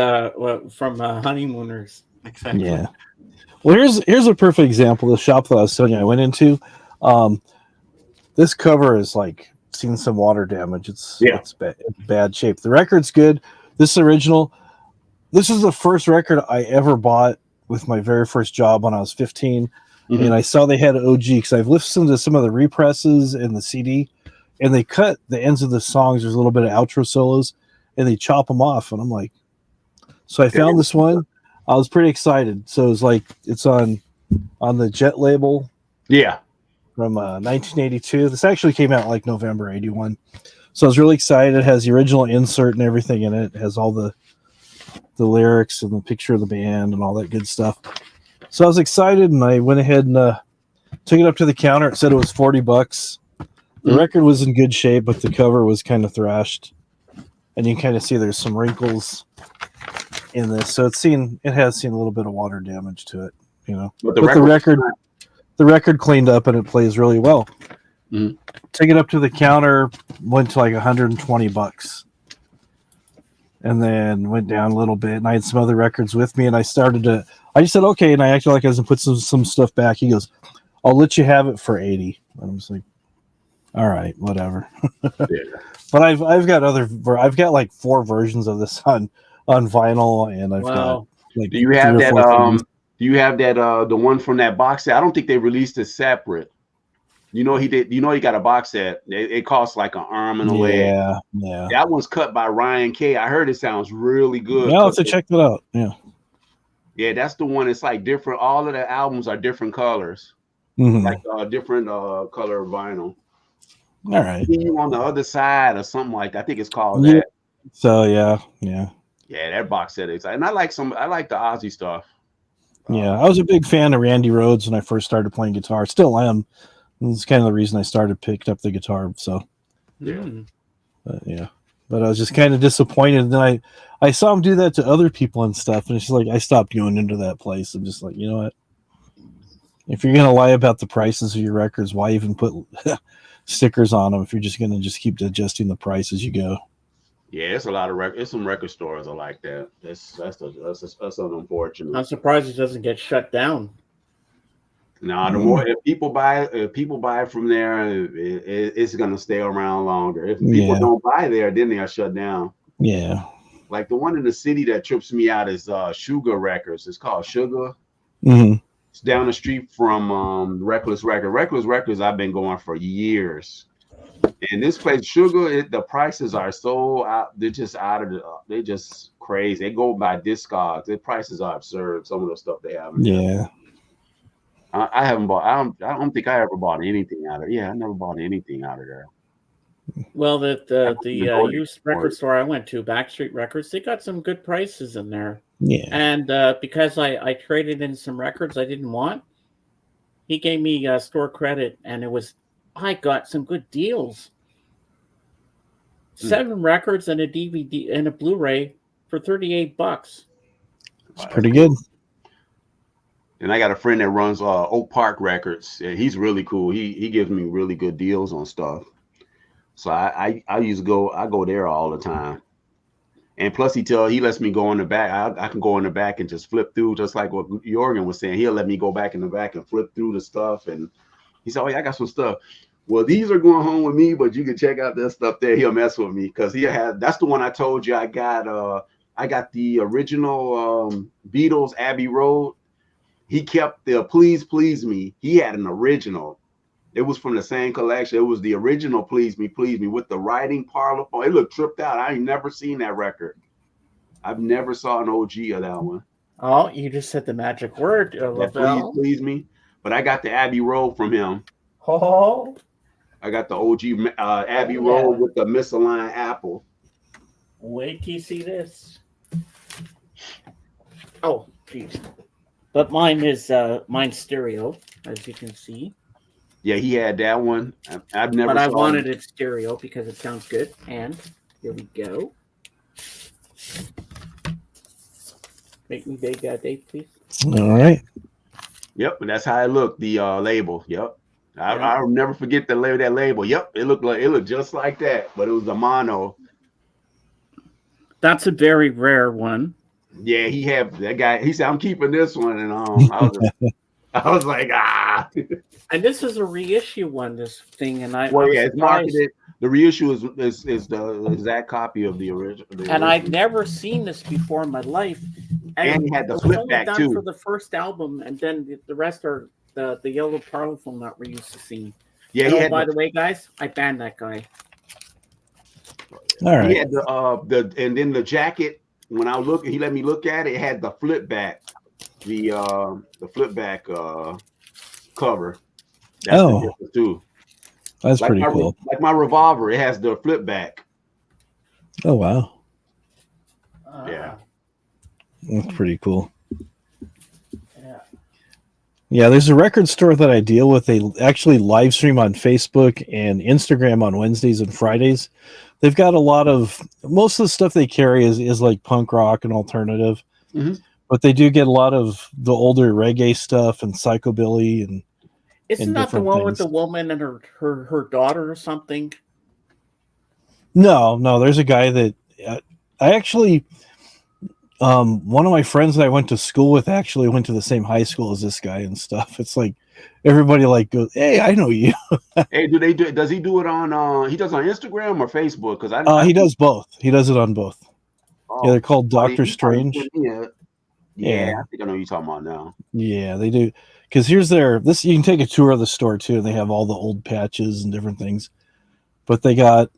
Speaker 1: from Honeymooners.
Speaker 6: Exactly.
Speaker 2: Yeah. Well, here's a perfect example. The shop that I was telling you I went into. This cover is like seen some water damage. It's bad shape. The record's good. This original. This is the first record I ever bought with my very first job when I was 15. Mm-hmm. And I saw they had OG because I've listened to some of the represses and the CD, and they cut the ends of the songs. There's a little bit of outro solos, and they chop them off. And I'm like, so I found this one. I was pretty excited. So it's like it's on the Jet label.
Speaker 7: Yeah.
Speaker 2: From 1982. This actually came out like November 81. So I was really excited. It has the original insert and everything in it. It has all the lyrics and the picture of the band and all that good stuff. So I was excited, and I went ahead and took it up to the counter. It said it was $40. The record was in good shape, but the cover was kind of thrashed. And you can kind of see there's some wrinkles in this. So it has seen a little bit of water damage to it, you know. But the record cleaned up and it plays really well.
Speaker 7: Mm-hmm.
Speaker 2: Take it up to the counter, went to like $120, and then went down a little bit. And I had some other records with me, and I just said okay, and I acted like I was gonna put some stuff back. He goes, "I'll let you have it for $80." And I was like, "All right, whatever."
Speaker 7: Yeah.
Speaker 2: But I've got like 4 versions of this on vinyl, and I've got like.
Speaker 7: Do you have that? Do you have that the one from that box set? I don't think they released it separate. You know he did. You know he got a box set. It costs like an arm and a leg.
Speaker 2: Yeah.
Speaker 7: That one's cut by Ryan K. I heard it sounds really good.
Speaker 2: Yeah, let's check that out. Yeah.
Speaker 7: Yeah, that's the one. It's like different. All of the albums are different colors, like different color vinyl.
Speaker 2: All right.
Speaker 7: You on the other side or something like that. I think it's called that.
Speaker 2: So yeah.
Speaker 7: That box set is. And I like the Ozzy stuff.
Speaker 2: Yeah, I was a big fan of Randy Rhoads when I first started playing guitar. Still am. It's kind of the reason I picked up the guitar. So but I was just kind of disappointed. And then I saw him do that to other people and stuff, and it's just like I stopped going into that place. I'm just like, you know what? If you're gonna lie about the prices of your records, why even put stickers on them? If you're just gonna keep adjusting the price as you go.
Speaker 7: Yeah, it's a lot of It's some record stores are like that. That's unfortunate.
Speaker 1: I'm surprised it doesn't get shut down.
Speaker 7: No, the more if people buy it from there, it's gonna stay around longer. If people don't buy there, then they are shut down.
Speaker 2: Yeah.
Speaker 7: Like the one in the city that trips me out is Sugar Records. It's called Sugar.
Speaker 2: Mm-hmm.
Speaker 7: It's down the street from Reckless Records. Reckless Records I've been going for years. And this place, Sugar, the prices are so out. They're just they're just crazy. They go by Discogs. Their prices are absurd. Some of the stuff they have.
Speaker 2: Yeah.
Speaker 7: I haven't bought. I don't think I ever bought anything out of. Yeah, I never bought anything out of there.
Speaker 1: Well, the used record store I went to, Backstreet Records, they got some good prices in there.
Speaker 2: Yeah.
Speaker 1: And because I traded in some records I didn't want, he gave me store credit, and I got some good deals. 7 records and a DVD and a Blu-ray for $38.
Speaker 2: It's pretty good.
Speaker 7: And I got a friend that runs Oak Park Records. Yeah, he's really cool. He gives me really good deals on stuff. So I go there all the time. And plus he lets me go in the back. I can go in the back and just flip through, just like what Jorgen was saying. He'll let me go back in the back and flip through the stuff. And he said, "Oh yeah, I got some stuff. Well, these are going home with me, but you can check out that stuff there." He'll mess with me because that's the one I told you I got the original Beatles Abbey Road. he kept the Please Please Me. He had an original. It was from the same collection. It was the original Please Me with the writing parlophone. It looked tripped out. I ain't never seen that record. I've never saw an OG of that one.
Speaker 1: Oh, you just said the magic word,
Speaker 7: That
Speaker 1: Lavelle.
Speaker 7: Please Me. But I got the Abbey Road from him.
Speaker 1: Oh,
Speaker 7: I got the OG Abbey Road with the misaligned apple.
Speaker 1: wait till you see this. Oh, jeez. But mine's stereo, as you can see.
Speaker 7: Yeah, he had that one. I've never.
Speaker 1: But I wanted it stereo because it sounds good. And here we go. Make me big that date, please.
Speaker 2: All right.
Speaker 7: Yep, and that's how it looked. The label. Yep. I'll never forget that label. Yep, it looked just like that, but it was a mono.
Speaker 1: That's a very rare one.
Speaker 7: Yeah, he had that guy. He said, "I'm keeping this one," and I was like, ah.
Speaker 1: And this is a reissue one. This thing, and
Speaker 7: it's marketed. The reissue is the exact copy of the original.
Speaker 1: And I've never seen this before in my life.
Speaker 7: And he had the flip back
Speaker 1: done
Speaker 7: too
Speaker 1: for the first album, and then the rest are the yellow parlophone that we're used to seeing.
Speaker 7: Yeah,
Speaker 1: and by the way, guys, I banned that guy.
Speaker 2: All right.
Speaker 7: He had the and then the jacket. When I look, he let me look at it. It had the flip back, the flip back cover. That's the difference too.
Speaker 2: That's like pretty cool.
Speaker 7: Like my revolver, it has the flip back.
Speaker 2: Oh wow.
Speaker 7: Yeah.
Speaker 2: That's pretty cool. Yeah, there's a record store that I deal with. They actually live stream on Facebook and Instagram on Wednesdays and Fridays. They've got a lot of, most of the stuff they carry is like punk rock and alternative.
Speaker 7: Mm-hmm.
Speaker 2: But they do get a lot of the older reggae stuff and psychobilly and
Speaker 1: isn't that the one with the woman and her daughter or something?
Speaker 2: No, there's a guy that I actually one of my friends that I went to school with actually went to the same high school as this guy and stuff. It's like everybody like goes, "Hey, I know you."
Speaker 7: Hey, does he do it on he does it on Instagram or Facebook? Because
Speaker 2: he does both. He does it on both.
Speaker 7: Oh,
Speaker 2: yeah, they're called Dr. Strange.
Speaker 7: Yeah, I think I know what you're talking about now.
Speaker 2: Yeah, they do. Because here's this you can take a tour of the store too, and they have all the old patches and different things. But they got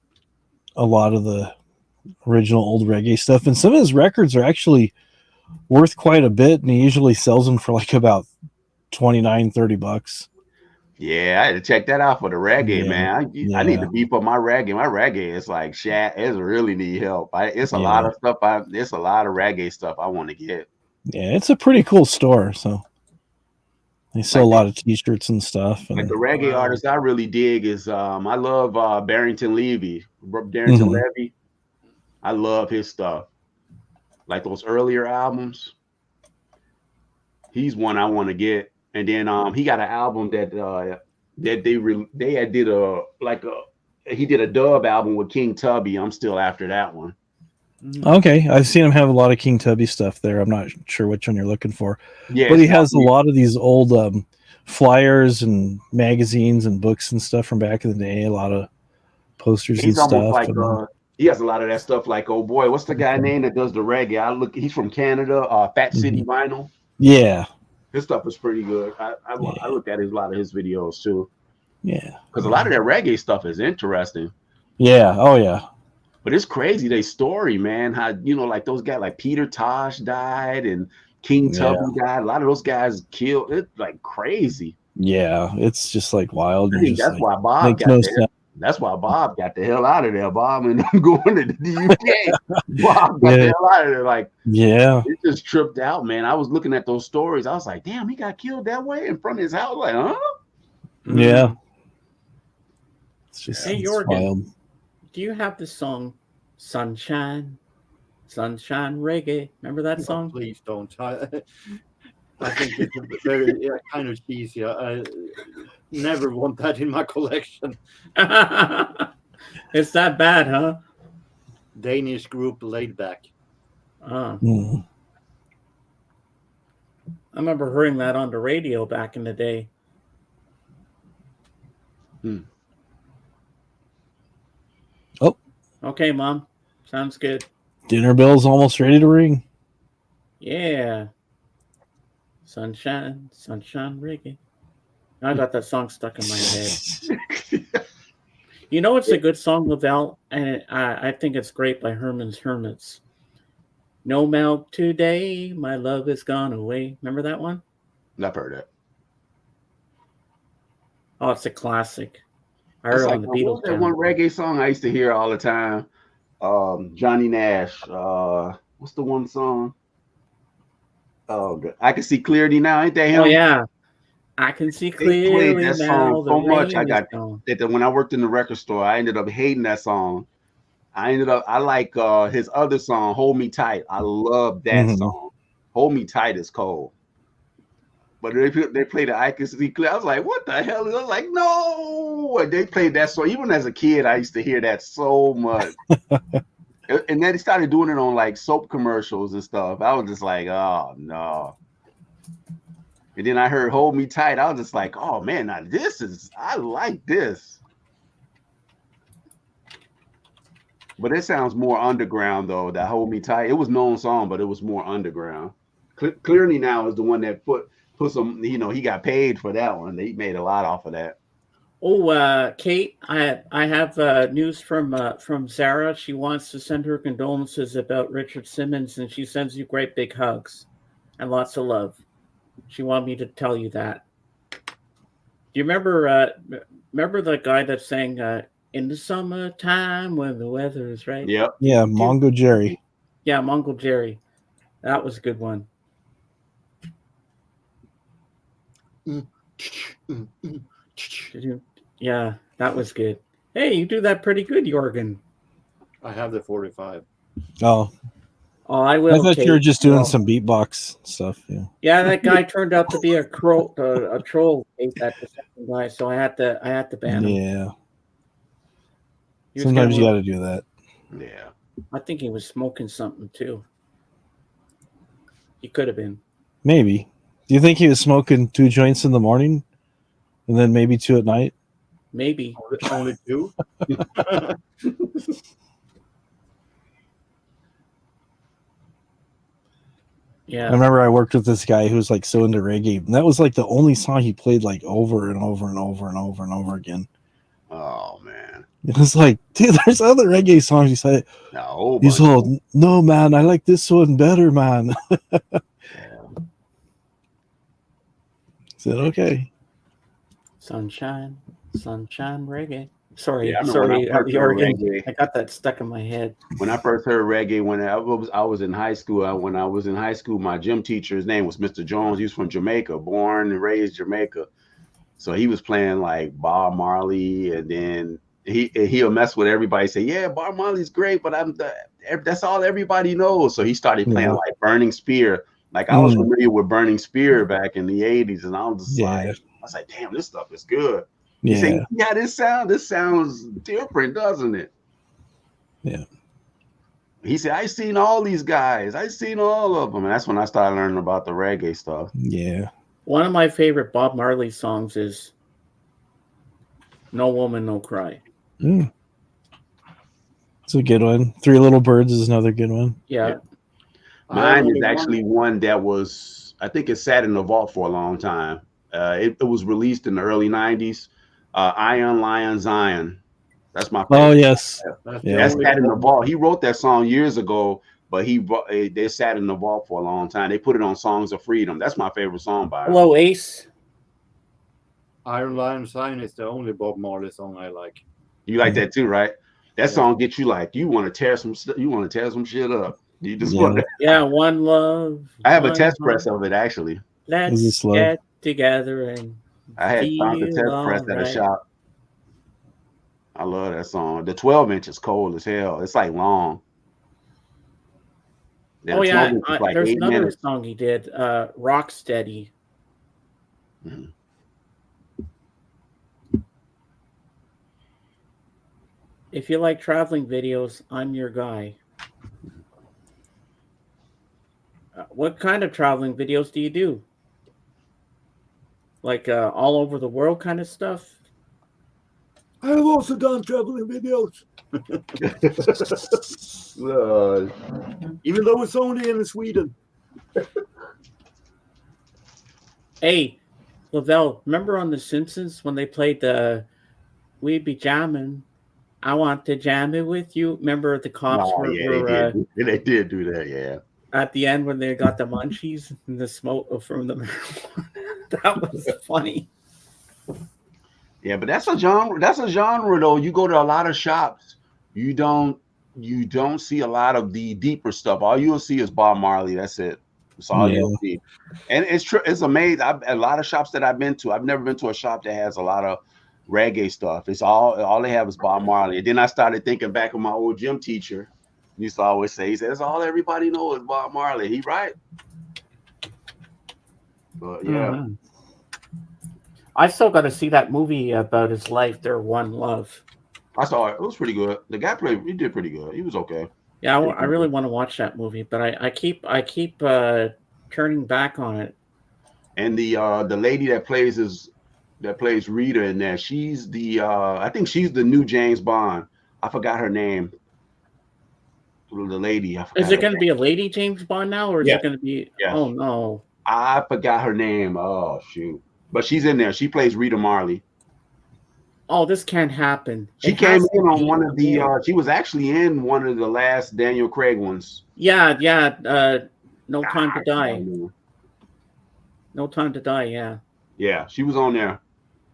Speaker 2: a lot of the original old reggae stuff, and some of his records are actually worth quite a bit, and he usually sells them for like about $29-$30.
Speaker 7: Yeah, I had to check that out for the reggae, man. I need to beef up my reggae. My reggae is like it really need help. It's a lot of stuff. It's a lot of reggae stuff I want to get.
Speaker 2: Yeah, it's a pretty cool store. So they sell a lot of T-shirts and stuff. And
Speaker 7: like the reggae artist I really dig is I love Barrington Levy. Levy. I love his stuff. Like those earlier albums. He's one I want to get. And then he got an album that he did a dub album with King Tubby. I'm still after that one.
Speaker 2: Okay, I've seen him have a lot of King Tubby stuff there. I'm not sure which one you're looking for.
Speaker 7: Yeah,
Speaker 2: but he has a lot of these old flyers and magazines and books and stuff from back in the day. A lot of posters and stuff.
Speaker 7: Like, he has a lot of that stuff. Like, oh boy, what's the guy name that does the reggae? He's from Canada. Fat City Vinyl.
Speaker 2: Yeah,
Speaker 7: his stuff is pretty good. I looked at a lot of his videos too.
Speaker 2: Yeah,
Speaker 7: because a lot of that reggae stuff is interesting.
Speaker 2: Yeah. Oh yeah.
Speaker 7: But it's crazy, their story, man. How, like those guys, like Peter Tosh died and King Tubby died. A lot of those guys killed. It's like crazy.
Speaker 2: Yeah, it's just like wild.
Speaker 7: I think that's why Bob got That's why Bob got the hell out of there. Bob and going to the UK. Bob got the hell out of there. Like, it just tripped out, man. I was looking at those stories. I was like, damn, he got killed that way in front of his house. Like, huh?
Speaker 2: Yeah.
Speaker 1: It's just wild. Do you have the song Sunshine Reggae? Remember that song?
Speaker 6: Please don't. I think it's very kind of cheesy. I never want that in my collection.
Speaker 1: It's that bad, huh?
Speaker 6: Danish group Laid Back.
Speaker 1: I remember hearing that on the radio back in the day.
Speaker 2: Oh.
Speaker 1: Okay, Mom. Sounds good.
Speaker 2: Dinner bell's almost ready to ring.
Speaker 1: Yeah. Sunshine, sunshine reggae. I got that song stuck in my head. You know, it's a good song, Lavelle, and I think it's great by Herman's Hermits. No milk today, my love is gone away. Remember that one?
Speaker 7: I've heard it.
Speaker 1: Oh, it's a classic. I
Speaker 7: It's
Speaker 1: heard it
Speaker 7: like
Speaker 1: on the
Speaker 7: what was
Speaker 1: Beatles
Speaker 7: that one
Speaker 1: channel.
Speaker 7: reggae song I used to hear all the time? Johnny Nash. What's the one song? Oh, I can see clearly now. Ain't that him?
Speaker 1: Oh yeah, I can see
Speaker 7: They played
Speaker 1: clearly
Speaker 7: that
Speaker 1: now.
Speaker 7: song
Speaker 1: The
Speaker 7: so much.
Speaker 1: rain
Speaker 7: I
Speaker 1: is
Speaker 7: got
Speaker 1: gone.
Speaker 7: that when I worked in the record store, I ended up hating that song. I like his other song, Hold Me Tight. I love that song. Hold Me Tight is cold. But they played the I Can See Clear. I was like, what the hell? I was like, no. And they played that song. Even as a kid, I used to hear that so much. And then they started doing it on like soap commercials and stuff. I was just like, oh no. And then I heard Hold Me Tight. I was just like, oh man, now I like this. But it sounds more underground though, that Hold Me Tight. It was known song, but it was more underground. Clearly Now is the one that put some, he got paid for that one. He made a lot off of that.
Speaker 1: Oh, Kate, I have news from Sarah. She wants to send her condolences about Richard Simmons, and she sends you great big hugs and lots of love. She wanted me to tell you that. Do you remember the guy that sang "In the Summertime When the Weather Is Right"?
Speaker 7: Yep.
Speaker 2: Yeah, Mongo Jerry.
Speaker 1: Yeah, Mongo Jerry. That was a good one. Yeah, that was good. Hey, you do that pretty good, Jorgen.
Speaker 6: I have the 45.
Speaker 2: Oh,
Speaker 1: I will.
Speaker 2: I thought
Speaker 1: Kate.
Speaker 2: you were just doing some beatbox stuff. Yeah.
Speaker 1: Yeah, that guy turned out to be a troll. That second guy, so I had to ban him.
Speaker 2: Yeah.
Speaker 1: He was
Speaker 2: Sometimes you
Speaker 1: getting
Speaker 2: got to do that.
Speaker 7: Yeah.
Speaker 1: I think he was smoking something too. He could have been.
Speaker 2: Maybe. Do you think he was smoking 2 joints in the morning and then maybe 2 at night?
Speaker 1: Maybe.
Speaker 6: Only 2?
Speaker 1: Yeah.
Speaker 2: I remember I worked with this guy who was like so into reggae, and that was like the only song he played like over and over and over and over and over again.
Speaker 7: Oh man.
Speaker 2: It was like, dude, there's other reggae songs. He said,
Speaker 7: No,
Speaker 2: he's all, no, man, I like this one better, man. I said, okay.
Speaker 1: Sunshine reggae. Sorry,
Speaker 7: Yeah,
Speaker 1: Jorgen. I got that stuck in my head.
Speaker 7: When I first heard reggae, when I was in high school, when I was in high school, my gym teacher, his name was Mr. Jones. He was from Jamaica, born and raised Jamaica. So he was playing like Bob Marley, and then he'll mess with everybody. Say, yeah, Bob Marley's great, but that's all everybody knows. So he started playing like Burning Spear. Like I was familiar with Burning Spear back in the 80s, and I was just I was like, damn, this stuff is good. He said, yeah, this sounds different, doesn't it?
Speaker 2: Yeah.
Speaker 7: He said, I seen all these guys. I seen all of them. And that's when I started learning about the reggae stuff.
Speaker 2: Yeah.
Speaker 1: One of my favorite Bob Marley songs is No Woman, No Cry.
Speaker 2: It's a good one. 3 Little Birds is another good one.
Speaker 1: Yeah.
Speaker 7: Mine is actually one that was, I think it sat in the vault for a long time. It was released in the early 90s. Iron Lion Zion. That's my favorite.
Speaker 2: Oh, yes.
Speaker 7: That's sat in the vault. He wrote that song years ago, but they sat in the vault for a long time. They put it on Songs of Freedom. That's my favorite song by him.
Speaker 1: Hello, Ace.
Speaker 6: Iron Lion Sign is the only Bob Marley song I like.
Speaker 7: You like that too, right? That song gets you like, you want to tear some shit up. You just want to.
Speaker 1: Yeah, One Love.
Speaker 7: I have a test press of it actually.
Speaker 1: Let's get together and
Speaker 7: I had found the test press at a shop. I love that song. The 12-inch is cold as hell. It's like long.
Speaker 1: Oh yeah, there's another song he did, Rocksteady.
Speaker 7: Mm-hmm.
Speaker 1: If you like traveling videos, I'm your guy. What kind of traveling videos do you do? Like all over the world kind of stuff?
Speaker 6: I've also done traveling videos.
Speaker 7: Even
Speaker 6: though it's only in Sweden.
Speaker 1: Hey, Lavelle, remember on The Simpsons when they played the "We Be Jamming"? I want to jam it with you. Remember the cops
Speaker 7: Oh
Speaker 1: were,
Speaker 7: yeah, they
Speaker 1: were
Speaker 7: did. They did do that. Yeah.
Speaker 1: at the end when they got the munchies and the smoke from the marijuana. That was funny.
Speaker 7: Yeah, but that's a genre. That's a genre though. You go to a lot of shops, you don't see a lot of the deeper stuff. All you'll see is Bob Marley. That's it. That's all
Speaker 2: Yeah.
Speaker 7: you'll see. And it's true. It's amazing. A lot of shops that I've been to, I've never been to a shop that has a lot of reggae stuff. It's all they have is Bob Marley. And then I started thinking back of my old gym teacher. He used to always say, he said, "That's all everybody knows is Bob Marley." He right. But yeah.
Speaker 1: Mm-hmm. I still got to see that movie about his life, Their One Love.
Speaker 7: I saw it. It was pretty good. The guy played. He did pretty good. He was okay.
Speaker 1: Yeah, I really want to watch that movie, but I keep turning back on it.
Speaker 7: And the lady that plays Rita in there, she's the I think she's the new James Bond. I forgot her name. The lady.
Speaker 1: Is it going to be a lady James Bond now, or is it going to be?
Speaker 7: Yes.
Speaker 1: Oh no,
Speaker 7: I forgot her name. Oh shoot! But she's in there. She plays Rita Marley.
Speaker 1: Oh, this can't happen.
Speaker 7: She came in on one of the. She was actually in one of the last Daniel Craig ones.
Speaker 1: Yeah. No Time to Die. No Time to Die. Yeah.
Speaker 7: Yeah, she was on there.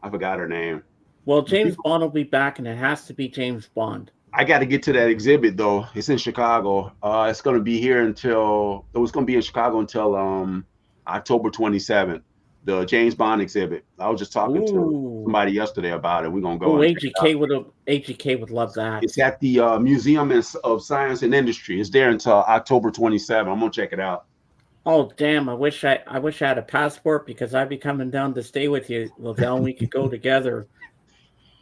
Speaker 7: I forgot her name.
Speaker 1: Well, James Bond will be back, and it has to be James Bond.
Speaker 7: I got to get to that exhibit though. It's in Chicago. It's going to be here until it was going to be in Chicago until October 27th. The James Bond exhibit. I was just talking to somebody yesterday about it. We're gonna go.
Speaker 1: AGK would love that.
Speaker 7: It's at the Museum of Science and Industry. It's there until October 27th. I'm gonna check it out.
Speaker 1: Oh damn! I wish I had a passport because I'd be coming down to stay with you, Lavelle. And we could go together.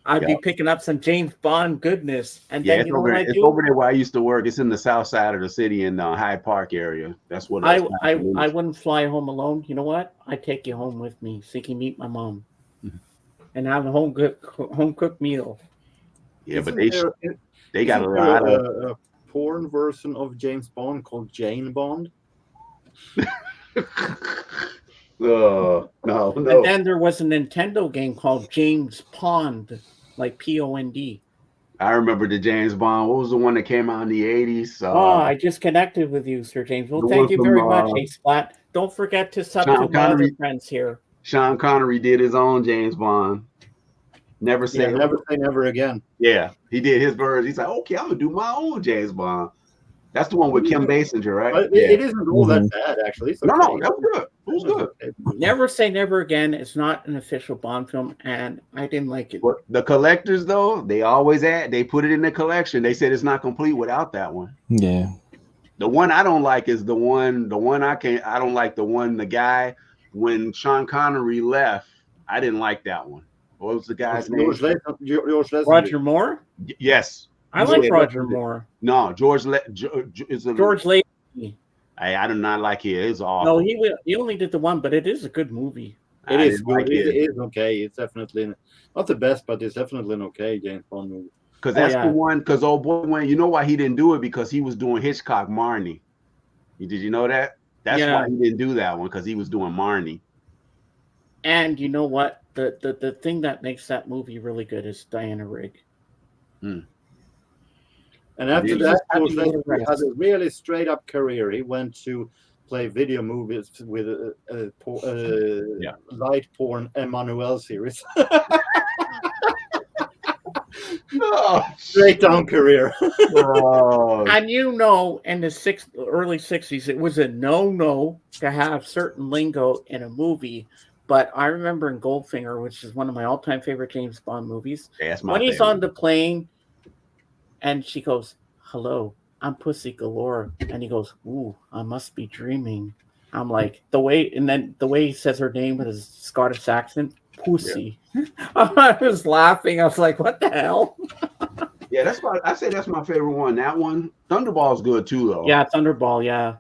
Speaker 1: I'd be picking up some James Bond goodness, and then you know what I do?
Speaker 7: It's over there where I used to work. It's in the south side of the city in the Hyde Park area. That's what
Speaker 1: I wouldn't fly home alone. You know what? I'd take you home with me so you can meet my mom and have a home cooked meal.
Speaker 7: Yeah, but
Speaker 6: Isn't
Speaker 7: they got a lot of
Speaker 6: a porn version of James Bond called Jane Bond.
Speaker 7: no.
Speaker 1: And then there was a Nintendo game called James Pond, like Pond.
Speaker 7: I remember the James Bond. What was the one that came out in the 80s?
Speaker 1: I just connected with you, Sir James. Well, thank you very much, Hey Splat. Don't forget to sub to my other friends here.
Speaker 7: Sean Connery did his own James Bond. Never say
Speaker 6: never again.
Speaker 7: Yeah, he did his version. He's like, okay, I'm gonna do my own James Bond. That's the one with Kim Basinger, right?
Speaker 6: But it isn't all that bad, actually.
Speaker 7: No, that was good. It was good.
Speaker 1: Never Say Never Again is not an official Bond film, and I didn't like it.
Speaker 7: But the collectors, though, they always they put it in the collection. They said it's not complete without that one.
Speaker 2: Yeah.
Speaker 7: The one I don't like is the one I don't like the guy when Sean Connery left. I didn't like that one. What was the guy's name?
Speaker 1: Roger Moore?
Speaker 7: Yes.
Speaker 1: I like Roger Moore.
Speaker 7: No, George
Speaker 1: Lacey.
Speaker 7: I do not like it. It's awful.
Speaker 1: No, he only did the one, but it is a good movie.
Speaker 6: It is okay. It's definitely not the best, but it's definitely an okay James Bond movie.
Speaker 7: Because that's the one. Because old boy went. You know why he didn't do it? Because he was doing Hitchcock Marnie. Did you know that? That's why he didn't do that one, because he was doing Marnie.
Speaker 1: And you know what? The thing that makes that movie really good is Diana Rigg.
Speaker 6: And after that, he had a really straight-up career. He went to play video movies with light porn Emmanuel series. Straight down career.
Speaker 1: And you know, in the early 60s, it was a no-no to have certain lingo in a movie. But I remember in Goldfinger, which is one of my all-time favorite James Bond movies, when he's on the plane and she goes, "Hello, I'm Pussy Galore," and he goes, "Ooh, I must be dreaming." I'm like, the way he says her name with his Scottish accent, Pussy. Yeah. I was laughing. I was like, what the hell?
Speaker 7: Yeah, I say that's my favorite one. That one. Thunderball's good too, though.
Speaker 1: Yeah, Thunderball, yeah.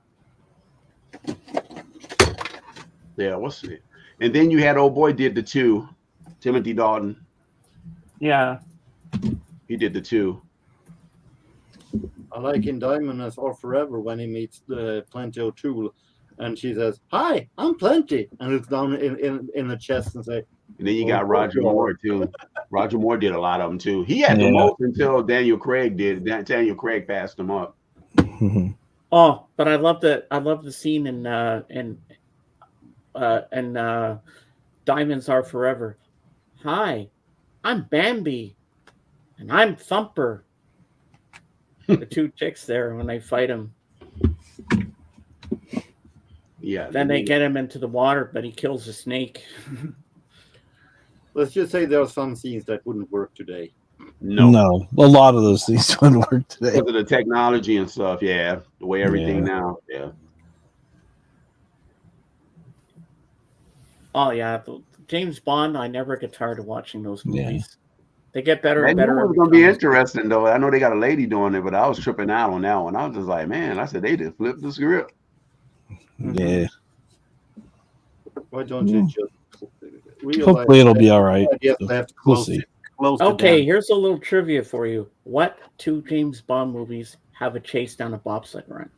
Speaker 7: Yeah, what's it? And then you had old boy did the 2, Timothy Dalton.
Speaker 1: Yeah.
Speaker 7: He did the 2.
Speaker 6: I like in Diamond as or Forever when he meets Plenty O'Toole and she says, "Hi, I'm Plenty," and it's down in the chest and say,
Speaker 7: And then you
Speaker 6: "Oh,
Speaker 7: got Roger
Speaker 6: Moore."
Speaker 7: Moore too. Roger Moore did a lot of them too. He had the
Speaker 2: Yeah.
Speaker 7: most until Daniel Craig did. Daniel Craig passed him up.
Speaker 1: Oh, but I love the scene in Diamonds Are Forever. Hi, I'm Bambi, and I'm Thumper. The two chicks there when they fight him.
Speaker 7: Yeah.
Speaker 1: Then they get him into the water, but he kills a snake.
Speaker 6: Let's just say there are some scenes that wouldn't work today.
Speaker 7: No.
Speaker 2: A lot of those things wouldn't work today.
Speaker 7: Because of the technology and stuff, yeah. The way everything now, yeah.
Speaker 1: Oh yeah, James Bond. I never get tired of watching those movies.
Speaker 2: Yeah.
Speaker 1: They get better
Speaker 7: That
Speaker 1: and
Speaker 7: new
Speaker 1: better.
Speaker 7: one's gonna be interesting though. I know they got a lady doing it, but I was tripping out on that one. I was just like, man, I said they just flipped the script.
Speaker 2: Yeah.
Speaker 6: Why don't you just realize
Speaker 2: Hopefully it'll be all right.
Speaker 6: Yes, they have to
Speaker 2: We'll
Speaker 6: close
Speaker 2: see.
Speaker 6: it. Close
Speaker 1: Okay,
Speaker 6: it
Speaker 1: here's a little trivia for you. What two James Bond movies have a chase down a bobsled run?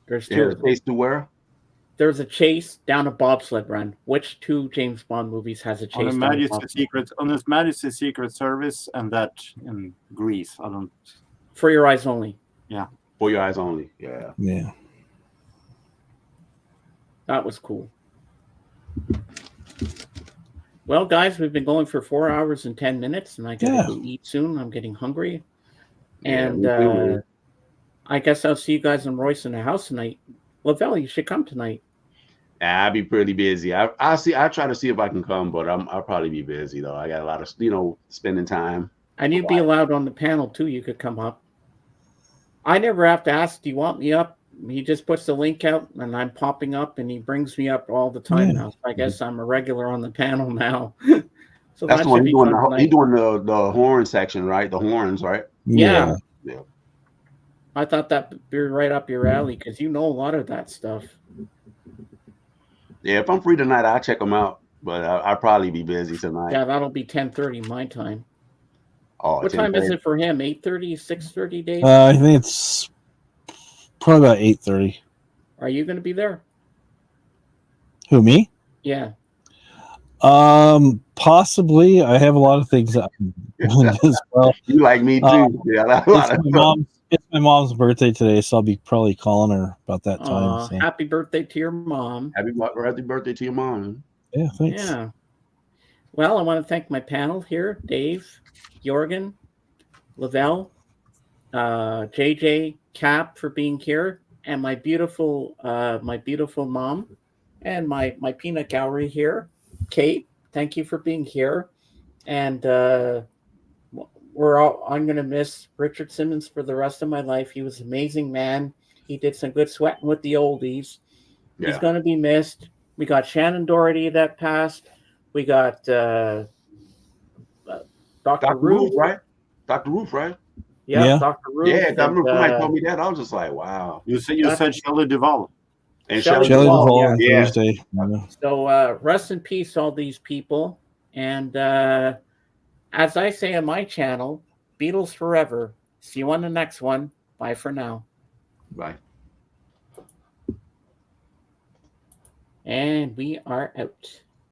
Speaker 1: There's two.
Speaker 7: Yeah,
Speaker 1: of them.
Speaker 7: taste to where?
Speaker 1: There's a chase down a bobsled run. Which two James Bond movies has a chase
Speaker 6: on
Speaker 1: down
Speaker 6: the
Speaker 1: a
Speaker 6: Majesty's
Speaker 1: bobsled
Speaker 6: Secret on this Majesty's Secret Service and that in Greece. I don't.
Speaker 1: For Your Eyes Only.
Speaker 6: Yeah.
Speaker 7: For Your Eyes Only. Yeah.
Speaker 2: Yeah.
Speaker 1: That was cool. Well, guys, we've been going for 4 hours and 10 minutes, and I gotta go eat soon. I'm getting hungry. And
Speaker 7: me too, man.
Speaker 1: I guess I'll see you guys in Royce in the house tonight. Lavelle, you should come tonight.
Speaker 7: I'll be pretty busy. I'll see. I try to see if I can come, but I'll probably be busy though. I got a lot of spending time.
Speaker 1: And you'd be allowed on the panel too. You could come up. I never have to ask, do you want me up? He just puts the link out and I'm popping up and he brings me up all the time now. So I guess I'm a regular on the panel now. So
Speaker 7: That's
Speaker 1: that
Speaker 7: the one
Speaker 1: should
Speaker 7: he's
Speaker 1: be
Speaker 7: doing.
Speaker 1: fun
Speaker 7: He's
Speaker 1: tonight.
Speaker 7: doing the horn section, right? The horns, right?
Speaker 1: Yeah.
Speaker 7: Yeah.
Speaker 1: I thought that'd be right up your alley because you know a lot of that stuff.
Speaker 7: Yeah, if I'm free tonight, I'll check them out. But I'll probably be busy tonight.
Speaker 1: Yeah, that'll be 10:30 my time.
Speaker 7: Oh,
Speaker 1: what time is it for him? 8:30, 6:30, Dave?
Speaker 2: I think it's probably about 8:30.
Speaker 1: Are you going to be there?
Speaker 2: Who, me?
Speaker 1: Yeah.
Speaker 2: Possibly. I have a lot of things that I'm doing as well.
Speaker 7: You like me too. Yeah,
Speaker 2: it's my mom's birthday today, so I'll be probably calling her about that time. So.
Speaker 1: Happy birthday to your mom.
Speaker 7: Happy birthday to your mom.
Speaker 2: Yeah, thanks.
Speaker 1: Yeah. Well, I want to thank my panel here, Dave, Jorgen, Lavelle, JJ, Cap for being here, and my beautiful mom, and my peanut gallery here, Kate. Thank you for being here, and I'm gonna miss Richard Simmons for the rest of my life. He was an amazing man. He did some good sweating with the oldies. Yeah. He's gonna be missed. We got Shannon Doherty that passed. We got Dr. Roof,
Speaker 7: right? Dr. Roof, right?
Speaker 1: Yeah, Dr. Roof.
Speaker 7: Yeah, I remember somebody told me that. I was just like, wow.
Speaker 6: You said Shelley Duvall.
Speaker 7: And
Speaker 1: Shelley Duvall
Speaker 2: on Thursday.
Speaker 1: So rest in peace, all these people. And as I say on my channel, Beatles forever. See you on the next one. Bye for now.
Speaker 7: Bye.
Speaker 1: And we are out.